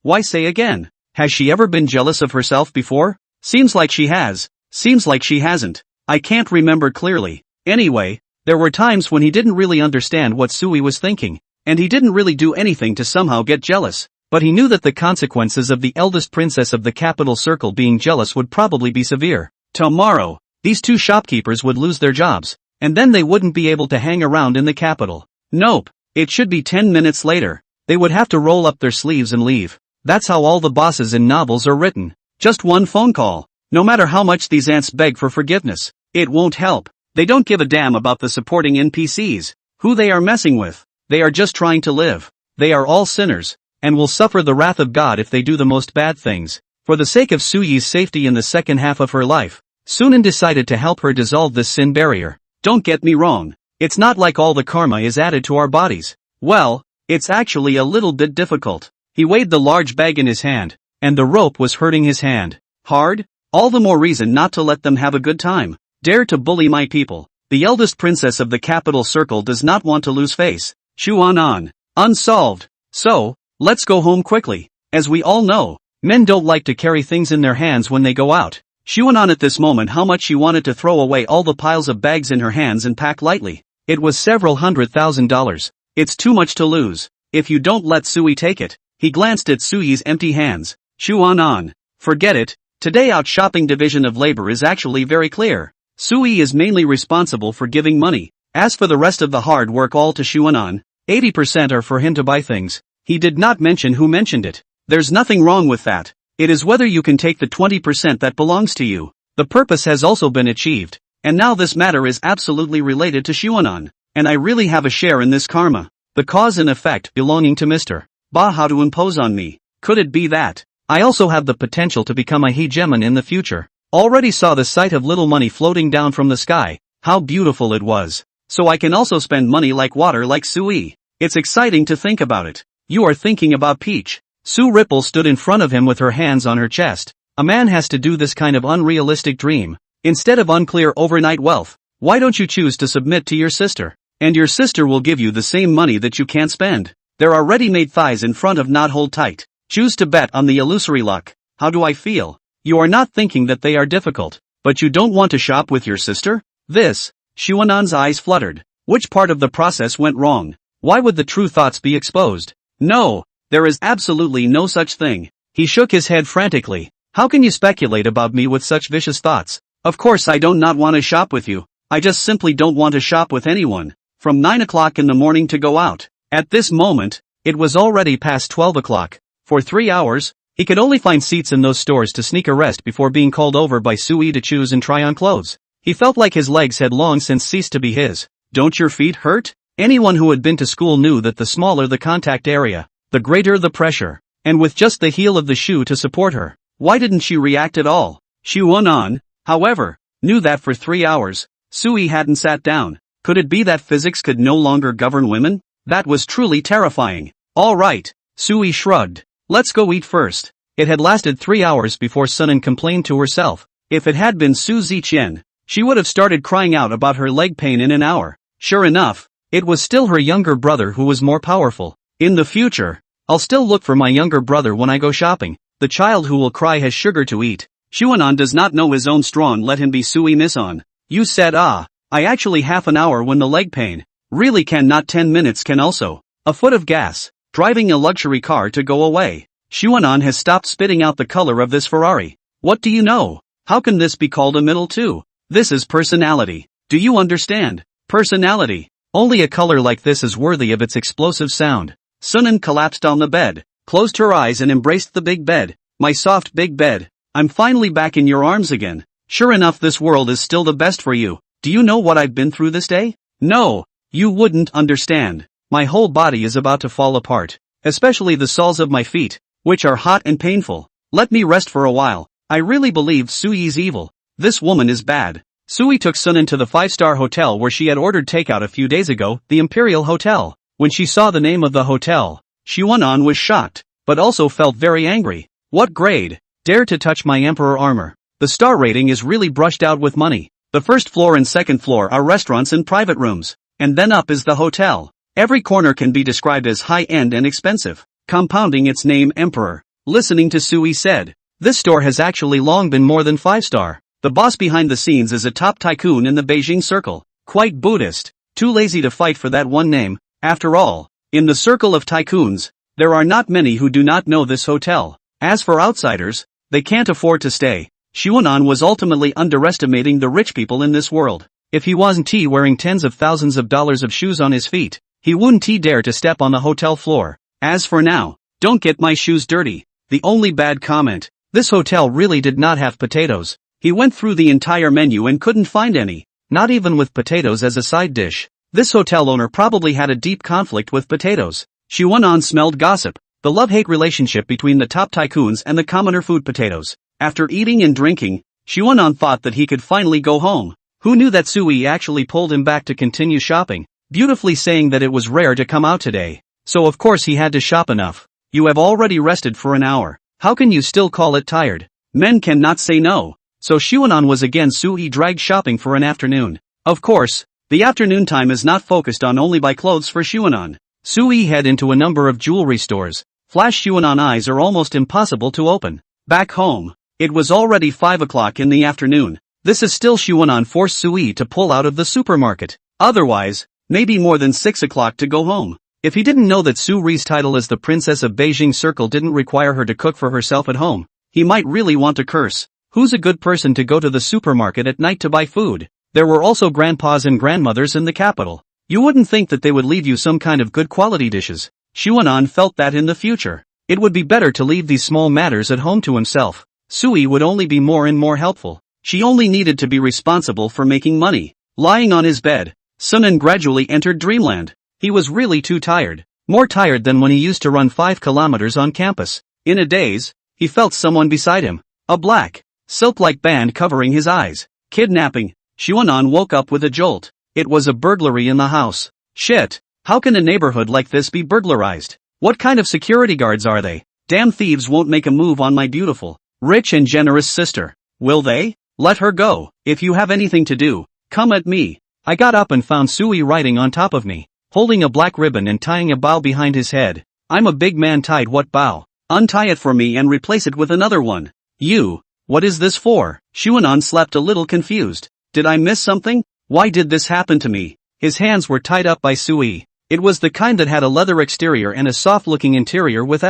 Why say again? Has she ever been jealous of herself before? Seems like she has. Seems like she hasn't. I can't remember clearly. Anyway, there were times when he didn't really understand what Sui was thinking, and he didn't really do anything to somehow get jealous. But he knew that the consequences of the eldest princess of the capital circle being jealous would probably be severe. Tomorrow, these two shopkeepers would lose their jobs, and then they wouldn't be able to hang around in the capital. Nope, it should be 10 minutes later. They would have to roll up their sleeves and leave. That's how all the bosses in novels are written. Just one phone call. No matter how much these ants beg for forgiveness, it won't help. They don't give a damn about the supporting NPCs, who they are messing with. They are just trying to live. They are all sinners, and will suffer the wrath of God if they do the most bad things. For the sake of Suyi's safety in the second half of her life, Sunan decided to help her dissolve this sin barrier. Don't get me wrong, it's not like all the karma is added to our bodies. Well, it's actually a little bit difficult. He weighed the large bag in his hand, and the rope was hurting his hand. Hard? All the more reason not to let them have a good time. Dare to bully my people. The eldest princess of the capital circle does not want to lose face. Xuanan. Unsolved. So, let's go home quickly. As we all know, men don't like to carry things in their hands when they go out. Xuanan at this moment how much she wanted to throw away all the piles of bags in her hands and pack lightly. It was several $100,000. It's too much to lose. If you don't let Sui take it. He glanced at Suyi's empty hands. Xuanan. Forget it. Today out shopping division of labor is actually very clear. Sui is mainly responsible for giving money. As for the rest of the hard work all to Xuanan, 80% are for him to buy things. He did not mention who mentioned it. There's nothing wrong with that. It is whether you can take the 20% that belongs to you. The purpose has also been achieved. And now this matter is absolutely related to Xuanan. And I really have a share in this karma. The cause and effect belonging to Mr. Ba how to impose on me. Could it be that? I also have the potential to become a hegemon in the future. Already saw the sight of little money floating down from the sky. How beautiful it was. So I can also spend money like water like Sui. It's exciting to think about it. You are thinking about Peach. Sue Ripple stood in front of him with her hands on her chest. A man has to do this kind of unrealistic dream. Instead of unclear overnight wealth, why don't you choose to submit to your sister? And your sister will give you the same money that you can't spend. There are ready-made thighs in front of not hold tight. Choose to bet on the illusory luck. How do I feel? You are not thinking that they are difficult, but you don't want to shop with your sister? This, Xuanan's eyes fluttered. Which part of the process went wrong? Why would the true thoughts be exposed? No, there is absolutely no such thing. He shook his head frantically. How can you speculate about me with such vicious thoughts? Of course I don't not want to shop with you. I just simply don't want to shop with anyone. From 9 o'clock in the morning to go out. At this moment, it was already past 12 o'clock. For 3 hours, he could only find seats in those stores to sneak a rest before being called over by Sui to choose and try on clothes. He felt like his legs had long since ceased to be his. Don't your feet hurt? Anyone who had been to school knew that the smaller the contact area, the greater the pressure. And with just the heel of the shoe to support her, why didn't she react at all? Xuanan, however, knew that for 3 hours, Sui hadn't sat down. Could it be that physics could no longer govern women? That was truly terrifying. All right, Sui shrugged. Let's go eat first. It had lasted 3 hours before Sunan complained to herself. If it had been Su Ziqian, she would have started crying out about her leg pain in an hour. Sure enough, it was still her younger brother who was more powerful. In the future, I'll still look for my younger brother when I go shopping. The child who will cry has sugar to eat. Xuanan does not know his own strong, let him be Sui Misan. You said I actually half an hour when the leg pain. Really can not 10 minutes can also. A foot of gas. Driving a luxury car to go away. Xuanan has stopped spitting out the color of this Ferrari. What do you know? How can this be called a middle two? This is personality. Do you understand? Personality. Only a color like this is worthy of its explosive sound. Sunan collapsed on the bed, closed her eyes and embraced the big bed. My soft big bed. I'm finally back in your arms again. Sure enough, this world is still the best for you. Do you know what I've been through this day? No, you wouldn't understand. My whole body is about to fall apart, especially the soles of my feet, which are hot and painful. Let me rest for a while. I really believe Sui's evil. This woman is bad. Sui took Sunan to the 5-star hotel where she had ordered takeout a few days ago, the Imperial Hotel. When she saw the name of the hotel, Xuanan was shocked, but also felt very angry. What grade? Dare to touch my Emperor armor. The star rating is really brushed out with money. The first floor and second floor are restaurants and private rooms, and then up is the hotel. Every corner can be described as high-end and expensive, compounding its name Emperor. Listening to Sui said, this store has actually long been more than 5-star. The boss behind the scenes is a top tycoon in the Beijing circle, quite Buddhist, too lazy to fight for that one name. After all, in the circle of tycoons, there are not many who do not know this hotel. As for outsiders, they can't afford to stay. Xuanan was ultimately underestimating the rich people in this world. If he wasn't wearing tens of thousands of dollars of shoes on his feet, he wouldn't dare to step on the hotel floor. As for now, don't get my shoes dirty. The only bad comment, this hotel really did not have potatoes. He went through the entire menu and couldn't find any, not even with potatoes as a side dish. This hotel owner probably had a deep conflict with potatoes. Xuanan smelled gossip, the love-hate relationship between the top tycoons and the commoner food potatoes. After eating and drinking, Xuanan thought that he could finally go home. Who knew that Sui actually pulled him back to continue shopping, beautifully saying that it was rare to come out today. So of course he had to shop enough. You have already rested for an hour. How can you still call it tired? Men cannot say no. So Xuanan was again Sui dragged shopping for an afternoon. Of course, the afternoon time is not focused on only buy clothes for Xuanan. Sui head into a number of jewelry stores. Flash Xuanan eyes are almost impossible to open. Back home, it was already 5 o'clock in the afternoon. This is still Xuanan forced Sui to pull out of the supermarket. Otherwise, maybe more than 6 o'clock to go home. If he didn't know that Sui's title as the Princess of Beijing Circle didn't require her to cook for herself at home, he might really want to curse. Who's a good person to go to the supermarket at night to buy food? There were also grandpas and grandmothers in the capital. You wouldn't think that they would leave you some kind of good quality dishes. Xuanan felt that in the future, it would be better to leave these small matters at home to himself. Sui would only be more and more helpful. She only needed to be responsible for making money. Lying on his bed, Sunan gradually entered dreamland. He was really too tired. More tired than when he used to run 5 kilometers on campus. In a daze, he felt someone beside him. A black, silk-like band covering his eyes. Kidnapping. Xuanan woke up with a jolt. It was a burglary in the house. Shit. How can a neighborhood like this be burglarized? What kind of security guards are they? Damn thieves won't make a move on my beautiful, rich and generous sister. Will they? Let her go. If you have anything to do, come at me. I got up and found Sui riding on top of me, holding a black ribbon and tying a bow behind his head. I'm a big man, tied what bow? Untie it for me and replace it with another one. You. What is this for? Xuanan slept a little confused. Did I miss something? Why did this happen to me? His hands were tied up by Sui. It was the kind that had a leather exterior and a soft-looking interior with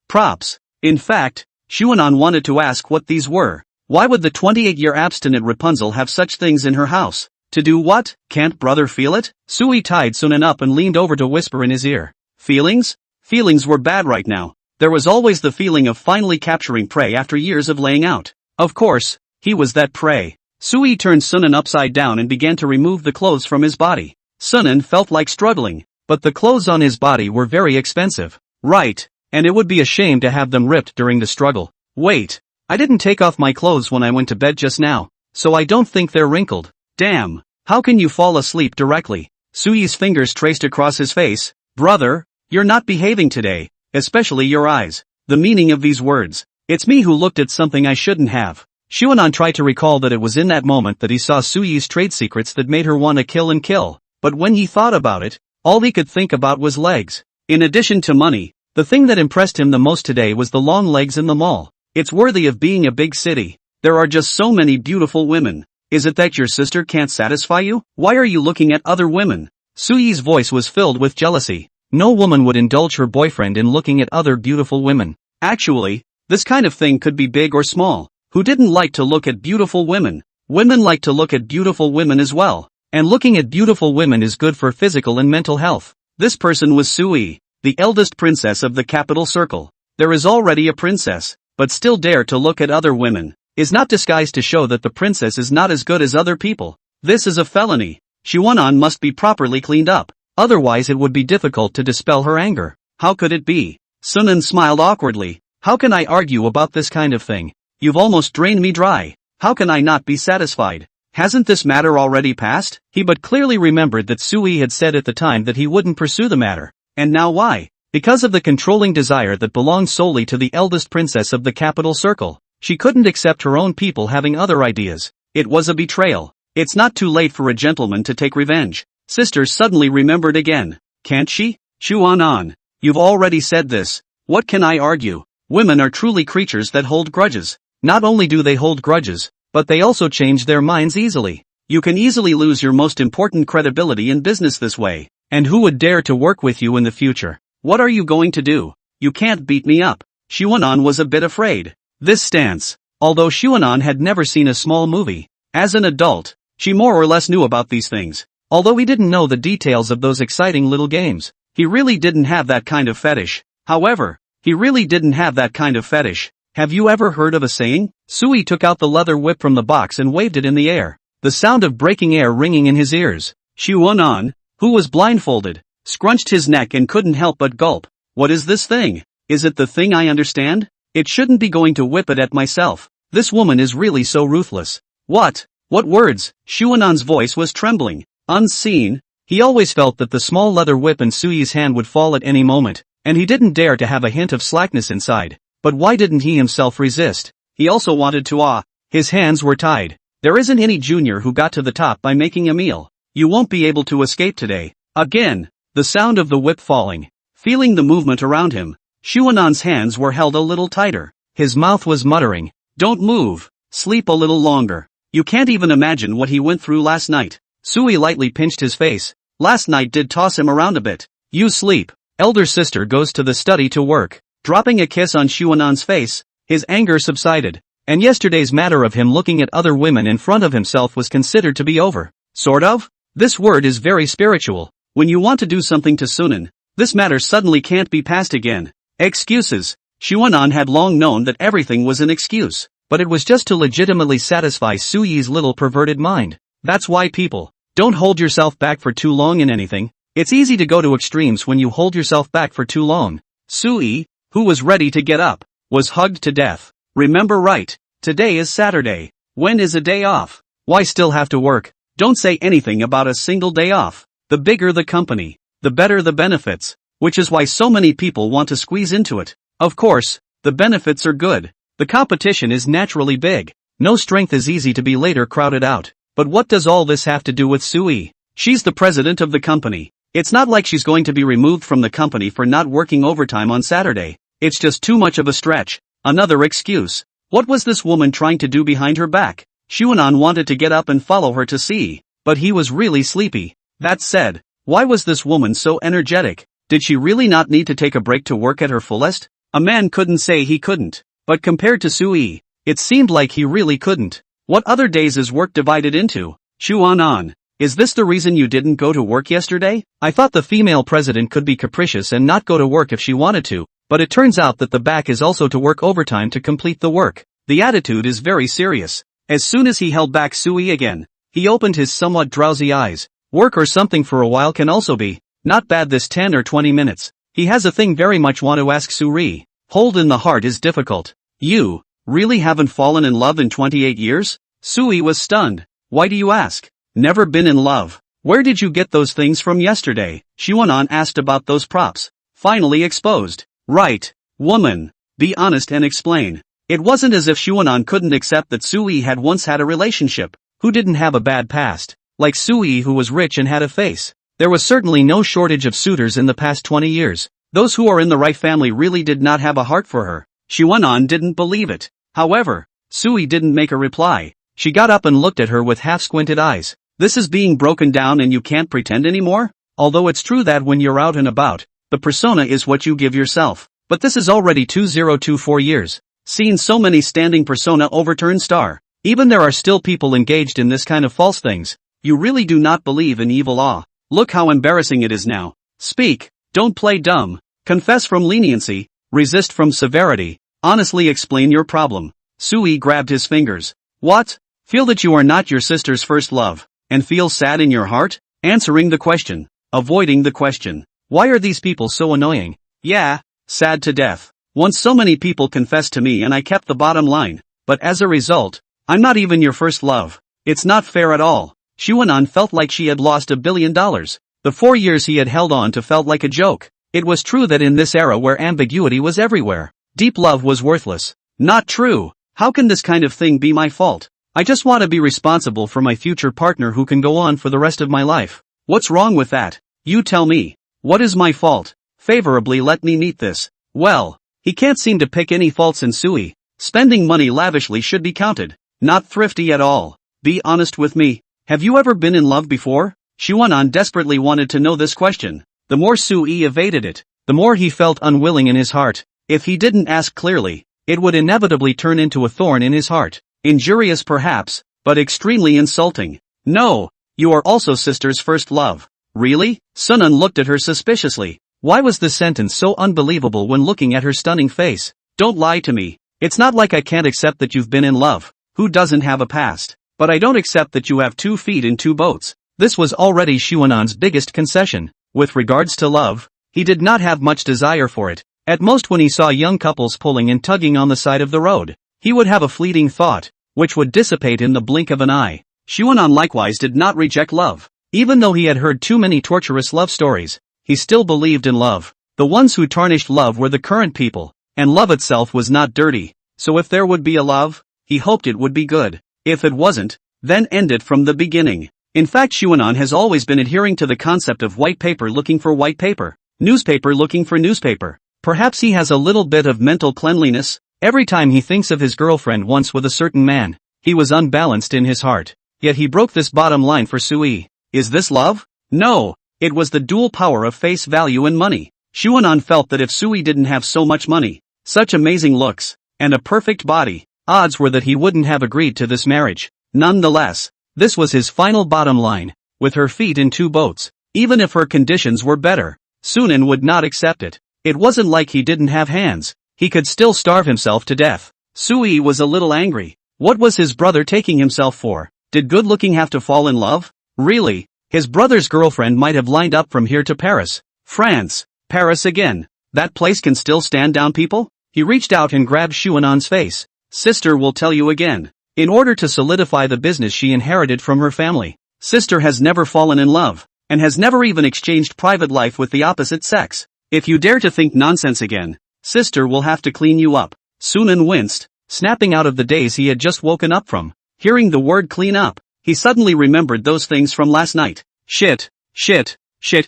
props. In fact, Xuanan wanted to ask what these were. Why would the 28-year abstinent Rapunzel have such things in her house? To do what? Can't brother feel it? Sui tied Sunan up and leaned over to whisper in his ear. Feelings? Feelings were bad right now. There was always the feeling of finally capturing prey after years of laying out. Of course, he was that prey. Sui turned Sunan upside down and began to remove the clothes from his body. Sunan felt like struggling, but the clothes on his body were very expensive. Right, and it would be a shame to have them ripped during the struggle. Wait, I didn't take off my clothes when I went to bed just now, so I don't think they're wrinkled. Damn, how can you fall asleep directly? Sui's fingers traced across his face. Brother, you're not behaving today, especially your eyes. The meaning of these words. It's me who looked at something I shouldn't have. Xuanan tried to recall that it was in that moment that he saw Sui's trade secrets that made her want to kill and kill, but when he thought about it, all he could think about was legs. In addition to money, the thing that impressed him the most today was the long legs in the mall. It's worthy of being a big city. There are just so many beautiful women. Is it that your sister can't satisfy you? Why are you looking at other women? Sui's voice was filled with jealousy. No woman would indulge her boyfriend in looking at other beautiful women. Actually, this kind of thing could be big or small. Who didn't like to look at beautiful women? Women like to look at beautiful women as well. And looking at beautiful women is good for physical and mental health. This person was Sui, the eldest princess of the capital circle. There is already a princess, but still dare to look at other women. Is not disguised to show that the princess is not as good as other people. This is a felony. Xuanan must be properly cleaned up. Otherwise it would be difficult to dispel her anger. How could it be? Sunan smiled awkwardly. How can I argue about this kind of thing? You've almost drained me dry. How can I not be satisfied? Hasn't this matter already passed? He but clearly remembered that Sui had said at the time that he wouldn't pursue the matter. And now why? Because of the controlling desire that belonged solely to the eldest princess of the capital circle. She couldn't accept her own people having other ideas. It was a betrayal. It's not too late for a gentleman to take revenge. Sister suddenly remembered again. Can't she? Xuanan, you've already said this. What can I argue? Women are truly creatures that hold grudges. Not only do they hold grudges, but they also change their minds easily. You can easily lose your most important credibility in business this way. And who would dare to work with you in the future? What are you going to do? You can't beat me up. Xuanan was a bit afraid. This stance. Although Xuanan had never seen a small movie, as an adult, she more or less knew about these things. Although he didn't know the details of those exciting little games, he really didn't have that kind of fetish. However, he really didn't have that kind of fetish. Have you ever heard of a saying? Sui took out the leather whip from the box and waved it in the air, the sound of breaking air ringing in his ears. Xuanan, who was blindfolded, scrunched his neck and couldn't help but gulp. What is this thing? Is it the thing I understand? It shouldn't be going to whip it at myself. This woman is really so ruthless. What? What words? Xuanan's voice was trembling. Unseen, he always felt that the small leather whip in Sui's hand would fall at any moment, and he didn't dare to have a hint of slackness inside. But why didn't he himself resist? He also wanted to His hands were tied. There isn't any junior who got to the top by making a meal. You won't be able to escape today. Again, the sound of the whip falling. Feeling the movement around him, Xuanan's hands were held a little tighter. His mouth was muttering, "Don't move. Sleep a little longer." You can't even imagine what he went through last night. Sui lightly pinched his face. Last night did toss him around a bit. You sleep. Elder sister goes to the study to work. Dropping a kiss on Xuanan's face, his anger subsided. And yesterday's matter of him looking at other women in front of himself was considered to be over. Sort of? This word is very spiritual. When you want to do something to Sunan, this matter suddenly can't be passed again. Excuses. Xuanan had long known that everything was an excuse, but it was just to legitimately satisfy Sui's little perverted mind. That's why people don't hold yourself back for too long in anything. It's easy to go to extremes when you hold yourself back for too long. Sui, who was ready to get up, was hugged to death. Remember right, today is Saturday. When is a day off? Why still have to work? Don't say anything about a single day off. The bigger the company, the better the benefits, which is why so many people want to squeeze into it. Of course, the benefits are good. The competition is naturally big. No strength is easy to be later crowded out. But what does all this have to do with Sui? She's the president of the company. It's not like she's going to be removed from the company for not working overtime on Saturday. It's just too much of a stretch. Another excuse. What was this woman trying to do behind her back? Xuanan wanted to get up and follow her to see, but he was really sleepy. That said, why was this woman so energetic? Did she really not need to take a break to work at her fullest? A man couldn't say he couldn't. But compared to Sui, it seemed like he really couldn't. What other days is work divided into? Xuanan, is this the reason you didn't go to work yesterday? I thought the female president could be capricious and not go to work if she wanted to, but it turns out that the back is also to work overtime to complete the work. The attitude is very serious. As soon as he held back Sui again, he opened his somewhat drowsy eyes. Work or something for a while can also be not bad this 10 or 20 minutes. He has a thing very much want to ask Suri. Hold in the heart is difficult. You really haven't fallen in love in 28 years? Sui was stunned. Why do you ask? Never been in love. Where did you get those things from yesterday? Xuanan asked about those props. Finally exposed. Right. Woman. Be honest and explain. It wasn't as if Xuanan couldn't accept that Sui had once had a relationship. Who didn't have a bad past? Like Sui, who was rich and had a face. There was certainly no shortage of suitors in the past 20 years. Those who are in the right family really did not have a heart for her. Xuanan didn't believe it. However, Sui didn't make a reply. She got up and looked at her with half-squinted eyes. This is being broken down and you can't pretend anymore? Although it's true that when you're out and about, the persona is what you give yourself. But this is already 2024 years. Seen so many standing persona overturn star. Even there are still people engaged in this kind of false things. You really do not believe in evil awe. Look how embarrassing it is now. Speak. Don't play dumb. Confess from leniency. Resist from severity. Honestly explain your problem. Sui grabbed his fingers. What? Feel that you are not your sister's first love, and feel sad in your heart? Answering the question. Avoiding the question. Why are these people so annoying? Yeah, sad to death. Once so many people confessed to me and I kept the bottom line. But as a result, I'm not even your first love. It's not fair at all. Xuanan felt like she had lost $1 billion. The 4 years he had held on to felt like a joke. It was true that in this era where ambiguity was everywhere, deep love was worthless. Not true. How can this kind of thing be my fault? I just want to be responsible for my future partner who can go on for the rest of my life. What's wrong with that? You tell me. What is my fault? Favorably let me meet this. Well, he can't seem to pick any faults in Sui. Spending money lavishly should be counted. Not thrifty at all. Be honest with me. Have you ever been in love before? Xuanan desperately wanted to know this question. The more Sui evaded it, the more he felt unwilling in his heart. If he didn't ask clearly, it would inevitably turn into a thorn in his heart. Injurious perhaps, but extremely insulting. No, you are also sister's first love. Really? Sunan looked at her suspiciously. Why was this sentence so unbelievable when looking at her stunning face? Don't lie to me. It's not like I can't accept that you've been in love. Who doesn't have a past? But I don't accept that you have 2 feet in 2 boats. This was already Xuanan's biggest concession. With regards to love, he did not have much desire for it. At most when he saw young couples pulling and tugging on the side of the road, he would have a fleeting thought, which would dissipate in the blink of an eye. Xuanan likewise did not reject love. Even though he had heard too many torturous love stories, he still believed in love. The ones who tarnished love were the current people, and love itself was not dirty. So if there would be a love, he hoped it would be good. If it wasn't, then end it from the beginning. In fact, Xuanan has always been adhering to the concept of white paper looking for white paper, newspaper looking for newspaper. Perhaps he has a little bit of mental cleanliness. Every time he thinks of his girlfriend once with a certain man, he was unbalanced in his heart. Yet he broke this bottom line for Sui. Is this love? No, it was the dual power of face value and money. Xuanan felt that if Sui didn't have so much money, such amazing looks, and a perfect body, odds were that he wouldn't have agreed to this marriage. Nonetheless, this was his final bottom line. With her feet in 2 boats, even if her conditions were better, Sunan would not accept it. It wasn't like he didn't have hands. He could still starve himself to death. Sui was a little angry. What was his brother taking himself for? Did good looking have to fall in love? Really? His brother's girlfriend might have lined up from here to Paris. France. Paris again. That place can still stand down people? He reached out and grabbed Xuanan's face. Sister will tell you again. In order to solidify the business she inherited from her family, sister has never fallen in love, and has never even exchanged private life with the opposite sex. If you dare to think nonsense again, sister will have to clean you up. Sunan winced, snapping out of the daze he had just woken up from. Hearing the word clean up, he suddenly remembered those things from last night. Shit,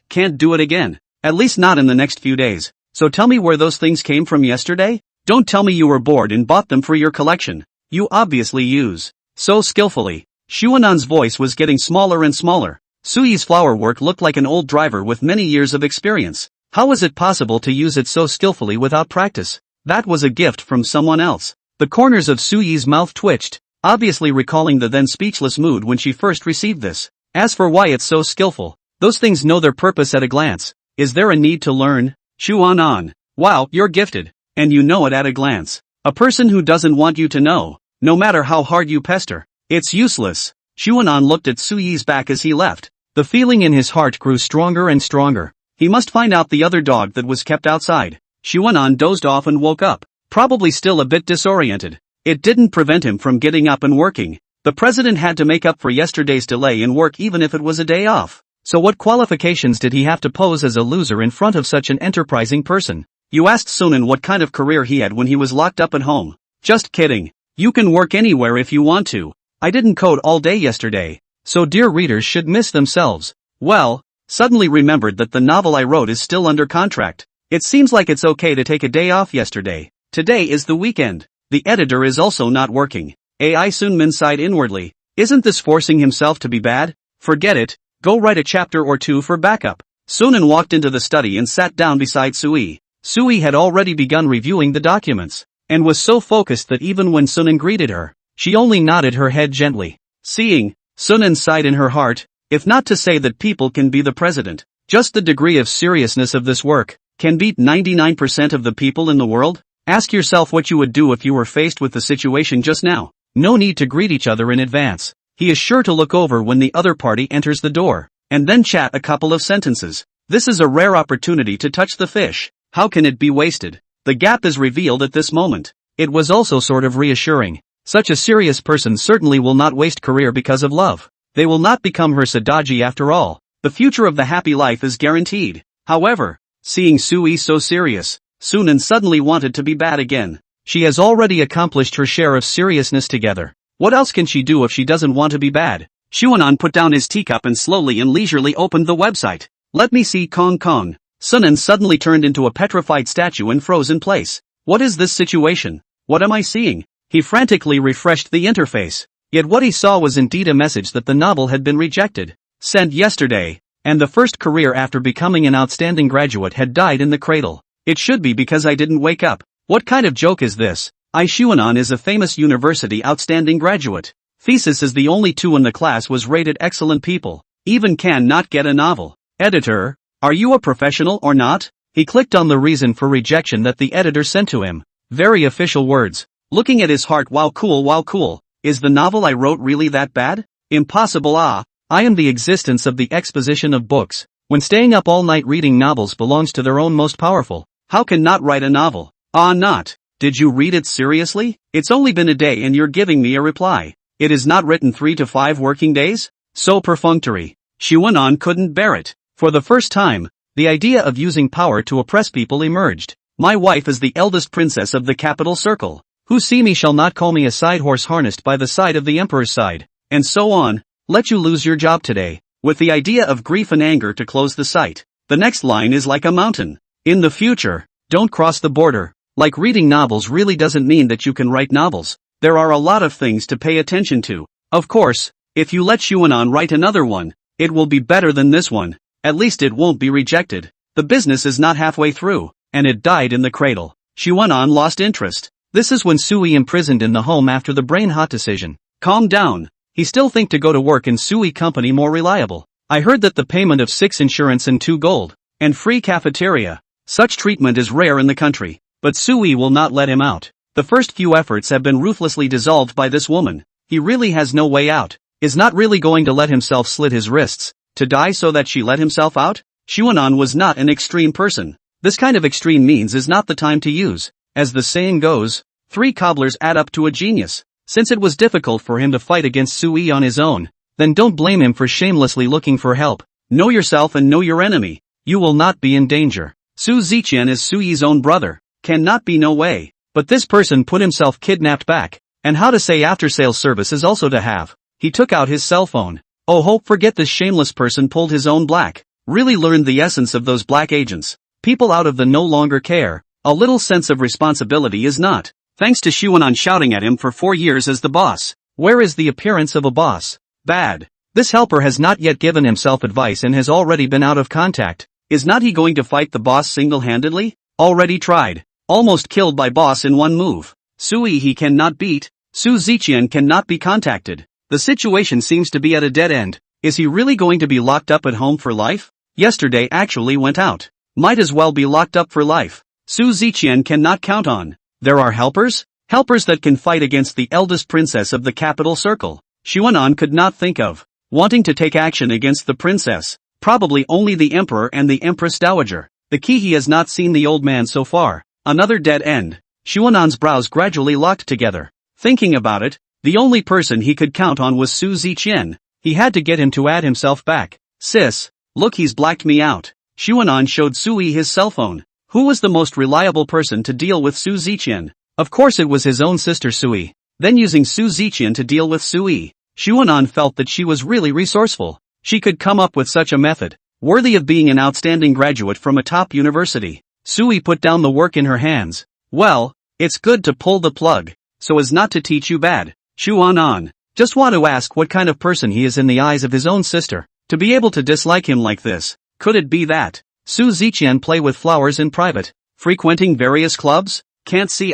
can't do it again. At least not in the next few days. So tell me where those things came from yesterday? Don't tell me you were bored and bought them for your collection. You obviously use so skillfully. Xuanan's voice was getting smaller and smaller. Sui's flower work looked like an old driver with many years of experience. How was it possible to use it so skillfully without practice? That was a gift from someone else. The corners of Sui's mouth twitched, obviously recalling the then speechless mood when she first received this. As for why it's so skillful, those things know their purpose at a glance. Is there a need to learn? Xuanan. Wow, you're gifted. And you know it at a glance. A person who doesn't want you to know, no matter how hard you pester, it's useless. Xuanan looked at Sui's back as he left. The feeling in his heart grew stronger and stronger. He must find out the other dog that was kept outside. Xuanan dozed off and woke up, probably still a bit disoriented. It didn't prevent him from getting up and working. The president had to make up for yesterday's delay in work even if it was a day off. So what qualifications did he have to pose as a loser in front of such an enterprising person? You asked Sunan what kind of career he had when he was locked up at home. Just kidding. You can work anywhere if you want to. I didn't code all day yesterday, so dear readers should miss themselves. Well, suddenly remembered that the novel I wrote is still under contract. It seems like it's okay to take a day off yesterday. Today is the weekend. The editor is also not working. Ai Sunmin sighed inwardly. Isn't this forcing himself to be bad? Forget it. Go write a chapter or 2 for backup. Sunan walked into the study and sat down beside Sui. Sui had already begun reviewing the documents, and was so focused that even when Sunan greeted her, she only nodded her head gently. Seeing, Sunan sighed in her heart, if not to say that people can be the president, just the degree of seriousness of this work can beat 99% of the people in the world. Ask yourself what you would do if you were faced with the situation just now. No need to greet each other in advance. He is sure to look over when the other party enters the door, and then chat a couple of sentences. This is a rare opportunity to touch the fish. How can it be wasted? The gap is revealed at this moment. It was also sort of reassuring. Such a serious person certainly will not waste career because of love. They will not become her Sadaji after all. The future of the happy life is guaranteed. However, seeing Sui so serious, Sunan suddenly wanted to be bad again. She has already accomplished her share of seriousness together. What else can she do if she doesn't want to be bad? Xuanan put down his teacup and slowly and leisurely opened the website. Let me see Kong Kong. Sunan suddenly turned into a petrified statue and froze in place. What is this situation? What am I seeing? He frantically refreshed the interface. Yet what he saw was indeed a message that the novel had been rejected. Sent yesterday. And the first career after becoming an outstanding graduate had died in the cradle. It should be because I didn't wake up. What kind of joke is this? Xuanan is a famous university outstanding graduate. Thesis is the only 2 in the class was rated excellent people. Even can not get a novel. Editor, are you a professional or not? He clicked on the reason for rejection that the editor sent to him. Very official words. Looking at his heart, wow cool. Is the novel I wrote really that bad? Impossible. I am the existence of the exposition of books. When staying up all night reading novels belongs to their own most powerful. How can not write a novel? Not. Did you read it seriously? It's only been a day and you're giving me a reply. It is not written 3 to 5 working days? So perfunctory. Xuanan couldn't bear it. For the first time, the idea of using power to oppress people emerged. My wife is the eldest princess of the capital circle. Who see me shall not call me a side horse harnessed by the side of the emperor's side. And so on. Let you lose your job today. With the idea of grief and anger to close the site. The next line is like a mountain. In the future, don't cross the border. Like reading novels really doesn't mean that you can write novels. There are a lot of things to pay attention to. Of course, if you let Xuanan write another one, it will be better than this one. At least it won't be rejected. The business is not halfway through, and it died in the cradle. Xuanan lost interest. This is when Sui imprisoned in the home after the brain-hot decision. Calm down. He still think to go to work in Sui company more reliable. I heard that the payment of 6 insurance and 2 gold, and free cafeteria. Such treatment is rare in the country. But Sui will not let him out. The first few efforts have been ruthlessly dissolved by this woman. He really has no way out. Is not really going to let himself slit his wrists, to die so that she let himself out? Xuanan was not an extreme person. This kind of extreme means is not the time to use. As the saying goes, 3 cobblers add up to a genius. Since it was difficult for him to fight against Sui on his own, then don't blame him for shamelessly looking for help. Know yourself and know your enemy. You will not be in danger. Su Ziqian is Sui's own brother. Cannot be no way. But this person put himself kidnapped back. And how to say after-sales service is also to have. He took out his cell phone. Oh hope forget this shameless person pulled his own black. Really learned the essence of those black agents. People out of the no longer care. A little sense of responsibility is not. Thanks to Xuanan shouting at him for 4 years as the boss. Where is the appearance of a boss? Bad. This helper has not yet given himself advice and has already been out of contact. Is not he going to fight the boss single-handedly? Already tried. Almost killed by boss in one move. Sui he cannot beat. Su Ziqian cannot be contacted. The situation seems to be at a dead end. Is he really going to be locked up at home for life? Yesterday actually went out. Might as well be locked up for life. Su Ziqian cannot count on. There are helpers? Helpers that can fight against the eldest princess of the capital circle. Xuanan could not think of wanting to take action against the princess. Probably only the emperor and the empress dowager. The key he has not seen the old man so far. Another dead end. Xuanan's brows gradually locked together. Thinking about it, the only person he could count on was Su Ziqian. He had to get him to add himself back. Sis, look he's blacked me out. Xuanan showed Sui his cell phone. Who was the most reliable person to deal with Su Ziqian? Of course it was his own sister Sui. Then using Su Ziqian to deal with Sui. Xuanan felt that she was really resourceful. She could come up with such a method. Worthy of being an outstanding graduate from a top university. Sui put down the work in her hands. Well, it's good to pull the plug, so as not to teach you bad. Xuanan. Just want to ask what kind of person he is in the eyes of his own sister, to be able to dislike him like this. Could it be that Su Ziqian play with flowers in private, frequenting various clubs? Can't see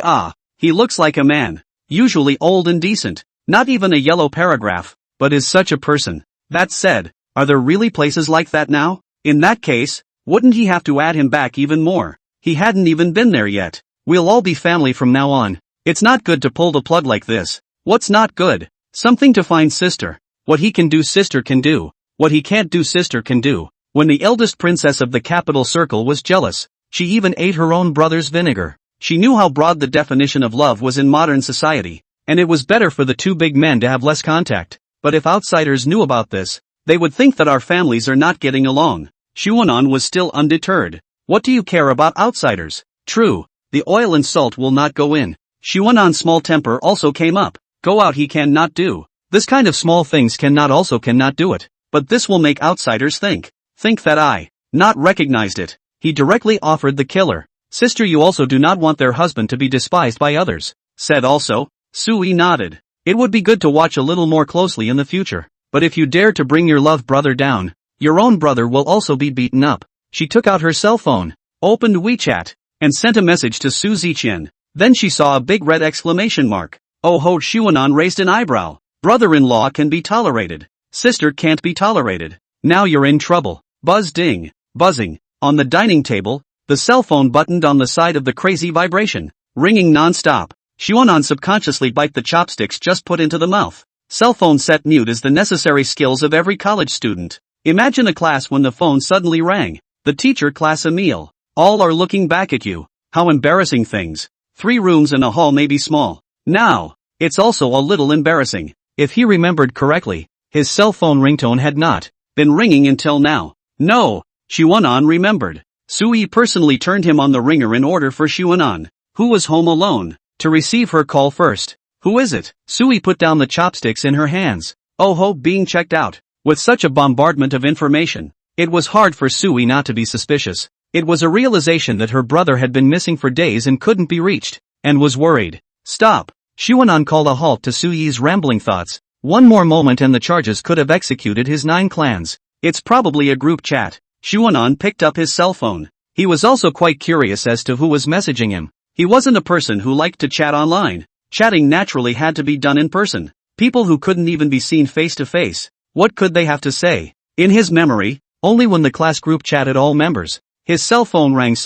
he looks like a man, usually old and decent, not even a yellow paragraph, but is such a person. That said, are there really places like that now? In that case, wouldn't he have to add him back even more? He hadn't even been there yet. We'll all be family from now on. It's not good to pull the plug like this. What's not good? Something to find sister. What he can do sister can do. What he can't do sister can do. When the eldest princess of the capital circle was jealous, she even ate her own brother's vinegar. She knew how broad the definition of love was in modern society, and it was better for the two big men to have less contact. But if outsiders knew about this, they would think that our families are not getting along. Xuanan was still undeterred. What do you care about outsiders? True, the oil and salt will not go in. Xuanan's small temper also came up. Go out he cannot do. This kind of small things cannot do it. But this will make outsiders think that I not recognized it. He directly offered the killer. Sister, you also do not want their husband to be despised by others. Said also. Sui nodded. It would be good to watch a little more closely in the future. But if you dare to bring your loved brother down, your own brother will also be beaten up. She took out her cell phone, opened WeChat, and sent a message to Su Ziqian. Then she saw a big red exclamation mark. Oh ho, Xuanan raised an eyebrow. Brother-in-law can be tolerated. Sister can't be tolerated. Now you're in trouble. Buzz ding. Buzzing. On the dining table, the cell phone buttoned on the side of the crazy vibration. Ringing non-stop. Xuanan subconsciously bite the chopsticks just put into the mouth. Cell phone set mute is the necessary skills of every college student. Imagine a class when the phone suddenly rang. The teacher, class Emil. All are looking back at you. How embarrassing things. 3 rooms and a hall may be small. Now, it's also a little embarrassing. If he remembered correctly, his cell phone ringtone had not been ringing until now. No, Xuanan remembered. Sui personally turned him on the ringer in order for Xuanan, who was home alone, to receive her call first. Who is it? Sui put down the chopsticks in her hands. Oh ho, being checked out. With such a bombardment of information, it was hard for Sui not to be suspicious. It was a realization that her brother had been missing for days and couldn't be reached, and was worried. Stop! Xuanan called a halt to Sui's rambling thoughts. One more moment and the charges could have executed his 9 clans. It's probably a group chat. Xuanan picked up his cell phone. He was also quite curious as to who was messaging him. He wasn't a person who liked to chat online. Chatting naturally had to be done in person. People who couldn't even be seen face to face. What could they have to say? In his memory, only when the class group chatted all members. His cell phone rang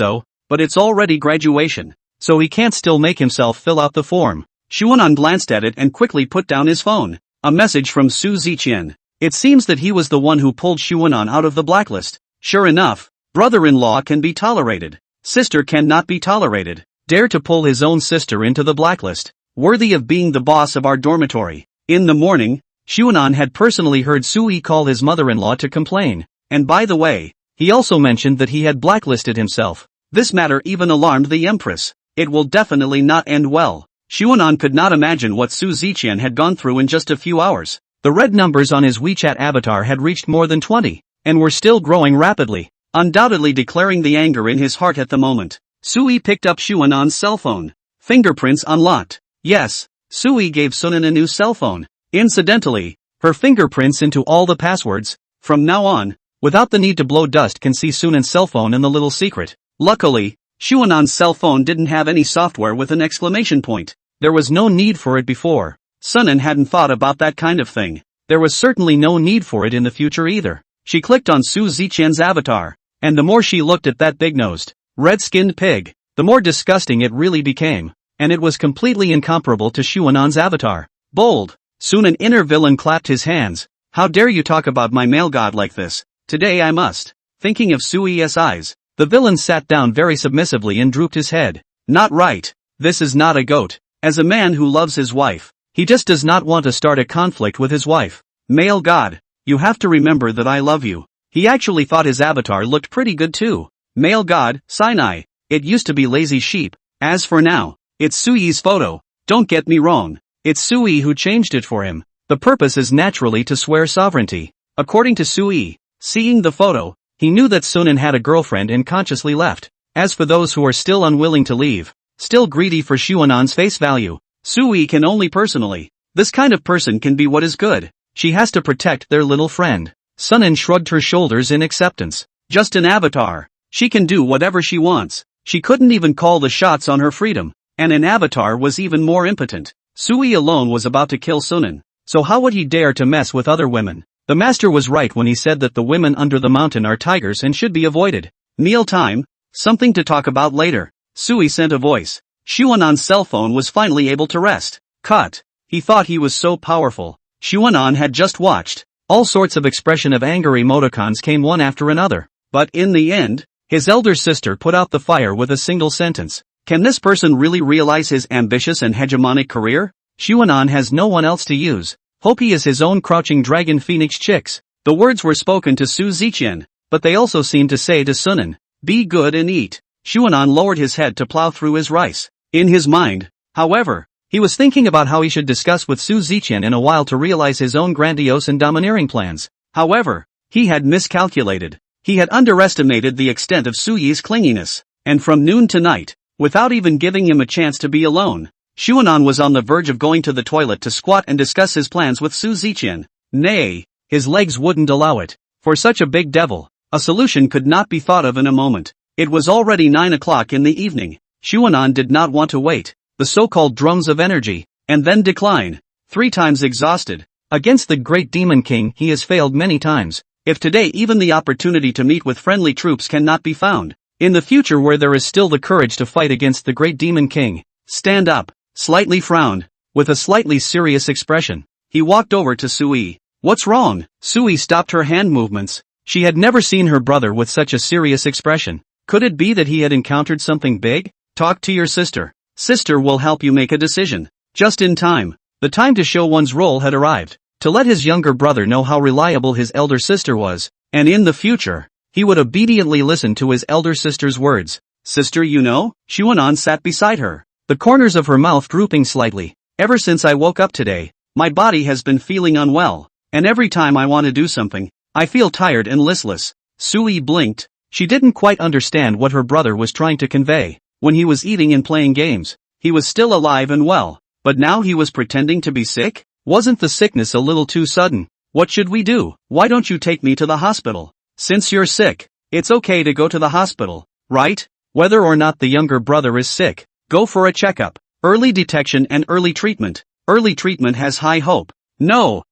but it's already graduation, so he can't still make himself fill out the form. Xuanan glanced at it and quickly put down his phone. A message from Su Ziqian. It seems that he was the one who pulled Xuanan out of the blacklist. Sure enough, brother-in-law can be tolerated. Sister cannot be tolerated. Dare to pull his own sister into the blacklist. Worthy of being the boss of our dormitory. In the morning, Xuanan had personally heard Sui call his mother-in-law to complain. And by the way, he also mentioned that he had blacklisted himself. This matter even alarmed the Empress. It will definitely not end well. Xuanan could not imagine what Su Ziqian had gone through in just a few hours. The red numbers on his WeChat avatar had reached more than 20, and were still growing rapidly, undoubtedly declaring the anger in his heart at the moment. Sui picked up Xuanan's cell phone. Fingerprints unlocked. Yes, Sui gave Sunan a new cell phone. Incidentally, her fingerprints into all the passwords. From now on, without the need to blow dust, can see Sunan's cell phone and the little secret. Luckily, Xuanan's cell phone didn't have any software with an exclamation point. There was no need for it before. Sunan hadn't thought about that kind of thing. There was certainly no need for it in the future either. She clicked on Su Ziqian's avatar, and the more she looked at that big-nosed, red-skinned pig, the more disgusting it really became, and it was completely incomparable to Xuanan's avatar. Bold! Soon an inner villain clapped his hands. How dare you talk about my male god like this? Today I must. Thinking of Sui's eyes, the villain sat down very submissively and drooped his head. Not right. This is not a goat. As a man who loves his wife, he just does not want to start a conflict with his wife. Male god, you have to remember that I love you. He actually thought his avatar looked pretty good too. Male god, Sinai. It used to be lazy sheep. As for now, it's Sui's photo. Don't get me wrong. It's Sui who changed it for him. The purpose is naturally to swear sovereignty. According to Sui, seeing the photo, he knew that Sunan had a girlfriend and consciously left. As for those who are still unwilling to leave, still greedy for Xuanan's face value, Sui can only personally. This kind of person can be what is good. She has to protect their little friend. Sunan shrugged her shoulders in acceptance. Just an avatar. She can do whatever she wants. She couldn't even call the shots on her freedom. And an avatar was even more impotent. Sui alone was about to kill Sunan. So how would he dare to mess with other women? The master was right when he said that the women under the mountain are tigers and should be avoided. Meal time? Something to talk about later. Sui sent a voice. Xuanan's cell phone was finally able to rest. Cut. He thought he was so powerful. Xuanan had just watched. All sorts of expression of anger emoticons came one after another. But in the end, his elder sister put out the fire with a single sentence. Can this person really realize his ambitious and hegemonic career? Xuanan has no one else to use. Hope he is his own crouching dragon phoenix chicks. The words were spoken to Su Ziqian, but they also seemed to say to Sunan, be good and eat. Xuanan lowered his head to plow through his rice. In his mind, however, he was thinking about how he should discuss with Su Ziqian in a while to realize his own grandiose and domineering plans. However, he had miscalculated. He had underestimated the extent of Su Yi's clinginess, and from noon to night, without even giving him a chance to be alone, Xuanan was on the verge of going to the toilet to squat and discuss his plans with Su Ziqian. Nay, his legs wouldn't allow it. For such a big devil, a solution could not be thought of in a moment. It was already 9 o'clock in the evening. Xuanan did not want to wait. The so-called drums of energy, and then decline. 3 times exhausted. Against the great demon king he has failed many times. If today even the opportunity to meet with friendly troops cannot be found, in the future where there is still the courage to fight against the great demon king, stand up. Slightly frowned, with a slightly serious expression, he walked over to Sui. What's wrong? Sui stopped her hand movements. She had never seen her brother with such a serious expression. Could it be that he had encountered something big? Talk to your sister. Sister will help you make a decision. Just in time. The time to show one's role had arrived. To let his younger brother know how reliable his elder sister was, and in the future, he would obediently listen to his elder sister's words. Sister, you know? Xuanan sat beside her, the corners of her mouth drooping slightly. Ever since I woke up today, my body has been feeling unwell, and every time I want to do something, I feel tired and listless. Sui blinked. She didn't quite understand what her brother was trying to convey. When he was eating and playing games, he was still alive and well, but now he was pretending to be sick? Wasn't the sickness a little too sudden? What should we do? Why don't you take me to the hospital? Since you're sick, it's okay to go to the hospital, right? Whether or not the younger brother is sick, go for a checkup. Early detection and early treatment. Early treatment has high hope. No.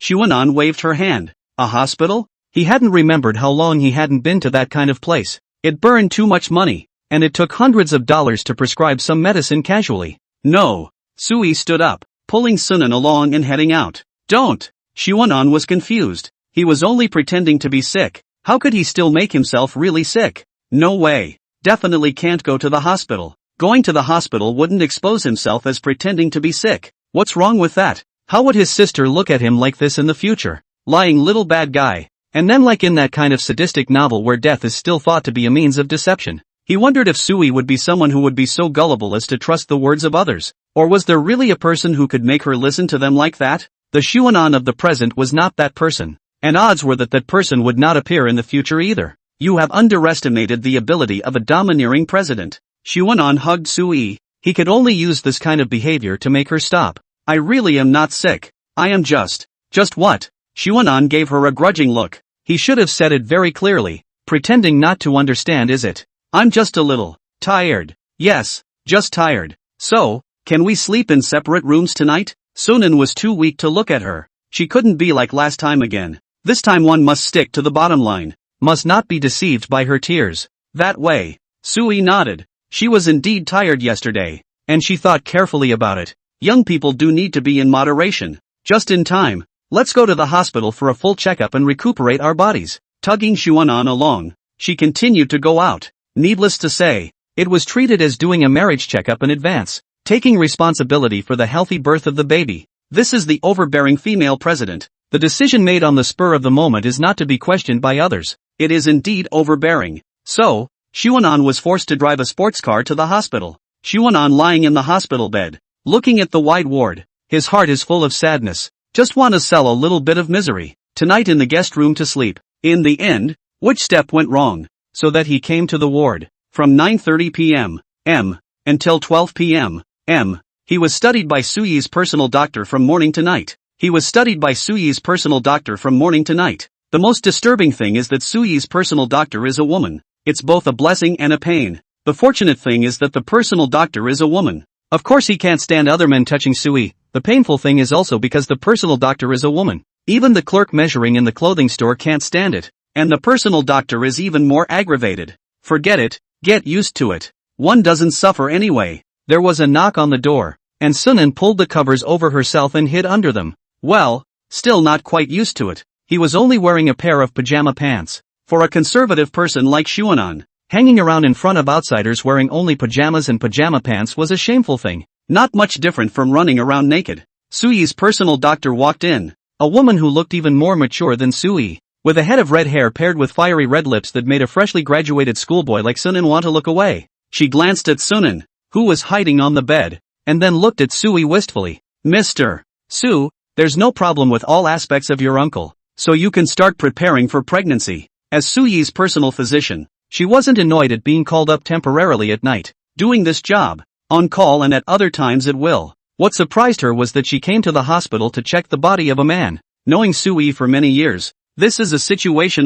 Xuanan waved her hand. A hospital? He hadn't remembered how long he hadn't been to that kind of place. It burned too much money, and it took hundreds of dollars to prescribe some medicine casually. No. Sui stood up, pulling Sunan along and heading out. Don't. Xuanan was confused. He was only pretending to be sick. How could he still make himself really sick? No way. Definitely can't go to the hospital. Going to the hospital wouldn't expose himself as pretending to be sick. What's wrong with that? How would his sister look at him like this in the future? Lying little bad guy. And then like in that kind of sadistic novel where death is still thought to be a means of deception. He wondered if Sui would be someone who would be so gullible as to trust the words of others. Or was there really a person who could make her listen to them like that? The Xuanan of the present was not that person. And odds were that that person would not appear in the future either. You have underestimated the ability of a domineering president. Xuanan hugged Sui. He could only use this kind of behavior to make her stop. I really am not sick. I am just what? Xuanan gave her a grudging look. He should have said it very clearly, pretending not to understand. Is it? I'm just a little tired. Yes, just tired. So, can we sleep in separate rooms tonight? Sunan was too weak to look at her. She couldn't be like last time again. This time one must stick to the bottom line. Must not be deceived by her tears. That way. Sui nodded. She was indeed tired yesterday, and she thought carefully about it. Young people do need to be in moderation. Just in time. Let's go to the hospital for a full checkup and recuperate our bodies. Tugging Xuanan along, she continued to go out. Needless to say, it was treated as doing a marriage checkup in advance, taking responsibility for the healthy birth of the baby. This is the overbearing female president. The decision made on the spur of the moment is not to be questioned by others. It is indeed overbearing. So, Xuanan was forced to drive a sports car to the hospital. Xuanan lying in the hospital bed, looking at the wide ward. His heart is full of sadness. Just want to sell a little bit of misery. Tonight in the guest room to sleep. In the end, which step went wrong? So that he came to the ward. From 9:30 p.m. until 12 p.m. He was studied by Suyi's personal doctor from morning to night. The most disturbing thing is that Suyi's personal doctor is a woman. It's both a blessing and a pain. The fortunate thing is that the personal doctor is a woman. Of course he can't stand other men touching Sui. The painful thing is also because the personal doctor is a woman. Even the clerk measuring in the clothing store can't stand it. And the personal doctor is even more aggravated. Forget it, get used to it. One doesn't suffer anyway. There was a knock on the door, and Sunan pulled the covers over herself and hid under them. Well, still not quite used to it. He was only wearing a pair of pajama pants. For a conservative person like Xuanan, hanging around in front of outsiders wearing only pajamas and pajama pants was a shameful thing. Not much different from running around naked. Suyi's personal doctor walked in. A woman who looked even more mature than Suyi, with a head of red hair paired with fiery red lips that made a freshly graduated schoolboy like Sunan want to look away. She glanced at Sunan, who was hiding on the bed, and then looked at Suyi wistfully. Mr. Su, there's no problem with all aspects of your uncle, so you can start preparing for pregnancy. As Suyi's personal physician, she wasn't annoyed at being called up temporarily at night, doing this job, on call and at other times at will. What surprised her was that she came to the hospital to check the body of a man. Knowing Suyi for many years, this is a situation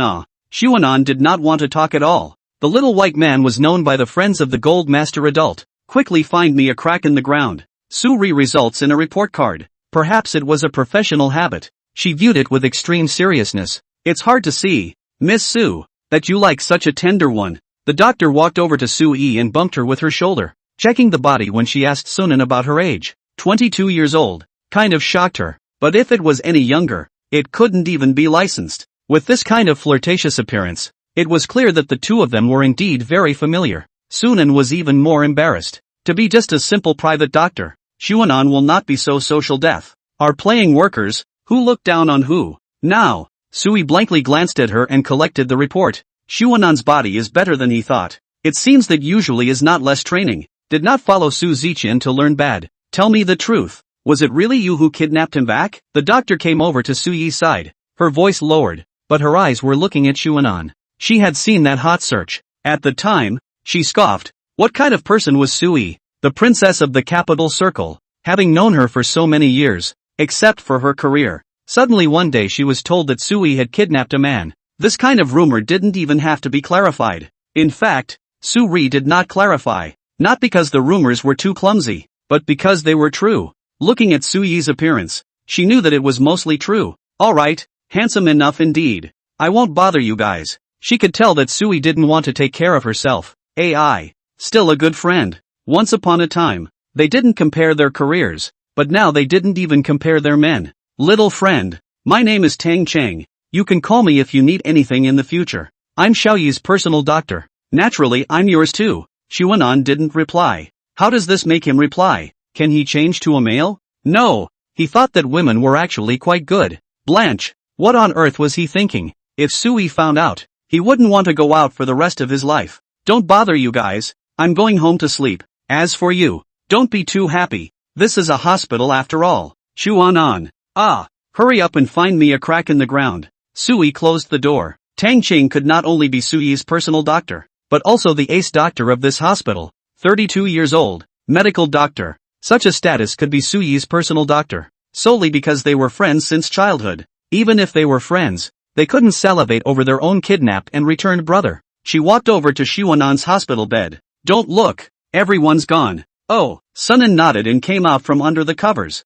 Xuanan did not want to talk at all. The little white man was known by the friends of the Gold Master adult. Quickly find me a crack in the ground. Suri results in a report card. Perhaps it was a professional habit. She viewed it with extreme seriousness. It's hard to see, Miss Su, that you like such a tender one. The doctor walked over to Sui and bumped her with her shoulder, checking the body when she asked Sunan about her age. 22 years old, kind of shocked her. But if it was any younger, it couldn't even be licensed. With this kind of flirtatious appearance, it was clear that the two of them were indeed very familiar. Sunan was even more embarrassed. To be just a simple private doctor, Xuanan will not be so social deaf. Are playing workers, who look down on who? Now, Sui blankly glanced at her and collected the report. Xuanan's body is better than he thought. It seems that usually is not less training. Did not follow Su Ziqian to learn bad. Tell me the truth. Was it really you who kidnapped him back? The doctor came over to Su Yi's side. Her voice lowered, but her eyes were looking at Xuanan. She had seen that hot search. At the time, she scoffed. What kind of person was Sui, the princess of the capital circle, having known her for so many years, except for her career? Suddenly one day she was told that Sui had kidnapped a man. This kind of rumor didn't even have to be clarified. In fact, Su Ri did not clarify, not because the rumors were too clumsy, but because they were true. Looking at Su Yi's appearance, she knew that it was mostly true. Alright, handsome enough indeed. I won't bother you guys. She could tell that Sui didn't want to take care of herself. AI. Still a good friend. Once upon a time, they didn't compare their careers, but now they didn't even compare their men. Little friend, my name is Tang Cheng. You can call me if you need anything in the future. I'm Xiaoyi's personal doctor. Naturally, I'm yours too. Xuanan didn't reply. How does this make him reply? Can he change to a male? No. He thought that women were actually quite good. Blanche, what on earth was he thinking? If Sui found out, he wouldn't want to go out for the rest of his life. Don't bother you guys. I'm going home to sleep. As for you, don't be too happy. This is a hospital after all. Xuanan. Hurry up and find me a crack in the ground. Sui closed the door. Tang Qing could not only be Suyi's personal doctor, but also the ace doctor of this hospital. 32 years old, medical doctor. Such a status could be Suyi's personal doctor, solely because they were friends since childhood. Even if they were friends, they couldn't salivate over their own kidnapped and returned brother. She walked over to Xuanan's hospital bed. Don't look, everyone's gone. Oh, Sunan nodded and came out from under the covers.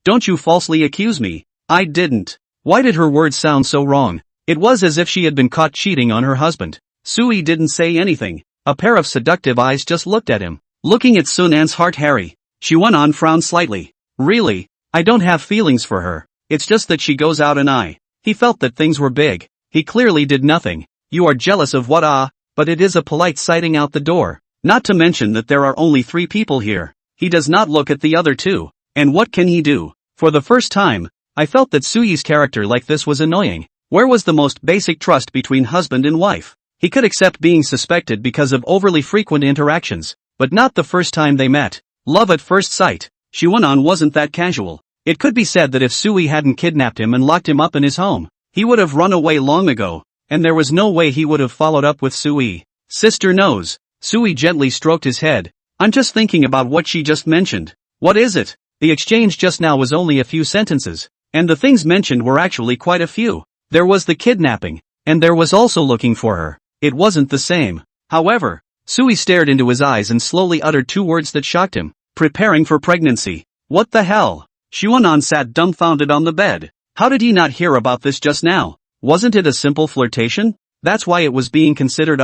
Don't you falsely accuse me. I didn't. Why did her words sound so wrong? It was as if she had been caught cheating on her husband. Sui didn't say anything. A pair of seductive eyes just looked at him. Looking at Sunan's heart Harry. Xuanan frowned slightly. Really, I don't have feelings for her. It's just that she goes out and He felt that things were big. He clearly did nothing. You are jealous of what but it is a polite sighting out the door. Not to mention that there are only 3 people here. He does not look at the other 2. And what can he do? For the first time, I felt that Suyi's character like this was annoying. Where was the most basic trust between husband and wife? He could accept being suspected because of overly frequent interactions, but not the first time they met. Love at first sight. Xuanan wasn't that casual. It could be said that if Sui hadn't kidnapped him and locked him up in his home, he would have run away long ago, and there was no way he would have followed up with Sui. Sister knows. Sui gently stroked his head. I'm just thinking about what she just mentioned. What is it? The exchange just now was only a few sentences, and the things mentioned were actually quite a few. There was the kidnapping, and there was also looking for her. It wasn't the same. However, Sui stared into his eyes and slowly uttered 2 words that shocked him. Preparing for pregnancy. What the hell? Xuanan sat dumbfounded on the bed. How did he not hear about this just now? Wasn't it a simple flirtation? That's why it was being considered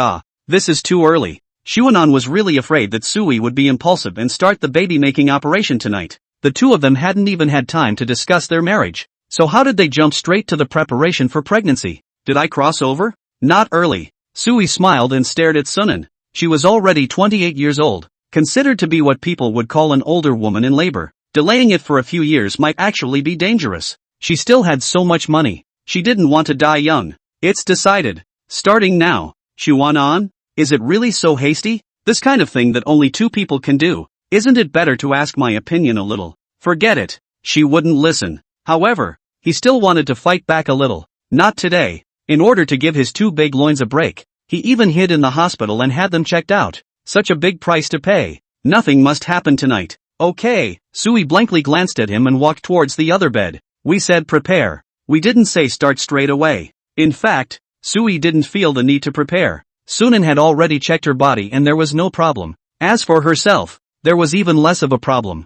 this is too early. Xuanan was really afraid that Sui would be impulsive and start the baby-making operation tonight. The two of them hadn't even had time to discuss their marriage. So how did they jump straight to the preparation for pregnancy? Did I cross over? Not early. Sui smiled and stared at Sunan. She was already 28 years old, considered to be what people would call an older woman in labor. Delaying it for a few years might actually be dangerous. She still had so much money. She didn't want to die young. It's decided. Starting now. Xuanan? Is it really so hasty? This kind of thing that only two people can do. Isn't it better to ask my opinion a little? Forget it. She wouldn't listen. However, he still wanted to fight back a little. Not today. In order to give his two big loins a break, he even hid in the hospital and had them checked out. Such a big price to pay. Nothing must happen tonight. Okay. Sui blankly glanced at him and walked towards the other bed. We said prepare. We didn't say start straight away. In fact, Sui didn't feel the need to prepare. Sunan had already checked her body and there was no problem. As for herself, there was even less of a problem.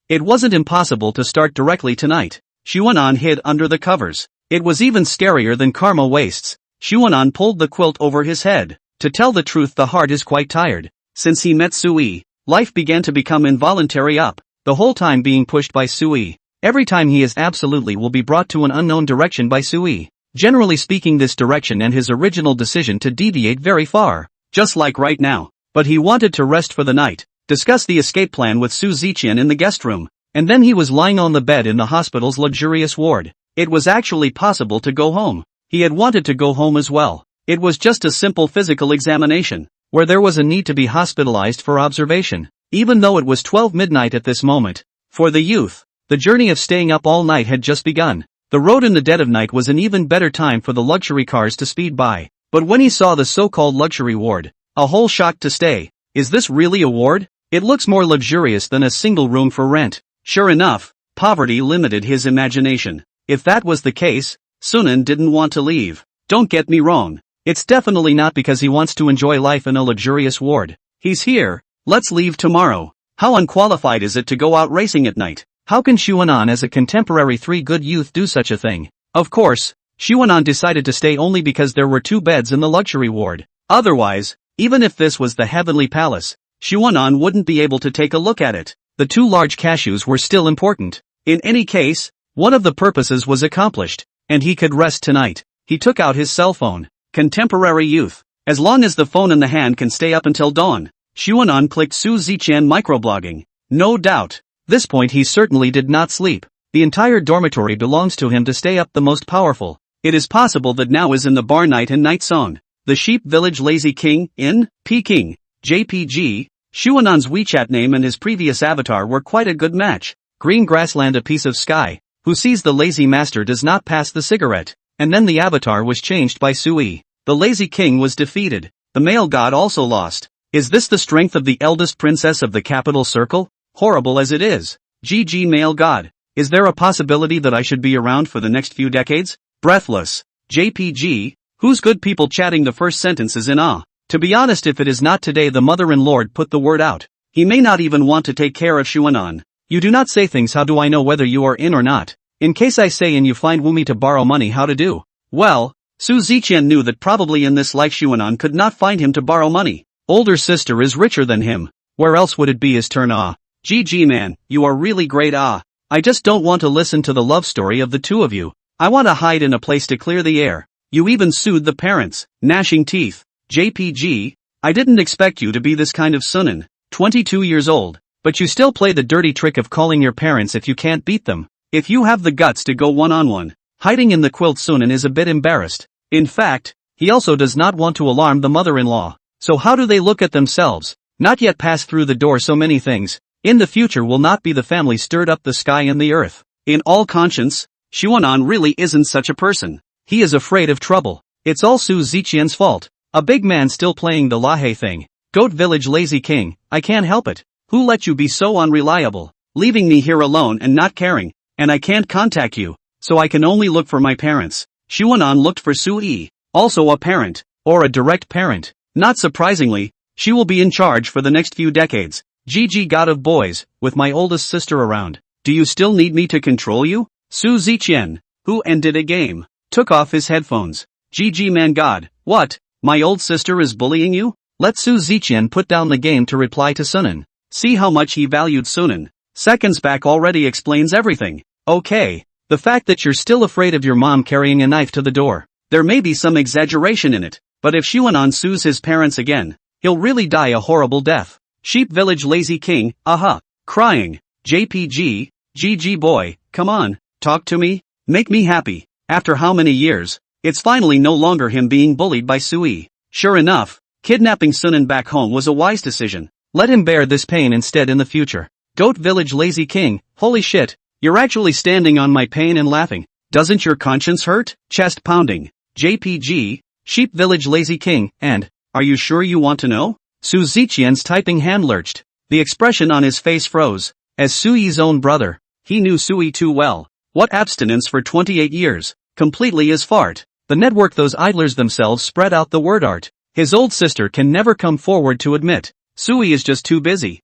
It wasn't impossible to start directly tonight. Xuanan hid under the covers. It was even scarier than Karma wastes. Xuanan pulled the quilt over his head. To tell the truth, the heart is quite tired. Since he met Sui, life began to become involuntary up, the whole time being pushed by Sui. Every time he is absolutely will be brought to an unknown direction by Sui. Generally speaking, this direction and his original decision to deviate very far. Just like right now. But he wanted to rest for the night, discuss the escape plan with Su Ziqian in the guest room, and then he was lying on the bed in the hospital's luxurious ward. It was actually possible to go home. He had wanted to go home as well. It was just a simple physical examination, where there was a need to be hospitalized for observation, even though it was 12 midnight at this moment. For the youth, the journey of staying up all night had just begun. The road in the dead of night was an even better time for the luxury cars to speed by. But when he saw the so-called luxury ward, a whole shock to stay. Is this really a ward? It looks more luxurious than a single room for rent. Sure enough, poverty limited his imagination. If that was the case, Sunan didn't want to leave. Don't get me wrong. It's definitely not because he wants to enjoy life in a luxurious ward. He's here. Let's leave tomorrow. How unqualified is it to go out racing at night? How can Xuanan as a contemporary three good youth do such a thing? Of course, Xuanan decided to stay only because there were two beds in the luxury ward. Otherwise, even if this was the heavenly palace, Xuanan wouldn't be able to take a look at it. The two large cashews were still important. In any case, one of the purposes was accomplished, and he could rest tonight. He took out his cell phone. Contemporary youth. As long as the phone in the hand can stay up until dawn. Xuanan clicked Su Ziqian microblogging. No doubt. This point he certainly did not sleep. The entire dormitory belongs to him to stay up the most powerful. It is possible that now is in the bar night and night song. The Sheep Village Lazy King, in Peking. JPG. Xuanan's WeChat name and his previous avatar were quite a good match. Green grassland, a piece of sky. Who sees the lazy master does not pass the cigarette. And then the avatar was changed by Sui. The lazy king was defeated. The male god also lost. Is this the strength of the eldest princess of the capital circle? Horrible as it is. GG male god. Is there a possibility that I should be around for the next few decades? Breathless. JPG. Who's good people chatting? The first sentence is in awe. To be honest, if it is not today, the mother-in-lord put the word out. He may not even want to take care of Xuanan. You do not say things. How do I know whether you are in or not? In case I say and you find Wumi to borrow money, how to do? Well, Su Ziqian knew that probably in this life Xuanan could not find him to borrow money. Older sister is richer than him. Where else would it be his turn? GG man, you are really great. I just don't want to listen to the love story of the two of you. I want to hide in a place to clear the air. You even sued the parents, gnashing teeth. JPG, I didn't expect you to be this kind of Sunan, 22 years old, but you still play the dirty trick of calling your parents if you can't beat them. If you have the guts to go one-on-one, hiding in the quilt, Sunan is a bit embarrassed. In fact, he also does not want to alarm the mother-in-law. So how do they look at themselves? Not yet passed through the door. So many things. In the future will not be the family stirred up the sky and the earth. In all conscience, Xuanan really isn't such a person. He is afraid of trouble. It's all Su Ziqian's fault. A big man still playing the Lahey thing. Goat Village Lazy King, I can't help it. Who let you be so unreliable? Leaving me here alone and not caring. And I can't contact you, so I can only look for my parents. Xuanan looked for Sui, also a parent, or a direct parent. Not surprisingly, she will be in charge for the next few decades. GG god of boys, with my oldest sister around. Do you still need me to control you? Su Ziqian, who ended a game, took off his headphones. GG man god, what? My old sister is bullying you? Let Su Ziqian put down the game to reply to Sunan. See how much he valued Sunan. Seconds back already explains everything. Okay. The fact that you're still afraid of your mom carrying a knife to the door. There may be some exaggeration in it, but if Xuanan sues his parents again, he'll really die a horrible death. Sheep Village Lazy King, aha. Crying. JPG, GG boy, come on, talk to me, make me happy. After how many years? It's finally no longer him being bullied by Sui. Sure enough, kidnapping Sunan back home was a wise decision. Let him bear this pain instead in the future. Goat Village Lazy King, holy shit, you're actually standing on my pain and laughing. Doesn't your conscience hurt? Chest pounding. JPG, Sheep Village Lazy King, and, are you sure you want to know? Su Ziqian's typing hand lurched. The expression on his face froze. As Sui's own brother, he knew Sui too well. What abstinence for 28 years, completely as fart. The network those idlers themselves spread out the word art. His old sister can never come forward to admit. Sui is just too busy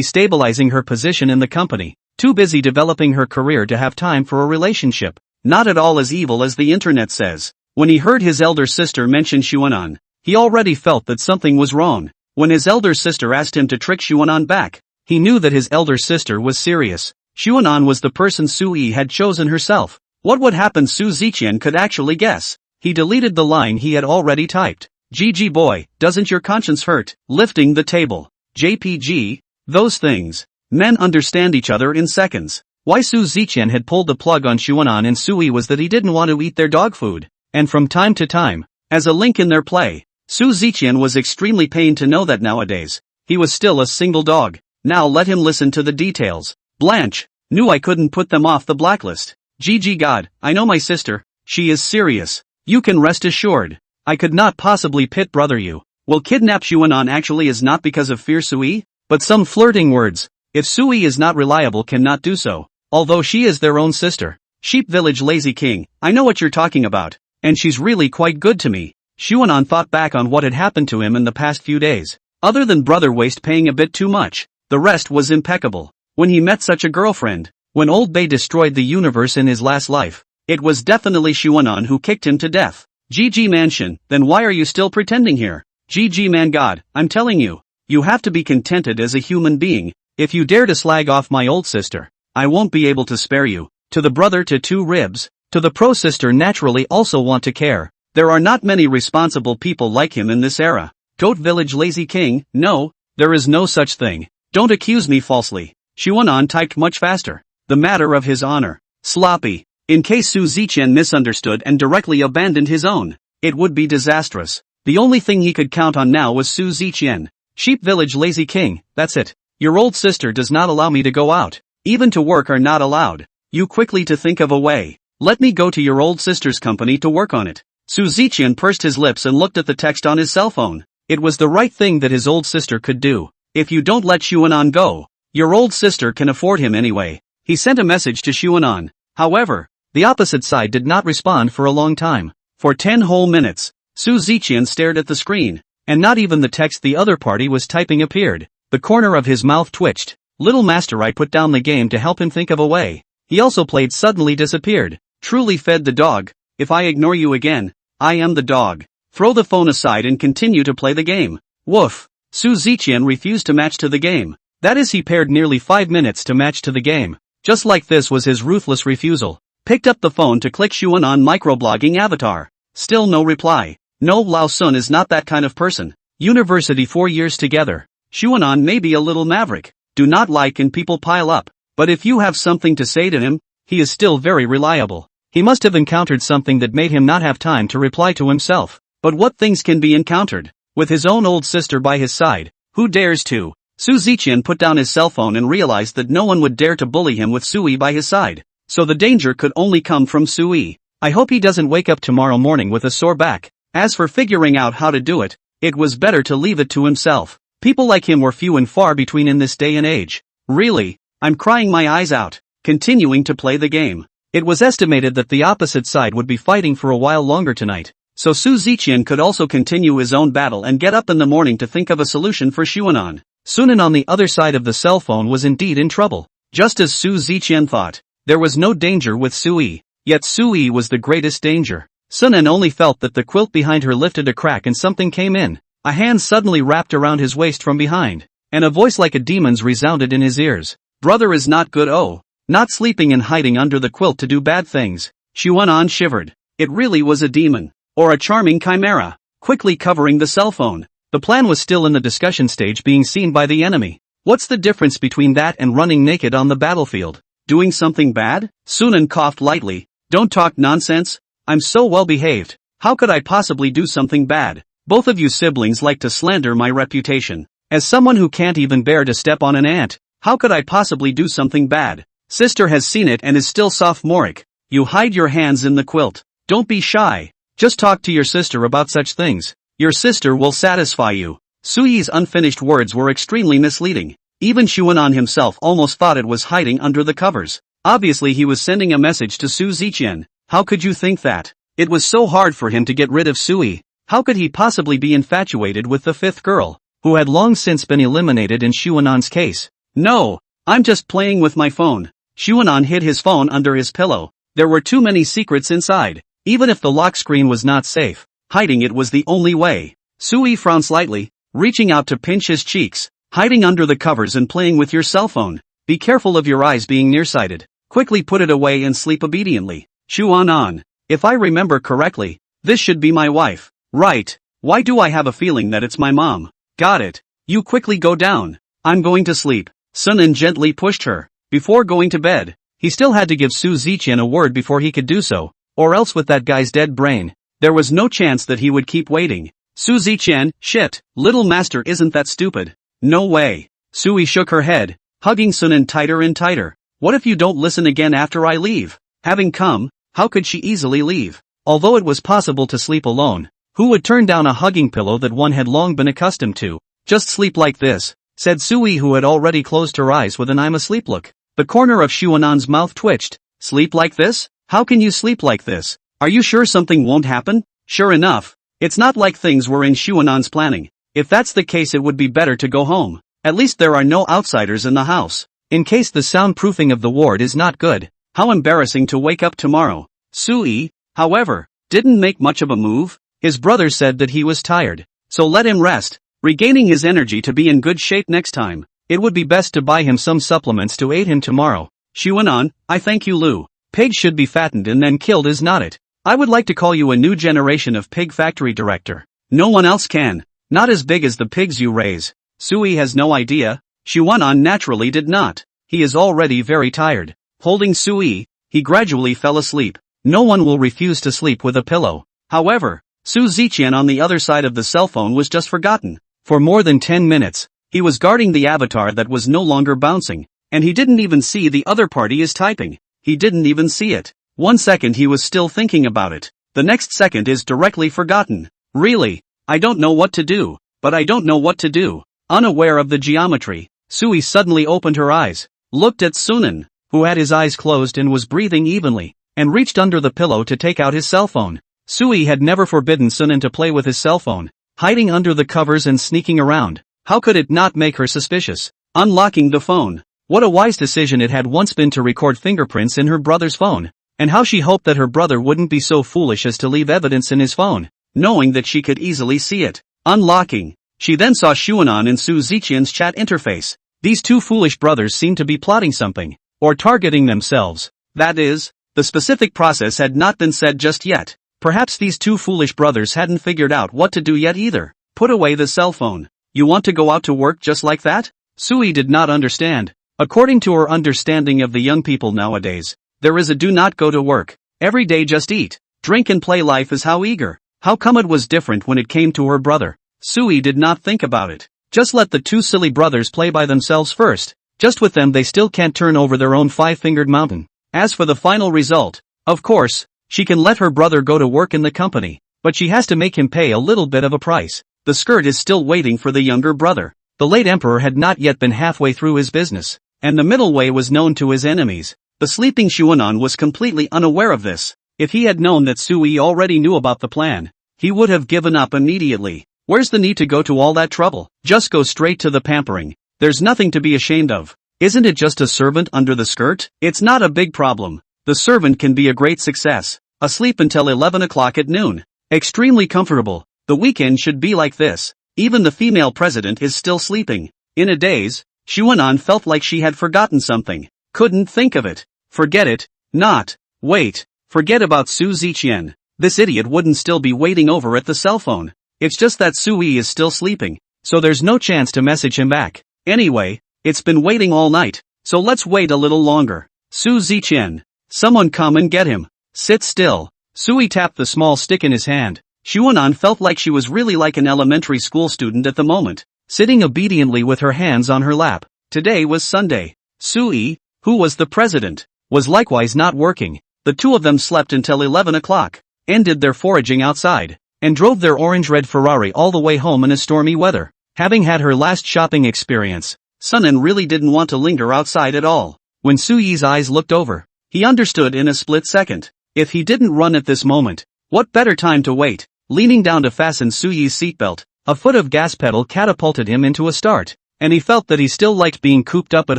stabilizing her position in the company, too busy developing her career to have time for a relationship. Not at all as evil as the internet says. When he heard his elder sister mention Xuanan, he already felt that something was wrong. When his elder sister asked him to trick Xuanan back, he knew that his elder sister was serious. Xuanan was the person Sui had chosen herself. What would happen Su Ziqian could actually guess. He deleted the line he had already typed. GG boy, doesn't your conscience hurt? Lifting the table. JPG, those things. Men understand each other in seconds. Why Su Ziqian had pulled the plug on Xuanan and Sui was that he didn't want to eat their dog food. And from time to time, as a link in their play, Su Ziqian was extremely pained to know that nowadays, he was still a single dog. Now let him listen to the details. Blanche, knew I couldn't put them off the blacklist. GG God, I know my sister, she is serious. You can rest assured. I could not possibly pit brother you. Will kidnap Xuanan actually is not because of fear Sui, but some flirting words. If Sui is not reliable cannot do so, although she is their own sister. Sheep Village Lazy King, I know what you're talking about, and she's really quite good to me. Xuanan thought back on what had happened to him in the past few days. Other than brother waste paying a bit too much, the rest was impeccable. When he met such a girlfriend, when Old Bay destroyed the universe in his last life, it was definitely Xuanan who kicked him to death. GG Mansion, then why are you still pretending here? GG Man God, I'm telling you, you have to be contented as a human being. If you dare to slag off my old sister, I won't be able to spare you. To the brother to two ribs, to the pro sister naturally also want to care. There are not many responsible people like him in this era. Goat Village Lazy King, no, there is no such thing. Don't accuse me falsely. Xuanan typed much faster. The matter of his honor. Sloppy. In case Su Ziqian misunderstood and directly abandoned his own, it would be disastrous. The only thing he could count on now was Su Ziqian. Sheep Village Lazy King, that's it. Your old sister does not allow me to go out. Even to work are not allowed. You quickly to think of a way. Let me go to your old sister's company to work on it. Su Ziqian pursed his lips and looked at the text on his cell phone. It was the right thing that his old sister could do. If you don't let Xuanan go, your old sister can afford him anyway. He sent a message to Xuanan. However, the opposite side did not respond for a long time. For 10 whole minutes, Su Ziqian stared at the screen, and not even the text the other party was typing appeared. The corner of his mouth twitched. Little Master I put down the game to help him think of a way. He also played suddenly disappeared. Truly fed the dog. If I ignore you again, I am the dog. Throw the phone aside and continue to play the game. Woof. Su Ziqian refused to match to the game. That is, he paired nearly 5 minutes to match to the game. Just like this was his ruthless refusal. Picked up the phone to click Xuanan microblogging avatar. Still no reply. No, Lao Sun is not that kind of person. University 4 years together. Xuanan may be a little maverick. Do not like and people pile up. But if you have something to say to him, he is still very reliable. He must have encountered something that made him not have time to reply to himself. But what things can be encountered? With his own old sister by his side, who dares to? Su Ziqian put down his cell phone and realized that no one would dare to bully him with Sui by his side. So the danger could only come from Sui. I hope he doesn't wake up tomorrow morning with a sore back. As for figuring out how to do it, it was better to leave it to himself. People like him were few and far between in this day and age. Really, I'm crying my eyes out, continuing to play the game. It was estimated that the opposite side would be fighting for a while longer tonight. So Su Ziqian could also continue his own battle and get up in the morning to think of a solution for Xuanan. Sunan on the other side of the cell phone was indeed in trouble. Just as Su Ziqian thought, there was no danger with Sui, yet Sui was the greatest danger. Sunan only felt that the quilt behind her lifted a crack and something came in. A hand suddenly wrapped around his waist from behind. and a voice like a demon's resounded in his ears. Brother is not good, oh. Not sleeping and hiding under the quilt to do bad things. Xuanan shivered. It really was a demon. Or a charming chimera. Quickly covering the cell phone. The plan was still in the discussion stage, being seen by the enemy. What's the difference between that and running naked on the battlefield? Doing something bad? Sunan coughed lightly. Don't talk nonsense. I'm so well behaved. How could I possibly do something bad? Both of you siblings like to slander my reputation. As someone who can't even bear to step on an ant, how could I possibly do something bad? Sister has seen it and is still sophomoric. You hide your hands in the quilt. Don't be shy. Just talk to your sister about such things. Your sister will satisfy you. Suyi's unfinished words were extremely misleading. Even Xuanan himself almost thought it was hiding under the covers. Obviously he was sending a message to Su Ziqian. How could you think that? It was so hard for him to get rid of Suyi. How could he possibly be infatuated with the fifth girl, who had long since been eliminated in Xuanan's case? No, I'm just playing with my phone. Xuanan hid his phone under his pillow. There were too many secrets inside. Even if the lock screen was not safe, hiding it was the only way. Suyi frowned slightly, reaching out to pinch his cheeks. Hiding under the covers and playing with your cell phone. Be careful of your eyes being nearsighted. Quickly put it away and sleep obediently. Xuanan, if I remember correctly, this should be my wife. Right. Why do I have a feeling that it's my mom? Got it. You quickly go down. I'm going to sleep. Sunan gently pushed her. Before going to bed, he still had to give Su Ziqian a word before he could do so, or else with that guy's dead brain, there was no chance that he would keep waiting. Su Ziqian, shit, little master isn't that stupid. No way. Suyi shook her head, hugging Sunan tighter and tighter. What if you don't listen again after I leave? Having come, how could she easily leave? Although it was possible to sleep alone, who would turn down a hugging pillow that one had long been accustomed to? Just sleep like this, said Suyi, who had already closed her eyes with an I'm asleep look. The corner of Xuanan's mouth twitched. Sleep like this? How can you sleep like this? Are you sure something won't happen? Sure enough, it's not like things were in Xuanan's planning. If that's the case, it would be better to go home. At least there are no outsiders in the house. In case the soundproofing of the ward is not good. How embarrassing to wake up tomorrow. Suyi, however, didn't make much of a move. His brother said that he was tired, so let him rest, regaining his energy to be in good shape next time. It would be best to buy him some supplements to aid him tomorrow. Xuanan, I thank you, Lu. Pigs should be fattened and then killed, is not it? I would like to call you a new generation of pig factory director. No one else can. Not as big as the pigs you raise. Suyi has no idea. Xuanan naturally did not. He is already very tired. Holding Suyi, he gradually fell asleep. No one will refuse to sleep with a pillow. However, Su Ziqian on the other side of the cell phone was just forgotten. For more than 10 minutes, he was guarding the avatar that was no longer bouncing, and he didn't even see the other party is typing. He didn't even see it. 1 second he was still thinking about it. The next second is directly forgotten. Really? I don't know what to do, but I don't know what to do. Unaware of the geometry, Suyi suddenly opened her eyes, looked at Sunan, who had his eyes closed and was breathing evenly, and reached under the pillow to take out his cell phone. Suyi had never forbidden Sunan to play with his cell phone, hiding under the covers and sneaking around. How could it not make her suspicious? Unlocking the phone. What a wise decision it had once been to record fingerprints in her brother's phone, and how she hoped that her brother wouldn't be so foolish as to leave evidence in his phone, knowing that she could easily see it. Unlocking. She then saw Xuanan and Su Ziqian's chat interface. These two foolish brothers seemed to be plotting something, or targeting themselves. That is, the specific process had not been said just yet. Perhaps these two foolish brothers hadn't figured out what to do yet either. Put away the cell phone. You want to go out to work just like that? Suyi did not understand. According to her understanding of the young people nowadays, there is a do not go to work. Every day just eat, drink and play. Life is how eager. How come it was different when it came to her brother? Suyi did not think about it. Just let the two silly brothers play by themselves first. Just with them they still can't turn over their own five-fingered mountain. As for the final result, of course, she can let her brother go to work in the company, but she has to make him pay a little bit of a price. The skirt is still waiting for the younger brother. The late emperor had not yet been halfway through his business, and the middle way was known to his enemies. The sleeping Xuanan was completely unaware of this. If he had known that Suyi already knew about the plan, he would have given up immediately. Where's the need to go to all that trouble? Just go straight to the pampering. There's nothing to be ashamed of. Isn't it just a servant under the skirt? It's not a big problem. The servant can be a great success. Asleep until 11 o'clock at noon. Extremely comfortable. The weekend should be like this. Even the female president is still sleeping. In a daze, Xuanan felt like she had forgotten something. Couldn't think of it. Forget it. Not. Wait. Forget about Su Ziqian. This idiot wouldn't still be waiting over at the cell phone. It's just that Sui is still sleeping, so there's no chance to message him back. Anyway, it's been waiting all night, so let's wait a little longer. Su Ziqian. Someone come and get him. Sit still. Sui tapped the small stick in his hand. Xuanan felt like she was really like an elementary school student at the moment, sitting obediently with her hands on her lap. Today was Sunday. Sui, who was the president, was likewise not working. The two of them slept until 11 o'clock, ended their foraging outside, and drove their orange-red Ferrari all the way home in a stormy weather. Having had her last shopping experience, Sunan really didn't want to linger outside at all. When Suyi's eyes looked over, he understood in a split second. If he didn't run at this moment, what better time to wait? Leaning down to fasten Suyi's seatbelt, a foot of gas pedal catapulted him into a start, and he felt that he still liked being cooped up at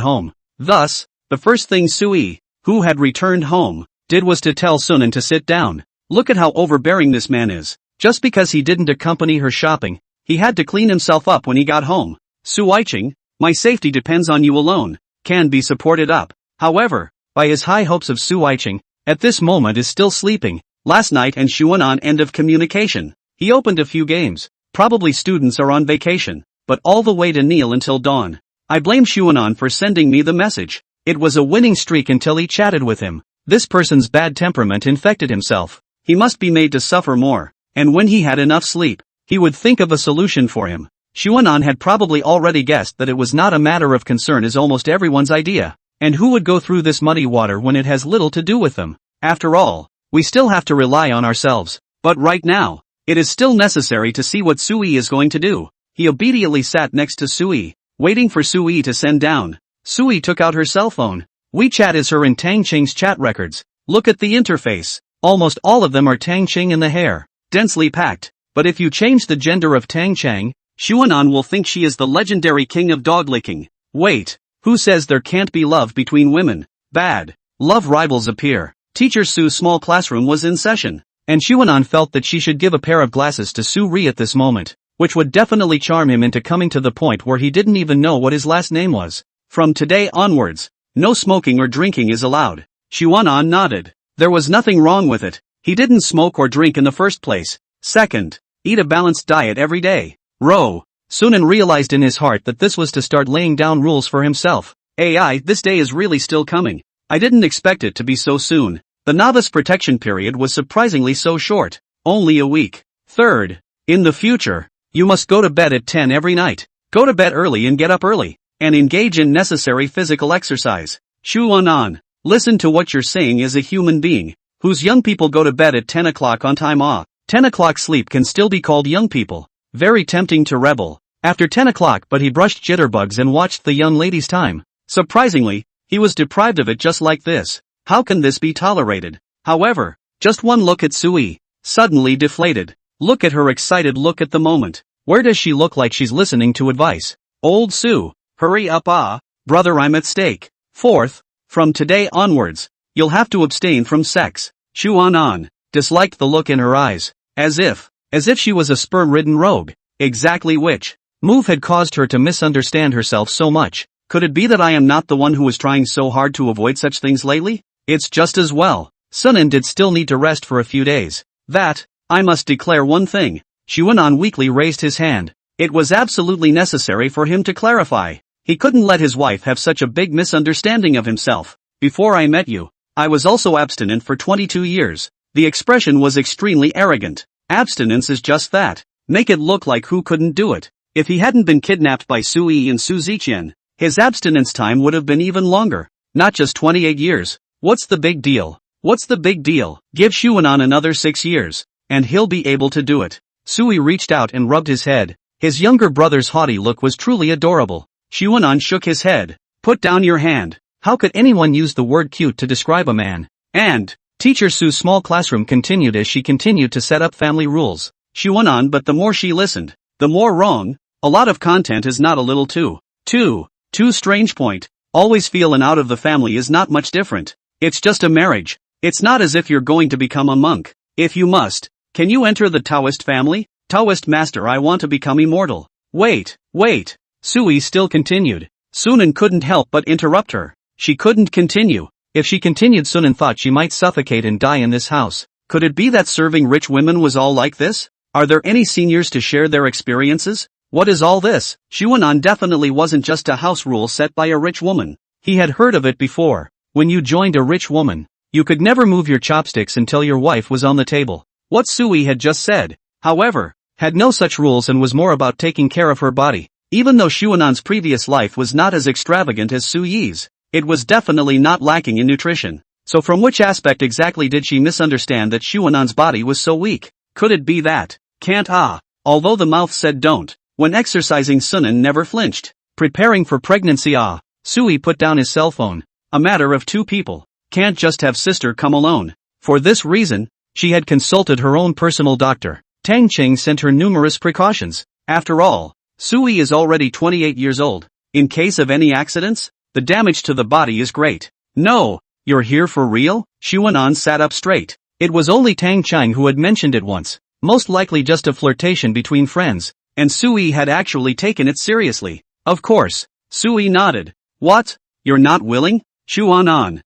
home. Thus, the first thing Sui, who had returned home, did was to tell Sunan to sit down. Look at how overbearing this man is. Just because he didn't accompany her shopping, he had to clean himself up when he got home. Su Weiqing, my safety depends on you alone, can be supported up. However, by his high hopes of Su Weiqing, at this moment is still sleeping. Last night and Xuanan end of communication. He opened a few games. Probably students are on vacation, but all the way to kneel until dawn. I blame Xuanan for sending me the message. It was a winning streak until he chatted with him. This person's bad temperament infected himself. He must be made to suffer more, and when he had enough sleep, he would think of a solution for him. Xuanan had probably already guessed that it was not a matter of concern as almost everyone's idea, and who would go through this muddy water when it has little to do with them? After all, we still have to rely on ourselves, but right now, it is still necessary to see what Sui is going to do. He obediently sat next to Sui, waiting for Sui to send down. Sui took out her cell phone. WeChat is her and Tang Qing's chat records. Look at the interface. Almost all of them are Tang Qing in the hair, densely packed. But if you change the gender of Tang Qing, Xuanan will think she is the legendary king of dog licking. Wait, who says there can't be love between women? Bad. Love rivals appear. Teacher Su's small classroom was in session, and Xuanan felt that she should give a pair of glasses to Su Ri at this moment, which would definitely charm him into coming to the point where he didn't even know what his last name was. From today onwards, no smoking or drinking is allowed. Xuanan nodded. There was nothing wrong with it. He didn't smoke or drink in the first place. Second, eat a balanced diet every day. Sunan realized in his heart that this was to start laying down rules for himself. This day is really still coming. I didn't expect it to be so soon. The novice protection period was surprisingly so short. Only a week. Third, in the future, you must go to bed at 10 every night. Go to bed early and get up early, and engage in necessary physical exercise. Xuanan, listen to what you're saying as a human being, whose young people go to bed at 10 o'clock on time off. 10 o'clock sleep can still be called young people. Very tempting to rebel. After 10 o'clock, but he brushed jitterbugs and watched the young lady's time. Surprisingly, he was deprived of it just like this. How can this be tolerated? However, just one look at Sui, suddenly deflated. Look at her excited look at the moment. Where does she look like she's listening to advice? Old Su, hurry up brother, I'm at stake. Fourth, from today onwards, you'll have to abstain from sex. Xuanan disliked the look in her eyes, as if she was a sperm-ridden rogue. Exactly which move had caused her to misunderstand herself so much. Could it be that I am not the one who was trying so hard to avoid such things lately? It's just as well. Sunan did still need to rest for a few days. That, I must declare one thing. Xuanan weakly raised his hand. It was absolutely necessary for him to clarify. He couldn't let his wife have such a big misunderstanding of himself. Before I met you, I was also abstinent for 22 years. The expression was extremely arrogant. Abstinence is just that. Make it look like who couldn't do it. If he hadn't been kidnapped by Sui and Su Ziqian, his abstinence time would have been even longer. Not just 28 years. What's the big deal? What's the big deal? Give Xuanan another 6 years, and he'll be able to do it. Sui reached out and rubbed his head. His younger brother's haughty look was truly adorable. Xuanan shook his head. Put down your hand. How could anyone use the word cute to describe a man? And, Teacher Su's small classroom continued as she continued to set up family rules. Xuanan, but the more she listened, the more wrong. A lot of content is not a little too strange point. Always feeling out of the family is not much different. It's just a marriage. It's not as if you're going to become a monk. If you must, can you enter the Taoist family? Taoist master, I want to become immortal. Wait. Sui still continued. Sunan couldn't help but interrupt her. She couldn't continue. If she continued, Sunan thought she might suffocate and die in this house. Could it be that serving rich women was all like this? Are there any seniors to share their experiences? What is all this? Xuanan definitely wasn't just a house rule set by a rich woman. He had heard of it before. When you joined a rich woman, you could never move your chopsticks until your wife was on the table. What Sui had just said, however, had no such rules and was more about taking care of her body. Even though Xuanan's previous life was not as extravagant as Su Yi's, it was definitely not lacking in nutrition. So from which aspect exactly did she misunderstand that Xuanan's body was so weak? Could it be that? Can't although the mouth said don't. When exercising, Sunan never flinched. Preparing for pregnancy Sui put down his cell phone. A matter of two people. Can't just have sister come alone. For this reason, she had consulted her own personal doctor. Tang Cheng sent her numerous precautions. After all, Sui is already 28 years old. In case of any accidents, the damage to the body is great. No, you're here for real? Xuanan sat up straight. It was only Tang Cheng who had mentioned it once. Most likely just a flirtation between friends, and Sui had actually taken it seriously. Of course. Sui nodded. What? You're not willing? Xuanan.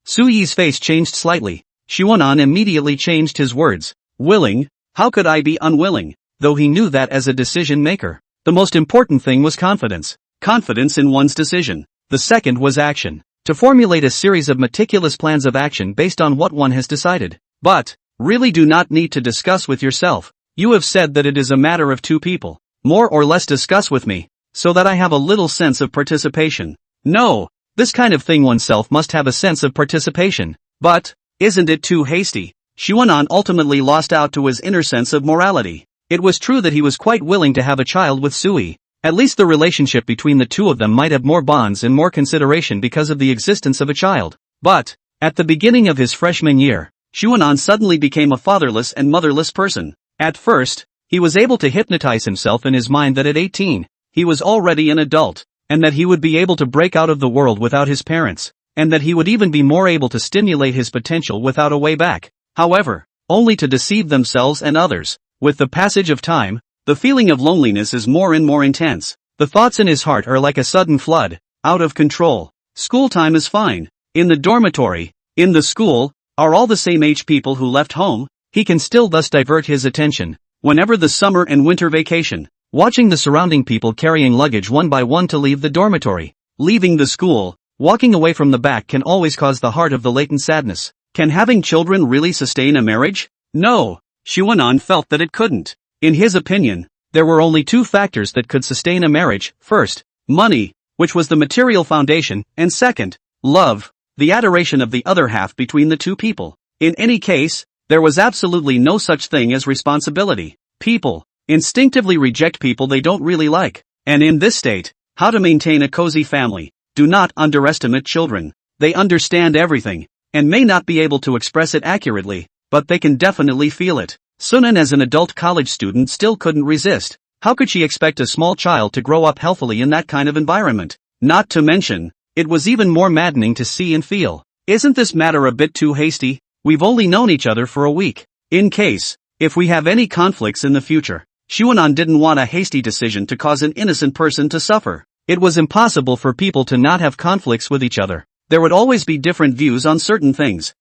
Sui's face changed slightly. Xuanan immediately changed his words. Willing? How could I be unwilling? Though he knew that as a decision maker, the most important thing was confidence. Confidence in one's decision. The second was action. To formulate a series of meticulous plans of action based on what one has decided. But, really do not need to discuss with yourself. You have said that it is a matter of two people. More or less discuss with me, so that I have a little sense of participation. No, this kind of thing oneself must have a sense of participation. But, isn't it too hasty? Xuanan ultimately lost out to his inner sense of morality. It was true that he was quite willing to have a child with Sui. At least the relationship between the two of them might have more bonds and more consideration because of the existence of a child. But, at the beginning of his freshman year, Xuanan suddenly became a fatherless and motherless person. At first, he was able to hypnotize himself in his mind that at 18, he was already an adult, and that he would be able to break out of the world without his parents, and that he would even be more able to stimulate his potential without a way back. However, only to deceive themselves and others. With the passage of time, the feeling of loneliness is more and more intense. The thoughts in his heart are like a sudden flood, out of control. School time is fine. In the dormitory, in the school, are all the same age people who left home. He can still thus divert his attention, whenever the summer and winter vacation, watching the surrounding people carrying luggage one by one to leave the dormitory, leaving the school, walking away from the back can always cause the heart of the latent sadness. Can having children really sustain a marriage? No. Xuanan felt that it couldn't. In his opinion, there were only two factors that could sustain a marriage. First, money, which was the material foundation, and second, love, the adoration of the other half between the two people. In any case, there was absolutely no such thing as responsibility. People instinctively reject people they don't really like. And in this state, how to maintain a cozy family? Do not underestimate children. They understand everything, and may not be able to express it accurately, but they can definitely feel it. Sunan as an adult college student still couldn't resist. How could she expect a small child to grow up healthily in that kind of environment? Not to mention, it was even more maddening to see and feel. Isn't this matter a bit too hasty? We've only known each other for a week. If we have any conflicts in the future, Xuanan didn't want a hasty decision to cause an innocent person to suffer. It was impossible for people to not have conflicts with each other. There would always be different views on certain things.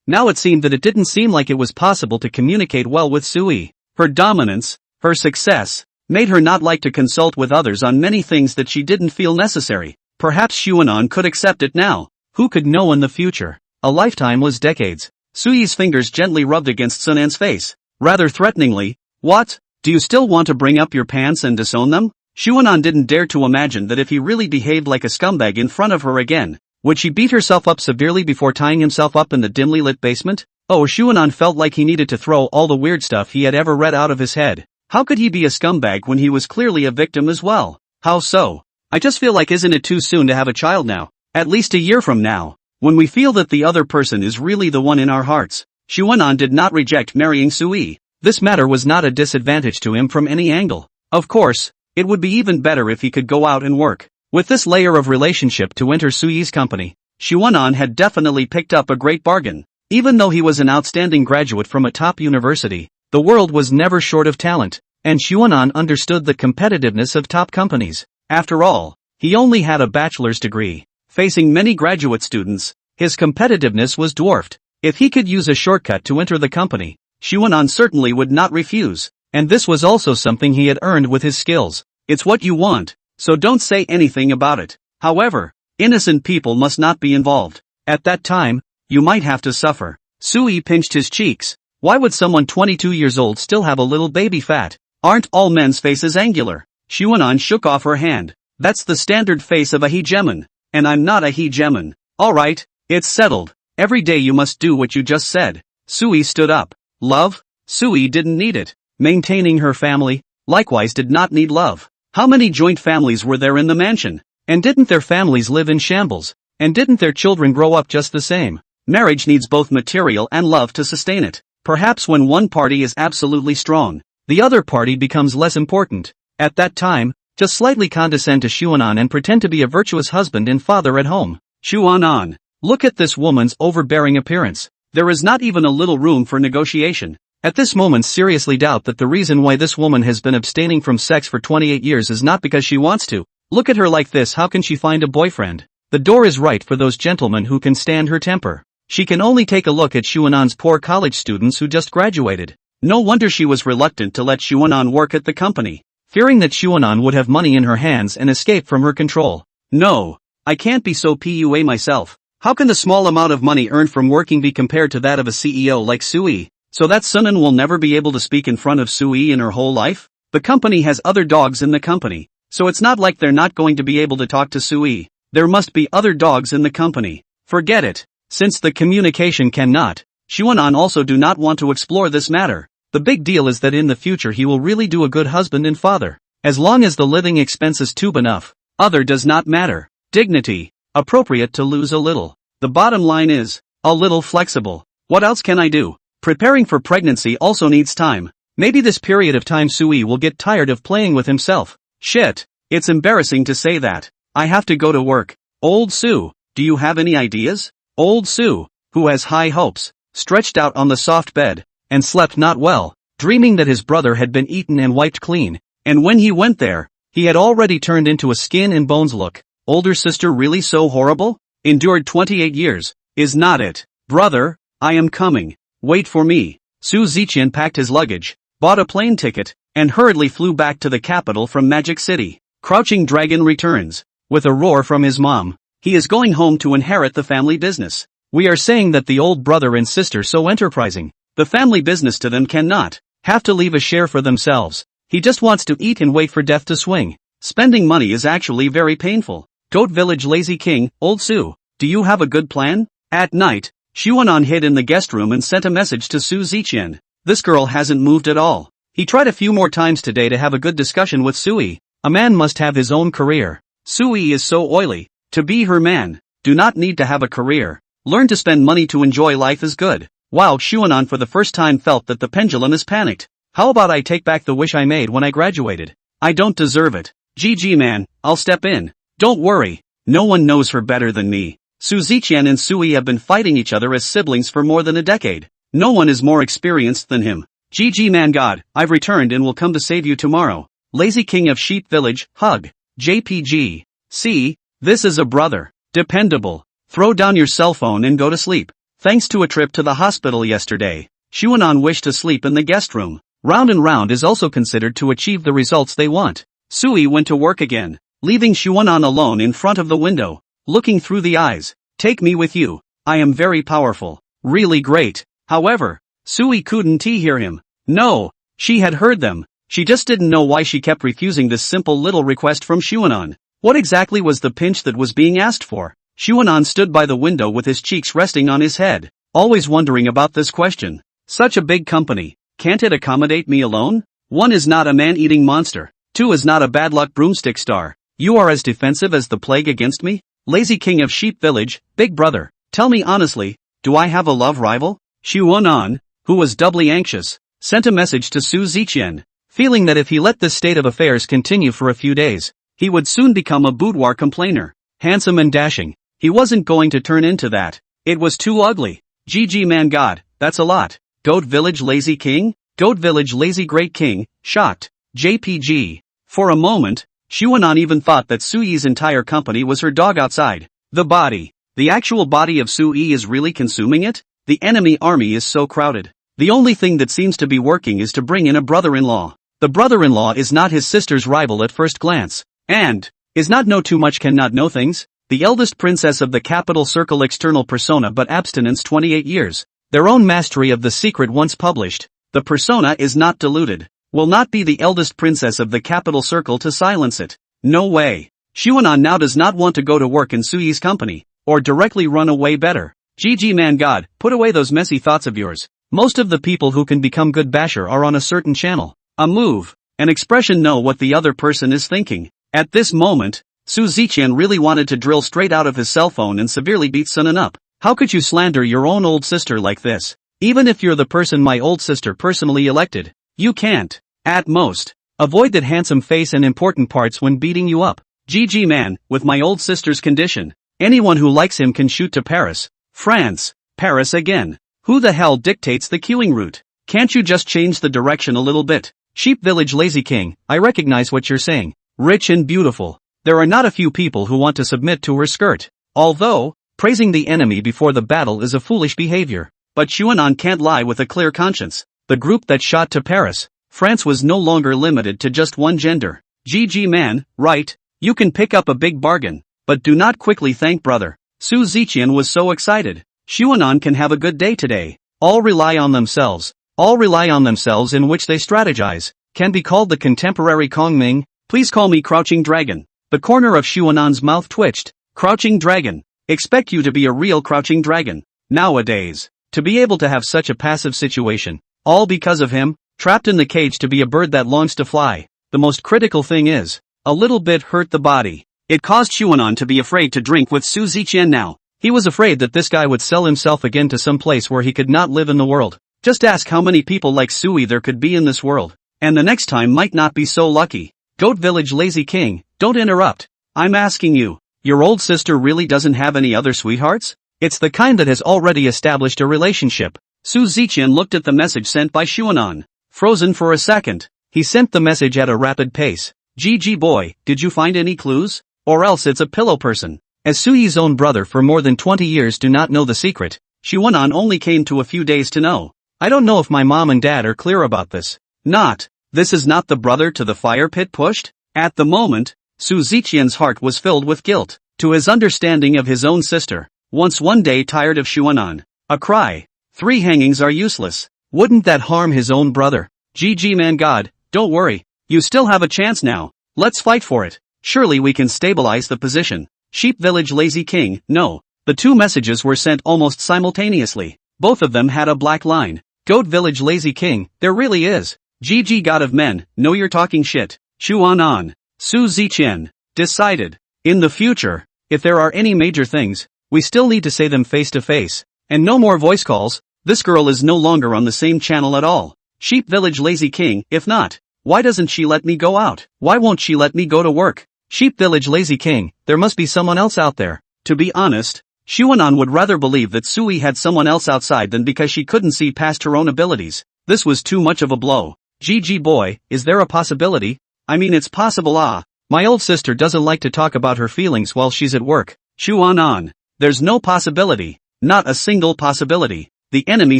Now it seemed that it didn't seem like it was possible to communicate well with Sui. Her dominance, her success, made her not like to consult with others on many things that she didn't feel necessary. Perhaps Xuanan could accept it now. Who could know in the future? A lifetime was decades. Sui's fingers gently rubbed against Sunan's face, rather threateningly. What? Do you still want to bring up your pants and disown them? Xuanan didn't dare to imagine that if he really behaved like a scumbag in front of her again, would she beat herself up severely before tying himself up in the dimly lit basement? Oh, Xuanan felt like he needed to throw all the weird stuff he had ever read out of his head. How could he be a scumbag when he was clearly a victim as well? How so? I just feel like isn't it too soon to have a child now? At least a year from now, when we feel that the other person is really the one in our hearts. Xuanan did not reject marrying Sui. This matter was not a disadvantage to him from any angle. Of course, it would be even better if he could go out and work. With this layer of relationship to enter Sui's company, Xuanan had definitely picked up a great bargain. Even though he was an outstanding graduate from a top university, the world was never short of talent. and Xuanan understood the competitiveness of top companies. After all, he only had a bachelor's degree. Facing many graduate students, his competitiveness was dwarfed. If he could use a shortcut to enter the company, Xuanan certainly would not refuse. And this was also something he had earned with his skills. It's what you want, so don't say anything about it. However, innocent people must not be involved. At that time, you might have to suffer. Sui pinched his cheeks. Why would someone 22 years old still have a little baby fat? Aren't all men's faces angular? Xuanan shook off her hand. That's the standard face of a hegemon. And I'm not a hegemon. Alright, it's settled. Every day you must do what you just said. Sui stood up. Love? Sui didn't need it. Maintaining her family, likewise did not need love. How many joint families were there in the mansion? And didn't their families live in shambles? And didn't their children grow up just the same? Marriage needs both material and love to sustain it. Perhaps when one party is absolutely strong, the other party becomes less important. At that time, just slightly condescend to Xuanan and pretend to be a virtuous husband and father at home. Xuanan, look at this woman's overbearing appearance. There is not even a little room for negotiation. At this moment seriously doubt that the reason why this woman has been abstaining from sex for 28 years is not because she wants to. Look at her like this, how can she find a boyfriend? The door is right for those gentlemen who can stand her temper. She can only take a look at Xuanan's poor college students who just graduated. No wonder she was reluctant to let Xuanan work at the company, fearing that Xuanan would have money in her hands and escape from her control. No, I can't be so PUA myself. How can the small amount of money earned from working be compared to that of a CEO like Sui? So that Sunan will never be able to speak in front of Sui in her whole life? The company has other dogs in the company, so it's not like they're not going to be able to talk to Sui. There must be other dogs in the company. Forget it. Since the communication cannot, Xuanan also do not want to explore this matter. The big deal is that in the future he will really do a good husband and father. As long as the living expenses tube enough, other does not matter. Dignity, appropriate to lose a little. The bottom line is, a little flexible. What else can I do? Preparing for pregnancy also needs time. Maybe this period of time Sui will get tired of playing with himself. Shit, it's embarrassing to say that. I have to go to work. Old Sue, do you have any ideas? Old Sue, who has high hopes, stretched out on the soft bed, and slept not well, dreaming that his brother had been eaten and wiped clean, and when he went there, he had already turned into a skin and bones look. Older sister really so horrible? Endured 28 years, is not it? Brother, I am coming. Wait for me. Su Ziqian packed his luggage, bought a plane ticket, and hurriedly flew back to the capital from Magic City. Crouching Dragon returns, with a roar from his mom. He is going home to inherit the family business. We are saying that the old brother and sister so enterprising. The family business to them cannot have to leave a share for themselves. He just wants to eat and wait for death to swing. Spending money is actually very painful. Goat Village Lazy King, Old Sue, do you have a good plan? At night, Xuanan hid in the guest room and sent a message to Su Ziqian. This girl hasn't moved at all. He tried a few more times today to have a good discussion with Sui. A man must have his own career. Sui is so oily. To be her man, do not need to have a career. Learn to spend money to enjoy life is good. Wow, Xuanan for the first time felt that the pendulum is panicked. How about I take back the wish I made when I graduated? I don't deserve it. GG man, I'll step in. Don't worry. No one knows her better than me. Su Ziqian and Sui have been fighting each other as siblings for more than a decade. No one is more experienced than him. GG man God, I've returned and will come to save you tomorrow. Lazy King of Sheep Village, hug. JPG. See, this is a brother. Dependable. Throw down your cell phone and go to sleep. Thanks to a trip to the hospital yesterday, Xuanan wished to sleep in the guest room. Round and round is also considered to achieve the results they want. Sui went to work again, leaving Xuanan alone in front of the window, looking through the eyes. Take me with you. I am very powerful. Really great. However, Sui couldn't hear him. No, she had heard them. She just didn't know why she kept refusing this simple little request from Xuanan. What exactly was the pinch that was being asked for? Xuanan stood by the window with his cheeks resting on his head, always wondering about this question. Such a big company, can't it accommodate me alone? 1 is not a man-eating monster. 2 is not a bad luck broomstick star. You are as defensive as the plague against me? Lazy King of Sheep Village, big brother, tell me honestly, do I have a love rival? Xuanan, who was doubly anxious, sent a message to Su Ziqian, feeling that if he let this state of affairs continue for a few days, he would soon become a boudoir complainer. Handsome and dashing, he wasn't going to turn into that. It was too ugly. GG man God, that's a lot. Goat Village Lazy King? Goat Village Lazy Great King, shocked. JPG. For a moment, Xuanan even thought that Su Yi's entire company was her dog outside. The body. The actual body of Su Yi is really consuming it? The enemy army is so crowded. The only thing that seems to be working is to bring in a brother-in-law. The brother-in-law is not his sister's rival at first glance. And, is not know too much can not know things? The eldest princess of the capital circle external persona but abstinence 28 years. Their own mastery of the secret once published. The persona is not diluted. Will not be the eldest princess of the capital circle to silence it. No way. Xuanan now does not want to go to work in Su Yi's company, or directly run away better. GG man god, put away those messy thoughts of yours. Most of the people who can become good basher are on a certain channel. A move, an expression know what the other person is thinking. At this moment, Su Ziqian really wanted to drill straight out of his cell phone and severely beat Sunan up. How could you slander your own old sister like this? Even if you're the person my old sister personally elected, you can't. At most, avoid that handsome face and important parts when beating you up. GG man, with my old sister's condition. Anyone who likes him can shoot to Paris. France. Paris again. Who the hell dictates the queuing route? Can't you just change the direction a little bit? Sheep Village Lazy King, I recognize what you're saying. Rich and beautiful. There are not a few people who want to submit to her skirt. Although, praising the enemy before the battle is a foolish behavior. But Xuanan can't lie with a clear conscience. The group that shot to Paris, France was no longer limited to just one gender. GG man, right, you can pick up a big bargain. But do not quickly thank brother. Su Ziqian was so excited. Xuanan can have a good day today. All rely on themselves. All rely on themselves in which they strategize. Can be called the contemporary Kong Ming. Please call me Crouching Dragon. The corner of Xuanan's mouth twitched. Crouching Dragon. Expect you to be a real Crouching Dragon. Nowadays. To be able to have such a passive situation. All because of him. Trapped in the cage to be a bird that longs to fly. The most critical thing is, a little bit hurt the body. It caused Xuanan to be afraid to drink with Su Ziqian now. He was afraid that this guy would sell himself again to some place where he could not live in the world. Just ask how many people like Sui there could be in this world. And the next time might not be so lucky. Goat Village Lazy King, don't interrupt. I'm asking you, your old sister really doesn't have any other sweethearts? It's the kind that has already established a relationship. Su Ziqian looked at the message sent by Xuanan. Frozen for a second. He sent the message at a rapid pace. GG boy, did you find any clues? Or else it's a pillow person. As Suyi's own brother for more than 20 years do not know the secret, Xuanan only came to a few days to know. I don't know if my mom and dad are clear about this. Not. This is not the brother to the fire pit pushed? At the moment, Su Ziqian's heart was filled with guilt. To his understanding of his own sister. Once one day tired of Xuanan. A cry. 3 hangings are useless. Wouldn't that harm his own brother? GG man god, don't worry. You still have a chance now. Let's fight for it. Surely we can stabilize the position. Sheep Village Lazy King, no. The 2 messages were sent almost simultaneously. Both of them had a black line. Goat Village Lazy King, there really is. GG God of Men, know you're talking shit. Xuanan. Su Ziqian. Decided. In the future, if there are any major things, we still need to say them face to face. And no more voice calls. This girl is no longer on the same channel at all. Sheep Village Lazy King, if not, why doesn't she let me go out? Why won't she let me go to work? Sheep Village Lazy King, there must be someone else out there. To be honest, Xuanan would rather believe that Sui had someone else outside than because she couldn't see past her own abilities. This was too much of a blow. GG boy, is there a possibility? I mean it's possible my old sister doesn't like to talk about her feelings while she's at work. Xuanan. There's no possibility. Not a single possibility. The enemy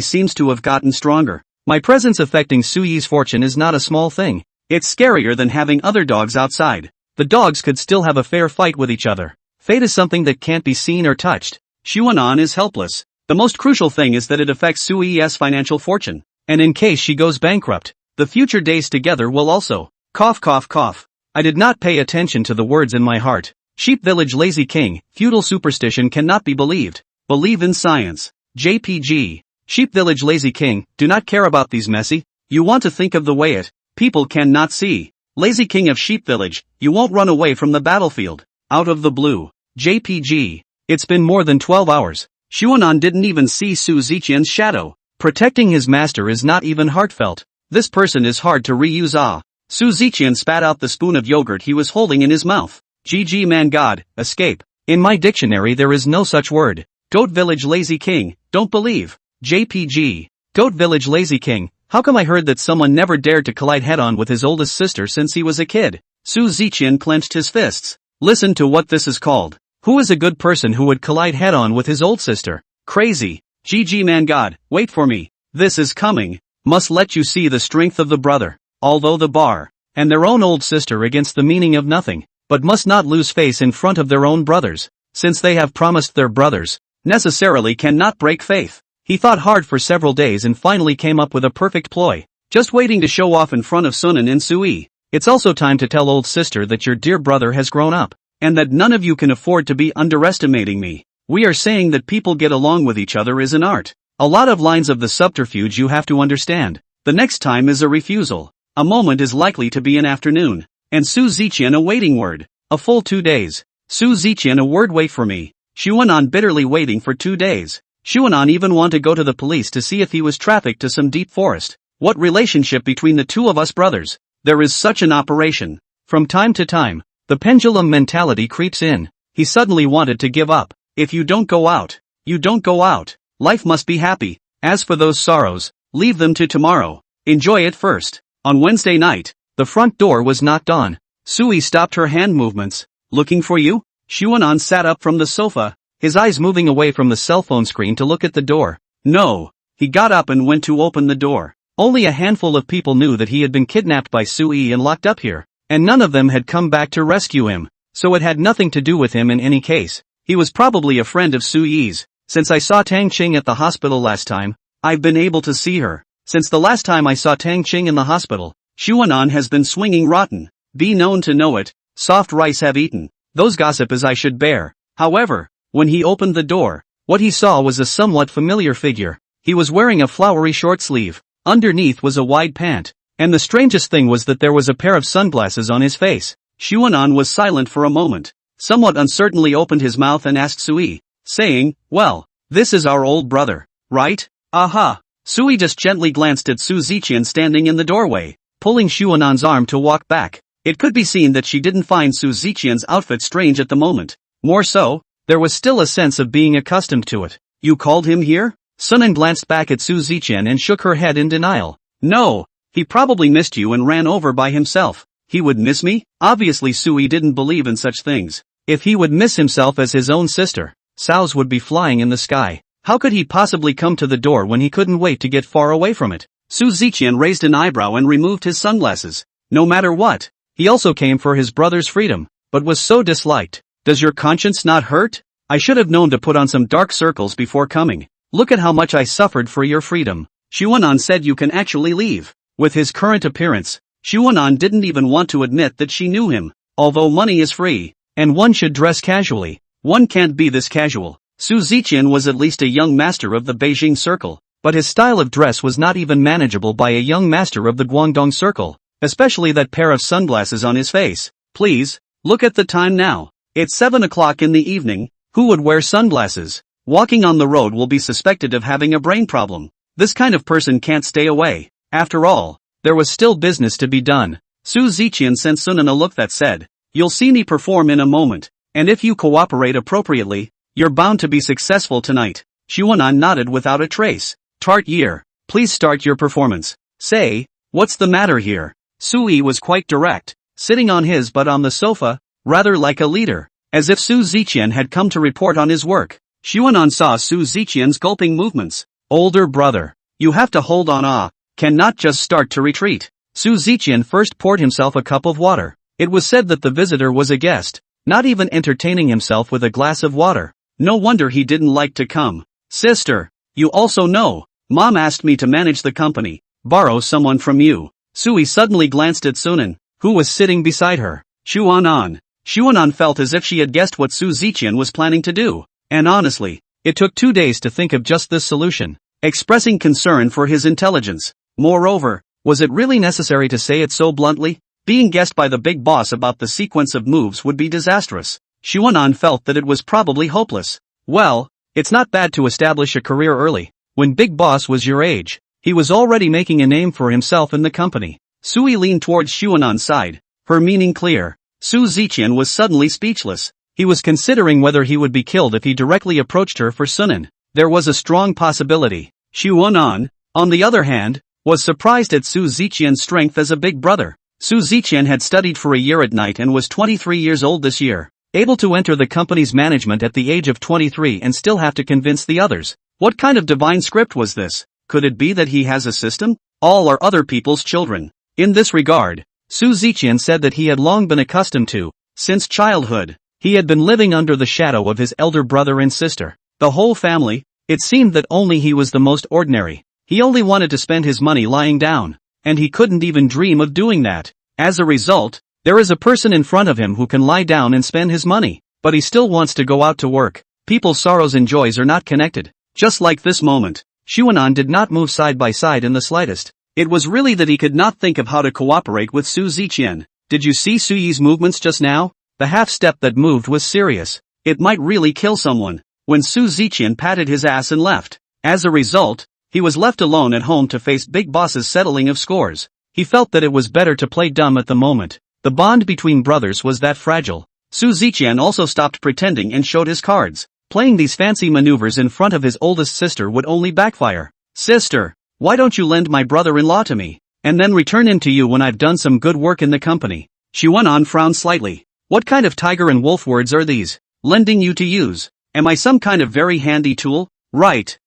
seems to have gotten stronger. My presence affecting Suyi's fortune is not a small thing. It's scarier than having other dogs outside. The dogs could still have a fair fight with each other. Fate is something that can't be seen or touched. Xuanan is helpless. The most crucial thing is that it affects Suyi's financial fortune. And in case she goes bankrupt, the future days together will also. Cough cough cough. I did not pay attention to the words in my heart. Sheep Village Lazy King, feudal superstition cannot be believed. Believe in science. JPG. Sheep Village Lazy King, do not care about these messy. You want to think of the way it. People cannot see. Lazy King of Sheep Village, you won't run away from the battlefield. Out of the blue. JPG. It's been more than 12 hours. Xuanan didn't even see Su Ziqian's shadow. Protecting his master is not even heartfelt. This person is hard to reuse Su Ziqian spat out the spoon of yogurt he was holding in his mouth. GG man god, escape. In my dictionary there is no such word. Goat Village Lazy King, don't believe. JPG. Goat Village Lazy King, How come I heard that someone never dared to collide head-on with his oldest sister since he was a kid? Su Ziqian clenched his fists. Listen to what this is called. Who is a good person who would collide head-on with his old sister? Crazy. GG man god, wait for me. This is coming. Must let you see the strength of the brother. Although the bar, and their own old sister against the meaning of nothing, but must not lose face in front of their own brothers, since they have promised their brothers, necessarily cannot break faith. He thought hard for several days and finally came up with a perfect ploy, just waiting to show off in front of Sunan and Sui. It's also time to tell old sister that your dear brother has grown up, and that none of you can afford to be underestimating me. We are saying that people get along with each other is an art. A lot of lines of the subterfuge you have to understand. The next time is a refusal. A moment is likely to be an afternoon. And Su Ziqian a waiting word. A full 2 days. Su Ziqian a word wait for me. Xuanan bitterly waiting for 2 days. Xuanan even want to go to the police to see if he was trafficked to some deep forest. What relationship between the two of us brothers? There is such an operation. From time to time, the pendulum mentality creeps in. He suddenly wanted to give up. If you don't go out, you don't go out. Life must be happy. As for those sorrows, leave them to tomorrow. Enjoy it first. On Wednesday night, the front door was knocked on. Sui stopped her hand movements. Looking for you? Xuanan sat up from the sofa, his eyes moving away from the cell phone screen to look at the door. No. He got up and went to open the door. Only a handful of people knew that he had been kidnapped by Sui and locked up here, and none of them had come back to rescue him, so it had nothing to do with him in any case. He was probably a friend of Sui's. Since I saw Tang Qing at the hospital last time, I've been able to see her. Since the last time I saw Tang Qing in the hospital, Xuanan has been swinging rotten. Be known to know it. Soft rice have eaten. Those gossip as I should bear. However, when he opened the door, what he saw was a somewhat familiar figure. He was wearing a flowery short sleeve. Underneath was a wide pant. And the strangest thing was that there was a pair of sunglasses on his face. Xuanan was silent for a moment. Somewhat uncertainly opened his mouth and asked Sui, saying, well, this is our old brother, right? Aha. Sui just gently glanced at Su Ziqian standing in the doorway, pulling Xuanan's arm to walk back. It could be seen that she didn't find Su Ziqian's outfit strange at the moment. More so, there was still a sense of being accustomed to it. You called him here? Sunan glanced back at Su Ziqian and shook her head in denial. No, he probably missed you and ran over by himself. He would miss me? Obviously Sui didn't believe in such things. If he would miss himself as his own sister, sows would be flying in the sky. How could he possibly come to the door when he couldn't wait to get far away from it? Su Ziqian raised an eyebrow and removed his sunglasses. No matter what, he also came for his brother's freedom, but was so disliked. Does your conscience not hurt? I should have known to put on some dark circles before coming. Look at how much I suffered for your freedom. Xuanan said you can actually leave. With his current appearance, Xuanan didn't even want to admit that she knew him. Although money is free, and one should dress casually, one can't be this casual. Su Ziqian was at least a young master of the Beijing circle, but his style of dress was not even manageable by a young master of the Guangdong circle, especially that pair of sunglasses on his face. Please, look at the time now. It's 7 o'clock in the evening. Who would wear sunglasses? Walking on the road will be suspected of having a brain problem. This kind of person can't stay away. After all, there was still business to be done. Su Ziqian sent Sunan a look that said, you'll see me perform in a moment, and if you cooperate appropriately, you're bound to be successful tonight. Xuanan nodded without a trace. Tart year, please start your performance. Say, what's the matter here? Sui was quite direct, sitting on his butt on the sofa, rather like a leader, as if Su Ziqian had come to report on his work. Xuanan saw Su Ziqian's gulping movements. Older brother, you have to hold on cannot just start to retreat. Su Ziqian first poured himself a cup of water. It was said that the visitor was a guest, not even entertaining himself with a glass of water. No wonder he didn't like to come. Sister, you also know, Mom asked me to manage the company, borrow someone from you. Sui suddenly glanced at Sunan, who was sitting beside her. Xuanan felt as if she had guessed what Su Ziqian was planning to do, and honestly, it took 2 days to think of just this solution, expressing concern for his intelligence. Moreover, was it really necessary to say it so bluntly? Being guessed by the big boss about the sequence of moves would be disastrous. Xuanan felt that it was probably hopeless. Well, it's not bad to establish a career early. When Big Boss was your age, he was already making a name for himself in the company. Sui leaned towards Xuanan's side, her meaning clear. Su Ziqian was suddenly speechless. He was considering whether he would be killed if he directly approached her for Sunan. There was a strong possibility. Xuanan, on the other hand, was surprised at Su Ziqian's strength as a big brother. Su Ziqian had studied for a year at night and was 23 years old this year, able to enter the company's management at the age of 23 and still have to convince the others. What kind of divine script was this? Could it be that he has a system? All are other people's children. In this regard, Su Ziqian said that he had long been accustomed to, since childhood, he had been living under the shadow of his elder brother and sister. The whole family, it seemed that only he was the most ordinary. He only wanted to spend his money lying down, and he couldn't even dream of doing that. As a result, there is a person in front of him who can lie down and spend his money, but he still wants to go out to work. People's sorrows and joys are not connected. Just like this moment, Xuanan did not move side by side in the slightest. It was really that he could not think of how to cooperate with Su Ziqian. Did you see Su Yi's movements just now? The half step that moved was serious. It might really kill someone. When Su Ziqian patted his ass and left. As a result, he was left alone at home to face Big Boss's settling of scores. He felt that it was better to play dumb at the moment. The bond between brothers was that fragile. Su Ziqian also stopped pretending and showed his cards. Playing these fancy maneuvers in front of his oldest sister would only backfire. Sister, why don't you lend my brother-in-law to me, and then return him to you when I've done some good work in the company? Xuanan frowned slightly. What kind of tiger and wolf words are these? Lending you to use? Am I some kind of very handy tool? Right.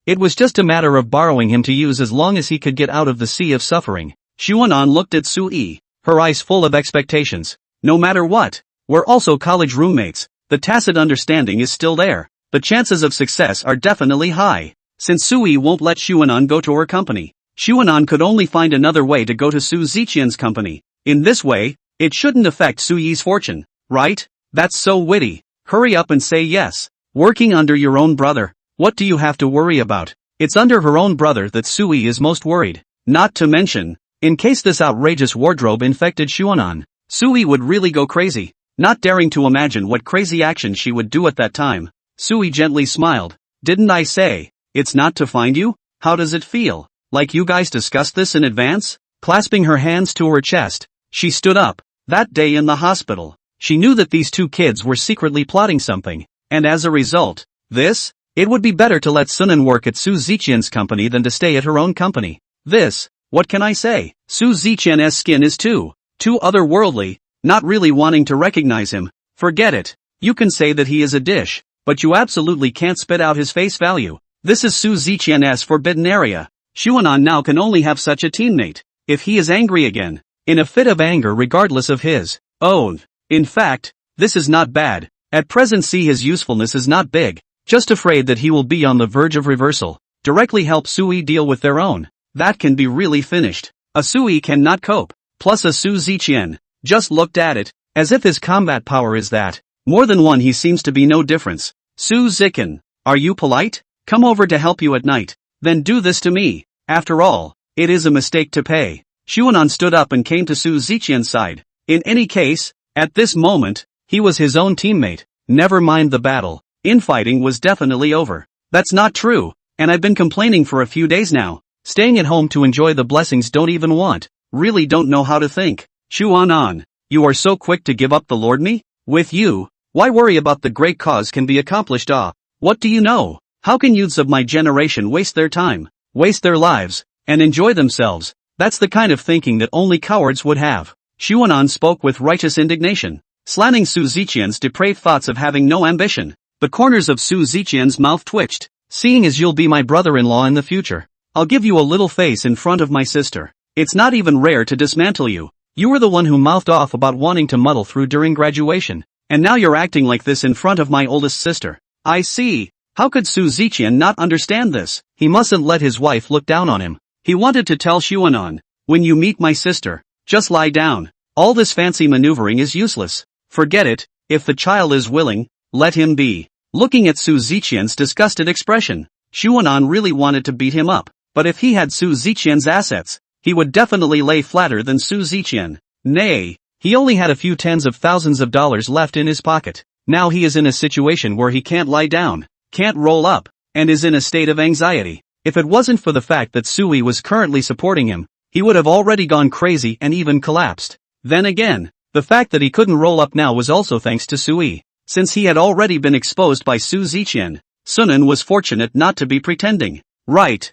It was just a matter of borrowing him to use as long as he could get out of the sea of suffering. Xuanan looked at Su Yi, her eyes full of expectations. No matter what, we're also college roommates. The tacit understanding is still there. The chances of success are definitely high. Since Su Yi won't let Xuanan go to her company, Xuanan could only find another way to go to Su Ziqian's company. In this way, it shouldn't affect Su Yi's fortune, right? That's so witty. Hurry up and say yes. Working under your own brother. What do you have to worry about? It's under her own brother that Su Yi is most worried. Not to mention, in case this outrageous wardrobe infected Xuanan, Su Yi would really go crazy. Not daring to imagine what crazy action she would do at that time, Su Yi gently smiled. Didn't I say, it's not to find you? How does it feel? Like you guys discussed this in advance? Clasping her hands to her chest, she stood up. That day in the hospital, she knew that these two kids were secretly plotting something, and as a result, it would be better to let Sunan work at Su Ziqian's company than to stay at her own company. What can I say? Su Ziqian's skin is too otherworldly, not really wanting to recognize him. Forget it. You can say that he is a dish, but you absolutely can't spit out his face value. This is Su Ziqian's forbidden area. Xuanan now can only have such a teammate. If he is angry again, in a fit of anger regardless of his own. In fact, this is not bad. At present see his usefulness is not big. Just afraid that he will be on the verge of reversal. Directly help Su Yi deal with their own. That can be really finished. A Su Yi cannot cope. Plus a Su Ziqian. Just looked at it, as if his combat power is that. More than one he seems to be no difference. Su Ziqian, are you polite? Come over to help you at night. Then do this to me. After all, it is a mistake to pay. Xuanan stood up and came to Su Ziqian's side. In any case, at this moment, he was his own teammate. Never mind the battle. Infighting was definitely over. That's not true, and I've been complaining for a few days now. Staying at home to enjoy the blessings don't even want. Really don't know how to think. Xuanan, you are so quick to give up the Lord me? With you, why worry about the great cause can be accomplished? What do you know? How can youths of my generation waste their time, waste their lives, and enjoy themselves? That's the kind of thinking that only cowards would have. Xuanan spoke with righteous indignation, slanting Su Ziqian's depraved thoughts of having no ambition. The corners of Su Ziqian's mouth twitched. Seeing as you'll be my brother-in-law in the future, I'll give you a little face in front of my sister. It's not even rare to dismantle you. You were the one who mouthed off about wanting to muddle through during graduation, and now you're acting like this in front of my oldest sister. I see. How could Su Ziqian not understand this? He mustn't let his wife look down on him. He wanted to tell Xuanan, when you meet my sister, just lie down. All this fancy maneuvering is useless. Forget it. If the child is willing, let him be. Looking at Su Ziqian's disgusted expression, Xuanan really wanted to beat him up, but if he had Su Ziqian's assets, he would definitely lay flatter than Su Ziqian. Nay, he only had a few tens of thousands of dollars left in his pocket. Now he is in a situation where he can't lie down, can't roll up, and is in a state of anxiety. If it wasn't for the fact that Su Yi was currently supporting him, he would have already gone crazy and even collapsed. Then again, the fact that he couldn't roll up now was also thanks to Su Yi. Since he had already been exposed by Su Ziqian, Sunan was fortunate not to be pretending. Right.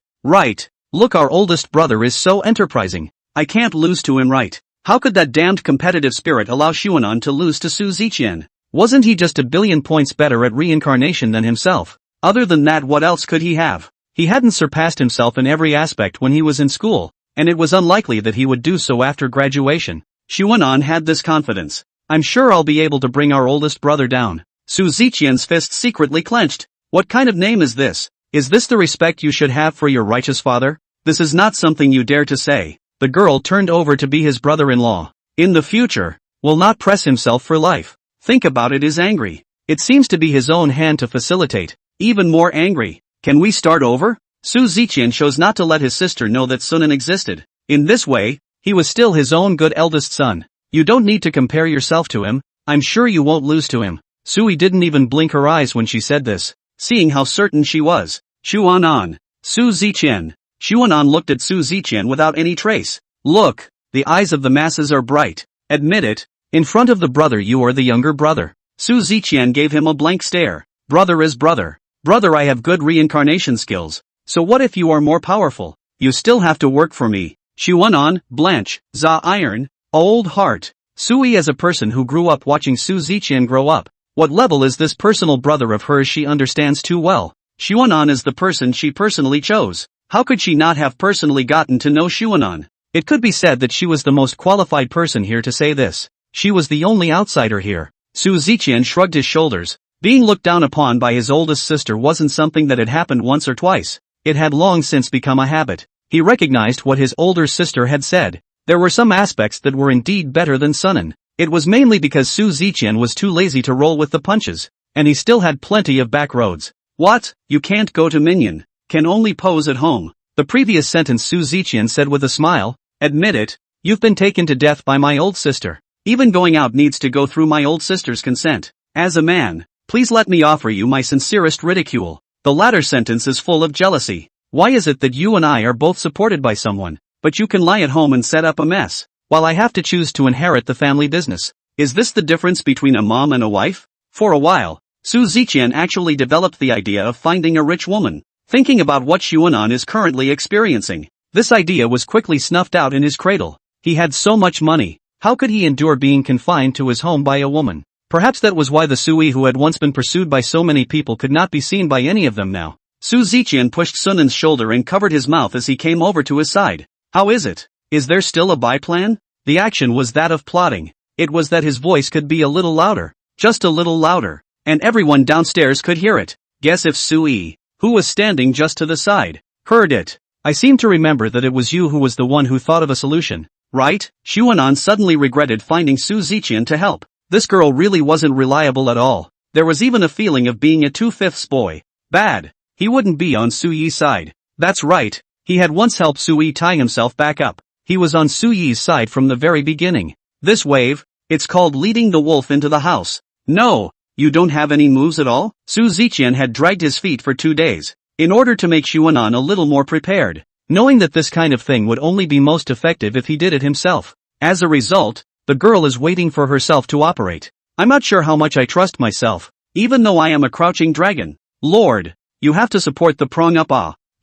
Look, our oldest brother is so enterprising. I can't lose to him, right? How could that damned competitive spirit allow Xuanan to lose to Su Ziqian? Wasn't he just a billion points better at reincarnation than himself? Other than that, what else could he have? He hadn't surpassed himself in every aspect when he was in school, and it was unlikely that he would do so after graduation. Xuanan had this confidence. I'm sure I'll be able to bring our oldest brother down. Su Ziqian's fist secretly clenched. What kind of name is this? Is this the respect you should have for your righteous father? This is not something you dare to say. The girl turned over to be his brother-in-law. In the future, will not press himself for life. Think about it, is angry. It seems to be his own hand to facilitate. Even more angry. Can we start over? Su Ziqian chose not to let his sister know that Sunan existed. In this way, he was still his own good eldest son. You don't need to compare yourself to him. I'm sure you won't lose to him. Sui didn't even blink her eyes when she said this, seeing how certain she was. Xuanan. Su Ziqian. Xuanan looked at Su Ziqian without any trace. Look, the eyes of the masses are bright. Admit it. In front of the brother you are the younger brother. Su Ziqian gave him a blank stare. Brother is brother. Brother, I have good reincarnation skills. So what if you are more powerful? You still have to work for me. Xuanan, Blanche, Za Iron, old heart. Sui, as a person who grew up watching Su Ziqian grow up. What level is this personal brother of hers she understands too well? Xuanan is the person she personally chose. How could she not have personally gotten to know Xuanan? It could be said that she was the most qualified person here to say this. She was the only outsider here. Su Ziqian shrugged his shoulders. Being looked down upon by his oldest sister wasn't something that had happened once or twice. It had long since become a habit. He recognized what his older sister had said. There were some aspects that were indeed better than Sunan. It was mainly because Su Ziqian was too lazy to roll with the punches, and he still had plenty of back roads. What? You can't go to Minyan. Can only pose at home. The previous sentence Su Ziqian said with a smile. Admit it, you've been taken to death by my old sister. Even going out needs to go through my old sister's consent. As a man, please let me offer you my sincerest ridicule. The latter sentence is full of jealousy. Why is it that you and I are both supported by someone, but you can lie at home and set up a mess, while I have to choose to inherit the family business? Is this the difference between a mom and a wife? For a while, Su Ziqian actually developed the idea of finding a rich woman, thinking about what Xuanan is currently experiencing. This idea was quickly snuffed out in his cradle. He had so much money, how could he endure being confined to his home by a woman? Perhaps that was why the Sui who had once been pursued by so many people could not be seen by any of them now. Su Ziqian pushed Sunan's shoulder and covered his mouth as he came over to his side. How is it? Is there still a by-plan? The action was that of plotting. It was that his voice could be a little louder, just a little louder, and everyone downstairs could hear it. Guess if Sui, who was standing just to the side, heard it. I seem to remember that it was you who was the one who thought of a solution, right? Xuanan suddenly regretted finding Su Ziqian to help. This girl really wasn't reliable at all. There was even a feeling of being a 2/5 boy. Bad. He wouldn't be on Su Yi's side. That's right. He had once helped Su Yi tie himself back up. He was on Su Yi's side from the very beginning. This wave, it's called leading the wolf into the house. No, you don't have any moves at all? Su Ziqian had dragged his feet for 2 days, in order to make Xuanan a little more prepared, knowing that this kind of thing would only be most effective if he did it himself. As a result, the girl is waiting for herself to operate. I'm not sure how much I trust myself, even though I am a crouching dragon. Lord, you have to support the prong up.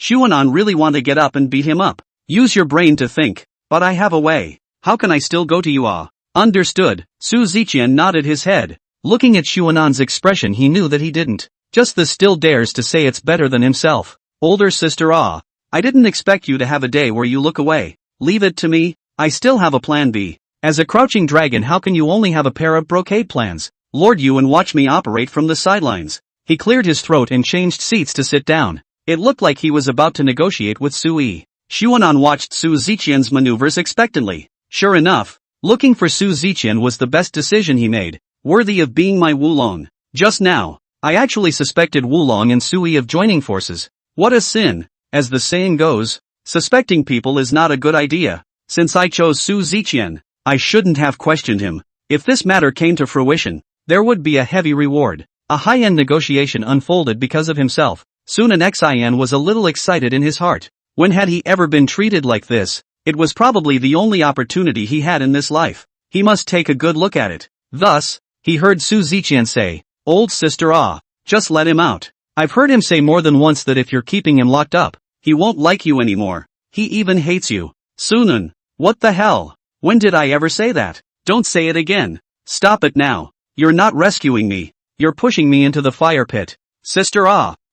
Xuanan really want to get up and beat him up. Use your brain to think, but I have a way. How can I still go to you? Understood. Su Ziqian nodded his head. Looking at Xuanan's expression, he knew that he didn't. Just this still dares to say it's better than himself. Older sister, I didn't expect you to have a day where you look away. Leave it to me. I still have a plan B. As a crouching dragon, how can you only have a pair of brocade plans? Lord you and watch me operate from the sidelines. He cleared his throat and changed seats to sit down. It looked like he was about to negotiate with Sui. Xuanan watched Su Ziqian's maneuvers expectantly. Sure enough, looking for Su Ziqian was the best decision he made, worthy of being my Wulong. Just now, I actually suspected Wulong and Sui of joining forces. What a sin. As the saying goes, suspecting people is not a good idea. Since I chose Su Ziqian, I shouldn't have questioned him. If this matter came to fruition, there would be a heavy reward. A high-end negotiation unfolded because of himself. Sunan Xian was a little excited in his heart. When had he ever been treated like this? It was probably the only opportunity he had in this life. He must take a good look at it. Thus, he heard Su Ziqian say, "Old sister, just let him out. I've heard him say more than once that if you're keeping him locked up, he won't like you anymore." He even hates you. Sunan. What the hell? When did I ever say that? Don't say it again. Stop it now. You're not rescuing me. You're pushing me into the fire pit. Sister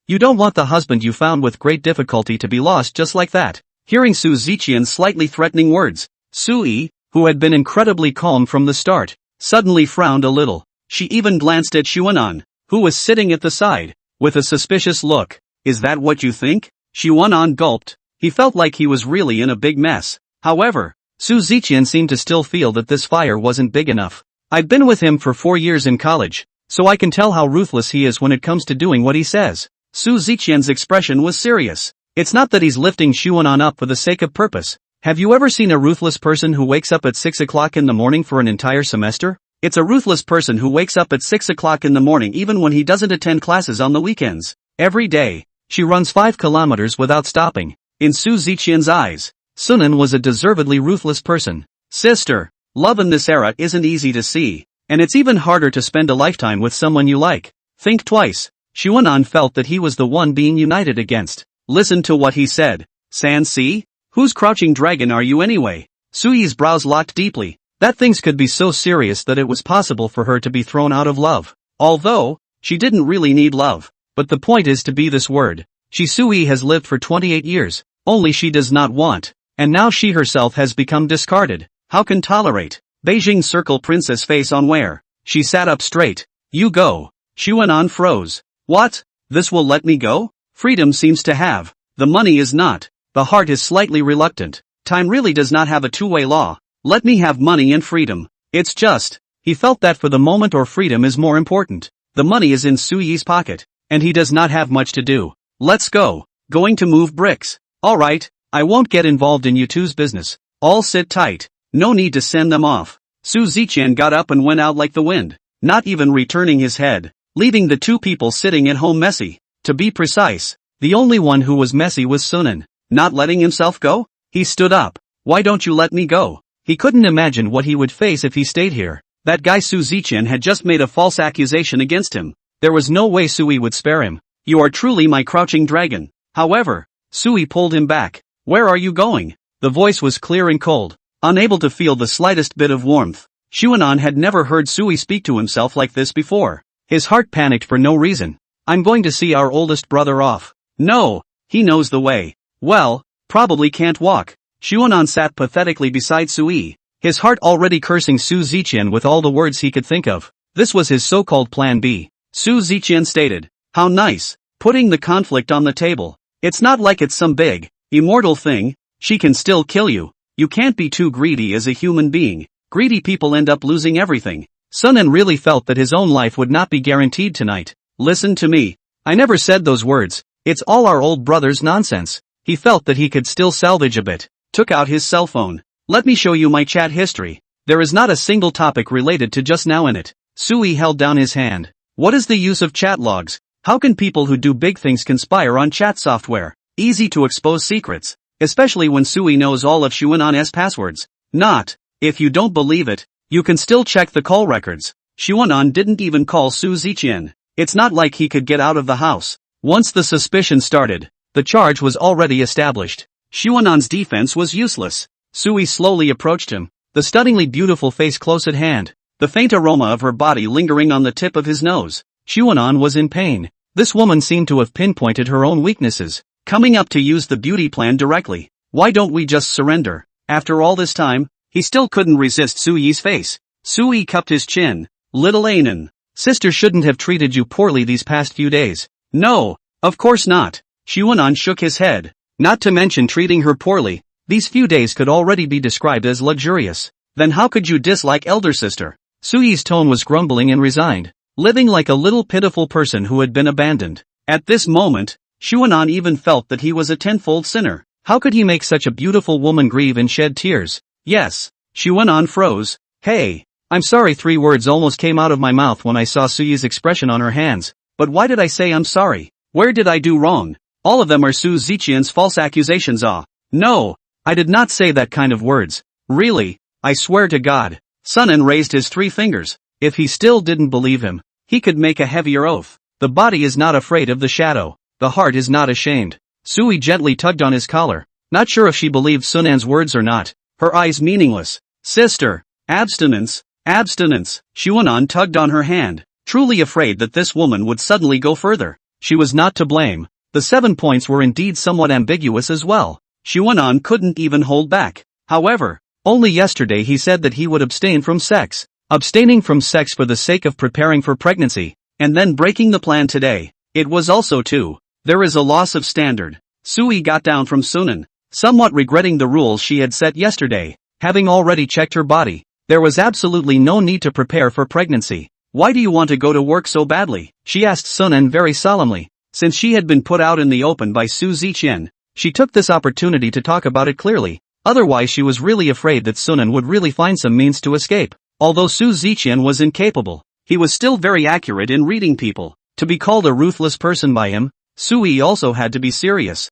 you don't want the husband you found with great difficulty to be lost just like that. Hearing Su Ziqian's slightly threatening words, Sui, who had been incredibly calm from the start, suddenly frowned a little. She even glanced at Xuanan, who was sitting at the side, with a suspicious look. Is that what you think? Xuanan gulped. He felt like he was really in a big mess. However, Su Ziqian seemed to still feel that this fire wasn't big enough. I've been with him for 4 years in college, so I can tell how ruthless he is when it comes to doing what he says. Su Ziqian's expression was serious. It's not that he's lifting Xuanan up for the sake of purpose. Have you ever seen a ruthless person who wakes up at 6 o'clock in the morning for an entire semester? It's a ruthless person who wakes up at 6 o'clock in the morning even when he doesn't attend classes on the weekends. Every day, she runs 5 kilometers without stopping. In Su Ziqian's eyes, Sunan was a deservedly ruthless person. Sister, love in this era isn't easy to see, and it's even harder to spend a lifetime with someone you like. Think twice. Xuanan felt that he was the one being united against. Listen to what he said. San-si? Whose crouching dragon are you anyway? Sui's brows locked deeply. That things could be so serious that it was possible for her to be thrown out of love. Although, she didn't really need love. But the point is to be this word. Sui has lived for 28 years, only she does not want, and now she herself has become discarded. How can tolerate? Beijing Circle Princess face on where? She sat up straight. You go. Xuanan froze. What? This will let me go? Freedom seems to have. The money is not. The heart is slightly reluctant. Time really does not have a two-way law. Let me have money and freedom. It's just. He felt that for the moment or freedom is more important. The money is in Sui's pocket, and he does not have much to do. Let's go. Going to move bricks. Alright, I won't get involved in you two's business. All sit tight. No need to send them off. Su Ziqian got up and went out like the wind, not even returning his head, leaving the two people sitting at home messy. To be precise, the only one who was messy was Sunan. Not letting himself go? He stood up. Why don't you let me go? He couldn't imagine what he would face if he stayed here. That guy Su Ziqian had just made a false accusation against him. There was no way Sui would spare him. You are truly my crouching dragon. However, Sui pulled him back. Where are you going? The voice was clear and cold, unable to feel the slightest bit of warmth. Xuanan had never heard Sui speak to himself like this before. His heart panicked for no reason. I'm going to see our oldest brother off. No, he knows the way. Well, probably can't walk. Xuanan sat pathetically beside Sui, his heart already cursing Su Ziqian with all the words he could think of. This was his so-called plan B. Su Ziqian stated. How nice. Putting the conflict on the table. It's not like it's some big, immortal thing. She can still kill you. You can't be too greedy as a human being. Greedy people end up losing everything. Sunan really felt that his own life would not be guaranteed tonight. Listen to me. I never said those words. It's all our old brother's nonsense. He felt that he could still salvage a bit. Took out his cell phone. Let me show you my chat history. There is not a single topic related to just now in it. Sui held down his hand. What is the use of chat logs? How can people who do big things conspire on chat software? Easy to expose secrets. Especially when Sui knows all of Xuanan's passwords. Not. If you don't believe it, you can still check the call records. Xuanan didn't even call Su Ziqian. It's not like he could get out of the house. Once the suspicion started, the charge was already established. Xuanan's defense was useless. Sui slowly approached him, the stunningly beautiful face close at hand, the faint aroma of her body lingering on the tip of his nose. Xuanan was in pain. This woman seemed to have pinpointed her own weaknesses, coming up to use the beauty plan directly. Why don't we just surrender? After all this time, he still couldn't resist Sui's face. Sui cupped his chin. Little Anan, sister shouldn't have treated you poorly these past few days. No, of course not. Xuanan shook his head. Not to mention treating her poorly. These few days could already be described as luxurious. Then how could you dislike elder sister? Sui's tone was grumbling and resigned, living like a little pitiful person who had been abandoned. At this moment, Xuanan even felt that he was a tenfold sinner. How could he make such a beautiful woman grieve and shed tears? Yes. Xuanan froze. Hey. I'm sorry. 3 words almost came out of my mouth when I saw Sui's expression on her hands. But why did I say I'm sorry? Where did I do wrong? All of them are Su Ziqian's false accusations. No. I did not say that kind of words. Really? I swear to God. Sunan raised his 3 fingers. If he still didn't believe him, he could make a heavier oath. The body is not afraid of the shadow. The heart is not ashamed. Sui gently tugged on his collar. not sure if she believed Sunan's words or not, her eyes meaningless. Sister. Abstinence. Abstinence. Xuanan tugged on her hand, truly afraid that this woman would suddenly go further. She was not to blame. The 7 points were indeed somewhat ambiguous as well. Xuanan couldn't even hold back. However, only yesterday he said that he would abstain from sex. Abstaining from sex for the sake of preparing for pregnancy, and then breaking the plan today. It was also too. There is a loss of standard. Sui got down from Sunan, somewhat regretting the rules she had set yesterday. Having already checked her body, there was absolutely no need to prepare for pregnancy. Why do you want to go to work so badly? She asked Sunan very solemnly. Since she had been put out in the open by Su Ziqian, she took this opportunity to talk about it clearly. Otherwise she was really afraid that Sunan would really find some means to escape. Although Su Ziqian was incapable, he was still very accurate in reading people. To be called a ruthless person by him, Sui also had to be serious.